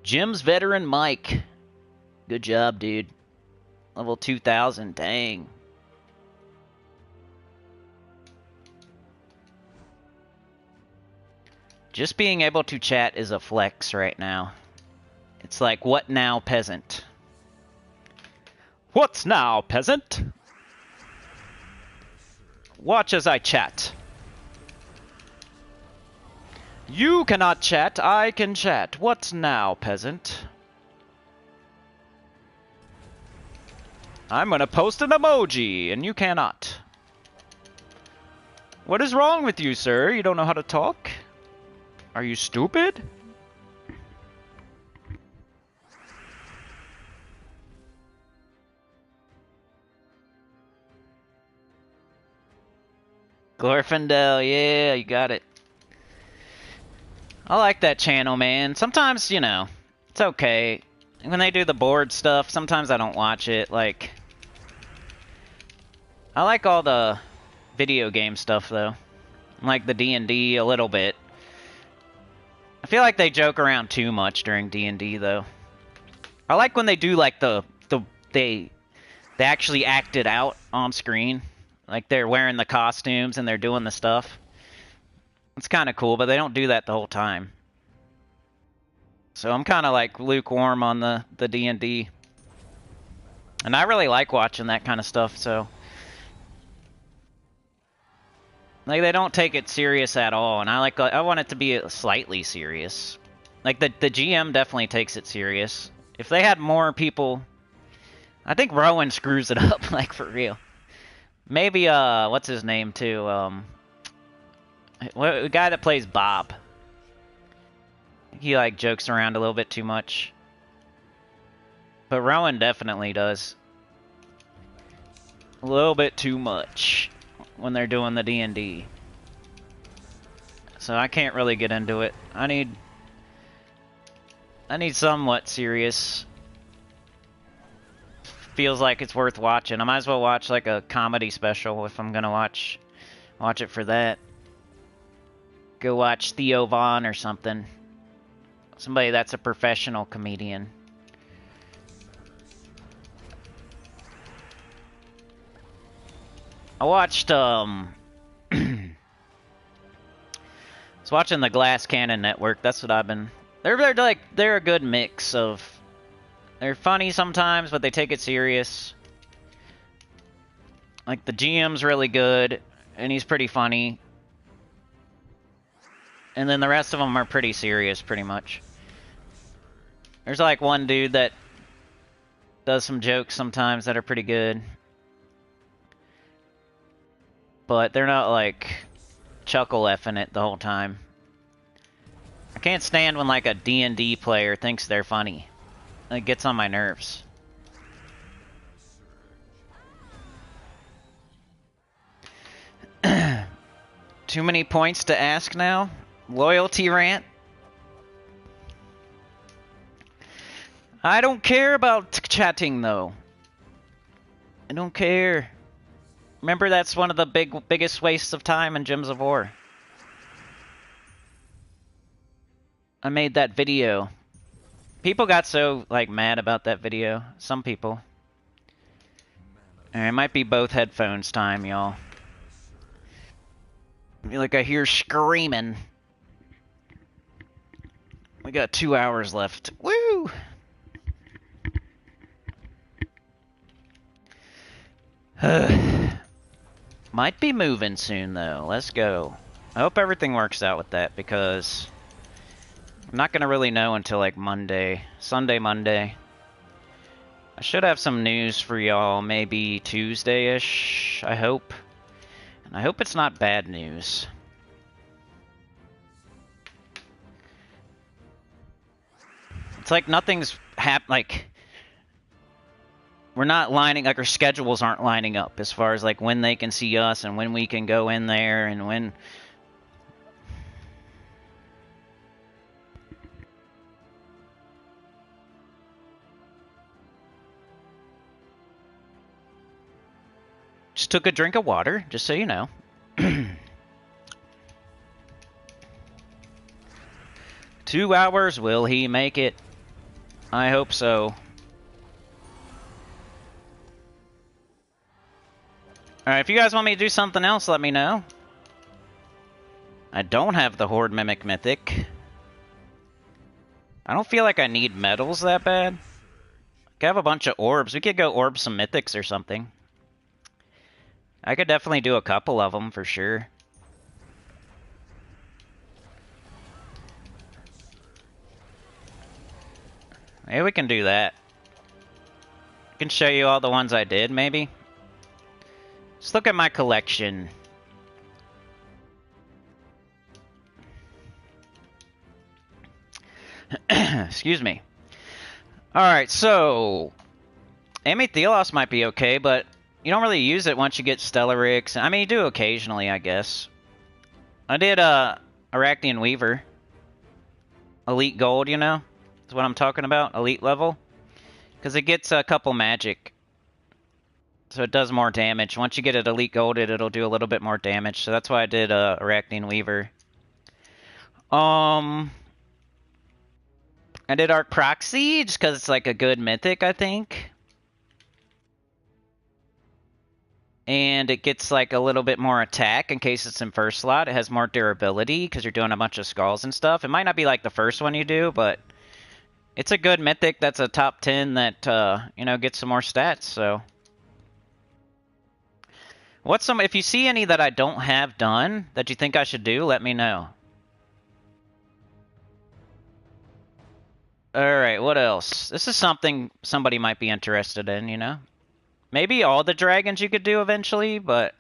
Jim's veteran Mike. Good job, dude. Level 2000, dang. Just being able to chat is a flex right now. It's like, what now, peasant? What's now, peasant? Watch as I chat. You cannot chat, I can chat. What now, peasant? I'm gonna post an emoji, and you cannot. What is wrong with you, sir? You don't know how to talk? Are you stupid? Glorfindel, yeah, you got it. I like that channel, man. Sometimes, you know, it's okay. When they do the board stuff, sometimes I don't watch it. Like, I like all the video game stuff though. I like the D&D a little bit. I feel like they joke around too much during D&D though. I like when they do like they actually act it out on screen. Like they're wearing the costumes and they're doing the stuff. It's kind of cool, but they don't do that the whole time. So I'm kind of like lukewarm on the D&D. And I really like watching that kind of stuff, so like they don't take it serious at all, and I want it to be slightly serious. Like the GM definitely takes it serious. If they had more people, I think Rowan screws it up like for real. Maybe what's his name too? The guy that plays Bob. He like jokes around a little bit too much. But Rowan definitely does. A little bit too much when they're doing the D&D. So I can't really get into it. I need somewhat serious. Feels like it's worth watching. I might as well watch like a comedy special if I'm gonna watch it for that. Go watch Theo Von or something. Somebody that's a professional comedian. I watched I was watching the Glass Cannon Network. That's what I've been. They're a good mix of. They're funny sometimes, but they take it serious. Like the GM's really good, and he's pretty funny. And then the rest of them are pretty serious, pretty much. There's like one dude that does some jokes sometimes that are pretty good. But they're not like chuckle effing it the whole time. I can't stand when like a D&D player thinks they're funny. It gets on my nerves. Too many points to ask now? Loyalty rant? I don't care about chatting though. I don't care. Remember, that's one of the biggest wastes of time in Gems of War. I made that video. People got so like mad about that video. Some people. And it might be both headphones time, y'all. I feel like I hear screaming. We got 2 hours left. Woo! Might be moving soon though. Let's go. I hope everything works out with that because I'm not gonna really know until like Monday. Sunday, Monday. I should have some news for y'all maybe Tuesday-ish, I hope. And I hope it's not bad news. It's like nothing's like we're not lining, like our schedules aren't lining up as far as like when they can see us and when we can go in there and when. Just took a drink of water, just so you know. 2 hours, will he make it? I hope so. Alright, if you guys want me to do something else, let me know. I don't have the Horde Mimic Mythic. I don't feel like I need medals that bad. I could have a bunch of orbs. We could go orb some mythics or something. I could definitely do a couple of them for sure. Maybe we can do that. I can show you all the ones I did, maybe. Just look at my collection. Excuse me. Alright, so Amethelos might be okay, but you don't really use it once you get Stellarix. I mean, you do occasionally, I guess. I did Arachnian Weaver. Elite Gold, you know? That's what I'm talking about. Elite level. Because it gets a couple magic. So it does more damage. Once you get it Elite Golded, it'll do a little bit more damage. So that's why I did Arachnean Weaver. I did Arc Proxy just because it's like a good mythic, I think. And it gets like a little bit more attack in case it's in first slot. It has more durability because you're doing a bunch of skulls and stuff. It might not be like the first one you do, but it's a good mythic that's a top 10 that, you know, gets some more stats, so. If you see any that I don't have done that you think I should do, let me know. Alright, what else? This is something somebody might be interested in, you know? Maybe all the dragons you could do eventually, but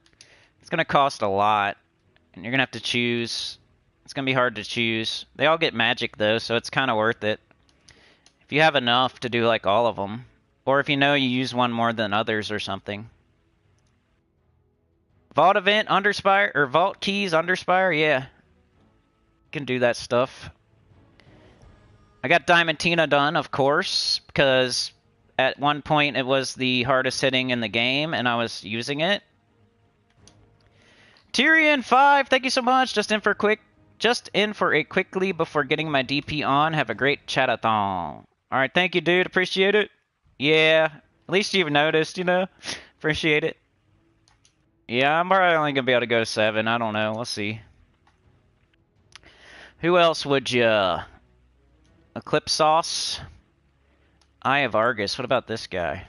it's going to cost a lot. And you're going to have to choose. It's going to be hard to choose. They all get magic, though, so it's kind of worth it. If you have enough to do, like, all of them. Or if you know you use one more than others or something. Vault Event, Underspire, or Vault Keys, Underspire, yeah. You can do that stuff. I got Diamantina done, of course, because at one point it was the hardest hitting in the game, and I was using it. Tyrion5, thank you so much. Just in for a quickly before getting my DP on. Have a great chat-a-thon. Alright, thank you, dude. Appreciate it. Yeah, at least you've noticed, you know? Appreciate it. Yeah, I'm probably only gonna be able to go to 7. I don't know. We'll see. Who else would ya? Eclipse Sauce. Eye of Argus. What about this guy?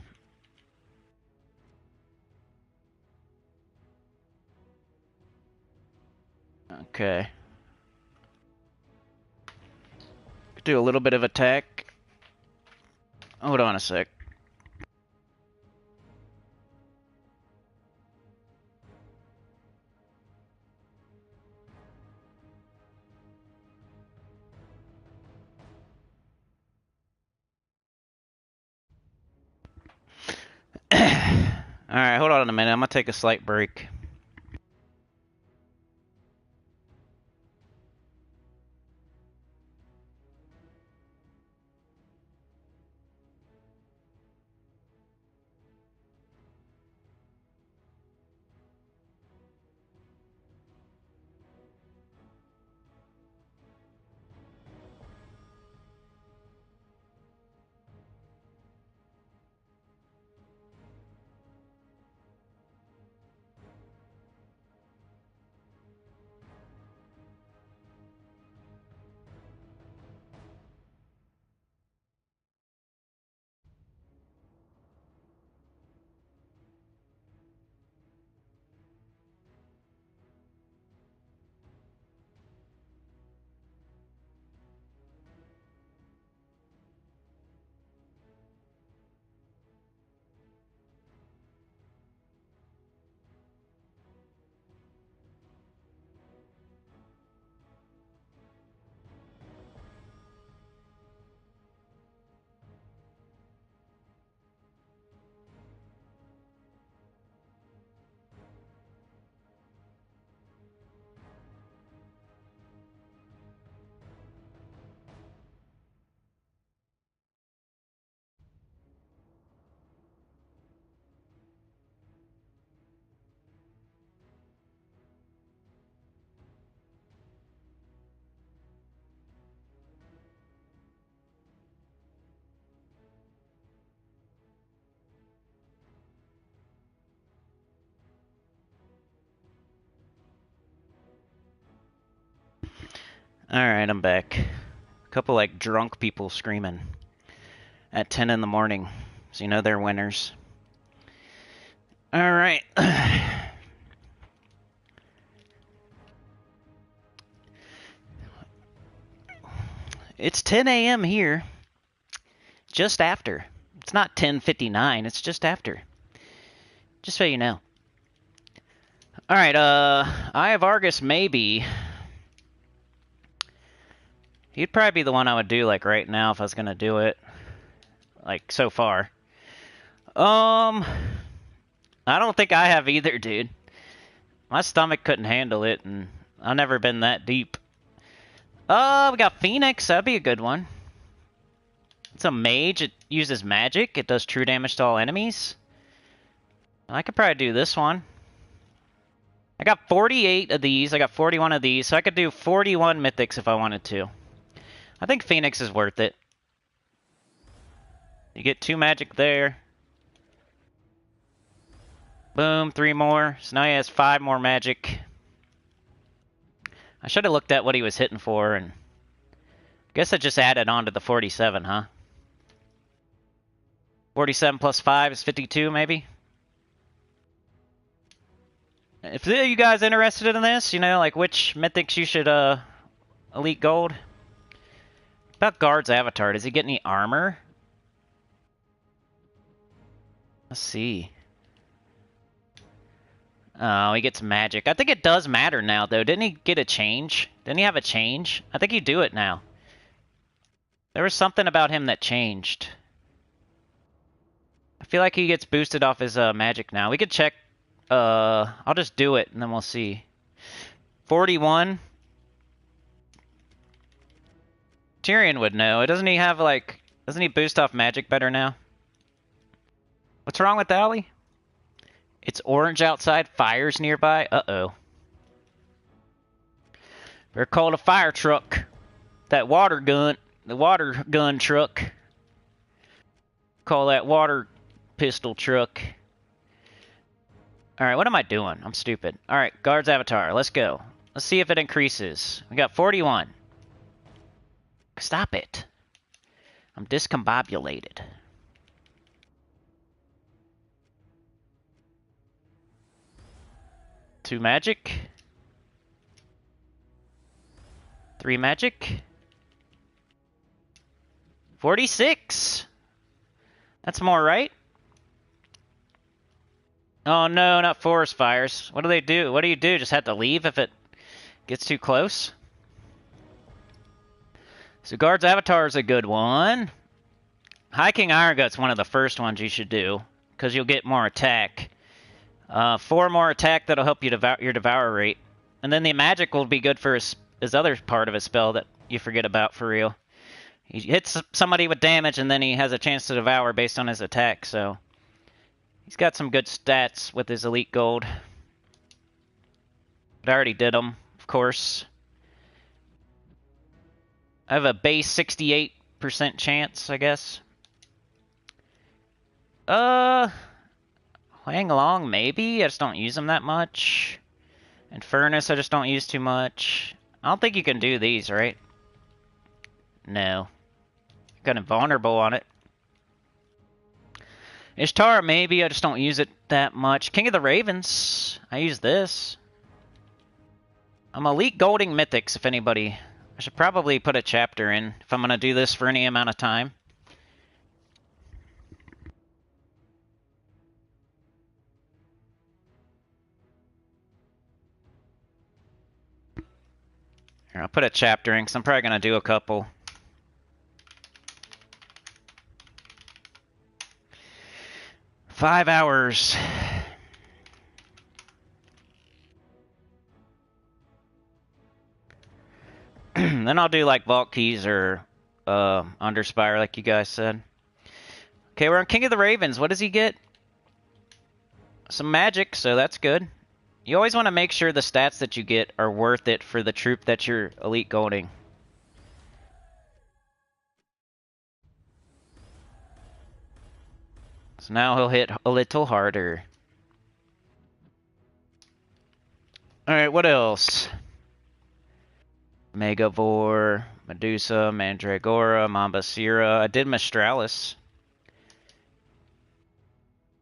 Okay. Do a little bit of attack. Hold on a sec. Alright, hold on a minute. I'm gonna take a slight break. Alright, I'm back. A couple like drunk people screaming at 10 in the morning. So you know they're winners. Alright. It's 10 a.m. here. Just after. It's not 10:59, it's just after. Just so you know. Alright, Eye of Argus maybe. He'd probably be the one I would do, like, right now if I was gonna do it. Like, so far. I don't think I have either, dude. My stomach couldn't handle it, and I've never been that deep. We got Phoenix. That'd be a good one. It's a mage. It uses magic. It does true damage to all enemies. I could probably do this one. I got 48 of these. I got 41 of these. So I could do 41 mythics if I wanted to. I think Phoenix is worth it. You get 2 magic there. Boom, 3 more. So now he has 5 more magic. I should have looked at what he was hitting for, and I guess I just added on to the 47, huh? 47 plus 5 is 52, maybe? If you guys interested in this, you know, like which mythics you should elite gold. About Guard's avatar, does he get any armor? Let's see. Oh, he gets magic. I think it does matter now, though. Didn't he get a change? Didn't he have a change? I think you do it now. There was something about him that changed. I feel like he gets boosted off his magic now. We could check. I'll just do it, and then we'll see. 41. Tyrion would know. Doesn't he have, like... Doesn't he boost off magic better now? What's wrong with Allie? It's orange outside. Fire's nearby. Uh-oh. They're called a fire truck. That water gun. The water gun truck. Call that water pistol truck. Alright, what am I doing? I'm stupid. Alright, Guard's avatar. Let's go. Let's see if it increases. We got 41. Stop it. I'm discombobulated. Two magic. 3 magic. 46. That's more, right? Oh no, not forest fires. What do they do? What do you do? Just have to leave if it gets too close? So Guard's avatar is a good one. Hiking Iron Gut's one of the first ones you should do, because you'll get more attack. 4 more attack that'll help you your devour rate. And then the magic will be good for his other part of his spell that you forget about for real. He hits somebody with damage and then he has a chance to devour based on his attack, so... He's got some good stats with his elite gold. But I already did them, of course. I have a base 68% chance, I guess. Huang Long, maybe? I just don't use them that much. And Furnace, I just don't use too much. I don't think you can do these, right? No. Got invulnerable on it. Ishtar, maybe. I just don't use it that much. King of the Ravens. I use this. I'm elite golding mythics, if anybody... I should probably put a chapter in if I'm going to do this for any amount of time. Here, I'll put a chapter in because I'm probably going to do a couple. Five hours. Then I'll do like Vault Keys or Underspire like you guys said. Okay, we're on King of the Ravens. What does he get? Some magic, so that's good. You always want to make sure the stats that you get are worth it for the troop that you're elite golding. So now he'll hit a little harder. Alright, what else? Megavore, Medusa, Mandragora, Mambasira. I did Mistralis.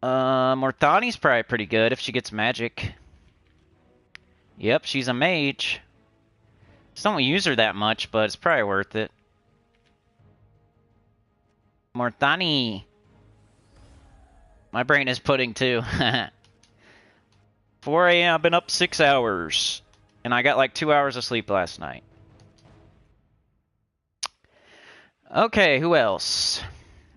Morthani's probably pretty good if she gets magic. Yep, she's a mage. Just don't use her that much, but it's probably worth it. Morthani. My brain is pudding too. 4 a.m. I've been up 6 hours. And I got like 2 hours of sleep last night. Okay, who else?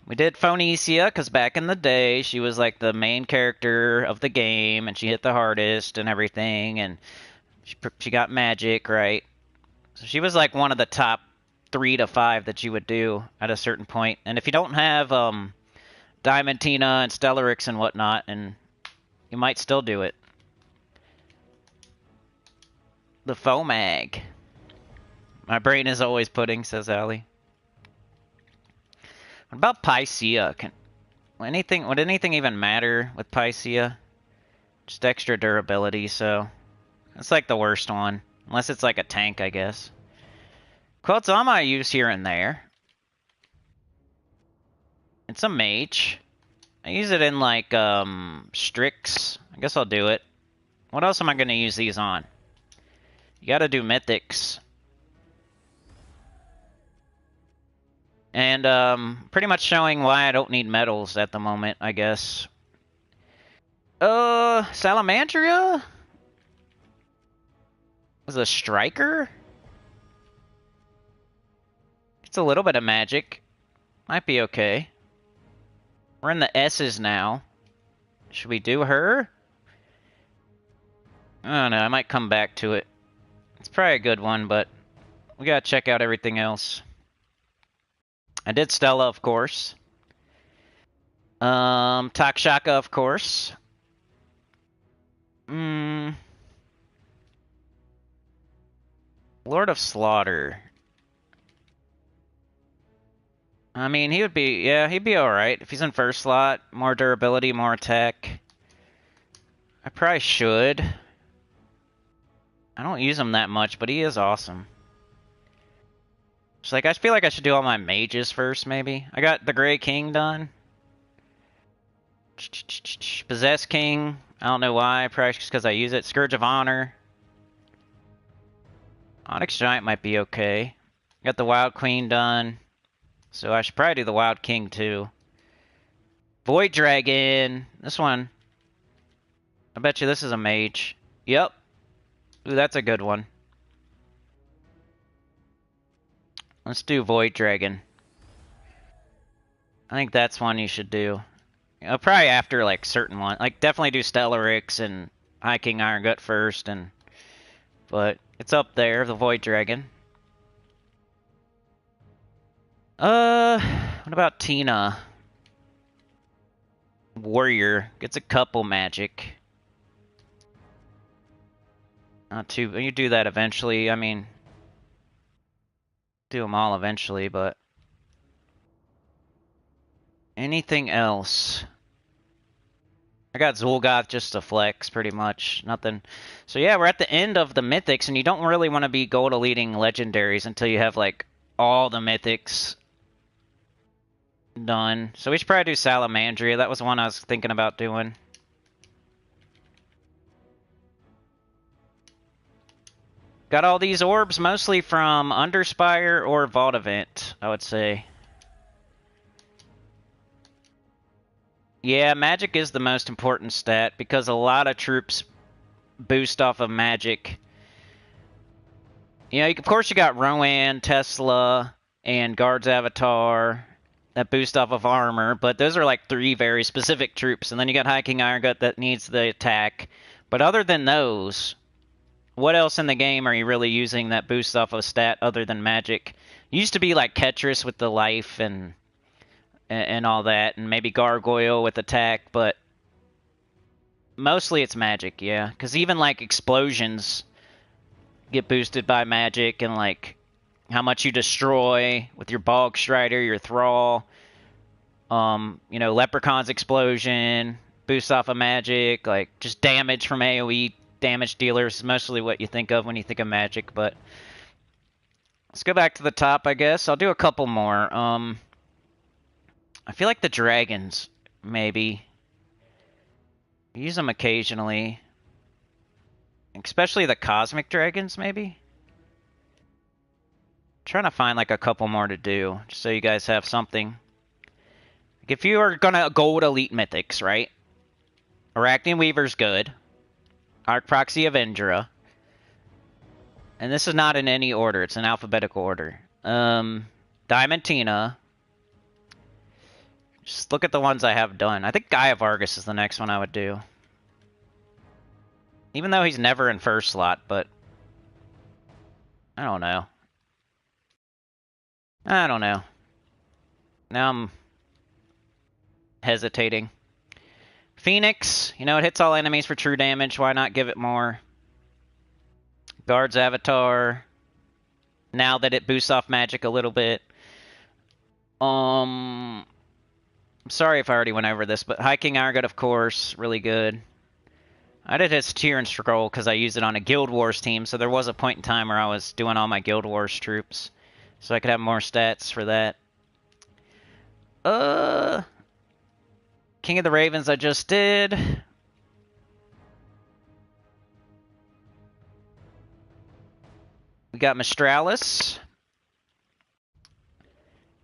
We did Phoenicia, because back in the day, she was like the main character of the game, and she hit the hardest and everything, and she got magic, right? So she was like one of the top 3 to 5 that you would do at a certain point. And if you don't have Diamantina and Stellarix and whatnot, and You might still do it. The Fomag. My brain is always pudding, says Allie. What about Pycea? Would anything even matter with Pycea? Just extra durability, so it's like the worst one. Unless it's like a tank, I guess. Quetzalma I use here and there. It's a mage. I use it in like Strix. I guess I'll do it. What else am I gonna use these on? You gotta do mythics. And pretty much showing why I don't need medals at the moment, I guess. Salamandria? Was a striker? It's a little bit of magic. Might be okay. We're in the S's now. Should we do her? I don't know, I might come back to it. It's probably a good one, but we gotta check out everything else. I did Stella, of course. Takshaka, of course. Lord of Slaughter. I mean, he'd be alright. If he's in first slot, more durability, more attack. I probably should. I don't use him that much, but he is awesome. It's like, I feel like I should do all my mages first, maybe. I got the Grey King done. Possess King. I don't know why, probably just because I use it. Scourge of Honor. Onyx Giant might be okay. Got the Wild Queen done. So I should probably do the Wild King too. Void Dragon. This one. I bet you this is a mage. Yep. Ooh, that's a good one. Let's do Void Dragon. I think that's one you should do. Probably after like certain one. Like definitely do Stellarix and High King Iron Gut first, but it's up there, the Void Dragon. What about Tina? Warrior gets a couple magic. Not too. You do that eventually. I mean, do them all eventually, but anything else? I got Zul'Goth just to flex, pretty much. Nothing. So yeah, we're at the end of the mythics, and you don't really want to be gold eliting legendaries until you have like all the mythics done. So we should probably do Salamandria. That was one I was thinking about doing. Got all these orbs mostly from Underspire or Vault Event, I would say. Yeah, magic is the most important stat because a lot of troops boost off of magic. You know, of course you got Rowan, Tesla, and Guard's Avatar that boost off of armor, but those are like 3 very specific troops. And then you got High King Iron Gut that needs the attack. But other than those, what else in the game are you really using that boosts off of stat other than magic? Used to be like Ketris with the life and all that, and maybe Gargoyle with attack, but mostly it's magic, yeah. Because even like explosions get boosted by magic, and like how much you destroy with your Bog Strider, your Thrall. You know, Leprechaun's explosion boosts off of magic, like just damage from AoE damage dealers is mostly what you think of when you think of magic, but let's go back to the top, I guess. I'll do a couple more. I feel like the dragons, maybe. Use them occasionally. Especially the cosmic dragons, maybe? Trying to find like a couple more to do, just so you guys have something. If you are gonna gold elite mythics, right? Arachnian Weaver's good. Arc Proxy Avengera. And this is not in any order, it's in alphabetical order. Diamantina. Just look at the ones I have done. I think Gaia Vargas is the next one I would do. Even though he's never in first slot, but I don't know. I don't know. Now I'm hesitating. Phoenix, you know, it hits all enemies for true damage. Why not give it more? Guard's Avatar. Now that it boosts off magic a little bit. I'm sorry if I already went over this, but High King Iron God, of course, really good. I did his Tier and Scroll because I used it on a Guild Wars team, so there was a point in time where I was doing all my Guild Wars troops. So I could have more stats for that. King of the Ravens I just did. We got Mistralis.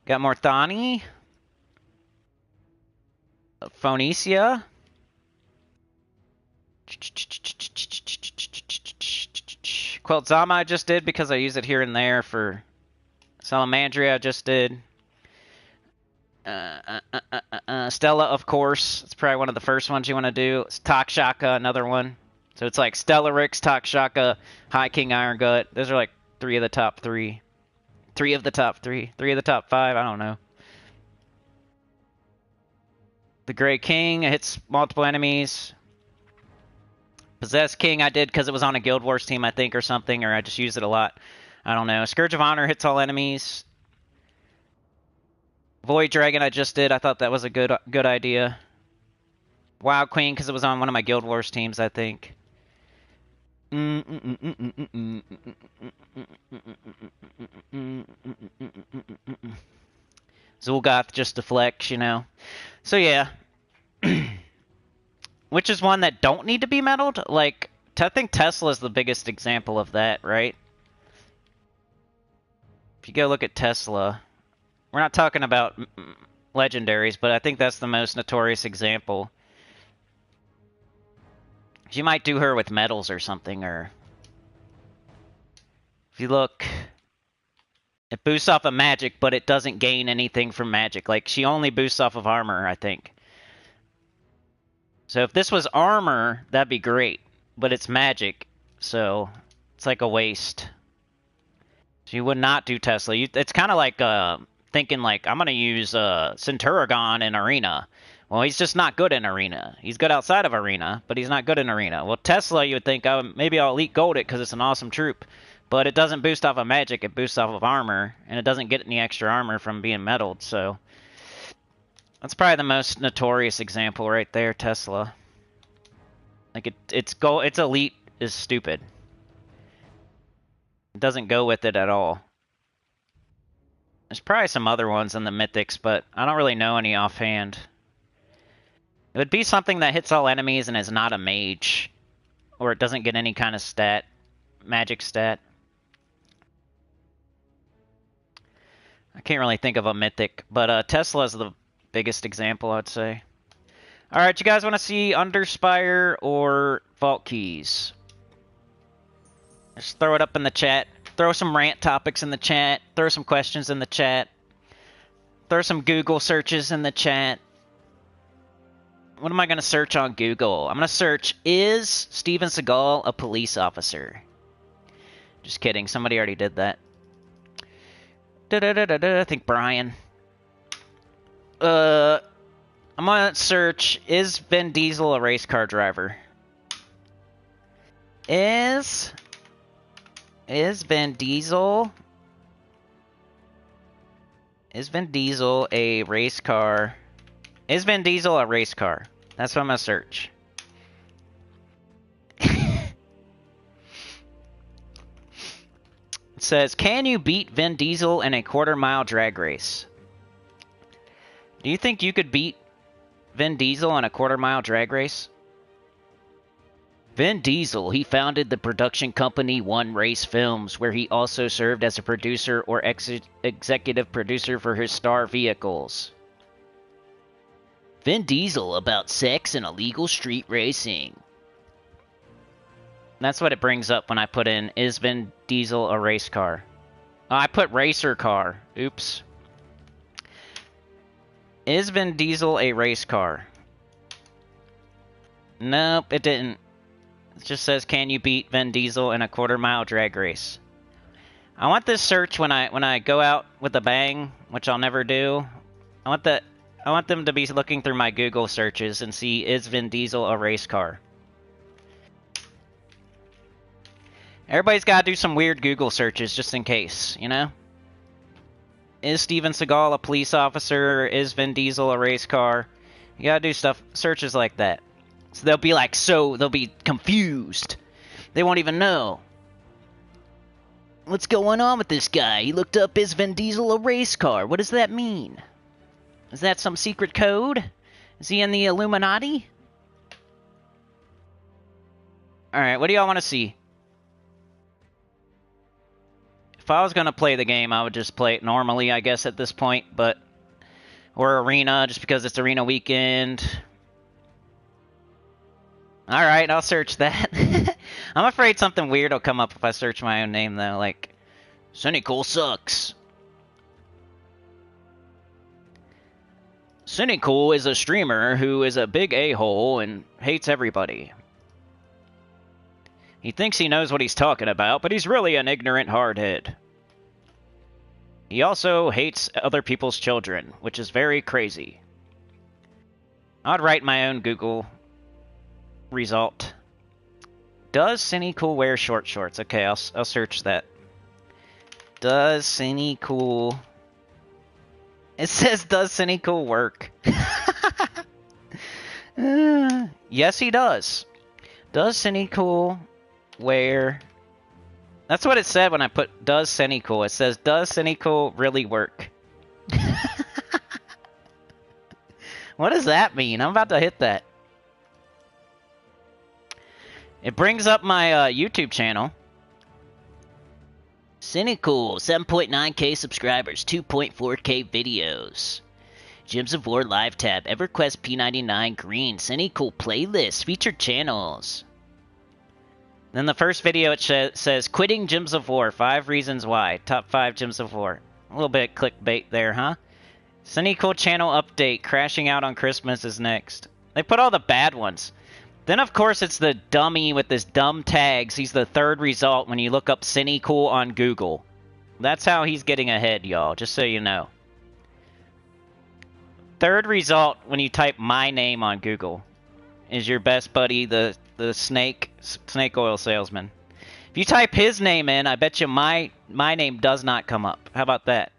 Got Morthani. Phoenicia. Queltzama I just did because I use it here and there for Salamandria I just did. Stella, of course. It's probably one of the first ones you want to do. It's Takshaka, another one. So it's like Stellarix, Takshaka, High King Iron Gut. Those are like 3 of the top 3. 3 of the top 3. 3 of the top 5, I don't know. The Grey King, it hits multiple enemies. Possessed King I did because it was on a Guild Wars team, I think, or something, or I just used it a lot. I don't know. Scourge of Honor hits all enemies. Void Dragon I just did. I thought that was a good idea. Wild Queen because it was on one of my Guild Wars teams, I think. Zul'Goth just deflects, you know. So yeah. Which is one that don't need to be meddled? Like, I think Tesla is the biggest example of that, right? If you go look at Tesla, we're not talking about legendaries, but I think that's the most notorious example. You might do her with medals or something, or... If you look... It boosts off of magic, but it doesn't gain anything from magic. Like, she only boosts off of armor, I think. So if this was armor, that'd be great. But it's magic, so it's like a waste. So you would not do Tesla. It's kind of like thinking like, I'm going to use Centurigon in Arena. Well, he's just not good in Arena. He's good outside of Arena, but he's not good in Arena. Well, Tesla, you would think, oh, maybe I'll Elite Gold it because it's an awesome troop. But it doesn't boost off of magic, it boosts off of armor, and it doesn't get any extra armor from being meddled, so... That's probably the most notorious example right there, Tesla. Like, its Elite is stupid. It doesn't go with it at all. There's probably some other ones in the Mythics, but I don't really know any offhand. It would be something that hits all enemies and is not a mage. Or it doesn't get any kind of stat. Magic stat. I can't really think of a Mythic, but Tesla's the biggest example, I'd say. Alright, you guys want to see Underspire or Vault Keys? Just throw it up in the chat. Throw some rant topics in the chat. Throw some questions in the chat. Throw some Google searches in the chat. What am I going to search on Google? I'm going to search, is Steven Seagal a police officer? Just kidding. Somebody already did that. I think Brian. I'm going to search, is Vin Diesel a race car driver? Is Vin Diesel a race car? Is Vin Diesel a race car? That's what I'm going to search. It says, can you beat Vin Diesel in a quarter-mile drag race? Do you think you could beat Vin Diesel in a quarter-mile drag race? Vin Diesel, he founded the production company One Race Films, where he also served as a producer or executive producer for his star vehicles. Vin Diesel about sex and illegal street racing. That's what it brings up when I put in, is Vin Diesel a race car? Oh, I put racer car. Oops. Is Vin Diesel a race car? Nope, it didn't. It just says, can you beat Vin Diesel in a quarter-mile drag race? I want this search when I go out with a bang, which I'll never do. I want I want them to be looking through my Google searches and see, is Vin Diesel a race car? Everybody's got to do some weird Google searches just in case, you know? Is Steven Seagal a police officer? Is Vin Diesel a race car? You gotta do stuff, searches like that. So they'll be like, they'll be confused. They won't even know. What's going on with this guy? He looked up, is Vin Diesel a race car? What does that mean? Is that some secret code? Is he in the Illuminati? Alright, what do y'all want to see? If I was going to play the game, I would just play it normally, I guess, at this point, but... Or Arena, just because it's Arena weekend. Alright, I'll search that. I'm afraid something weird will come up if I search my own name, though, like... Sinnycool sucks. Sinnycool is a streamer who is a big a-hole and hates everybody. He thinks he knows what he's talking about, but he's really an ignorant hardhead. He also hates other people's children, which is very crazy. I'd write my own Google result. Does Sinnycool wear short shorts? Okay, I'll search that. Does Sinnycool... It says, does Sinnycool work? Yes, he does. Does Sinnycool wear... That's what it said when I put does Sinnycool. It says, does Sinnycool really work? What does that mean? I'm about to hit that. It brings up my YouTube channel. Sinnycool, 7.9k subscribers, 2.4k videos. Gems of War live tab, EverQuest P99 green, Sinnycool playlist, featured channels. Then the first video it says, quitting Gems of War, 5 reasons why. Top 5 Gems of War. A little bit of clickbait there, huh? Sinnycool channel update, crashing out on Christmas is next. They put all the bad ones. Then, of course, it's the dummy with his dumb tags. He's the third result when you look up Sinnycool on Google. That's how he's getting ahead, y'all, just so you know. Third result when you type my name on Google is your best buddy, the snake oil salesman. If you type his name in, I bet you my name does not come up. How about that?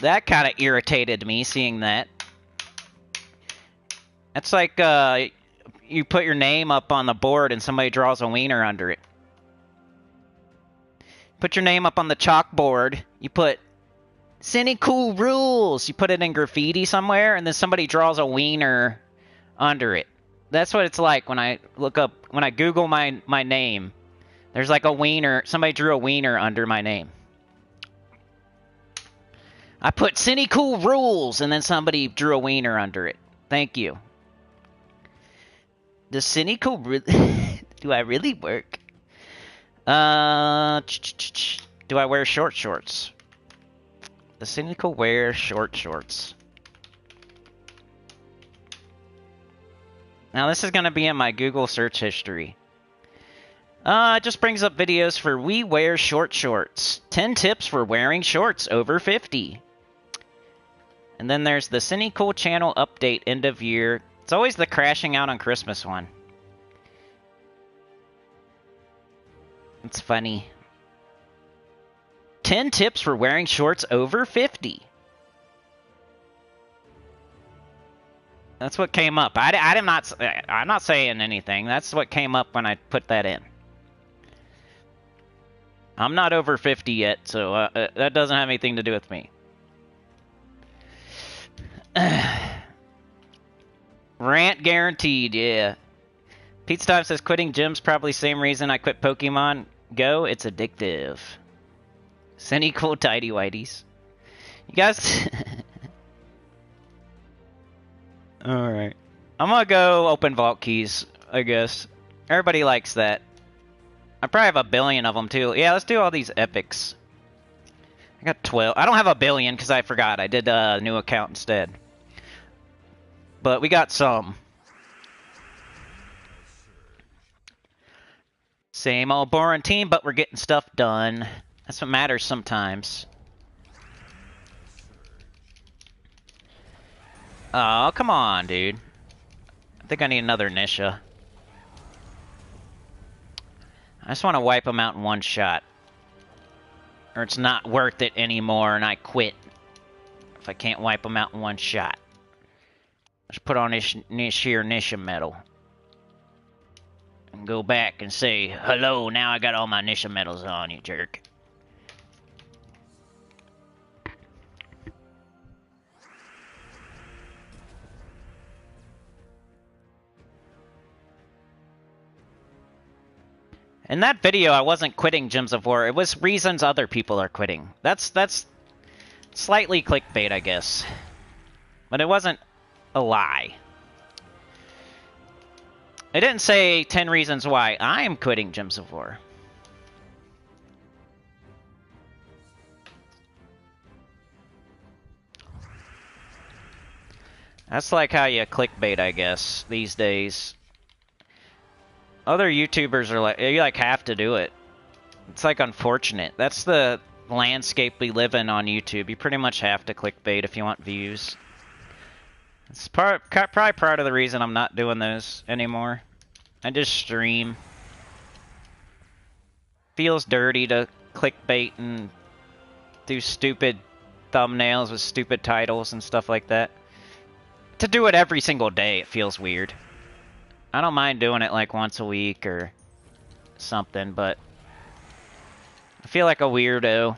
That kind of irritated me, seeing that. That's like, you put your name up on the board and somebody draws a wiener under it. Put your name up on the chalkboard, you put Sinnycool rules. You put it in graffiti somewhere, and then somebody draws a wiener under it. That's what it's like when I look up, when I Google my name. There's like a wiener, somebody drew a wiener under my name. I put Sinnycool rules, and then somebody drew a wiener under it. Thank you. Does Sinnycool really... Do I really work? Do I wear short shorts? Does Sinnycool wear short shorts? Now this is going to be in my Google search history. It just brings up videos for we wear short shorts. 10 tips for wearing shorts over 50. And then there's the Sinnycool channel update end of year. It's always the crashing out on Christmas one. It's funny. 10 tips for wearing shorts over 50. That's what came up. I'm not saying anything. That's what came up when I put that in. I'm not over 50 yet, so that doesn't have anything to do with me. Rant guaranteed, yeah. Pizza Time says quitting gym's probably same reason I quit Pokemon Go. It's addictive. Sinnycool tidy whities. You guys... Alright. I'm gonna go open vault keys, I guess. Everybody likes that. I probably have a billion of them, too. Yeah, let's do all these epics. I got 12. I don't have a billion because I forgot. I did a new account instead. But we got some. Same old boring team, but we're getting stuff done. That's what matters sometimes. Oh, come on, dude. I think I need another Nisha. I just want to wipe them out in one shot. Or it's not worth it anymore and I quit. If I can't wipe them out in one shot. Let's put on this sheer Nisha medal. And go back and say, hello, now I got all my Nisha medals on, you jerk. In that video, I wasn't quitting Gems of War. It was reasons other people are quitting. That's slightly clickbait, I guess. But it wasn't a lie. I didn't say 10 reasons why I am quitting Gems of War. That's like how you clickbait, I guess, these days. Other YouTubers are like, you like have to do it. It's like unfortunate. That's the landscape we live in on YouTube. You pretty much have to clickbait if you want views. It's probably part of the reason I'm not doing those anymore. I just stream. Feels dirty to clickbait and do stupid thumbnails with stupid titles and stuff like that. To do it every single day, it feels weird. I don't mind doing it like once a week or something, but I feel like a weirdo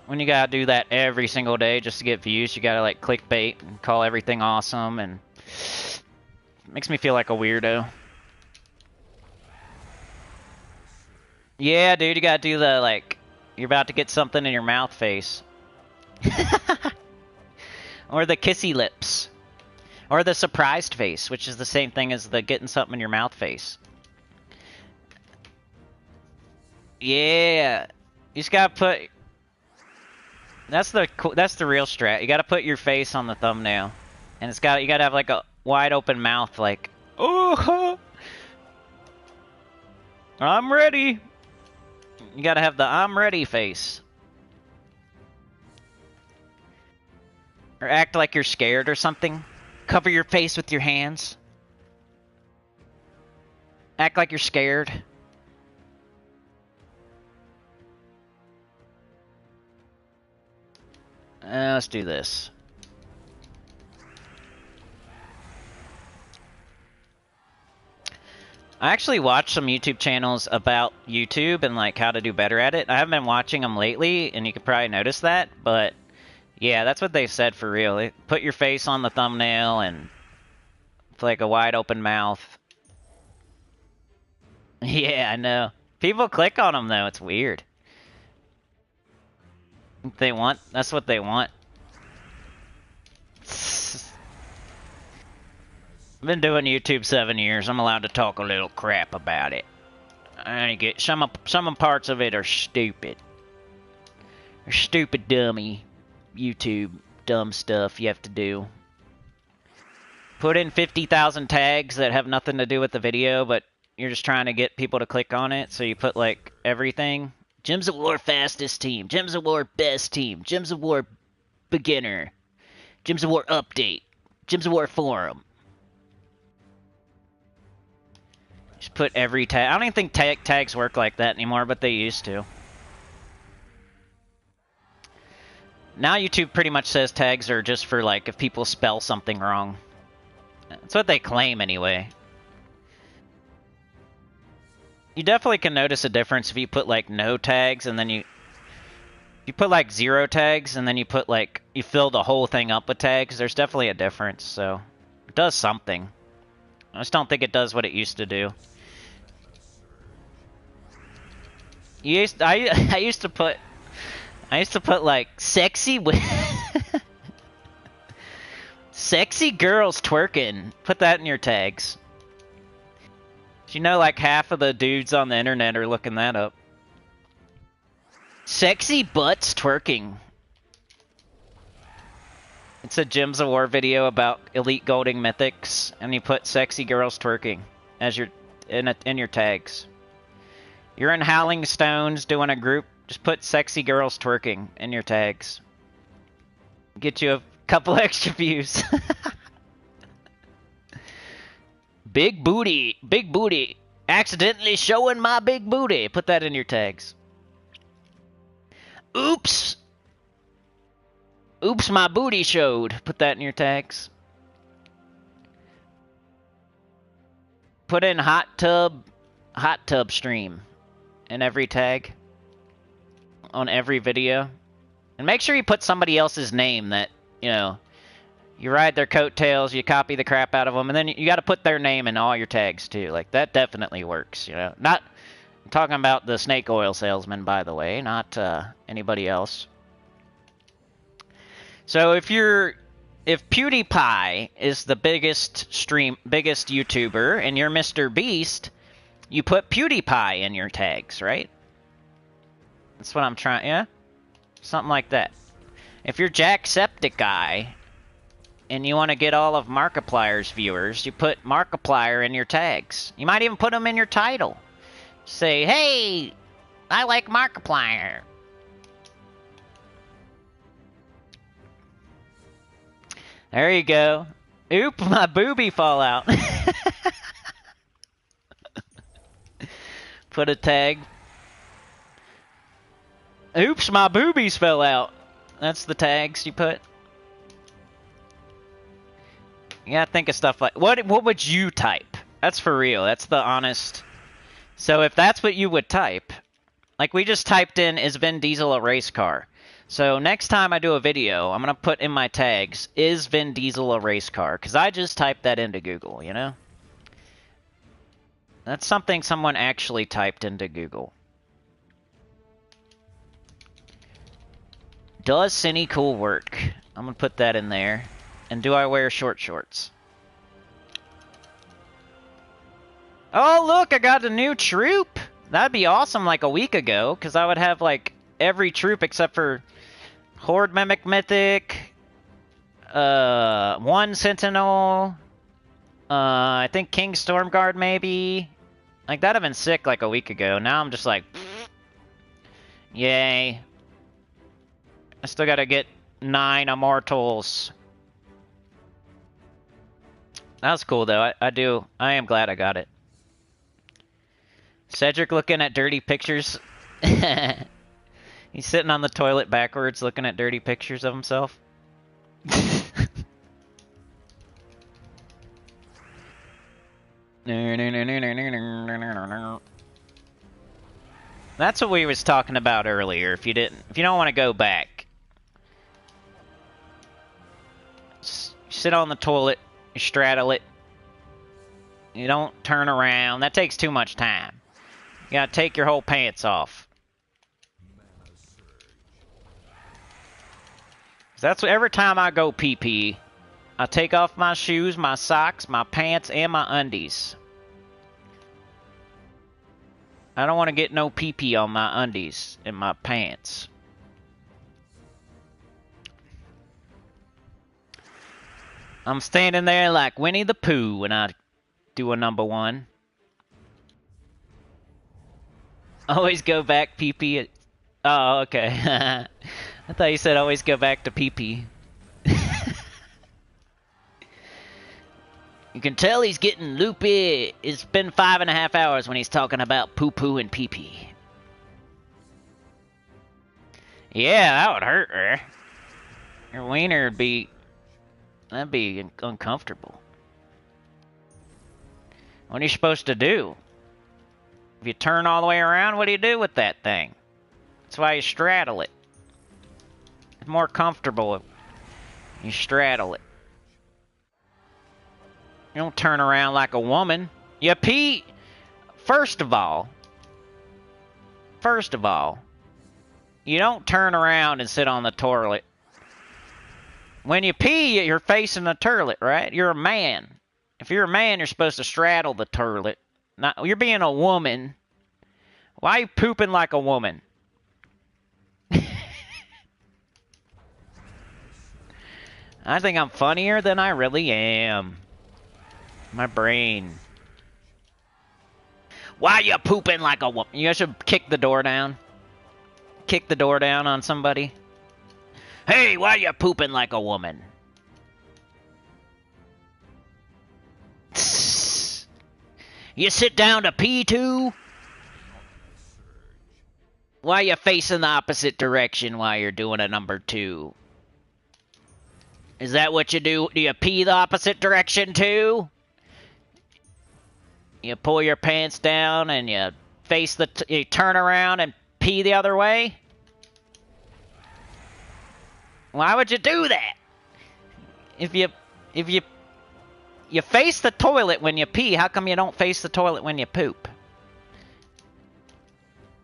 when you gotta do that every single day just to get views. You gotta like clickbait and call everything awesome, and it makes me feel like a weirdo. Yeah, dude, you gotta do the like you're about to get something in your mouth face. Or the kissy lips. Or the surprised face, which is the same thing as the getting something in your mouth face. Yeah. You just gotta put... That's the real strat. You gotta put your face on the thumbnail. And you gotta have like a wide open mouth like... Oh! I'm ready! You gotta have the I'm ready face. Or act like you're scared or something. Cover your face with your hands. Act like you're scared. Let's do this. I actually watched some YouTube channels about YouTube and like how to do better at it. I haven't been watching them lately, and you could probably notice that, but yeah, that's what they said for real. Put your face on the thumbnail and it's like a wide open mouth. Yeah, I know. People click on them though, it's weird. That's what they want. I've been doing YouTube 7 years. I'm allowed to talk a little crap about it. I get some parts of it are stupid. They're stupid, dummy YouTube dumb stuff you have to do. Put in 50,000 tags that have nothing to do with the video, but you're just trying to get people to click on it. So you put like everything. Gems of War fastest team. Gems of War best team. Gems of War beginner. Gems of War update. Gems of War forum. Just put every tag. I don't even think tags work like that anymore, but they used to. Now YouTube pretty much says tags are just for like if people spell something wrong. That's what they claim anyway. You definitely can notice a difference if you put like no tags and then you put like 0 tags and then you put like you fill the whole thing up with tags. There's definitely a difference, so it does something. I just don't think it does what it used to do. I used to put like sexy sexy girls twerking. Put that in your tags. You know, like half of the dudes on the internet are looking that up. Sexy butts twerking. It's a Gems of War video about elite golding mythics, and you put sexy girls twerking as your in your tags. You're in Howling Stones doing a group. Just put sexy girls twerking in your tags. Get you a couple extra views. Big booty. Big booty. Accidentally showing my big booty. Put that in your tags. Oops. Oops, my booty showed. Put that in your tags. Put in hot tub stream in every tag on every video. And make sure you put somebody else's name that, you know, you ride their coattails, you copy the crap out of them, and then you got to put their name in all your tags too. Like, that definitely works, you know. Not I'm talking about the snake oil salesman, by the way, not anybody else. So if PewDiePie is the biggest YouTuber and you're Mr. Beast, you put PewDiePie in your tags, right? That's what I'm trying, yeah? Something like that. If you're Jacksepticeye and you want to get all of Markiplier's viewers, you put Markiplier in your tags. You might even put them in your title. Say, hey, I like Markiplier. There you go. Oop, my boobie fall out. Put a tag. Oops, my boobies fell out. That's the tags you put. You gotta think of stuff like... What would you type? That's for real. That's the honest... So if that's what you would type... Like, we just typed in, is Vin Diesel a race car? So next time I do a video, I'm going to put in my tags, is Vin Diesel a race car? Because I just typed that into Google, you know? That's something someone actually typed into Google. Does Sinnycool work? I'm going to put that in there. And do I wear short shorts? Oh, look, I got a new troop! That'd be awesome like a week ago, because I would have, like, every troop except for Horde Mimic Mythic, one Sentinel, I think King Stormguard maybe. Like, that'd have been sick like a week ago. Now I'm just like, yay. I still gotta get 9 Immortals. That was cool though. I am glad I got it. Cedric looking at dirty pictures. He's sitting on the toilet backwards looking at dirty pictures of himself. That's what we was talking about earlier. If you don't want to go back, sit on the toilet, you straddle it. You don't turn around. That takes too much time. You gotta take your whole pants off. That's what, every time I go pee-pee, I take off my shoes, my socks, my pants, and my undies. I don't want to get no pee-pee on my undies and my pants. I'm standing there like Winnie the Pooh when I do a #1. Always go back pee-pee. Oh, okay. I thought you said always go back to pee-pee. You can tell he's getting loopy. It's been 5.5 hours when he's talking about poo-poo and pee-pee. Yeah, that would hurt her. Your wiener would be... That'd be uncomfortable. What are you supposed to do? If you turn all the way around, what do you do with that thing? That's why you straddle it. It's more comfortable if you straddle it. You don't turn around like a woman. You pee. First of all, you don't turn around and sit on the toilet. When you pee, you're facing the toilet, right? You're a man. If you're a man, you're supposed to straddle the toilet. Not, you're being a woman. Why are you pooping like a woman? I think I'm funnier than I really am. My brain. Why are you pooping like a woman? You guys should kick the door down. Kick the door down on somebody. Hey, why you pooping like a woman? You sit down to pee too? Why you facing the opposite direction while you're doing a number 2? Is that what you do? Do you pee the opposite direction too? You pull your pants down and you face you turn around and pee the other way? Why would you do that? If you face the toilet when you pee, how come you don't face the toilet when you poop?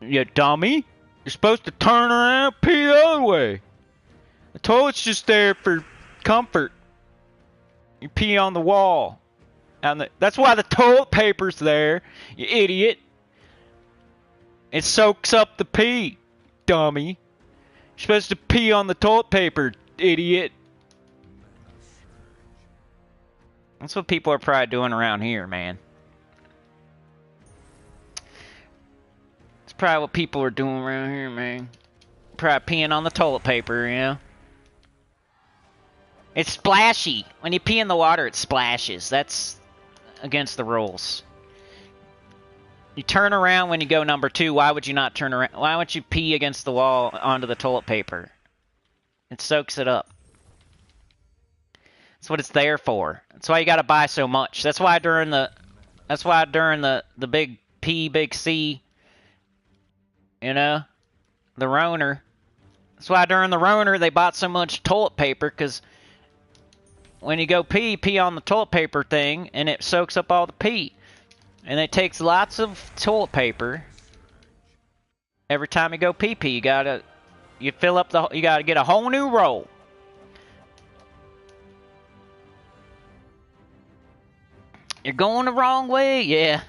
You dummy. You're supposed to turn around and pee the other way. The toilet's just there for comfort. You pee on the wall. That's why the toilet paper's there, you idiot. It soaks up the pee, dummy. You're supposed to pee on the toilet paper, idiot. That's what people are probably doing around here, man. That's probably what people are doing around here, man. Probably peeing on the toilet paper, you know? It's splashy. When you pee in the water, it splashes. That's against the rules. You turn around when you go number 2. Why would you not turn around? Why would you pee against the wall onto the toilet paper? It soaks it up. That's what it's there for. That's why you gotta buy so much. That's why during the big P, big C, you know, the Roner. That's why during the Roner they bought so much toilet paper, because when you go pee on the toilet paper thing, and it soaks up all the pee. And it takes lots of toilet paper. Every time you go pee, you gotta get a whole new roll. You're going the wrong way, yeah.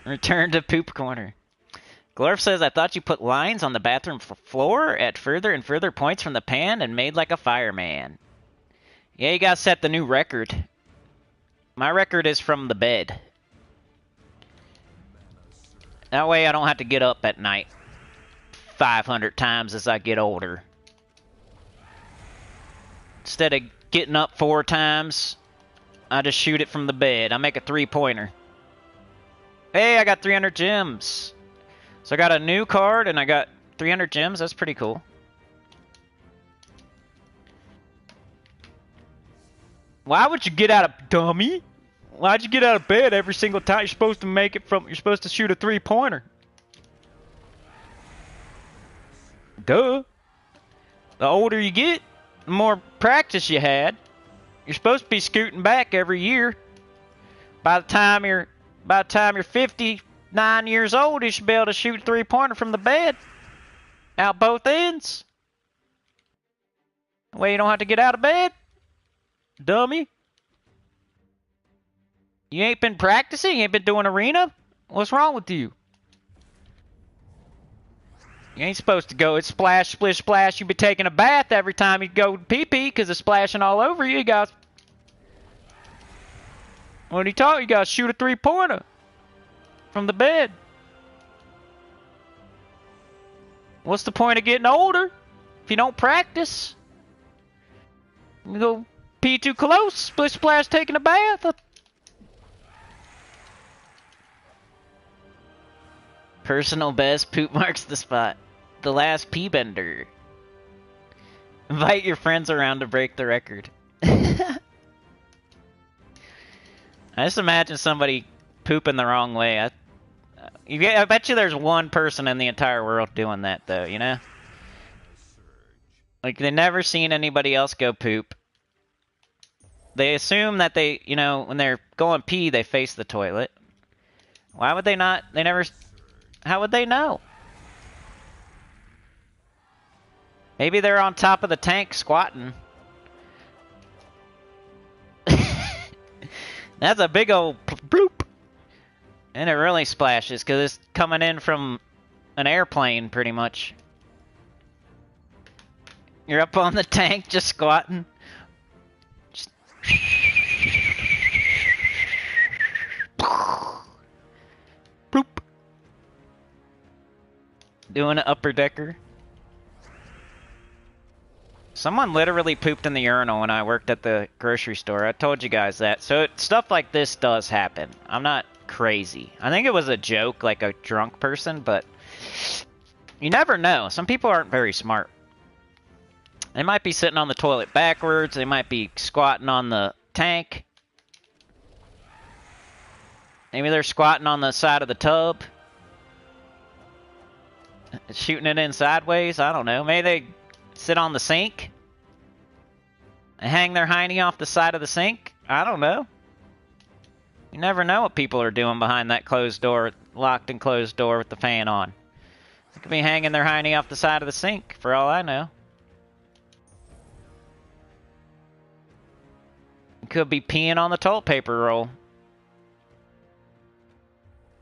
Return to poop corner. Glorf says, I thought you put lines on the bathroom floor at further and further points from the pan and made like a fireman. Yeah, you gotta set the new record. My record is from the bed. That way I don't have to get up at night 500 times as I get older. Instead of getting up 4 times, I just shoot it from the bed. I make a 3-pointer. Hey, I got 300 gems. So I got a new card and I got 300 gems. That's pretty cool. Why would you get out of... Dummy? Why'd you get out of bed every single time? You're supposed to make it from... You're supposed to shoot a 3-pointer. Duh. The older you get, the more practice you had. You're supposed to be scooting back every year. By the time you're 59 years old, you should be able to shoot a 3-pointer from the bed. Out both ends. That way you don't have to get out of bed. Dummy. You ain't been practicing? You ain't been doing arena? What's wrong with you? You ain't supposed to go. It's splash, splish, splash. You be taking a bath every time you go pee-pee because it's splashing all over you. You got... When you talk, you got to shoot a 3-pointer from the bed. What's the point of getting older if you don't practice? You go pee too close, splish, splash, taking a bath. Personal best, poop marks the spot. The last pee bender. Invite your friends around to break the record. I just imagine somebody pooping the wrong way. I bet you there's one person in the entire world doing that, though, you know? Like, they've never seen anybody else go poop. They assume that they, you know, when they're going pee, they face the toilet. Why would they not? They never... How would they know? Maybe they're on top of the tank squatting. That's a big old bloop. And it really splashes because it's coming in from an airplane pretty much. You're up on the tank just squatting. Just... Bloop. Doing an upper decker. Someone literally pooped in the urinal when I worked at the grocery store. I told you guys that. So stuff like this does happen. I'm not crazy. I think it was a joke, like a drunk person, but you never know. Some people aren't very smart. They might be sitting on the toilet backwards. They might be squatting on the tank. Maybe they're squatting on the side of the tub. Shooting it in sideways. I don't know. Maybe they sit on the sink and hang their hiney off the side of the sink. I don't know. You never know what people are doing behind that closed door, locked and closed door with the fan on. They could be hanging their hiney off the side of the sink, for all I know. Could be peeing on the toilet paper roll.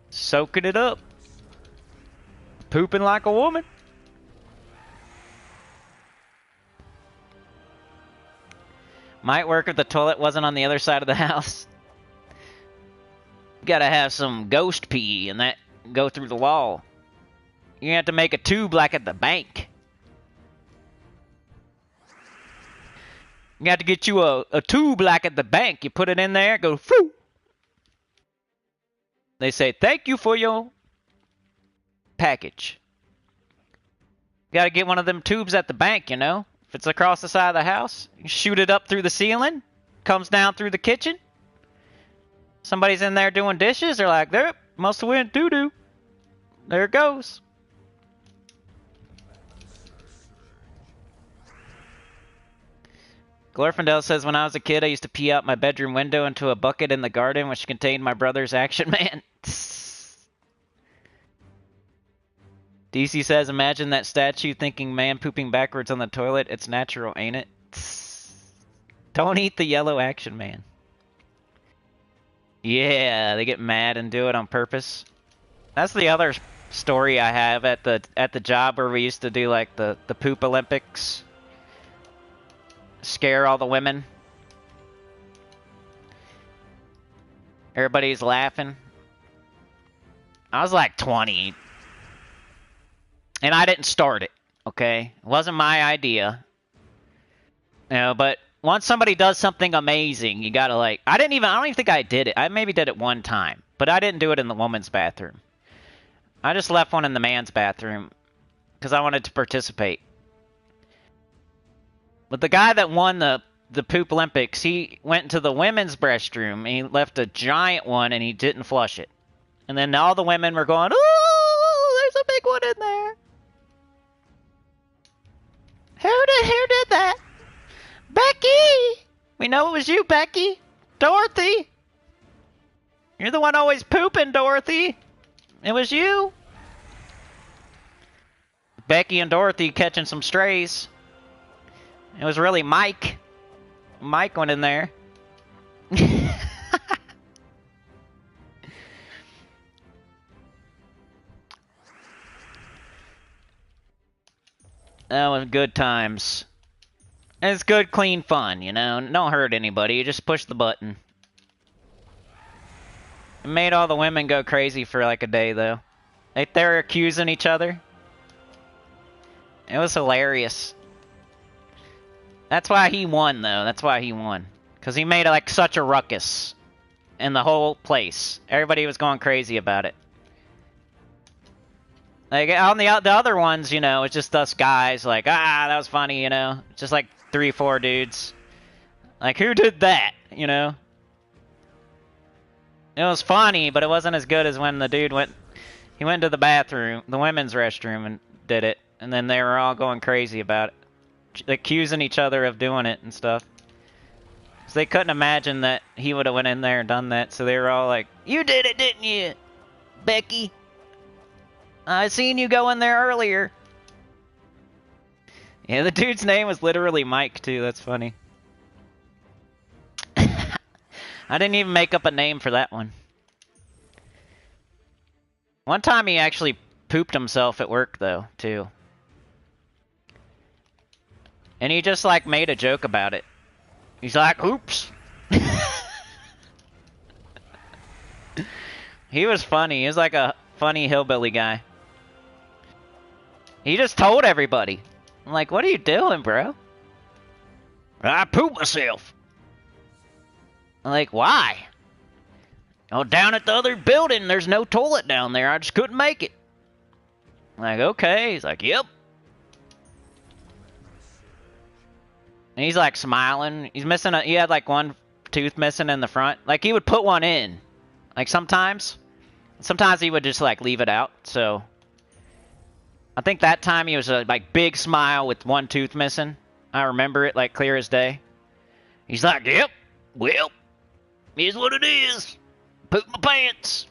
Soaking it up. Pooping like a woman. Might work if the toilet wasn't on the other side of the house. You gotta have some ghost pee and that go through the wall. You have to make a tube like at the bank. You got to get you a tube like at the bank. You put it in there, go phoo. They say, thank you for your package. You got to get one of them tubes at the bank, you know. If it's across the side of the house, you shoot it up through the ceiling, comes down through the kitchen. Somebody's in there doing dishes. They're like, there, must have went doo-doo. There it goes. Glorfindel says, when I was a kid, I used to pee out my bedroom window into a bucket in the garden, which contained my brother's Action Man. DC says, imagine that statue thinking man pooping backwards on the toilet. It's natural, ain't it? Don't eat the yellow Action Man. Yeah, they get mad and do it on purpose. That's the other story I have at the job where we used to do like the poop Olympics. Scare all the women. Everybody's laughing. I was like 20. And I didn't start it, okay? It wasn't my idea. You know, but once somebody does something amazing, you gotta like... I don't even think I did it. I maybe did it one time. But I didn't do it in the woman's bathroom. I just left one in the man's bathroom. Because I wanted to participate. But the guy that won the poop Olympics, he went into the women's restroom and he left a giant one and he didn't flush it. And then all the women were going, "Ooh, there's a big one in there." Who did that? Becky! We know it was you, Becky. Dorothy! You're the one always pooping, Dorothy. It was you. Becky and Dorothy catching some strays. It was really Mike. Mike went in there. That was good times. It's good, clean fun, you know? Don't hurt anybody. You just push the button. It made all the women go crazy for like a day, though. They were accusing each other. It was hilarious. That's why he won, though. That's why he won. Because he made, like, such a ruckus in the whole place. Everybody was going crazy about it. Like, on the other ones, you know, it's just us guys, like, that was funny, you know? Just, like, 3-4 dudes. Like, who did that, you know? It was funny, but it wasn't as good as when the dude went... He went to the bathroom, the women's restroom, and did it. And then they were all going crazy about it. Accusing each other of doing it and stuff. So they couldn't imagine that he would have went in there and done that. So they were all like, "You did it, didn't you, Becky? I seen you go in there earlier." Yeah, the dude's name was literally Mike, too. That's funny. I didn't even make up a name for that one. One time he actually pooped himself at work, though, too. And he just, like, made a joke about it. He's like, "Oops." He was funny. He was like a funny hillbilly guy. He just told everybody. I'm like, what are you doing, bro? I pooped myself. I'm like, why? Oh, down at the other building, there's no toilet down there. I just couldn't make it. I'm like, okay. He's like, yep. And he's like smiling. He's missing he had like one tooth missing in the front. Like he would put one in. Like sometimes he would just like leave it out. So I think that time he was a like big smile with one tooth missing. I remember it like clear as day. He's like, yep, well, here's what it is. Poop my pants.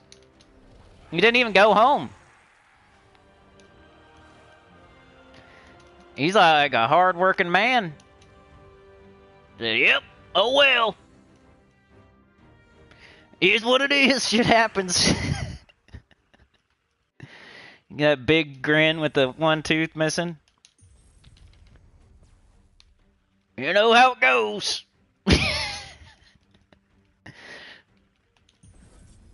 He didn't even go home. He's like a hard-working man. Said, yep, oh well. Here's what it is. Shit happens. You got a big grin with the one tooth missing. You know how it goes.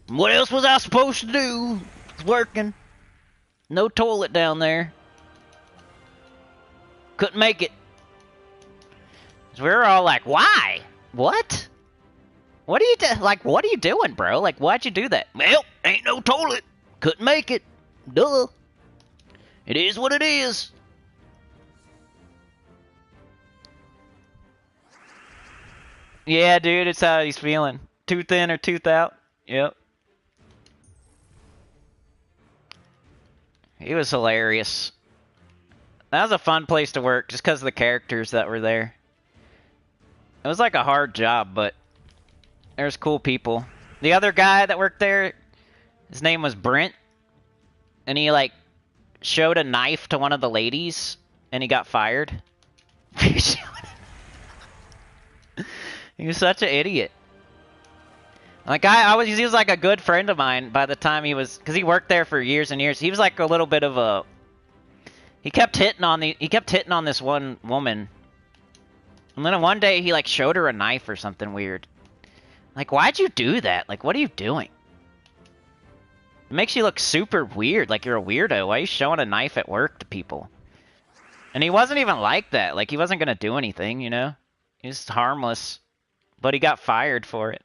What else was I supposed to do? It's working. No toilet down there. Couldn't make it. So we were all like, why? What? What are you like, what are you doing, bro? Like, why'd you do that? Well, ain't no toilet. Couldn't make it. Duh. It is what it is. Yeah, dude, it's how he's feeling. Tooth in or tooth out. Yep. He was hilarious. That was a fun place to work just because of the characters that were there. It was like a hard job, but there's cool people. The other guy that worked there, his name was Brent. And he like showed a knife to one of the ladies and he got fired. He was such an idiot. Like he was like a good friend of mine by the time he was, because he worked there for years and years. He was like a little bit of a, he kept hitting on this one woman. And then one day he like showed her a knife or something weird. Like, why'd you do that? Like, what are you doing? It makes you look super weird, like you're a weirdo. Why are you showing a knife at work to people? And he wasn't even like that. Like, he wasn't gonna do anything, you know? He's harmless. But he got fired for it.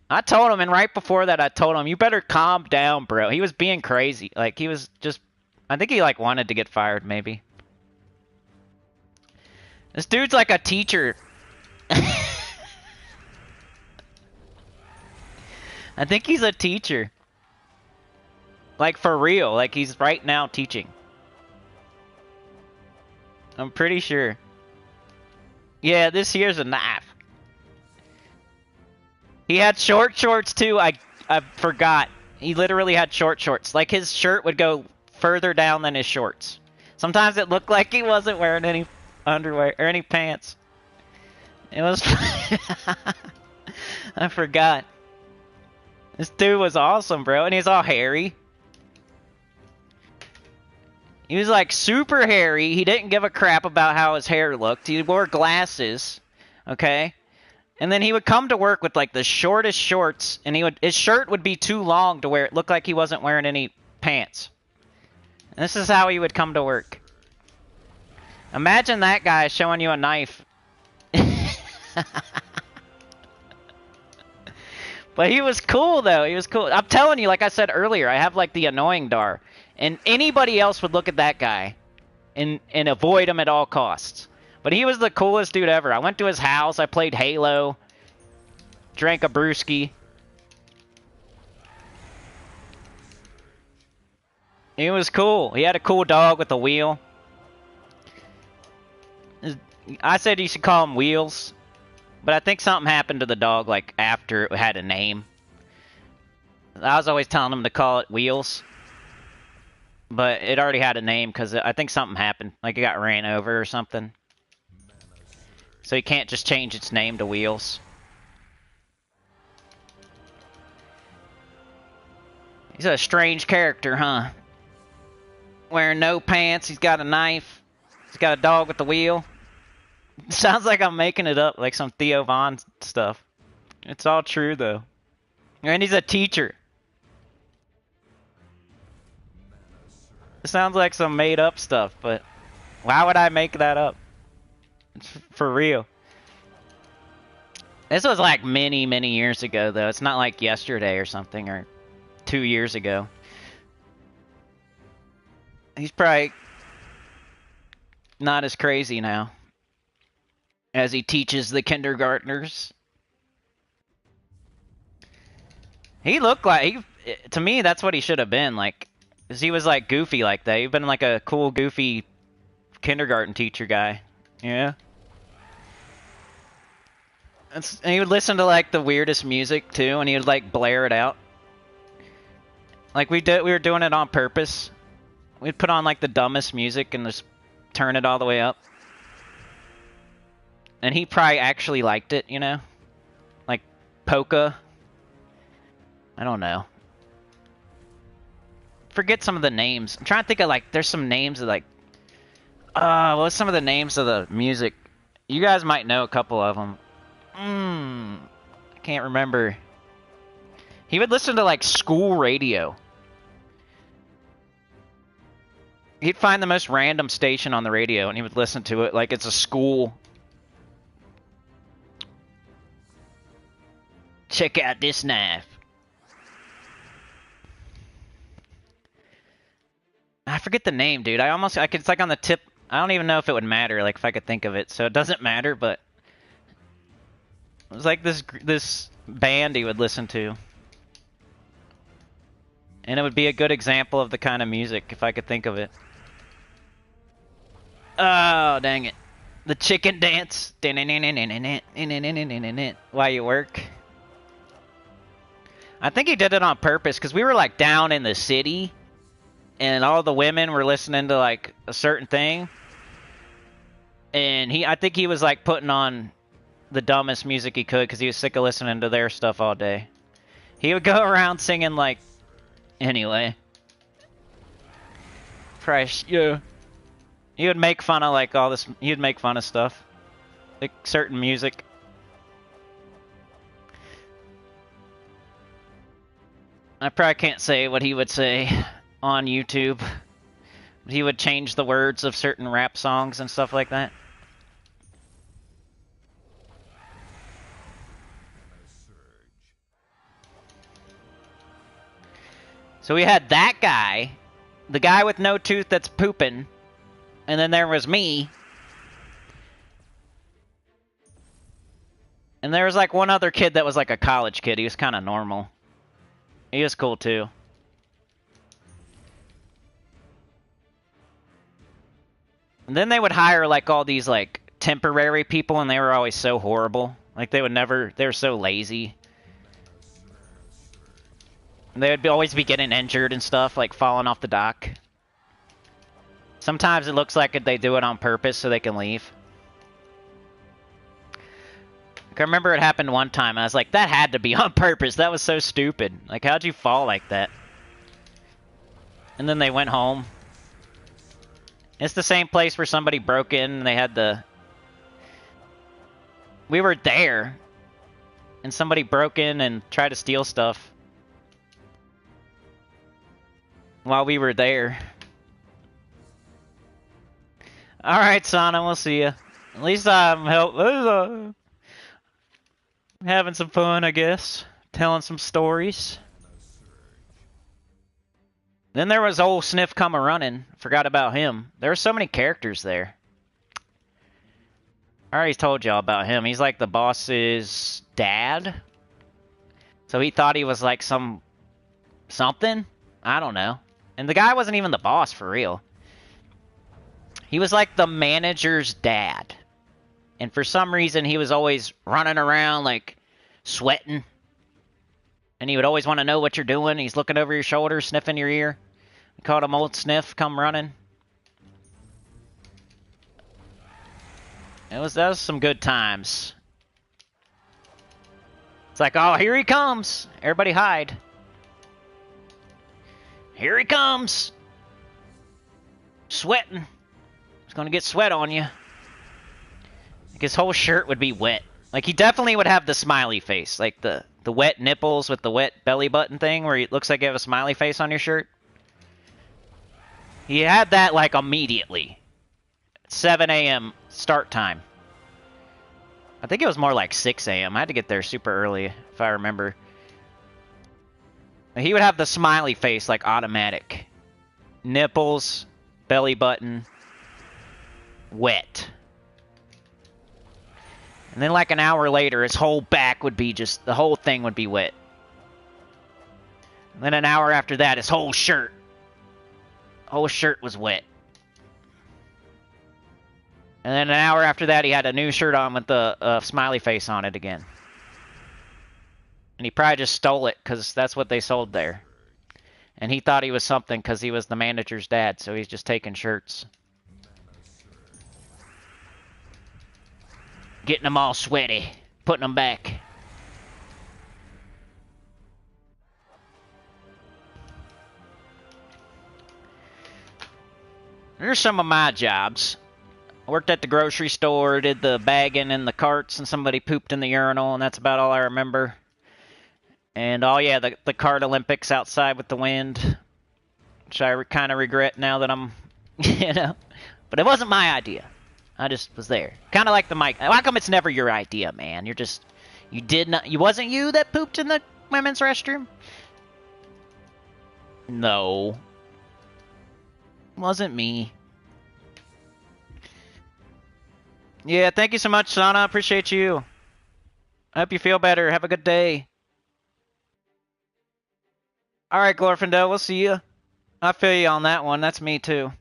I told him, and right before that I told him, you better calm down, bro. He was being crazy. Like, he was just, I think he like wanted to get fired, maybe. This dude's like a teacher. I think he's a teacher. Like, for real. Like, he's right now teaching. I'm pretty sure. Yeah, this here's a knife. He had short shorts, too. I forgot. He literally had short shorts. Like, his shirt would go further down than his shorts. Sometimes it looked like he wasn't wearing any underwear or any pants. It was... I forgot. This dude was awesome, bro. And he's all hairy. He was like super hairy. He didn't give a crap about how his hair looked. He wore glasses. Okay? And then he would come to work with like the shortest shorts. And his shirt would be too long to where it looked like he wasn't wearing any pants. And this is how he would come to work. Imagine that guy showing you a knife. But he was cool, though. He was cool. I'm telling you, like I said earlier, I have, like, the annoying dar. And anybody else would look at that guy and avoid him at all costs. But he was the coolest dude ever. I went to his house. I played Halo. Drank a brewski. He was cool. He had a cool dog with a wheel. I said you should call him Wheels. But I think something happened to the dog, like, after it had a name. I was always telling him to call it Wheels. But it already had a name, because I think something happened. Like, it got ran over or something. So you can't just change its name to Wheels. He's a strange character, huh? Wearing no pants, he's got a knife. He's got a dog with a wheel. Sounds like I'm making it up, like some Theo Von stuff. It's all true, though. And he's a teacher. It sounds like some made-up stuff, but why would I make that up? For real. This was like many, many years ago, though. It's not like yesterday or something, or 2 years ago. He's probably not as crazy now as he teaches the kindergartners. He looked like, to me, that's what he should have been, like, because he was like goofy like that. He'd been like a cool, goofy kindergarten teacher guy. Yeah. And he would listen to like the weirdest music too, and he would like blare it out. Like we were doing it on purpose. We'd put on like the dumbest music and just turn it all the way up. And he probably actually liked it, you know? Like polka. I don't know. Forget some of the names. I'm trying to think of like, there's some names of like, what's some of the names of the music? You guys might know a couple of them. I can't remember. He would listen to like school radio. He'd find the most random station on the radio and he would listen to it like it's a school. Check out this knife. I forget the name, dude. It's like on the tip. I don't even know if it would matter, like if I could think of it. So it doesn't matter, but it was like this band he would listen to. And it would be a good example of the kind of music if I could think of it. Oh, dang it. The chicken dance. While you work. I think he did it on purpose because we were like down in the city and all the women were listening to like a certain thing. And I think he was like putting on the dumbest music he could because he was sick of listening to their stuff all day. He would go around singing like, anyway. Christ, yeah. He would make fun of like all this, he would make fun of stuff. Like certain music. I probably can't say what he would say on YouTube. But he would change the words of certain rap songs and stuff like that. So we had that guy, the guy with no tooth that's pooping, and then there was me. And there was like one other kid that was like a college kid. He was kind of normal. He was cool too. And then they would hire like all these like temporary people and they were always so horrible. Like they were so lazy. They would always be getting injured and stuff, like falling off the dock. Sometimes it looks like they do it on purpose so they can leave. I remember it happened one time, and I was like, that had to be on purpose. That was so stupid. Like, how'd you fall like that? And then they went home. It's the same place where somebody broke in, and they had the... We were there, and somebody broke in and tried to steal stuff. While we were there. Alright, Sana, we'll see you. At least I'm having some fun, I guess. Telling some stories. Then there was old Sniff come a-running. Forgot about him. There were so many characters there. I already told y'all about him. He's like the boss's dad. So he thought he was like something? I don't know. And the guy wasn't even the boss, for real. He was like the manager's dad. And for some reason, he was always running around, like, sweating. And he would always want to know what you're doing. He's looking over your shoulder, sniffing your ear. We called him Old Sniff, come running. That was some good times. It's like, oh, here he comes. Everybody hide. Here he comes. Sweating. He's gonna get sweat on you. Like his whole shirt would be wet. Like he definitely would have the smiley face. Like the wet nipples with the wet belly button thing where it looks like you have a smiley face on your shirt. He had that like immediately. 7 a.m. start time. I think it was more like 6 a.m. I had to get there super early, if I remember. He would have the smiley face, like, automatic. Nipples, belly button, wet. And then like an hour later, his whole back would be just, the whole thing would be wet. And then an hour after that, his whole shirt was wet. And then an hour after that, he had a new shirt on with the smiley face on it again. And he probably just stole it, because that's what they sold there. And he thought he was something because he was the manager's dad, so he's just taking shirts. Getting them all sweaty, putting them back. Here's some of my jobs. I worked at the grocery store, did the bagging in the carts, and somebody pooped in the urinal, and that's about all I remember. And, oh yeah, the cart Olympics outside with the wind, which I kind of regret now that I'm, you know. But it wasn't my idea. I just was there. Kind of like the mic. How come it's never your idea, man? You're just, you did not, you wasn't you that pooped in the women's restroom? No. Wasn't me. Yeah, thank you so much, Sana. Appreciate you. I hope you feel better. Have a good day. Alright, Glorfindel, we'll see you. I feel you on that one. That's me, too.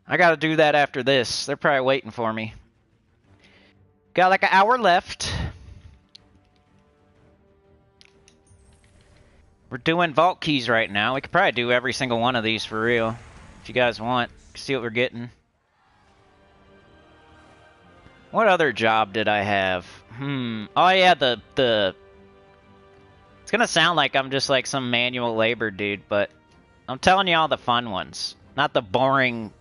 I gotta do that after this. They're probably waiting for me. Got like an hour left. We're doing vault keys right now. We could probably do every single one of these for real. If you guys want. See what we're getting. What other job did I have? Oh yeah, the... It's gonna sound like I'm just like some manual labor dude, but I'm telling you all the fun ones. Not the boring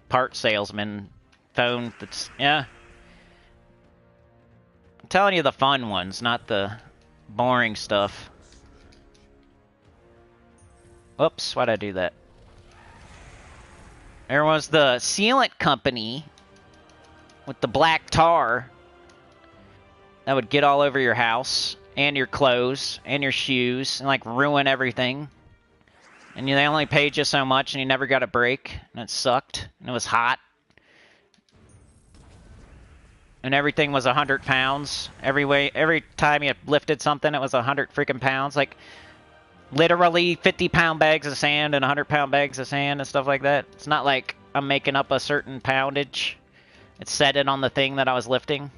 part salesman phone that's... Yeah. I'm telling you the fun ones, not the boring stuff. Whoops, why'd I do that? There was the sealant company with the black tar that would get all over your house and your clothes and your shoes and like ruin everything. And they only paid you so much and you never got a break, and it sucked, and it was hot. And everything was 100 pounds. Every time you lifted something, it was 100 freaking pounds. Like, literally 50-pound bags of sand and 100-pound bags of sand and stuff like that. It's not like I'm making up a certain poundage. It said it on the thing that I was lifting.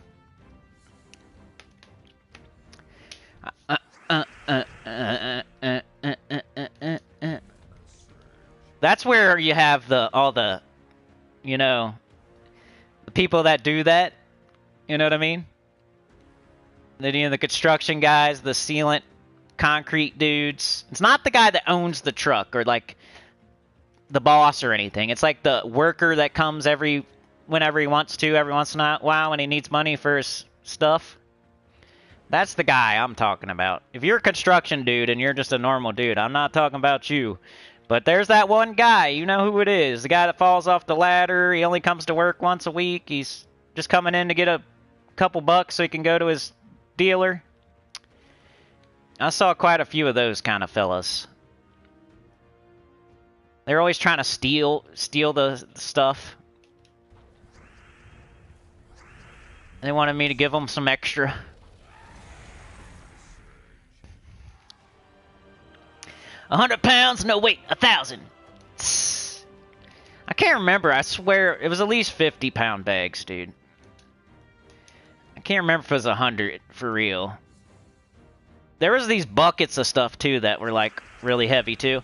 That's where you have all the, you know, the people that do that. You know what I mean? The construction guys, the sealant, concrete dudes. It's not the guy that owns the truck or like the boss or anything. It's like the worker that comes whenever he wants to, every once in a while when he needs money for his stuff. That's the guy I'm talking about. If you're a construction dude and you're just a normal dude, I'm not talking about you. But there's that one guy, you know who it is. The guy that falls off the ladder, he only comes to work once a week. He's just coming in to get a couple bucks so he can go to his dealer. I saw quite a few of those kind of fellas. They're always trying to steal the stuff. They wanted me to give them some extra. 100 pounds? No, wait, 1,000. I can't remember. I swear it was at least 50-pound bags, dude. I can't remember if it was 100 for real. There was these buckets of stuff too that were like really heavy too.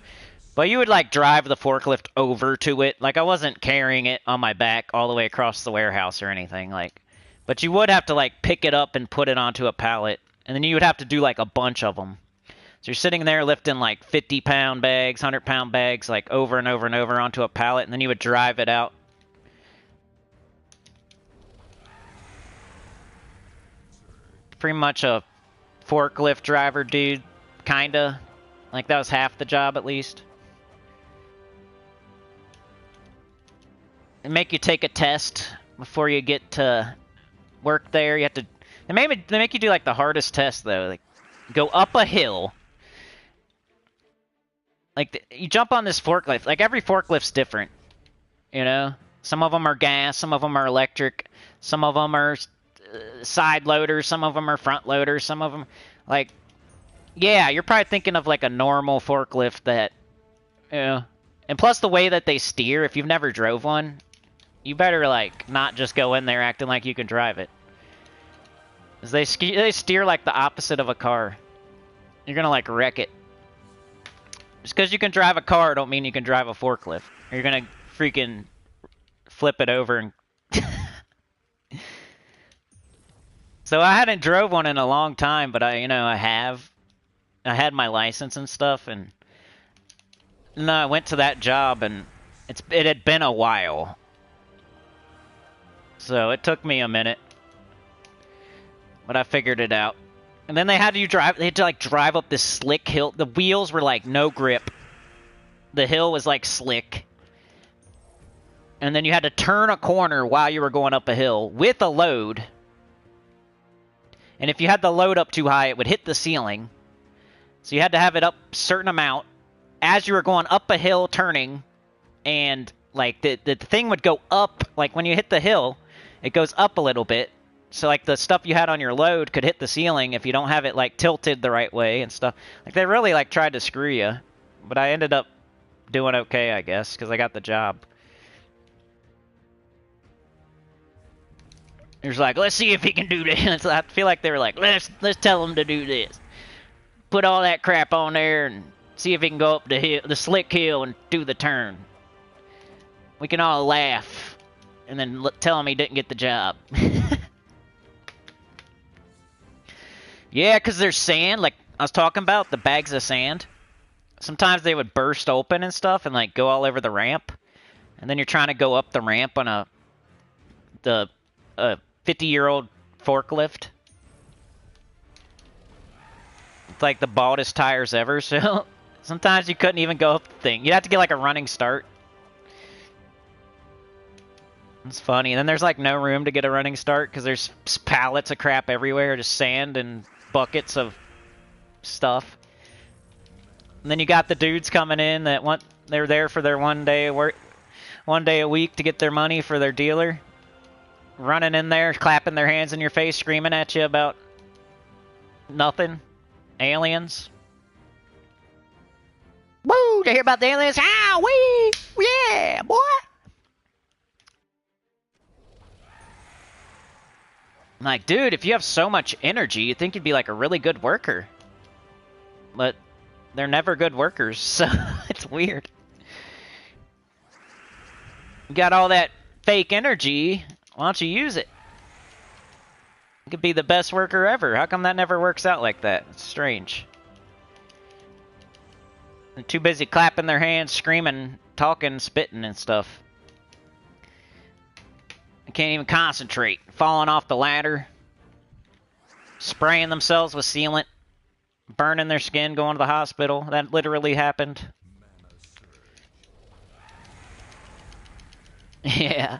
But you would like drive the forklift over to it. Like I wasn't carrying it on my back all the way across the warehouse or anything. Like, but you would have to like pick it up and put it onto a pallet. And then you would have to do like a bunch of them. So you're sitting there lifting like 50-pound bags, 100-pound bags, like over and over and over onto a pallet, and then you would drive it out. Pretty much a forklift driver dude, kinda. Like that was half the job at least. They make you take a test before you get to work there. You have to. They make you do like the hardest test though. Like go up a hill. Like you jump on this forklift. Like every forklift's different. You know, some of them are gas, some of them are electric, some of them are side loaders, some of them are front loaders, some of them like. Yeah, you're probably thinking of like a normal forklift that, you know, and plus the way that they steer, if you've never drove one, you better like not just go in there acting like you can drive it. 'Cause they steer like the opposite of a car. You're gonna like wreck it. Just because you can drive a car don't mean you can drive a forklift. You're gonna freaking flip it over and... So I hadn't drove one in a long time, but I have. I had my license and stuff, and no, I went to that job, and it had been a while, so it took me a minute, but I figured it out. And then they had to like drive up this slick hill. The wheels were like no grip. The hill was like slick, and then you had to turn a corner while you were going up a hill with a load. And if you had the load up too high, it would hit the ceiling. So you had to have it up a certain amount as you were going up a hill turning, and like the thing would go up, like when you hit the hill, it goes up a little bit. So like the stuff you had on your load could hit the ceiling if you don't have it like tilted the right way and stuff. Like they really like tried to screw you, but I ended up doing okay, I guess, because I got the job. It was like, let's see if he can do this. I feel like they were like, let's tell him to do this. Put all that crap on there and see if he can go up the slick hill and do the turn. We can all laugh and then tell him he didn't get the job. Yeah, because there's sand, like I was talking about, the bags of sand. Sometimes they would burst open and stuff and like go all over the ramp. And then you're trying to go up the ramp on a 50-year-old forklift. Like the baldest tires ever, so sometimes you couldn't even go up the thing. You'd have to get like a running start. It's funny. And then there's like no room to get a running start because there's pallets of crap everywhere, just sand and buckets of stuff. And then you got the dudes coming in that they're there for their one day a week to get their money for their dealer. Running in there, clapping their hands in your face, screaming at you about nothing. Aliens. Woo! Did you hear about the aliens? Ah, wee! Yeah, boy! I'm like, dude, if you have so much energy, you'd think you'd be like a really good worker. But they're never good workers, so it's weird. You got all that fake energy, why don't you use it? You could be the best worker ever. How come that never works out like that? It's strange. They're too busy clapping their hands, screaming, talking, spitting and stuff. They can't even concentrate. Falling off the ladder. Spraying themselves with sealant. Burning their skin, going to the hospital. That literally happened. Yeah.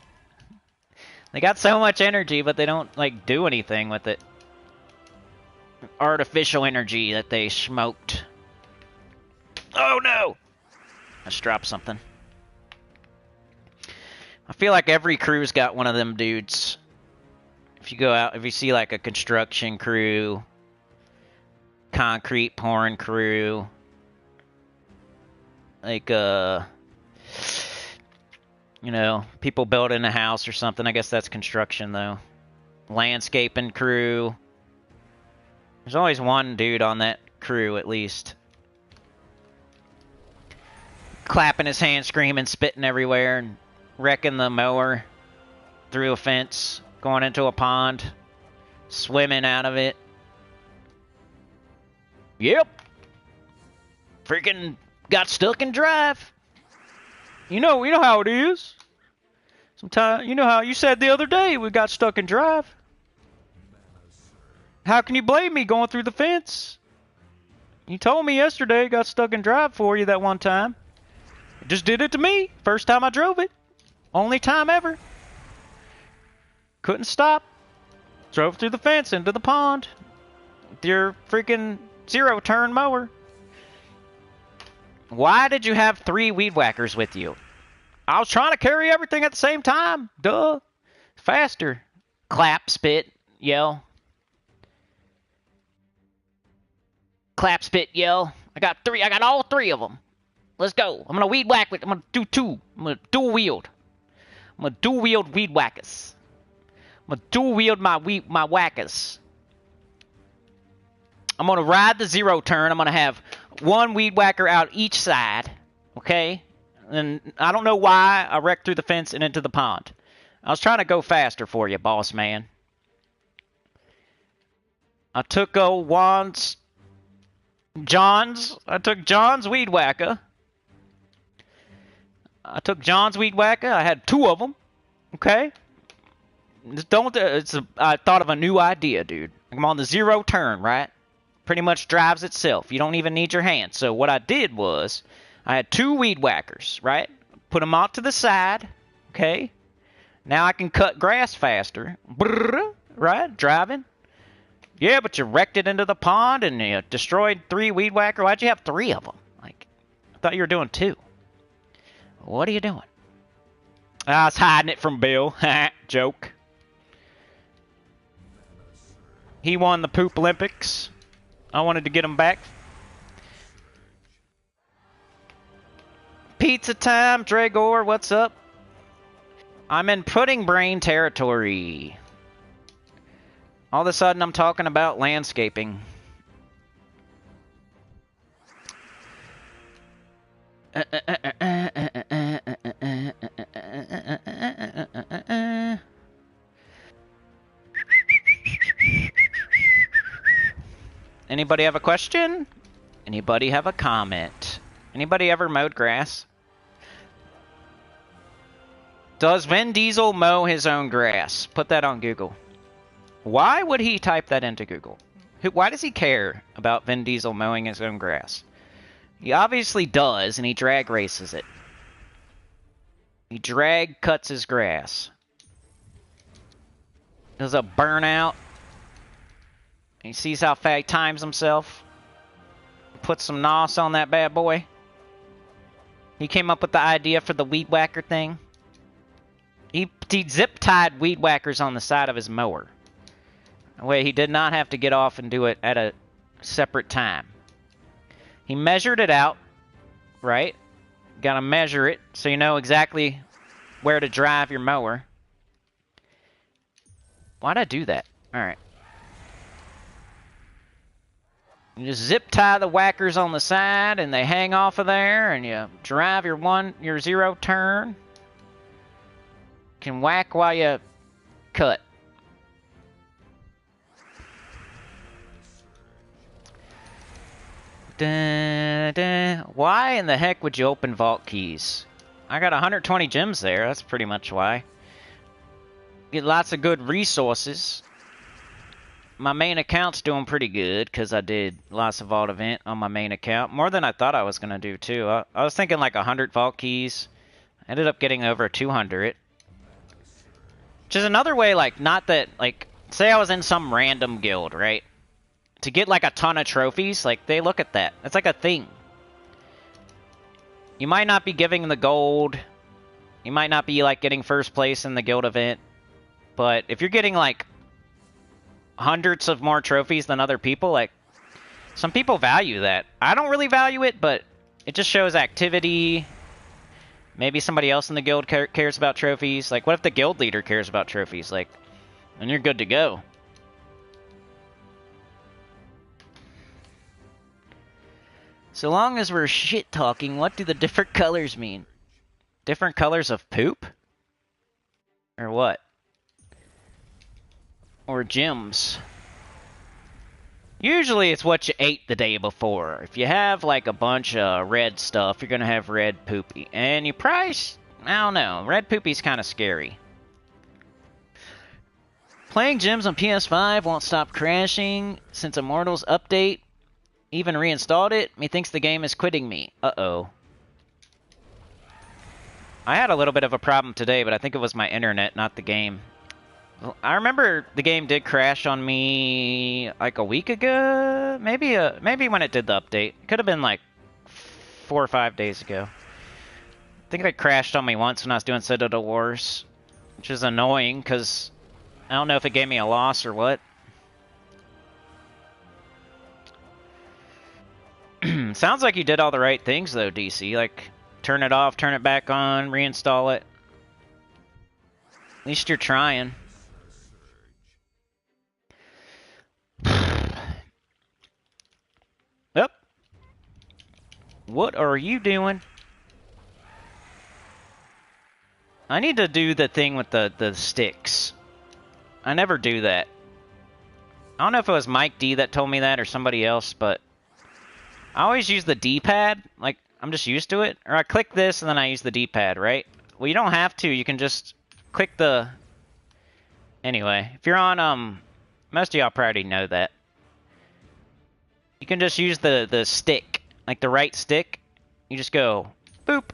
They got so much energy, but they don't, like, do anything with it. Artificial energy that they smoked. Oh, no! I just dropped something. I feel like every crew's got one of them dudes. If you go out, if you see, like, a construction crew, concrete pouring crew, like, you know, people building a house or something. I guess that's construction, though. Landscaping crew. There's always one dude on that crew, at least. Clapping his hands, screaming, spitting everywhere, and wrecking the mower through a fence, going into a pond, swimming out of it. Yep. Freaking got stuck in drive. You know how it is. Sometimes, you know how you said the other day we got stuck in drive. How can you blame me going through the fence? You told me yesterday got stuck in drive for you that one time. It just did it to me. First time I drove it. Only time ever. Couldn't stop. Drove through the fence into the pond. With your freaking zero-turn mower. Why did you have 3 weed whackers with you? I was trying to carry everything at the same time. Duh. Faster. Clap, spit, yell. Clap, spit, yell. I got all 3 of them. Let's go. I'm gonna weed whack with. I'm gonna do 2. I'm gonna dual wield. I'm gonna dual wield weed whackers. I'm gonna dual wield my whackers. I'm gonna ride the zero turn. I'm gonna have 1 weed whacker out each side. Okay? And I don't know why I wrecked through the fence and into the pond. I was trying to go faster for you, boss man. I took John's weed whacker. I had 2 of them. Okay? I thought of a new idea, dude. I'm on the zero turn, right? Pretty much drives itself. You don't even need your hands. So what I did was, I had 2 weed whackers, right? Put them off to the side. Okay? Now I can cut grass faster. Brrr, right? Driving. Yeah, but you wrecked it into the pond and you destroyed 3 weed whacker. Why'd you have 3 of them? Like, I thought you were doing 2. What are you doing? I was hiding it from Bill. Joke. He won the poop Olympics. I wanted to get him back. Pizza time, Dragor, what's up? I'm in pudding brain territory. All of a sudden, I'm talking about landscaping. Anybody have a question? Anybody have a comment? Anybody ever mowed grass? Does Vin Diesel mow his own grass? Put that on Google. Why would he type that into Google? Why does he care about Vin Diesel mowing his own grass? He obviously does, and he drag races it. He drag cuts his grass. Does a burnout. He sees how fast he times himself. Put some nos on that bad boy. He came up with the idea for the weed whacker thing. He zip-tied weed whackers on the side of his mower. That way he did not have to get off and do it at a separate time. He measured it out, right? Gotta measure it so you know exactly where to drive your mower. Why'd I do that? Alright. You just zip tie the whackers on the side and they hang off of there and you drive your zero turn. Can whack while you cut. Why in the heck would you open vault keys? I got 120 gems there, that's pretty much why. Get lots of good resources. My main account's doing pretty good because I did lots of vault event on my main account. More than I thought I was going to do too. I was thinking like 100 vault keys. I ended up getting over 200. Which is another way, like, not that, like, say I was in some random guild, right? To get like a ton of trophies, like, they look at that. It's like a thing. You might not be giving the gold. You might not be like getting first place in the guild event. But if you're getting like hundreds of more trophies than other people, like, some people value that. I don't really value it, but it just shows activity. Maybe somebody else in the guild cares about trophies. Like, what if the guild leader cares about trophies? Like, and you're good to go. So long as we're shit-talking, what do the different colors mean? Different colors of poop? Or what? Or gems? Usually it's what you ate the day before. If you have like a bunch of red stuff, you're gonna have red poopy. And you probably, I don't know, red poopy's kind of scary. Playing gems on PS5 won't stop crashing since Immortals update. Even reinstalled it. Methinks the game is quitting me. Uh-oh. I had a little bit of a problem today, but I think it was my internet, not the game. I remember the game did crash on me like a week ago, maybe when it did the update. It could have been like 4 or 5 days ago. I think it crashed on me once when I was doing Citadel Wars, which is annoying because I don't know if it gave me a loss or what. Sounds like you did all the right things though, DC. Like, turn it off, turn it back on, reinstall it. At least you're trying. Yep. What are you doing? I need to do the thing with the sticks. I never do that. I don't know if it was Mike D that told me that or somebody else, but I always use the D-pad. Like, I'm just used to it. Or I click this and then I use the D-pad, right? Well, you don't have to. You can just click the... Anyway, if you're on, most of y'all probably know that. You can just use the stick, like the right stick. You just go, boop,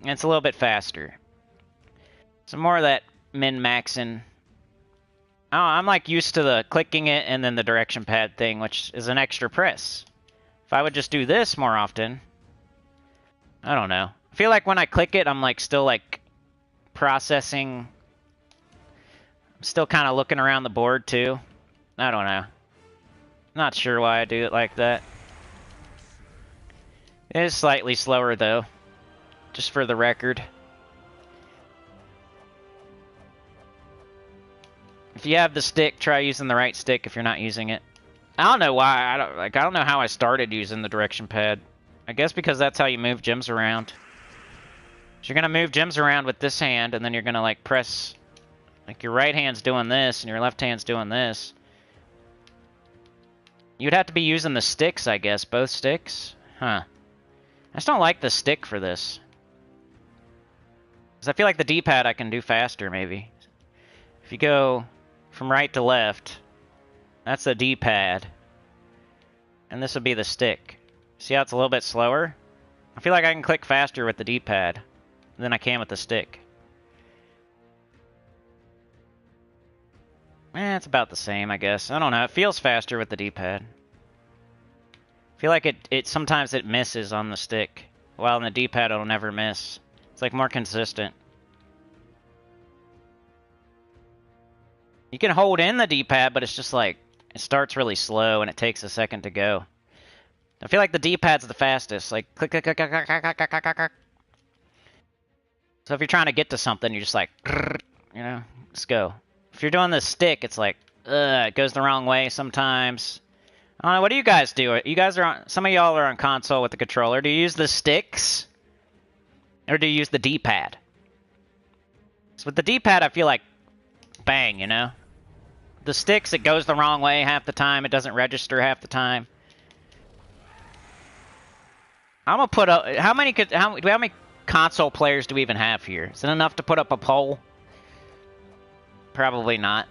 and it's a little bit faster. Some more of that min-maxing. Oh, I'm like used to the clicking it and then the direction pad thing, which is an extra press. If I would just do this more often, I don't know. I feel like when I click it, I'm like still like processing. I'm still kind of looking around the board too. I don't know. Not sure why I do it like that. It is slightly slower though, just for the record. If you have the stick, try using the right stick if you're not using it. I don't know why. I don't know how I started using the direction pad. I guess because that's how you move gems around. So you're gonna move gems around with this hand, and then you're gonna like press, like your right hand's doing this, and your left hand's doing this. You'd have to be using the sticks, I guess, both sticks. Huh. I just don't like the stick for this. Because I feel like the D-pad I can do faster, maybe. If you go from right to left, that's the D-pad. And this would be the stick. See how it's a little bit slower? I feel like I can click faster with the D-pad than I can with the stick. It's about the same, I guess. I don't know. It feels faster with the D-pad. I feel like it sometimes it misses on the stick, while on the D-pad it'll never miss. It's like more consistent. You can hold in the D-pad, but it's just like, it starts really slow and it takes a second to go. I feel like the D-pad's the fastest. Like, click, click, click, click, click, click, click, click, click. So if you're trying to get to something, you're just like, you know, let's go. If you're doing the stick, it's like, it goes the wrong way sometimes. I don't know, what do you guys do? You guys are on, some of y'all are on console with the controller. Do you use the sticks? Or do you use the D-pad? So with the D-pad, I feel like, bang, you know? The sticks, it goes the wrong way half the time. It doesn't register half the time. I'm gonna put up, how many console players do we even have here? Is it enough to put up a poll? Probably not.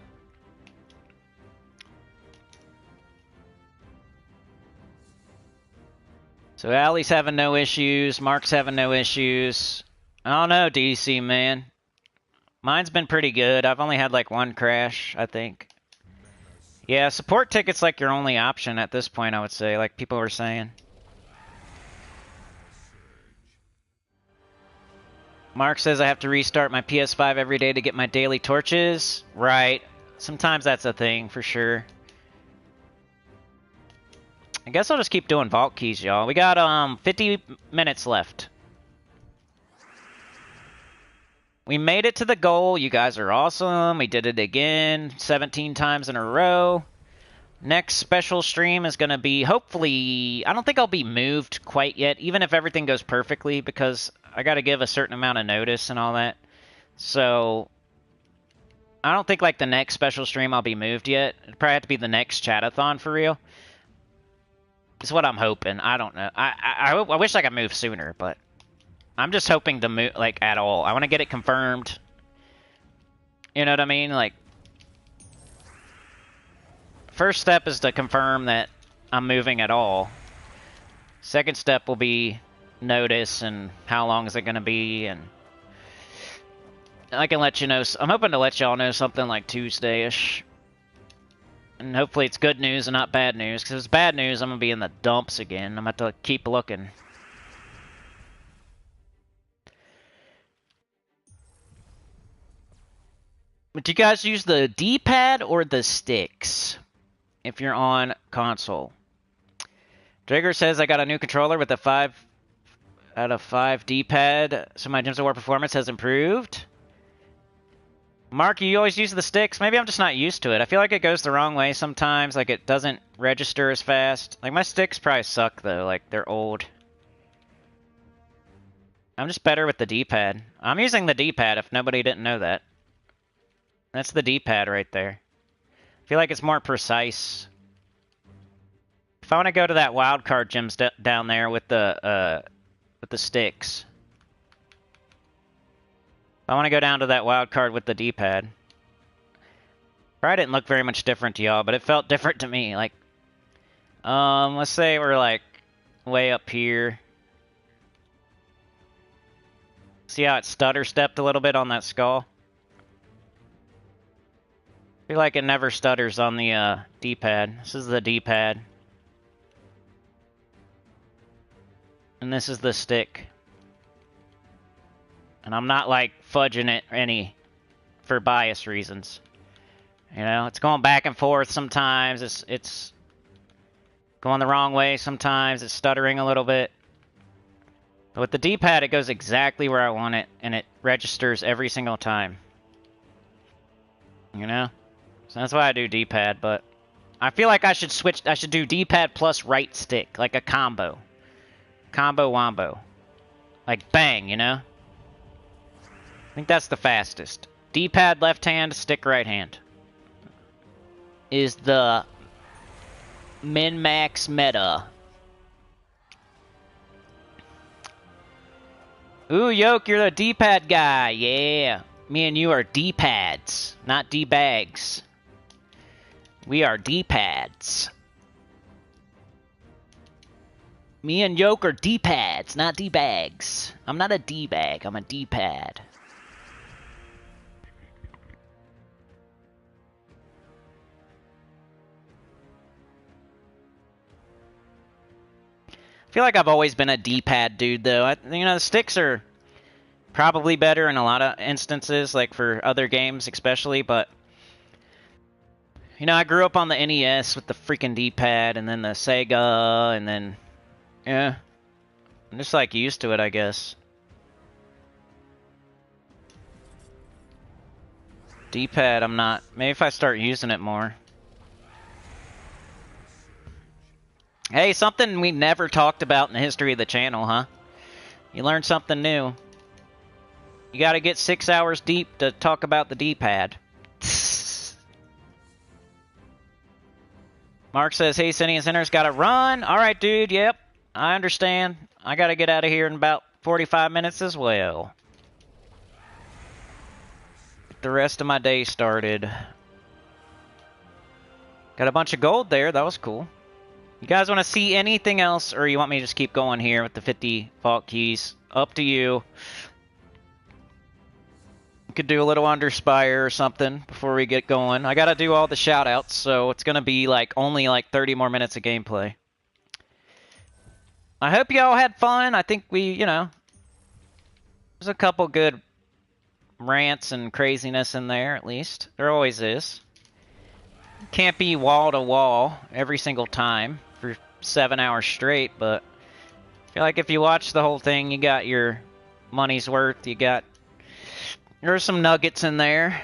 So Allie's having no issues. Mark's having no issues. I don't know, DC, man. Mine's been pretty good. I've only had like one crash, I think. Yeah, support ticket's like your only option at this point, I would say, like people were saying. Mark says I have to restart my PS5 every day to get my daily torches. Right. Sometimes that's a thing, for sure. I guess I'll just keep doing vault keys, y'all. We got 50 minutes left. We made it to the goal. You guys are awesome. We did it again 17 times in a row. Next special stream is going to be, hopefully, I don't think I'll be moved quite yet, even if everything goes perfectly, because I got to give a certain amount of notice and all that. So, I don't think like the next special stream I'll be moved yet. It'll probably have to be the next Chat-A-Thon for real. Is what I'm hoping. I don't know. I wish I could move sooner, but I'm just hoping to move, like, at all. I want to get it confirmed. You know what I mean? Like, first step is to confirm that I'm moving at all. Second step will be notice and how long is it going to be, and I can let you know. I'm hoping to let y'all know something like Tuesday-ish. And hopefully it's good news and not bad news. Because if it's bad news, I'm going to be in the dumps again. I'm going to have to keep looking. But do you guys use the D-pad or the sticks if you're on console? Drager says I got a new controller with a 5 out of 5 D-pad, so my Gems of War performance has improved. Mark, you always use the sticks? Maybe I'm just not used to it. I feel like it goes the wrong way sometimes, like it doesn't register as fast. Like my sticks probably suck though, like they're old. I'm just better with the D-pad. I'm using the D-pad if nobody didn't know that. That's the D-pad right there. I feel like it's more precise. If I want to go to that wildcard gems down there with the sticks. I want to go down to that wild card with the D-pad. Probably didn't look very much different to y'all, but it felt different to me. Like, let's say we're like way up here. See how it stutter stepped a little bit on that skull? I feel like it never stutters on the D-pad. This is the D-pad. And this is the stick. And I'm not like fudging it any for bias reasons. You know, it's going back and forth sometimes. It's going the wrong way sometimes. It's stuttering a little bit. But with the D-pad, it goes exactly where I want it, and it registers every single time. You know? So that's why I do D-pad, but I feel like I should switch. I should do D-pad plus right stick, like a combo. Combo wombo. Like bang, you know? I think that's the fastest. D-pad left hand, stick right hand. Is the min-max meta. Ooh, Yoke, you're the D-pad guy. Yeah. Me and you are D-pads, not D-bags. We are D-pads. Me and Yoke are D-pads, not D-bags. I'm not a D-bag, I'm a D-pad. I feel like I've always been a D-pad dude, though. You know, the sticks are probably better in a lot of instances, like for other games especially, but... You know, I grew up on the NES with the freaking D-pad, and then the Sega, and then... Yeah. I'm just, like, used to it, I guess. D-pad, I'm not... Maybe if I start using it more. Hey, something we never talked about in the history of the channel, huh? You learned something new. You gotta get 6 hours deep to talk about the D-pad. Mark says, hey, Sinny and Sinner's gotta run. Alright, dude, yep. I understand. I gotta get out of here in about 45 minutes as well. Get the rest of my day started. Got a bunch of gold there. That was cool. You guys want to see anything else, or you want me to just keep going here with the 50 vault keys? Up to you. You could do a little Underspire or something before we get going. I gotta do all the shoutouts, so it's gonna be like only like 30 more minutes of gameplay. I hope y'all had fun. I think we, you know, there's a couple good rants and craziness in there, at least. There always is. Can't be wall to wall every single time for 7 hours straight, but I feel like if you watch the whole thing, you got your money's worth. There's some nuggets in there.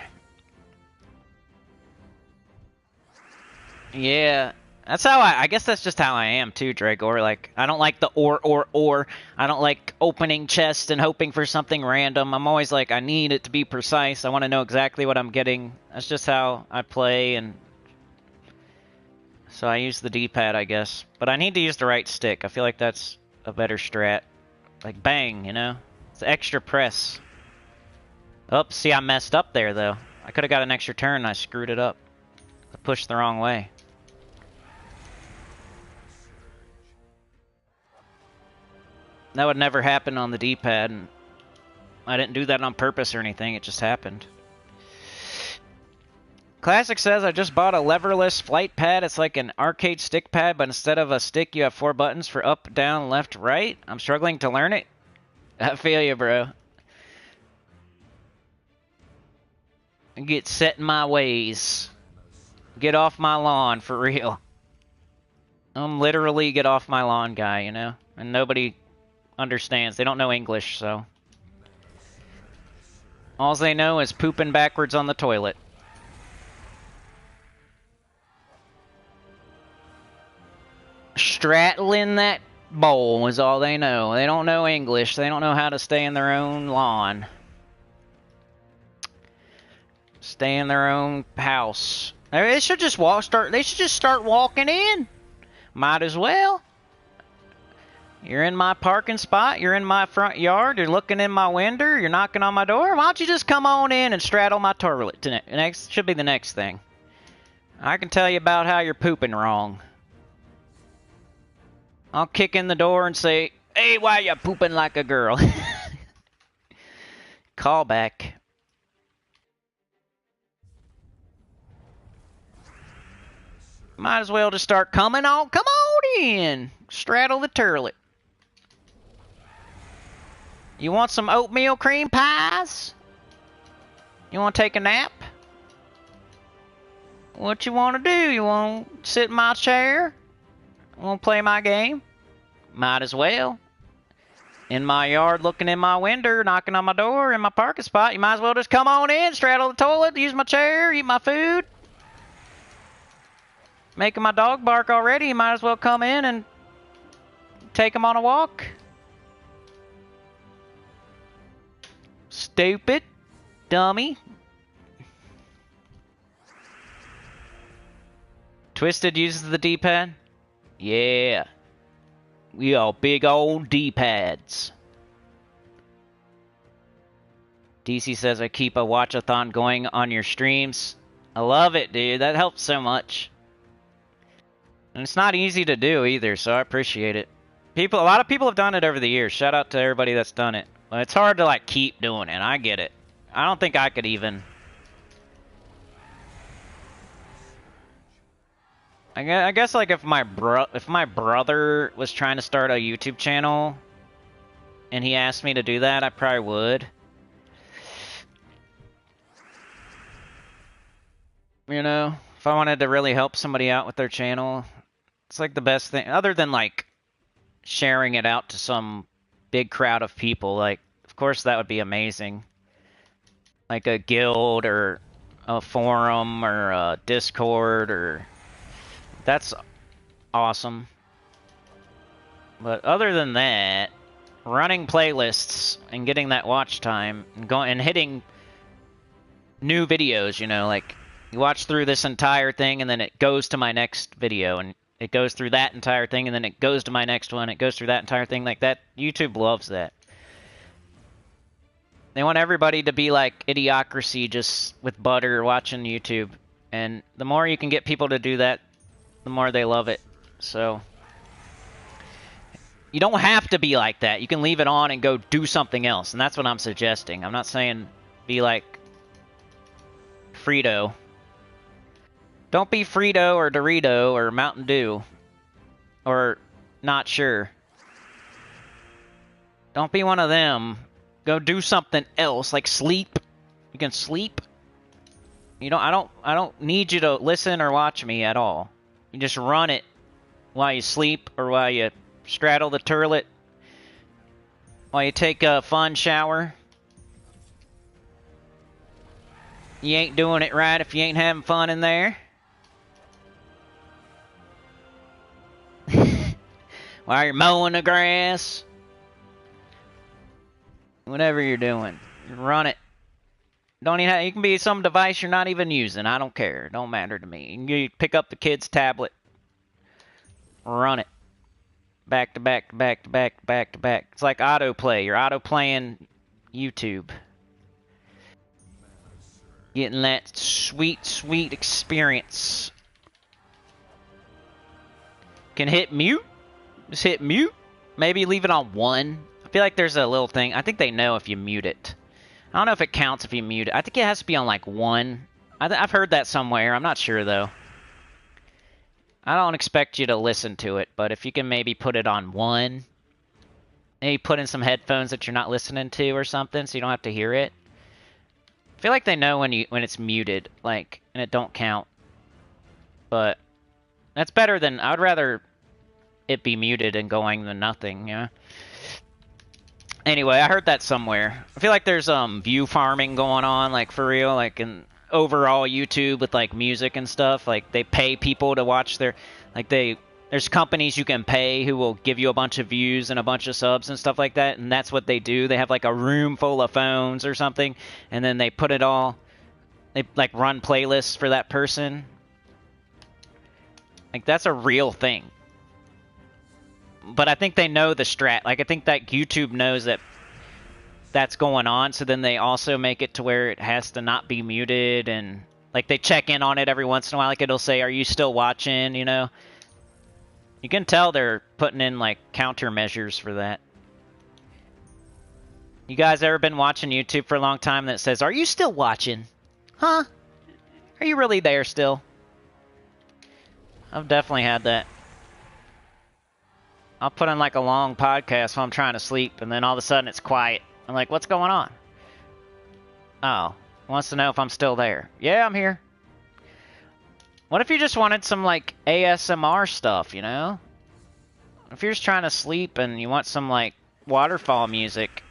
Yeah, that's how I guess that's just how I am too, Dragor. Like, I don't like the or. I don't like opening chests and hoping for something random. I'm always like, I need it to be precise. I want to know exactly what I'm getting. That's just how I play, and so I use the D-pad, I guess. But I need to use the right stick. I feel like that's a better strat. Like, bang, you know? It's extra press. Oops, see, I messed up there, though. I could have got an extra turn, and I screwed it up. I pushed the wrong way. That would never happen on the D-pad. I didn't do that on purpose or anything, it just happened. Classic says, I just bought a leverless flight pad. It's like an arcade stick pad, but instead of a stick, you have 4 buttons for up, down, left, right. I'm struggling to learn it. I feel you, bro. Get set in my ways. Get off my lawn, for real. I'm literally get off my lawn guy, you know? And nobody understands. They don't know English, so. All they know is pooping backwards on the toilet. Straddling that bowl is all they know. They don't know English. They don't know how to stay in their own lawn. Stay in their own house. They should just they should just start walking in. Might as well. You're in my parking spot. You're in my front yard. You're looking in my window. You're knocking on my door. Why don't you just come on in and straddle my toilet? Next should be the next thing. I can tell you about how you're pooping wrong. I'll kick in the door and say, hey, why you pooping like a girl? Call back. Might as well just start coming on. Come on in. Straddle the turlet. You want some oatmeal cream pies? You want to take a nap? What you want to do? You want to sit in my chair? Want to play my game? Might as well. In my yard, looking in my window, knocking on my door, in my parking spot. You might as well just come on in, straddle the toilet, use my chair, eat my food. Making my dog bark already. You might as well come in and take him on a walk. Stupid. Dummy. Twisted uses the D-pad? Yeah. We all big old D-pads. DC says I keep a watch-a-thon going on your streams. I love it, dude. That helps so much. And it's not easy to do either, so I appreciate it. A lot of people have done it over the years. Shout out to everybody that's done it. But it's hard to like keep doing it. I get it. I don't think I could even. I guess like if my brother was trying to start a YouTube channel and he asked me to do that, I probably would. You know, if I wanted to really help somebody out with their channel, it's like the best thing, other than like sharing it out to some big crowd of people. Like, of course that would be amazing. Like a guild or a forum or a Discord or... That's awesome. But other than that, running playlists and getting that watch time and going and hitting new videos, you know, like you watch through this entire thing and then it goes to my next video and it goes through that entire thing and then it goes to my next one, it goes through that entire thing like that. YouTube loves that. They want everybody to be like Idiocracy, just with butter watching YouTube. And the more you can get people to do that, the more they love it. So you don't have to be like that. You can leave it on and go do something else. And that's what I'm suggesting. I'm not saying be like Frito. Don't be Frito or Dorito or Mountain Dew. Or not sure. Don't be one of them. Go do something else, like sleep. You can sleep. You know, I don't need you to listen or watch me at all. You just run it while you sleep or while you straddle the turlet, while you take a fun shower. You ain't doing it right if you ain't having fun in there. While you're mowing the grass. Whatever you're doing, run it. Don't even have, you can be some device you're not even using. I don't care. It don't matter to me. You pick up the kid's tablet. Run it. Back to back to back to back to back to back. It's like autoplay. You're autoplaying YouTube. Getting that sweet, sweet experience. Can hit mute. Just hit mute. Maybe leave it on 1. I feel like there's a little thing. I think they know if you mute it. I don't know if it counts if you mute it. I think it has to be on like 1. I've heard that somewhere. I'm not sure though. I don't expect you to listen to it, but if you can maybe put it on 1, maybe put in some headphones that you're not listening to or something, so you don't have to hear it. I feel like they know when it's muted, like, and it don't count. But that's better than, I would rather it be muted and going than nothing, yeah. Anyway, I heard that somewhere. I feel like there's view farming going on, like for real, like in overall YouTube with like music and stuff. Like they pay people to watch their, like there's companies you can pay who will give you a bunch of views and a bunch of subs and stuff like that, and that's what they do. They have like a room full of phones or something, and then they put it all, they like run playlists for that person. Like that's a real thing. But I think they know the strat. Like I think that YouTube knows that that's going on, so then they also make it to where it has to not be muted, and like they check in on it every once in a while. Like it'll say, "Are you still watching?" You know. You can tell they're putting in like countermeasures for that. You guys ever been watching YouTube for a long time that says, "Are you still watching?" Huh? Are you really there still? I've definitely had that. I'll put in like a long podcast while I'm trying to sleep, and then all of a sudden it's quiet. I'm like, what's going on? Oh, wants to know if I'm still there. Yeah, I'm here. What if you just wanted some like ASMR stuff, you know? If you're just trying to sleep and you want some like waterfall music,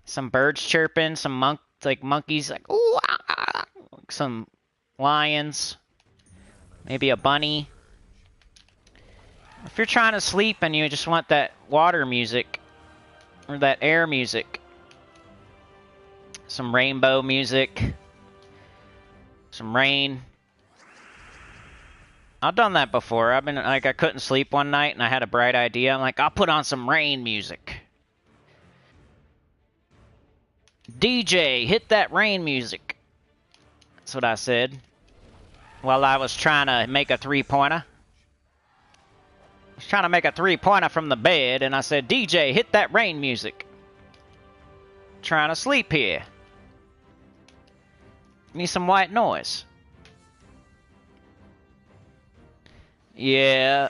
some birds chirping, some monkeys like ooh, ah, ah, some lions, maybe a bunny. If you're trying to sleep and you just want that water music or that air music, some rainbow music, some rain. I've done that before. I've been like, I couldn't sleep one night and I had a bright idea. I'm like, I'll put on some rain music. DJ, hit that rain music. That's what I said. While I was trying to make a 3-pointer. I was trying to make a 3-pointer from the bed, and I said, DJ, hit that rain music. Trying to sleep here. Need some white noise. Yeah.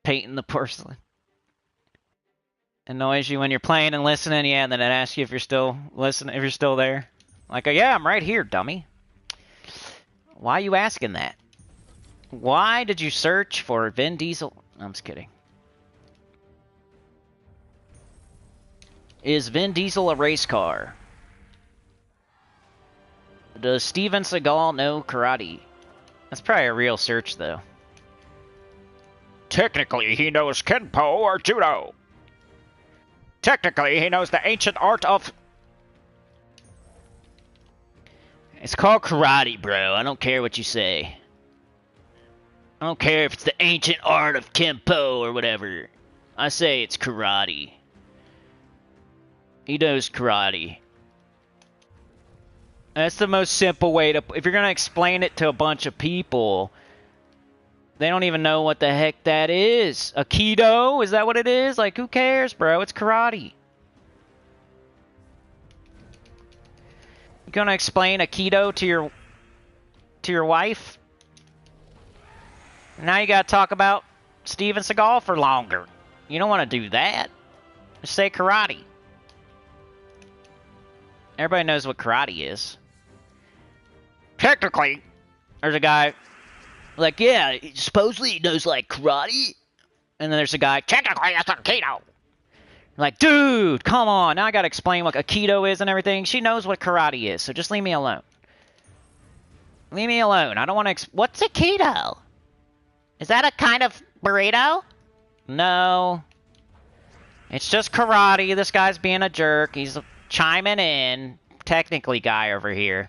Painting the porcelain. Annoys you when you're playing and listening, yeah, and then it asks you if you're still listening, if you're still there. Like, yeah, I'm right here, dummy. Why are you asking that? Why did you search for Vin Diesel? I'm just kidding. Is Vin Diesel a race car? Does Steven Seagal know karate? That's probably a real search, though. Technically, he knows Kenpo or Judo. Technically, he knows the ancient art of... It's called karate, bro. I don't care what you say. I don't care if it's the ancient art of Kenpo or whatever. I say it's karate. He knows karate. That's the most simple way to... If you're going to explain it to a bunch of people, they don't even know what the heck that is. Aikido? Is that what it is? Like, who cares, bro? It's karate. You going to explain Aikido to your wife? Now you got to talk about Steven Seagal for longer. You don't want to do that. Just say karate. Everybody knows what karate is. Technically, there's a guy like, yeah, supposedly he knows like karate. And then there's a guy, technically that's Aikido. Like, dude, come on. Now I gotta explain what Aikido is and everything. She knows what karate is, so just leave me alone. Leave me alone. I don't want to... What's Aikido? Is that a kind of burrito? No. It's just karate. This guy's being a jerk. He's chiming in. Technically guy over here.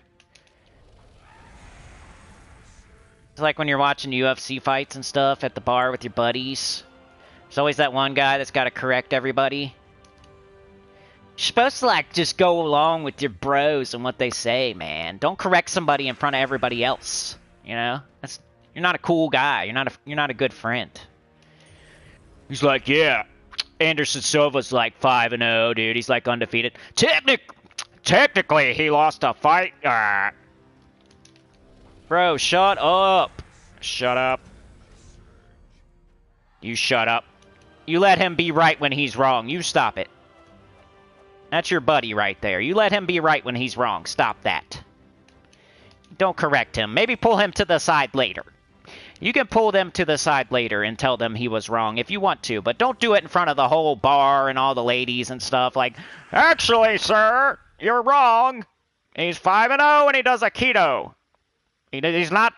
It's like when you're watching UFC fights and stuff at the bar with your buddies. There's always that one guy that's got to correct everybody. You're supposed to, like, just go along with your bros and what they say, man. Don't correct somebody in front of everybody else. You know? You're not a cool guy. You're not a good friend. He's like, yeah, Anderson Silva's like 5-0, dude. He's like undefeated. Technically, he lost a fight. Bro, shut up. Shut up. You shut up. You let him be right when he's wrong. You stop it. That's your buddy right there. You let him be right when he's wrong. Stop that. Don't correct him. Maybe pull him to the side later. You can pull them to the side later and tell them he was wrong if you want to, but don't do it in front of the whole bar and all the ladies and stuff like, actually, sir, you're wrong. He's 5-0 and he does Aikido. He's not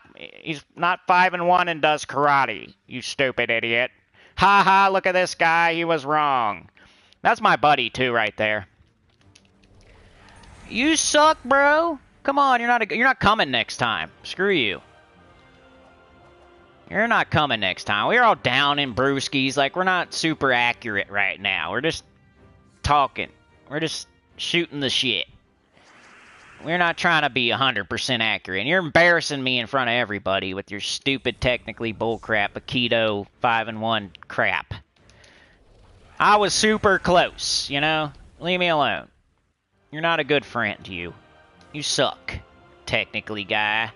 5-1 and does karate, you stupid idiot. Ha ha, look at this guy, he was wrong. That's my buddy too right there. You suck, bro. Come on, you're not coming next time. Screw you. You're not coming next time. We're all down in brewskis. Like, we're not super accurate right now. We're just talking. We're just shooting the shit. We're not trying to be 100% accurate. And you're embarrassing me in front of everybody with your stupid, technically bullcrap, Aikido 5-1 crap. I was super close, you know? Leave me alone. You're not a good friend, you. You suck, technically, guy.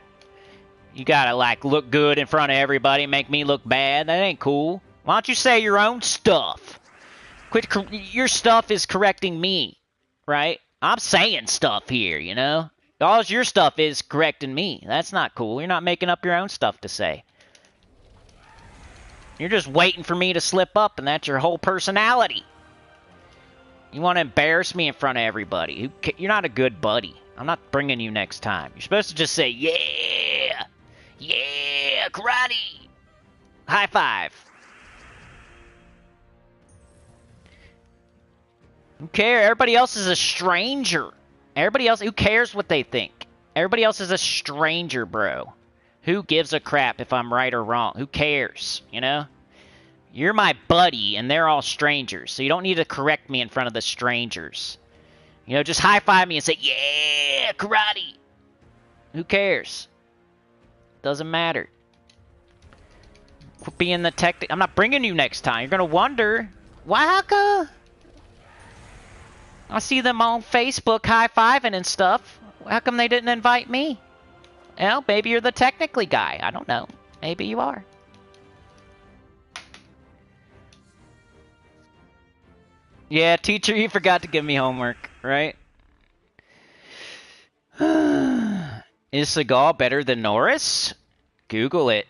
You gotta, like, look good in front of everybody and make me look bad. That ain't cool. Why don't you say your own stuff? Your stuff is correcting me, right? I'm saying stuff here, you know? All your stuff is correcting me. That's not cool. You're not making up your own stuff to say. You're just waiting for me to slip up, and that's your whole personality. You want to embarrass me in front of everybody. You're not a good buddy. I'm not bringing you next time. You're supposed to just say, yeah! Yeah! Karate! High five! Who cares? Everybody else is a stranger. Everybody else, who cares what they think? Everybody else is a stranger, bro. Who gives a crap if I'm right or wrong? Who cares, you know? You're my buddy, and they're all strangers, so you don't need to correct me in front of the strangers. You know, just high-five me and say, yeah, karate. Who cares? Doesn't matter. Quit being the tech. I'm not bringing you next time. You're going to wonder, why, how come? I see them on Facebook high-fiving and stuff. How come they didn't invite me? Well, maybe you're the technically guy. I don't know. Maybe you are. Yeah, teacher, you forgot to give me homework, right? Is Seagal better than Norris? Google it.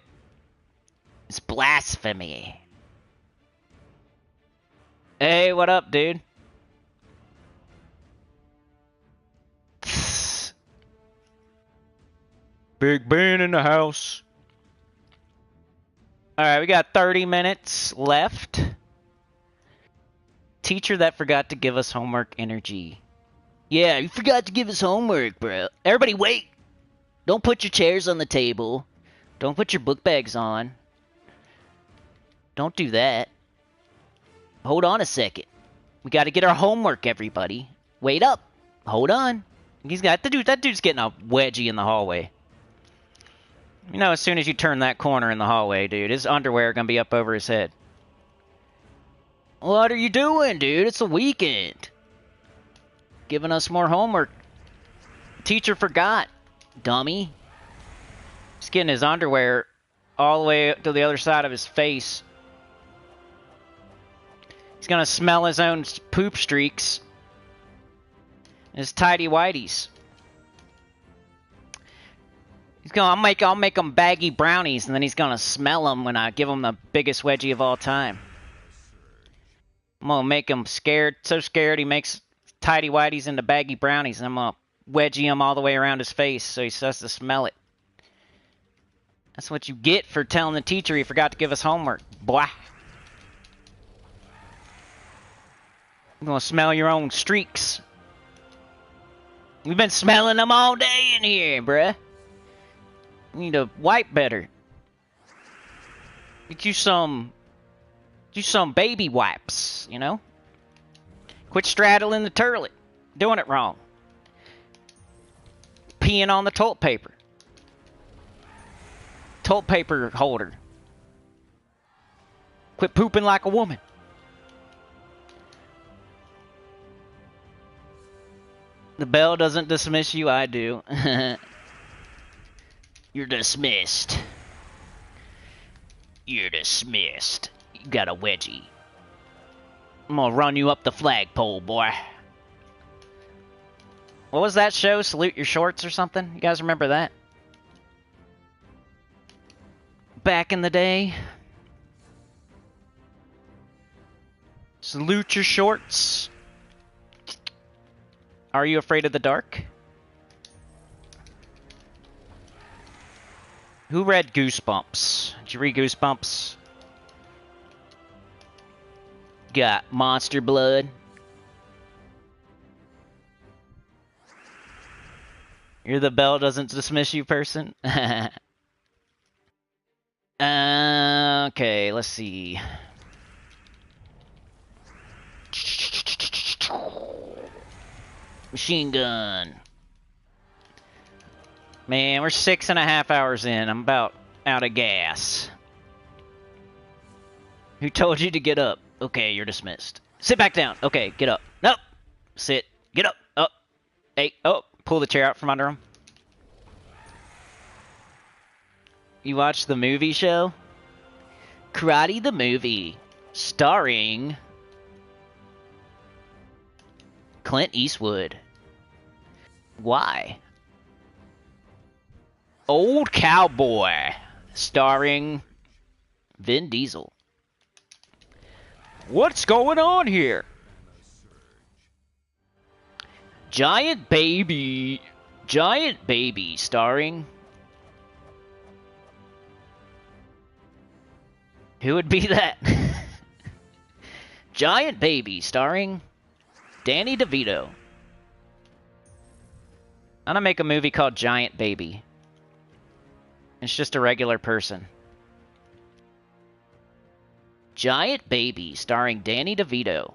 It's blasphemy. Hey, what up, dude? Big Ben in the house. Alright, we got 30 minutes left. Teacher that forgot to give us homework energy. Yeah, you forgot to give us homework, bro. Everybody wait. Don't put your chairs on the table. Don't put your book bags on. Don't do that. Hold on a second. We got to get our homework, everybody. Wait up. Hold on. That dude's getting a wedgie in the hallway. You know, as soon as you turn that corner in the hallway, dude, his underwear gonna be up over his head. What are you doing, dude? It's a weekend. Giving us more homework. Teacher forgot, dummy. He's getting his underwear all the way to the other side of his face. He's gonna smell his own poop streaks. His tidy whities. I'll make him baggy brownies, and then he's gonna smell them when I give him the biggest wedgie of all time. I'm gonna make him scared, so scared he makes tidy whities into baggy brownies, and I'm gonna wedgie him all the way around his face so he starts to smell it. That's what you get for telling the teacher he forgot to give us homework, boy. You're gonna smell your own streaks. We've been smelling them all day in here, bruh. We need to wipe better. Get you some baby wipes, you know? Quit straddling the toilet. Doing it wrong. Peeing on the toilet paper. Toilet paper holder. Quit pooping like a woman. The bell doesn't dismiss you, I do. You're dismissed. You're dismissed. You got a wedgie. I'm gonna run you up the flagpole, boy. What was that show? Salute Your Shorts or something? You guys remember that? Back in the day. Salute Your Shorts. Are you afraid of the dark? Who read Goosebumps? Did you read Goosebumps? Got monster blood. You're the bell doesn't dismiss you person. Okay, let's see. Machine gun. Man, we're 6.5 hours in. I'm about out of gas. Who told you to get up? Okay, you're dismissed. Sit back down. Okay, get up. Nope. Sit. Get up. Up. Hey. Oh. Pull the chair out from under him. You watched the movie show? Karate the movie. Starring Clint Eastwood. Why? Old Cowboy. Starring Vin Diesel. What's going on here? Giant Baby. Giant Baby. Starring... Who would be that? Giant Baby. Starring Danny DeVito. I'm gonna make a movie called Giant Baby. It's just a regular person. Giant Baby, starring Danny DeVito.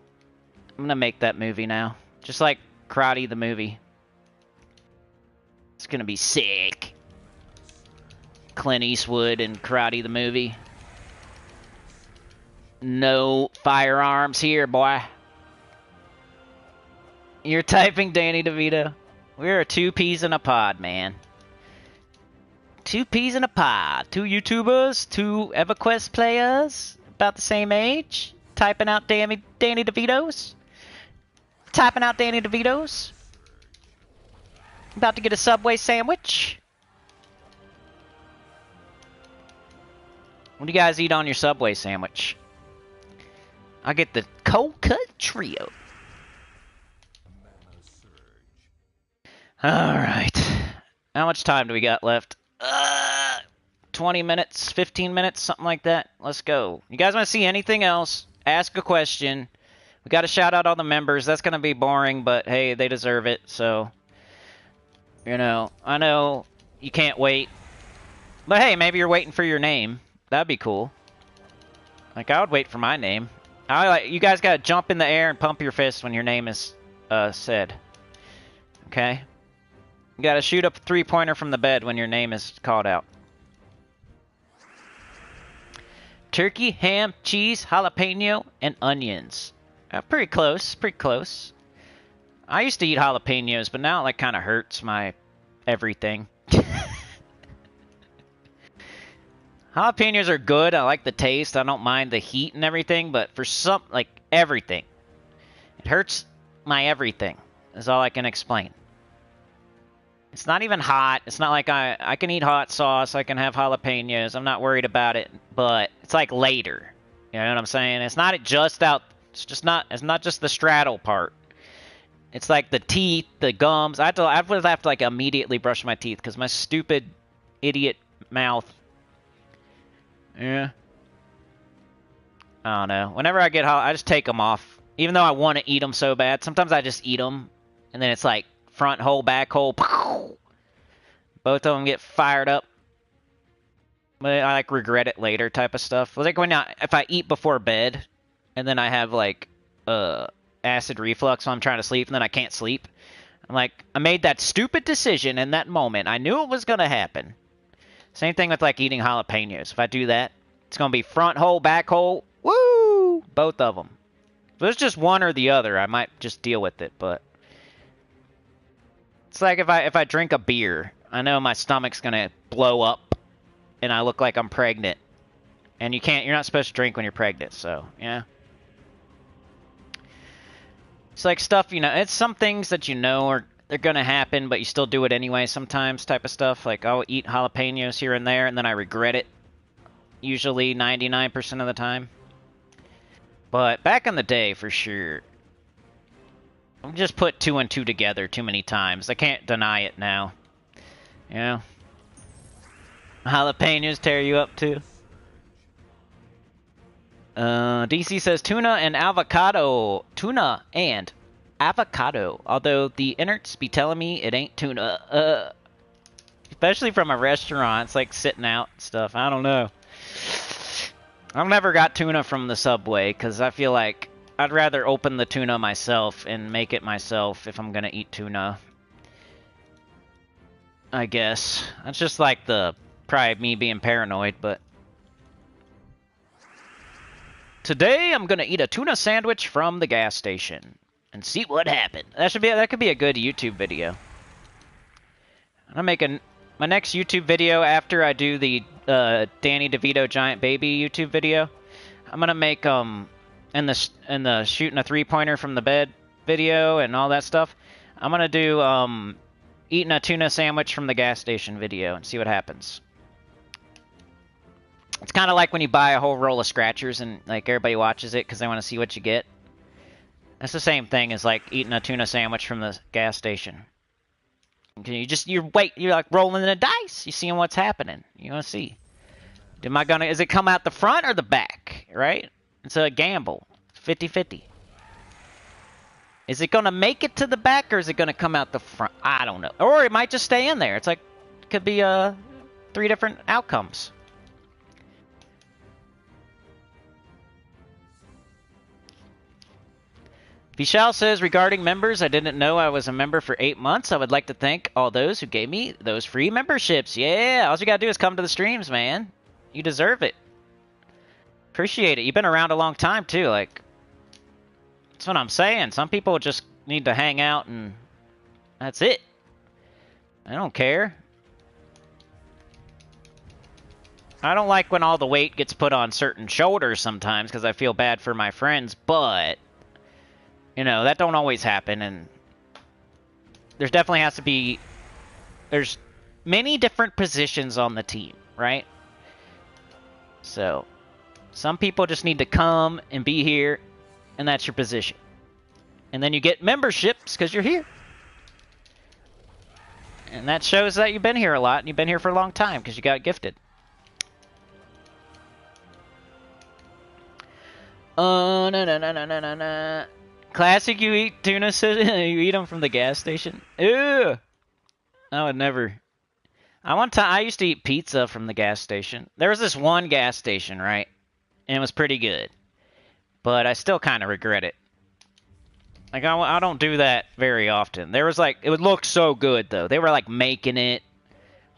I'm gonna make that movie now. Just like Karate the movie. It's gonna be sick. Clint Eastwood and Karate the movie. No firearms here, boy. You're typing Danny DeVito. We're a 2 peas in a pod, man. 2 peas in a pod. 2 YouTubers, 2 EverQuest players, about the same age, typing out Danny DeVitos. Typing out Danny DeVitos. About to get a Subway sandwich. What do you guys eat on your Subway sandwich? I get the cold cut trio. Alright. How much time do we got left? 20 minutes, 15 minutes, something like that. Let's go. You guys want to see anything else? Ask a question. We got to shout out all the members. That's going to be boring, but hey, they deserve it. So, you know, I know you can't wait. But hey, maybe you're waiting for your name. That'd be cool. Like, I would wait for my name. You guys got to jump in the air and pump your fist when your name is said. Okay? You got to shoot up a 3-pointer from the bed when your name is called out. Turkey, ham, cheese, jalapeno, and onions. Pretty close, pretty close. I used to eat jalapenos, but now it like kind of hurts my everything. Jalapenos are good. I like the taste. I don't mind the heat and everything, but for some, like everything, it hurts my everything. Is all I can explain. It's not even hot. It's not like I can eat hot sauce. I can have jalapenos. I'm not worried about it, but it's like later. You know what I'm saying? It's not just out. It's not just the straddle part. It's like the teeth, the gums. I would have to like immediately brush my teeth because my stupid idiot mouth. Yeah. I don't know. Whenever I get hot, I just take them off. Even though I want to eat them so bad, sometimes I just eat them, and then it's like front hole, back hole. Both of them get fired up. But I like regret it later type of stuff. Like if I eat before bed, and then I have like acid reflux while I'm trying to sleep, and then I can't sleep. I'm like, I made that stupid decision in that moment. I knew it was gonna happen. Same thing with like eating jalapenos. If I do that, it's gonna be front hole, back hole. Woo! both of them. If it's just one or the other, I might just deal with it, but it's like if I drink a beer, I know my stomach's gonna blow up and I look like I'm pregnant. And you're not supposed to drink when you're pregnant, so yeah. It's like stuff, it's some things that they're gonna happen, but you still do it anyway sometimes type of stuff. Like I'll eat jalapenos here and there and then I regret it. Usually 99% of the time. But back in the day, for sure, I've just put 2 and 2 together too many times. I can't deny it now. Jalapenos tear you up too. DC says tuna and avocado. Tuna and avocado. Although the innards be telling me it ain't tuna. Especially from a restaurant. It's like sitting out and stuff. I don't know. I've never got tuna from the Subway because I feel like I'd rather open the tuna myself and make it myself if I'm gonna eat tuna. I guess. That's just like probably me being paranoid, but today I'm gonna eat a tuna sandwich from the gas station and see what happened. That could be a good YouTube video. I'm making my next YouTube video after I do the Danny DeVito giant baby YouTube video. I'm gonna make in the shooting a 3-pointer from the bed video and all that stuff. I'm gonna do eating a tuna sandwich from the gas station video and see what happens. It's kind of like when you buy a whole roll of scratchers and like everybody watches it because they want to see what you get. That's the same thing as like eating a tuna sandwich from the gas station. You're like rolling the dice. You're seeing what's happening. You want to see. Is it come out the front or the back? Right? It's a gamble. 50-50. Is it going to make it to the back or is it going to come out the front? I don't know. Or it might just stay in there. It's like, it could be 3 different outcomes. Vishal says, regarding members, I didn't know I was a member for 8 months. I would like to thank all those who gave me those free memberships. Yeah, all you gotta do is come to the streams, man. You deserve it. Appreciate it. You've been around a long time, too. Like, that's what I'm saying. Some people just need to hang out and that's it. I don't care. I don't like when all the weight gets put on certain shoulders sometimes because I feel bad for my friends, but that don't always happen, and there's definitely has to be, there's many different positions on the team, right? So, some people just need to come and be here, and that's your position. And then you get memberships because you're here. And that shows that you've been here a lot, and you've been here for a long time because you got gifted. No. Classic, you eat tuna, you eat them from the gas station? Ew! I would never. I used to eat pizza from the gas station. There was this one gas station, right? And it was pretty good. But I still kind of regret it. Like, I don't do that very often. There was like, it would look so good, though. They were like making it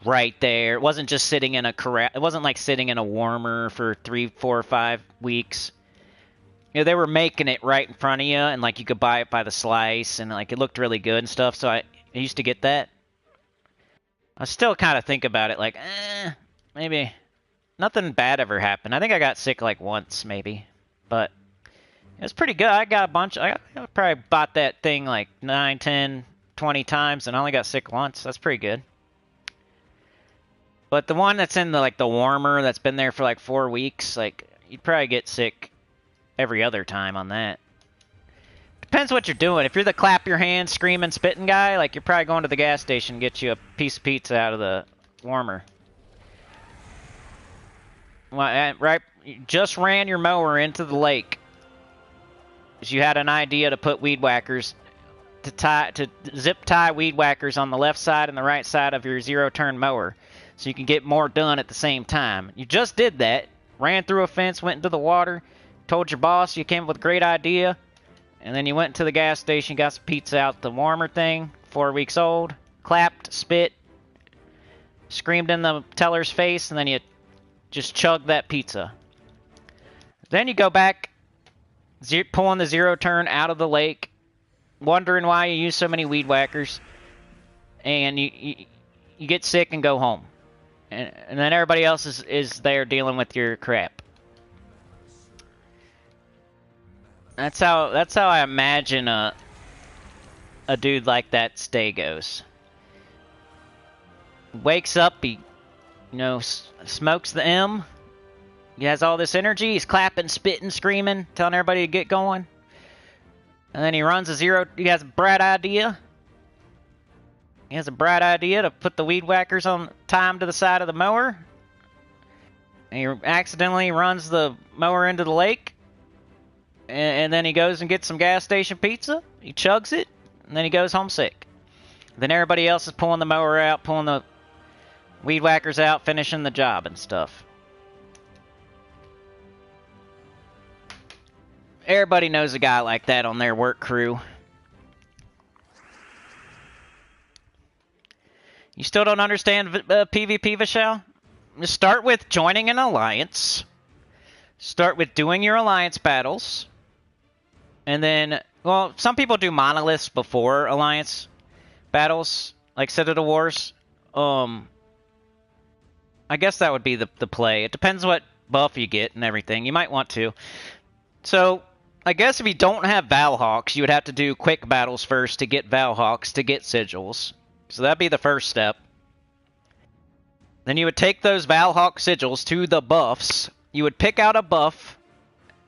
right there. It wasn't just sitting in a corral. It wasn't like sitting in a warmer for 3, 4, or 5 weeks. They were making it right in front of you, and like you could buy it by the slice, and like it looked really good and stuff. So I used to get that. I still kind of think about it, like, maybe nothing bad ever happened. I think I got sick like once, maybe, but it was pretty good. I got a bunch. I probably bought that thing like 9, 10, 20 times, and I only got sick once. That's pretty good. But the one that's in the warmer that's been there for like 4 weeks, like you'd probably get sick every other time on that. Depends what you're doing. If you're the clap your hands, screaming, spitting guy, like you're probably going to the gas station and get you a piece of pizza out of the warmer. Well, right, you just ran your mower into the lake. Because you had an idea to put weed whackers, to zip tie weed whackers on the left side and the right side of your zero-turn mower. So you can get more done at the same time. You just did that. Ran through a fence, went into the water. Told your boss you came up with a great idea, and then you went to the gas station, got some pizza out the warmer thing, 4 weeks old, clapped, spit, screamed in the teller's face, and then you just chugged that pizza. Then you go back pulling the zero turn out of the lake, wondering why you use so many weed whackers, and you get sick and go home. And then everybody else is there dealing with your crap. That's how I imagine a dude like that stay goes. Wakes up, he smokes the M. He has all this energy. He's clapping, spitting, screaming, telling everybody to get going. And then he runs a zero. He has a bright idea. He has a bright idea to put the weed whackers on time to the side of the mower. And he accidentally runs the mower into the lake. And then he goes and gets some gas station pizza. He chugs it. And then he goes home sick. Then everybody else is pulling the mower out, pulling the weed whackers out, finishing the job and stuff. Everybody knows a guy like that on their work crew. You still don't understand PvP, Vishal? Just start with joining an alliance. Start with doing your alliance battles. And then, well, some people do monoliths before alliance battles, like Citadel Wars. I guess that would be the play. It depends what buff you get and everything. You might want to. So, I guess if you don't have Valhawks, you would have to do quick battles first to get Valhawks, to get sigils. So that'd be the first step. Then you would take those Valhawk sigils to the buffs. You would pick out a buff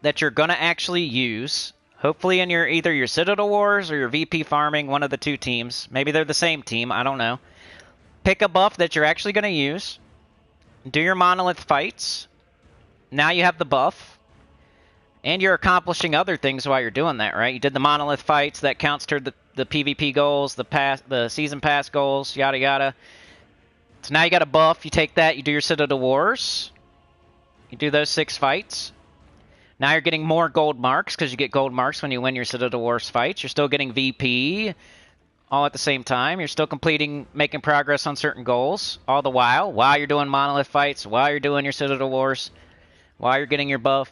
that you're going to actually use. Hopefully in either your Citadel Wars or your VP farming, one of the two teams. Maybe they're the same team, I don't know. Pick a buff that you're actually going to use. Do your monolith fights. Now you have the buff. And you're accomplishing other things while you're doing that, right? You did the monolith fights, that counts toward the PvP goals, the season pass goals, yada yada. So now you got a buff, you take that, you do your Citadel Wars. You do those 6 fights. Now you're getting more gold marks, because you get gold marks when you win your Citadel Wars fights. You're still getting VP, all at the same time. You're still making progress on certain goals, all the while you're doing monolith fights, while you're doing your Citadel Wars, while you're getting your buff.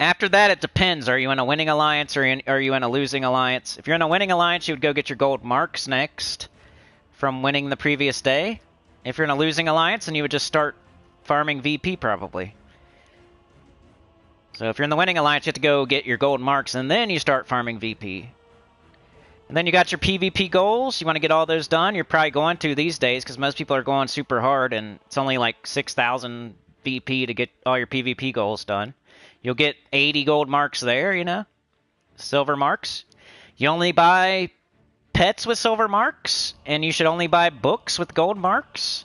After that, it depends. Are you in a winning alliance or are you in a losing alliance? If you're in a winning alliance, you would go get your gold marks next from winning the previous day. If you're in a losing alliance, then you would just start farming VP probably. So if you're in the winning alliance, you have to go get your gold marks and then you start farming VP. And then you got your PvP goals. You want to get all those done. You're probably going to these days because most people are going super hard and it's only like 6,000 VP to get all your PvP goals done. You'll get 80 gold marks there, silver marks. You only buy pets with silver marks, and you should only buy books with gold marks.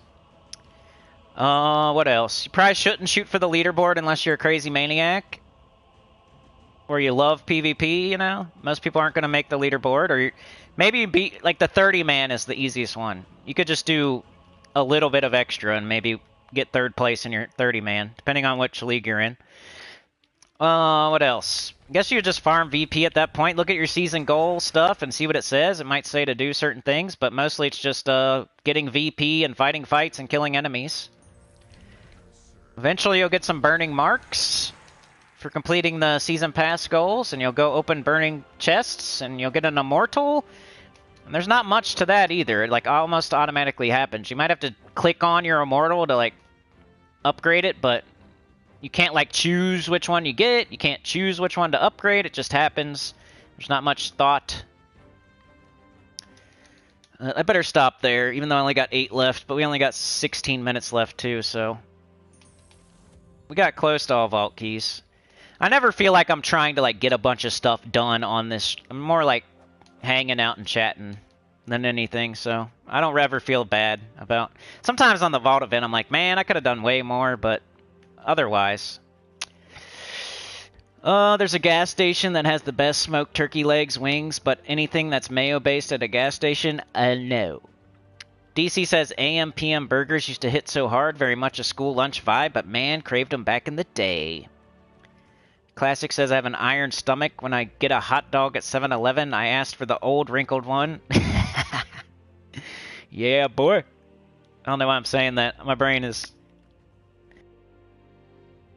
What else? You probably shouldn't shoot for the leaderboard unless you're a crazy maniac. Or you love PvP, Most people aren't going to make the leaderboard. Or maybe like the 30-man is the easiest one. You could just do a little bit of extra and maybe get 3rd place in your 30-man, depending on which league you're in. What else? I guess you would just farm VP at that point. Look at your season goal stuff and see what it says. It might say to do certain things, but mostly it's just getting VP and fighting fights and killing enemies. Eventually you'll get some burning marks for completing the season pass goals, and you'll go open burning chests, and you'll get an immortal. And there's not much to that either. It almost automatically happens. You might have to click on your immortal to upgrade it, but you can't choose which one you get. You can't choose which one to upgrade. It just happens. There's not much thought. I better stop there, even though I only got 8 left, but we only got 16 minutes left too, so we got close to all vault keys. I never feel like I'm trying to get a bunch of stuff done on this. I'm more hanging out and chatting than anything, so I don't ever feel bad about. Sometimes on the vault event I'm like, man, I could have done way more, but otherwise. There's a gas station that has the best smoked turkey legs, wings, but anything that's mayo-based at a gas station, no. DC says AM, PM burgers used to hit so hard, very much a school lunch vibe, but man, craved them back in the day. Classic says I have an iron stomach. When I get a hot dog at 7-Eleven, I asked for the old wrinkled one. Yeah, boy. I don't know why I'm saying that. My brain is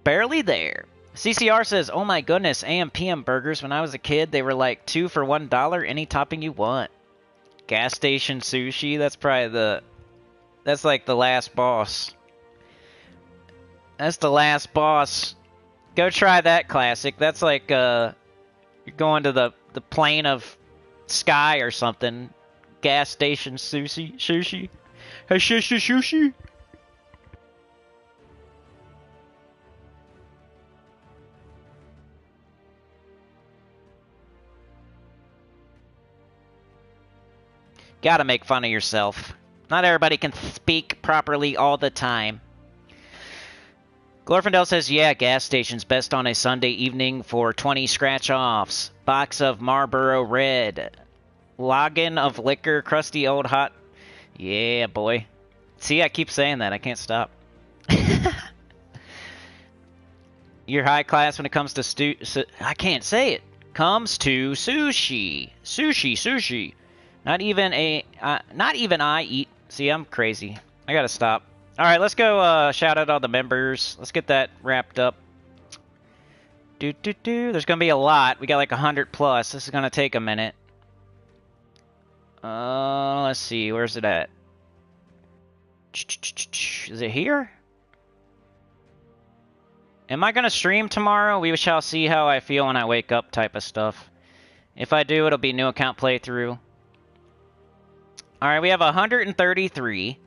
barely there. CCR says, oh my goodness, AM PM burgers. When I was a kid, they were like 2 for $1. Any topping you want. Gas station sushi. That's probably the... That's like the last boss. That's the last boss. Go try that classic. That's like, you're going to the plane of sky or something. Gas station sushi. Sushi. Hey, sushi. Gotta make fun of yourself. Not everybody can speak properly all the time. Glorfindel says, yeah, gas station's best on a Sunday evening for 20 scratch-offs. Box of Marlboro Red. Login of liquor, crusty old hot... Yeah, boy. See, I keep saying that. I can't stop. You're high class when it comes to I can't say it. Comes to sushi. Sushi. Not even I eat... See, I'm crazy. I gotta stop. Alright, let's go shout out all the members. Let's get that wrapped up. There's gonna be a lot. We got like 100 plus. This is gonna take a minute. Let's see. Where's it at? Is it here? Am I gonna stream tomorrow? We shall see how I feel when I wake up type of stuff. If I do, it'll be new account playthrough. Alright, we have 133.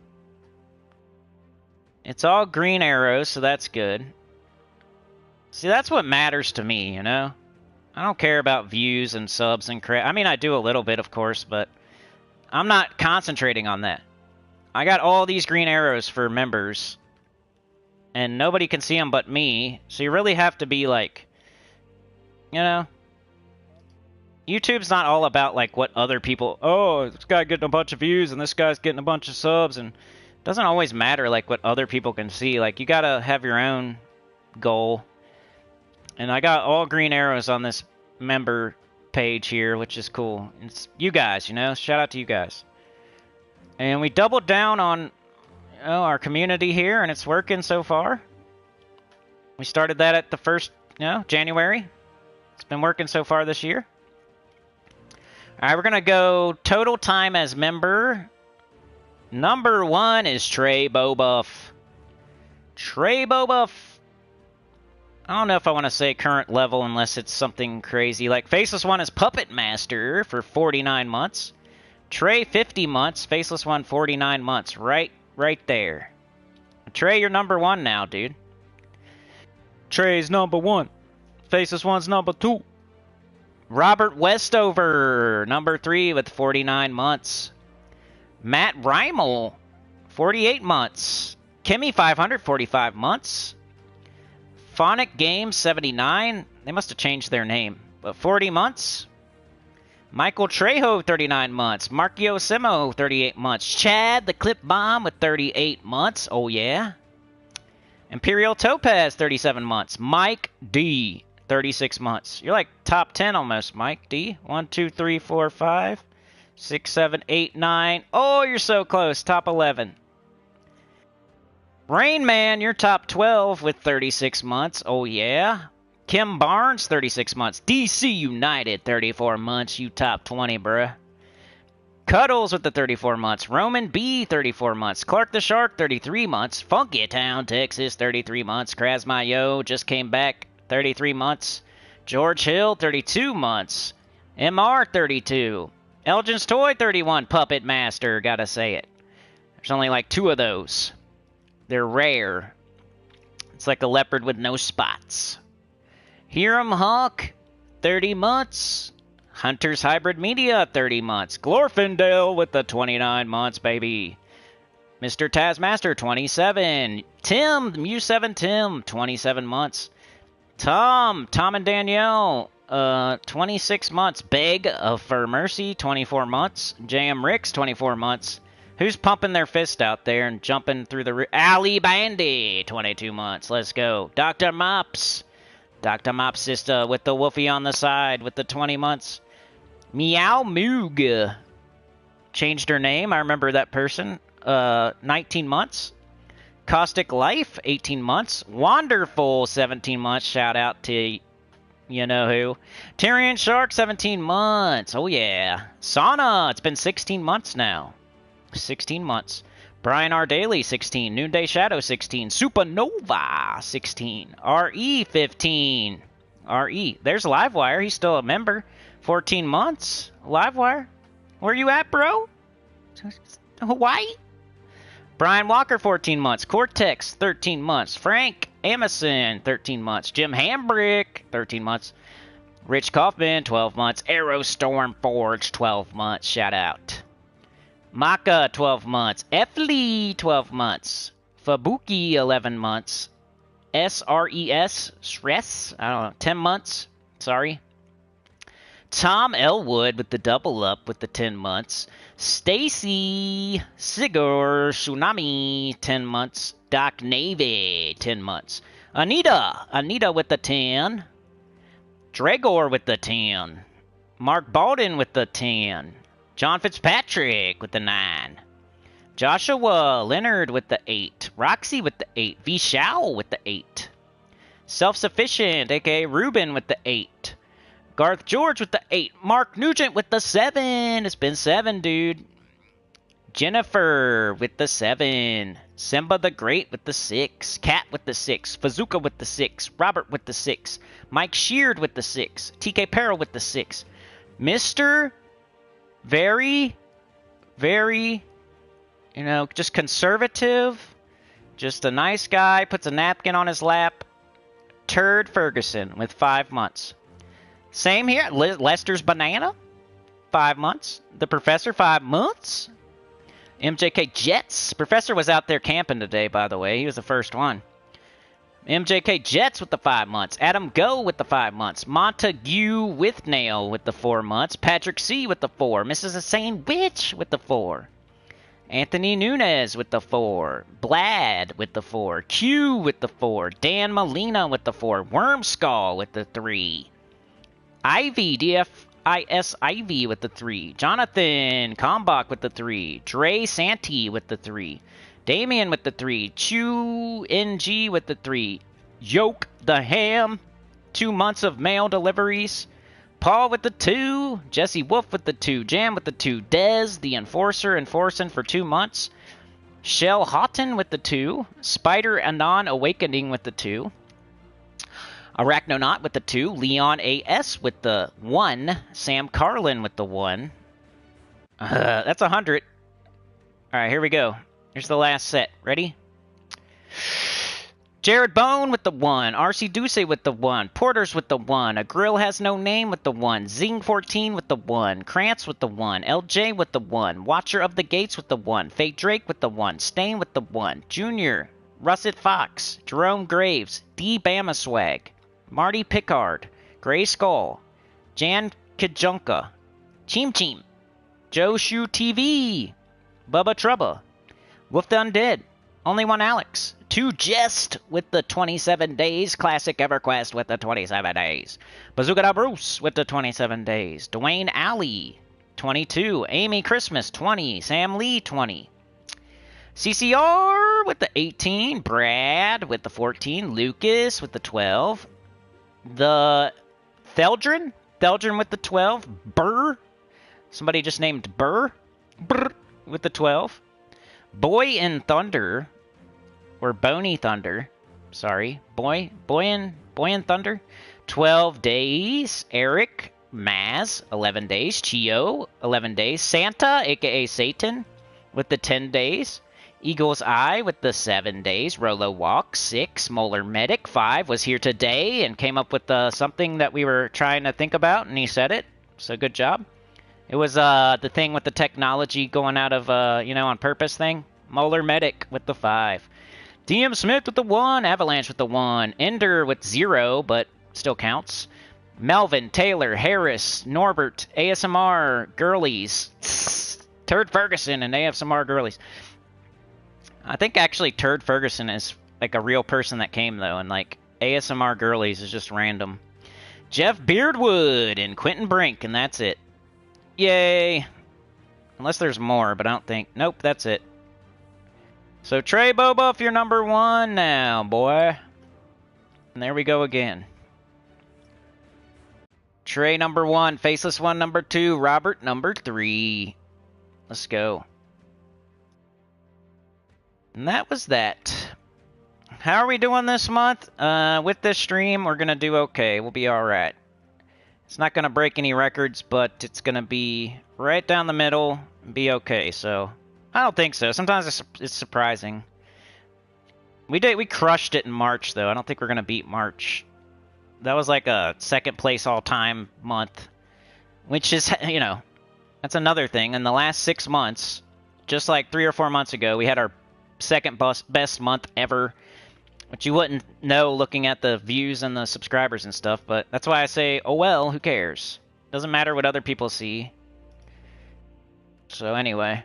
It's all green arrows, so that's good. See, that's what matters to me, you know? I don't care about views and subs and crap. I mean, I do a little bit, of course, but I'm not concentrating on that. I got all these green arrows for members, and nobody can see them but me, so you really have to be like, you know? YouTube's not all about like what other people, oh, this guy getting a bunch of views and this guy's getting a bunch of subs, and it doesn't always matter like what other people can see. Like, you gotta have your own goal. And I got all green arrows on this member page here, which is cool. It's you guys, you know, shout out to you guys. And we doubled down on our community here, and it's working so far. We started that at the first, January. It's been working so far this year. Alright, we're gonna go total time as member. Number 1 is Trey Bobuff. Trey Bobuff. I don't know if I want to say current level unless it's something crazy. Like, Faceless One is Puppet Master for 49 months. Trey, 50 months. Faceless One, 49 months. Right there. Trey, you're number 1 now, dude. Trey's number 1. Faceless One's number 2. Robert Westover, number 3 with 49 months. Matt Reimel, 48 months. Kimmy, 545 months. Phonic Games, 79. They must have changed their name. But 40 months. Michael Trejo, 39 months. Markio Simo, 38 months. Chad, the Clip Bomb, with 38 months. Oh, yeah. Imperial Topaz, 37 months. Mike D, 36 months. You're like top 10 almost, Mike D. 1, 2, 3, 4, 5, 6, 7, 8, 9. Oh, you're so close. Top 11. Rain Man, you're top 12 with 36 months. Oh, yeah. Kim Barnes, 36 months. DC United, 34 months. You top 20, bruh. Cuddles with the 34 months. Roman B, 34 months. Clark the Shark, 33 months. Funky Town, Texas, 33 months. Krasmayo just came back, 33 months. George Hill, 32 months. MR, 32. Elgin's Toy, 31. Puppet Master, gotta say it. There's only like 2 of those. They're rare. It's like a leopard with no spots. Hiram Hawk, 30 months. Hunter's Hybrid Media, 30 months. Glorfindel with the 29 months, baby. Mr. Tazmaster, 27. Tim, Mu7 Tim, 27 months. Tom and Danielle, 26 months. Beg for Mercy, 24 months. JM Ricks, 24 months. Who's pumping their fist out there and jumping through the... Ali Bandy, 22 months. Let's go. Dr. Mops. Dr. Mops is with the Wolfie on the side with the 20 months. Meow Moog changed her name. I remember that person. 19 months. Caustic Life, 18 months. Wonderful, 17 months. Shout out to you know who. Tyrion Shark, 17 months. Oh, yeah. Sauna, it's been 16 months now. 16 months. Brian R. Daly, 16. Noonday Shadow, 16. Supernova, 16. RE, 15. RE. There's Livewire. He's still a member. 14 months. Livewire. Where you at, bro? Hawaii? Brian Walker, 14 months. Cortex, 13 months. Frank Amison, 13 months. Jim Hambrick, 13 months. Rich Kaufman, 12 months. Arrow Storm Forge, 12 months. Shout out. Maka, 12 months. Efli, 12 months. Fabuki, 11 months. SRES, I don't know, 10 months. Sorry. Tom Elwood with the double up with the 10 months. Stacy Sigur Tsunami, 10 months. Doc Navy, 10 months. Anita with the 10. Dregor with the 10. Mark Baldwin with the 10. John Fitzpatrick with the 9. Joshua Leonard with the 8. Roxy with the 8. Vishal with the 8. Self-Sufficient, a.k.a. Ruben with the 8. Garth George with the 8. Mark Nugent with the 7. It's been 7, dude. Jennifer with the 7. Simba the Great with the 6. Kat with the 6. Fazuka with the 6. Robert with the 6. Mike Sheard with the 6. TK Peril with the 6. Mr. Very, just conservative. Just a nice guy. Puts a napkin on his lap. Turd Ferguson with 5 months. Same here. Lester's Banana, 5 months. The Professor, 5 months. MJK Jets. Professor was out there camping today, by the way. He was the first one. MJK Jets with the 5 months. Adam Go with the 5 months. Montague Withnail with the 4 months. Patrick C with the 4. Mrs. Insane Witch with the 4. Anthony Nunez with the 4. Blad with the 4. Q with the 4. Dan Molina with the 4. Wormskull with the 3. Ivy, DFIS Ivy with the 3. Jonathan Kalmbach with the 3. Dre Santee with the 3. Damien with the 3. Chu NG with the 3. Yoke the Ham. 2 months of mail deliveries. Paul with the 2. Jesse Wolf with the 2. Jam with the 2. Dez, the Enforcer, enforcing for 2 months. Shell Houghton with the 2. Spider Anon Awakening with the 2. Arachnonaut with the 2. Leon AS with the 1. Sam Carlin with the 1. That's 100. Alright, here we go. Here's the last set. Ready? Jared Bone with the 1. RC Duce with the 1. Porters with the 1. A Grill Has No Name with the 1. Zing14 with the 1. Krantz with the 1. LJ with the 1. Watcher of the Gates with the 1. Faye Drake with the 1. Stain with the 1. Junior. Russet Fox. Jerome Graves. D. Bama Swag. Marty Pickard. Gray Skull. Jan Kajunka. Cheem Cheem. Joe Shoe TV. Bubba Trubba. Wolf the Undead. Only One Alex. 2 Jest with the 27 days. Classic EverQuest with the 27 days. Bazooka Da Bruce with the 27 days. Dwayne Alley, 22. Amy Christmas, 20. Sam Lee, 20. CCR with the 18. Brad with the 14. Lucas with the 12. The Theldrin with the 12. Burr. Somebody just named Burr. Brr with the 12. Boy in Thunder, or Bony Thunder, sorry, Boy in Thunder, 12 days. Eric Maz, 11 days. Chio, 11 days. Santa, aka Satan, with the 10 days. Eagle's Eye with the 7 days. Rolo Walk, 6. Molar Medic, 5. Was here today and came up with something that we were trying to think about, and he said it, so good job. It was the thing with the technology going out of, on purpose thing. Molar Medic with the 5. DM Smith with the 1. Avalanche with the 1. Ender with 0, but still counts. Melvin, Taylor, Harris, Norbert, ASMR, Girlies. Turd Ferguson and ASMR Girlies. I think actually Turd Ferguson is like a real person that came, though, and like ASMR Girlies is just random. Jeff Beardwood and Quentin Brink, and that's it. Yay! Unless there's more, but I don't think... Nope, that's it. So Trey Boba, you're number 1 now, boy. And there we go again. Trey number 1, Faceless 1 number 2, Robert number 3. Let's go. And that was that. How are we doing this month? With this stream, we're going to do okay. We'll be alright. It's not going to break any records, but it's going to be right down the middle and be okay. So, I don't think so. Sometimes it's surprising. We crushed it in March, though. I don't think we're going to beat March. That was like a second place all-time month. Which is, you know, that's another thing. In the last 6 months, just like 3 or 4 months ago, we had our second best month ever. Which you wouldn't know looking at the views and the subscribers and stuff, but that's why I say, oh well, who cares? Doesn't matter what other people see. So anyway.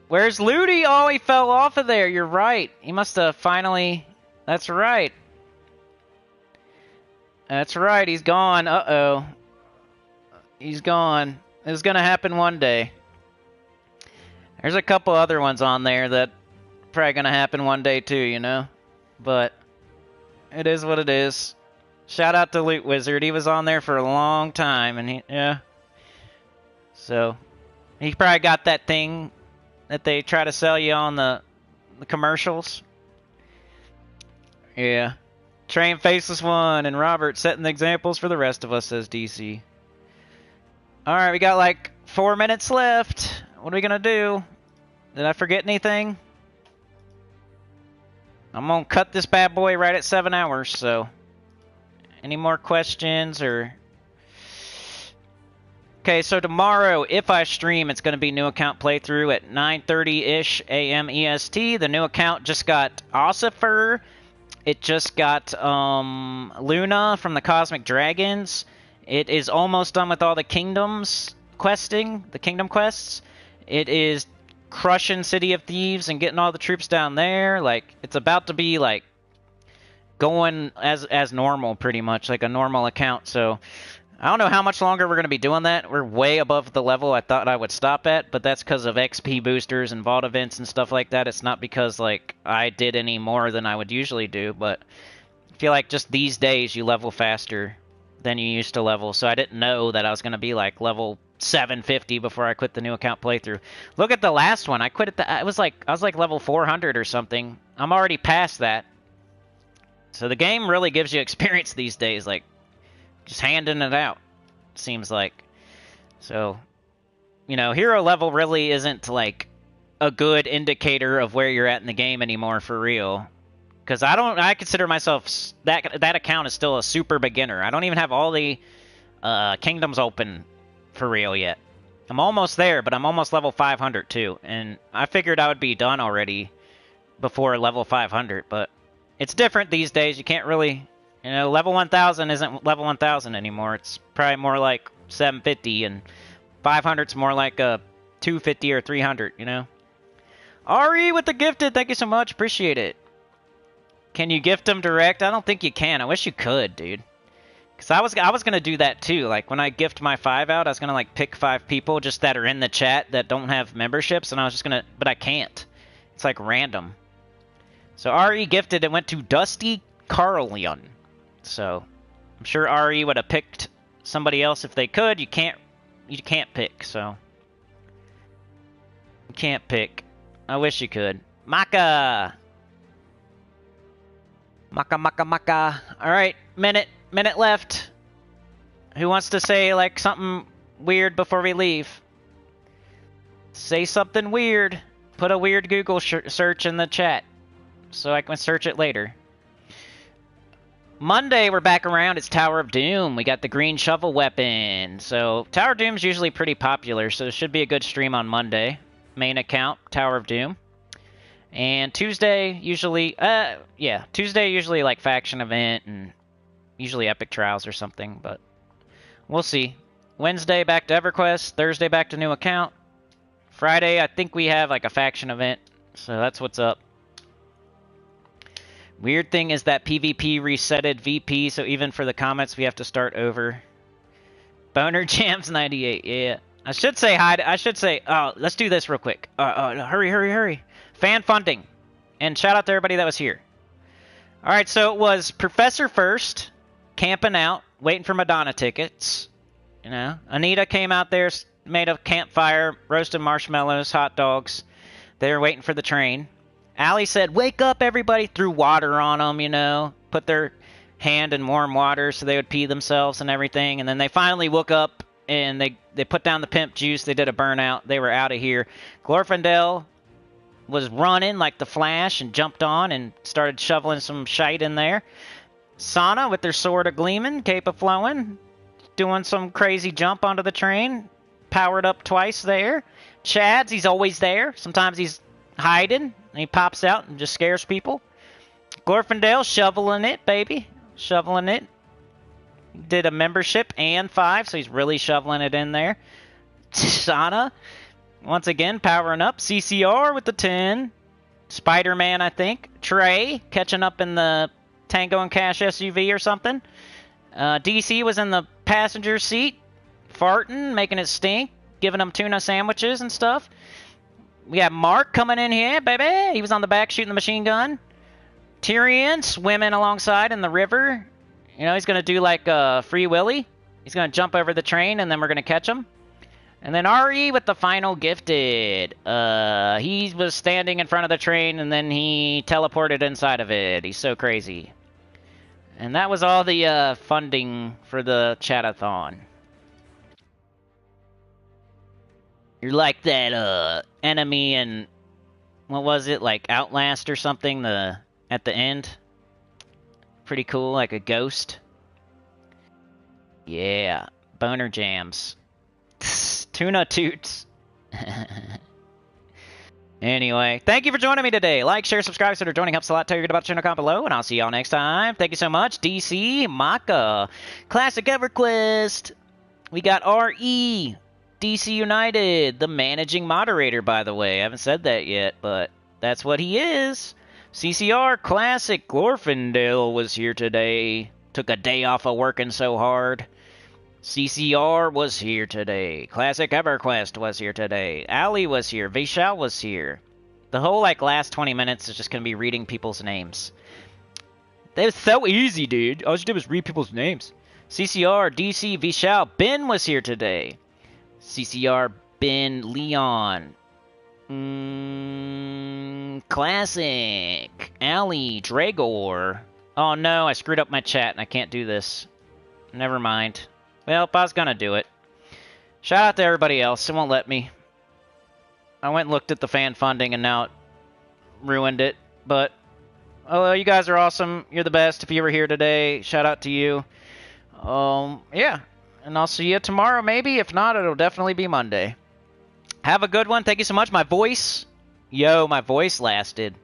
Where's Ludi? Oh, he fell off of there. You're right. He must have finally... That's right. That's right. He's gone. Uh-oh. He's gone. It's gonna happen one day. There's a couple other ones on there that... probably gonna happen one day too, you know? But it is what it is. Shout out to Loot Wizard. He was on there for a long time, and yeah. So he probably got that thing that they try to sell you on the commercials. Yeah. Train Faceless 1 and Robert setting the examples for the rest of us, says DC. Alright, we got like 4 minutes left. What are we gonna do? Did I forget anything? I'm gonna cut this bad boy right at 7 hours, so... Any more questions, or... Okay, so tomorrow, if I stream, it's gonna be new account playthrough at 9:30-ish a.m. EST. The new account just got Ossifer. It just got, Luna from the Cosmic Dragons. It is almost done with all the kingdoms questing, the kingdom quests. It is... crushing City of Thieves and getting all the troops down there. Like, it's about to be like going as normal, pretty much like a normal account. So I don't know how much longer we're going to be doing that. We're way above the level I thought I would stop at, but that's because of XP boosters and vault events and stuff like that. It's not because like I did any more than I would usually do, but I feel like just these days you level faster than you used to level. So I didn't know that I was going to be like level 750 before I quit the new account playthrough. Look at the last one. I quit at I was like level 400 or something. I'm already past that. So the game really gives you experience these days, like just handing it out, seems like. So, you know, hero level really isn't like a good indicator of where you're at in the game anymore for real. Because I consider myself, that account is still a super beginner. I don't even have all the kingdoms open for real yet. I'm almost there, but I'm almost level 500 too. And I figured I would be done already before level 500, but it's different these days. You can't really, you know, level 1000 isn't level 1000 anymore. It's probably more like 750, and 500's more like a 250 or 300, you know? Ari with the gifted, thank you so much, appreciate it. Can you gift them direct? I don't think you can. I wish you could, dude. Because I was going to do that too. Like, when I gift my 5 out, I was going to, like, pick 5 people just that are in the chat that don't have memberships, and I was just going to... But I can't. It's, like, random. So, Ari gifted, it went to Dusty Carlion. So, I'm sure Ari would have picked somebody else if they could. You can't pick, so... You can't pick. I wish you could. Maka! Maka. Alright, minute left. Who wants to say, like, something weird before we leave? Say something weird. Put a weird Google search in the chat so I can search it later. Monday, we're back around. It's Tower of Doom. We got the green shovel weapon. So, Tower of Doom's usually pretty popular, so it should be a good stream on Monday. Main account, Tower of Doom. And Tuesday, usually, Tuesday usually like faction event and usually epic trials or something, but we'll see. Wednesday, back to EverQuest. Thursday, back to new account. Friday, I think we have like a faction event, so that's what's up. Weird thing is that PvP resetted VP, so even for the comments, we have to start over. Boner Jams 98, yeah. I should say hi. I should say, let's do this real quick. Hurry. Fan funding. And shout out to everybody that was here. All right, so it was Professor first, camping out, waiting for Madonna tickets. You know, Anita came out there, made a campfire, roasted marshmallows, hot dogs. They were waiting for the train. Allie said, wake up, everybody, threw water on them, you know, put their hand in warm water so they would pee themselves and everything. And then they finally woke up and they put down the pimp juice. They did a burnout. They were out of here. Glorfindel was running like the Flash and jumped on and started shoveling some shite in there. Sana with their sword of gleaming, cape of flowing, doing some crazy jump onto the train. Powered up twice there. Chad's, he's always there. Sometimes he's hiding and he pops out and just scares people. Glorfindel shoveling it, baby. Shoveling it. Did a membership and 5, so he's really shoveling it in there. Sana, once again, powering up. CCR with the 10. Spider-Man, I think. Trey, catching up in the Tango and Cash SUV or something. DC was in the passenger seat, farting, making it stink, giving them tuna sandwiches and stuff. We got Mark coming in here, baby. He was on the back shooting the machine gun. Tyrion swimming alongside in the river. You know, he's going to do like Free Willy. He's going to jump over the train, and then we're going to catch him. And then Ari with the final gifted. He was standing in front of the train, and then he teleported inside of it. He's so crazy. And that was all the funding for the chat-a-thon. You're like that enemy in, what was it, like Outlast or something, at the end? Pretty cool, like a ghost. Yeah, boner jams. Tuna toots. Anyway, thank you for joining me today. Like, share, subscribe, consider joining. Helps a lot. Tell your good about the channel comment below, and I'll see y'all next time. Thank you so much. DC, Maka, Classic EverQuest. We got RE, DC United, the managing moderator, by the way. I haven't said that yet, but that's what he is. CCR, Classic, Glorfindel was here today. Took a day off of working so hard. CCR was here today. Classic EverQuest was here today. Ali was here. Vishal was here. The whole, like, last 20 minutes is just going to be reading people's names. That was so easy, dude. All you did was read people's names. CCR, DC, Vishal. Ben was here today. CCR, Ben, Leon. Classic. Ali, Dragor. Oh, no, I screwed up my chat and I can't do this. Never mind. Well, I was gonna do it. Shout out to everybody else. It won't let me. I went and looked at the fan funding and now it ruined it. But, oh, you guys are awesome. You're the best. If you were here today, shout out to you. Yeah. And I'll see you tomorrow, maybe. If not, it'll definitely be Monday. Have a good one. Thank you so much. My voice. Yo, my voice lasted.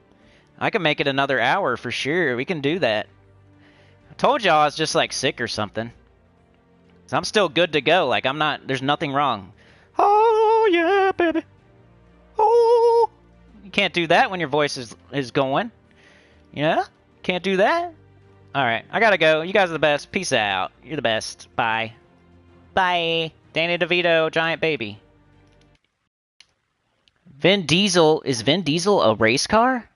I can make it another hour for sure. We can do that. I told y'all I was just, like, sick or something. So I'm still good to go. Like, I'm not, there's nothing wrong. Oh, yeah, baby. Oh. You can't do that when your voice is going. Yeah? Can't do that? Alright, I gotta go. You guys are the best. Peace out. You're the best. Bye. Bye. Danny DeVito, giant baby. Vin Diesel. Is Vin Diesel a race car?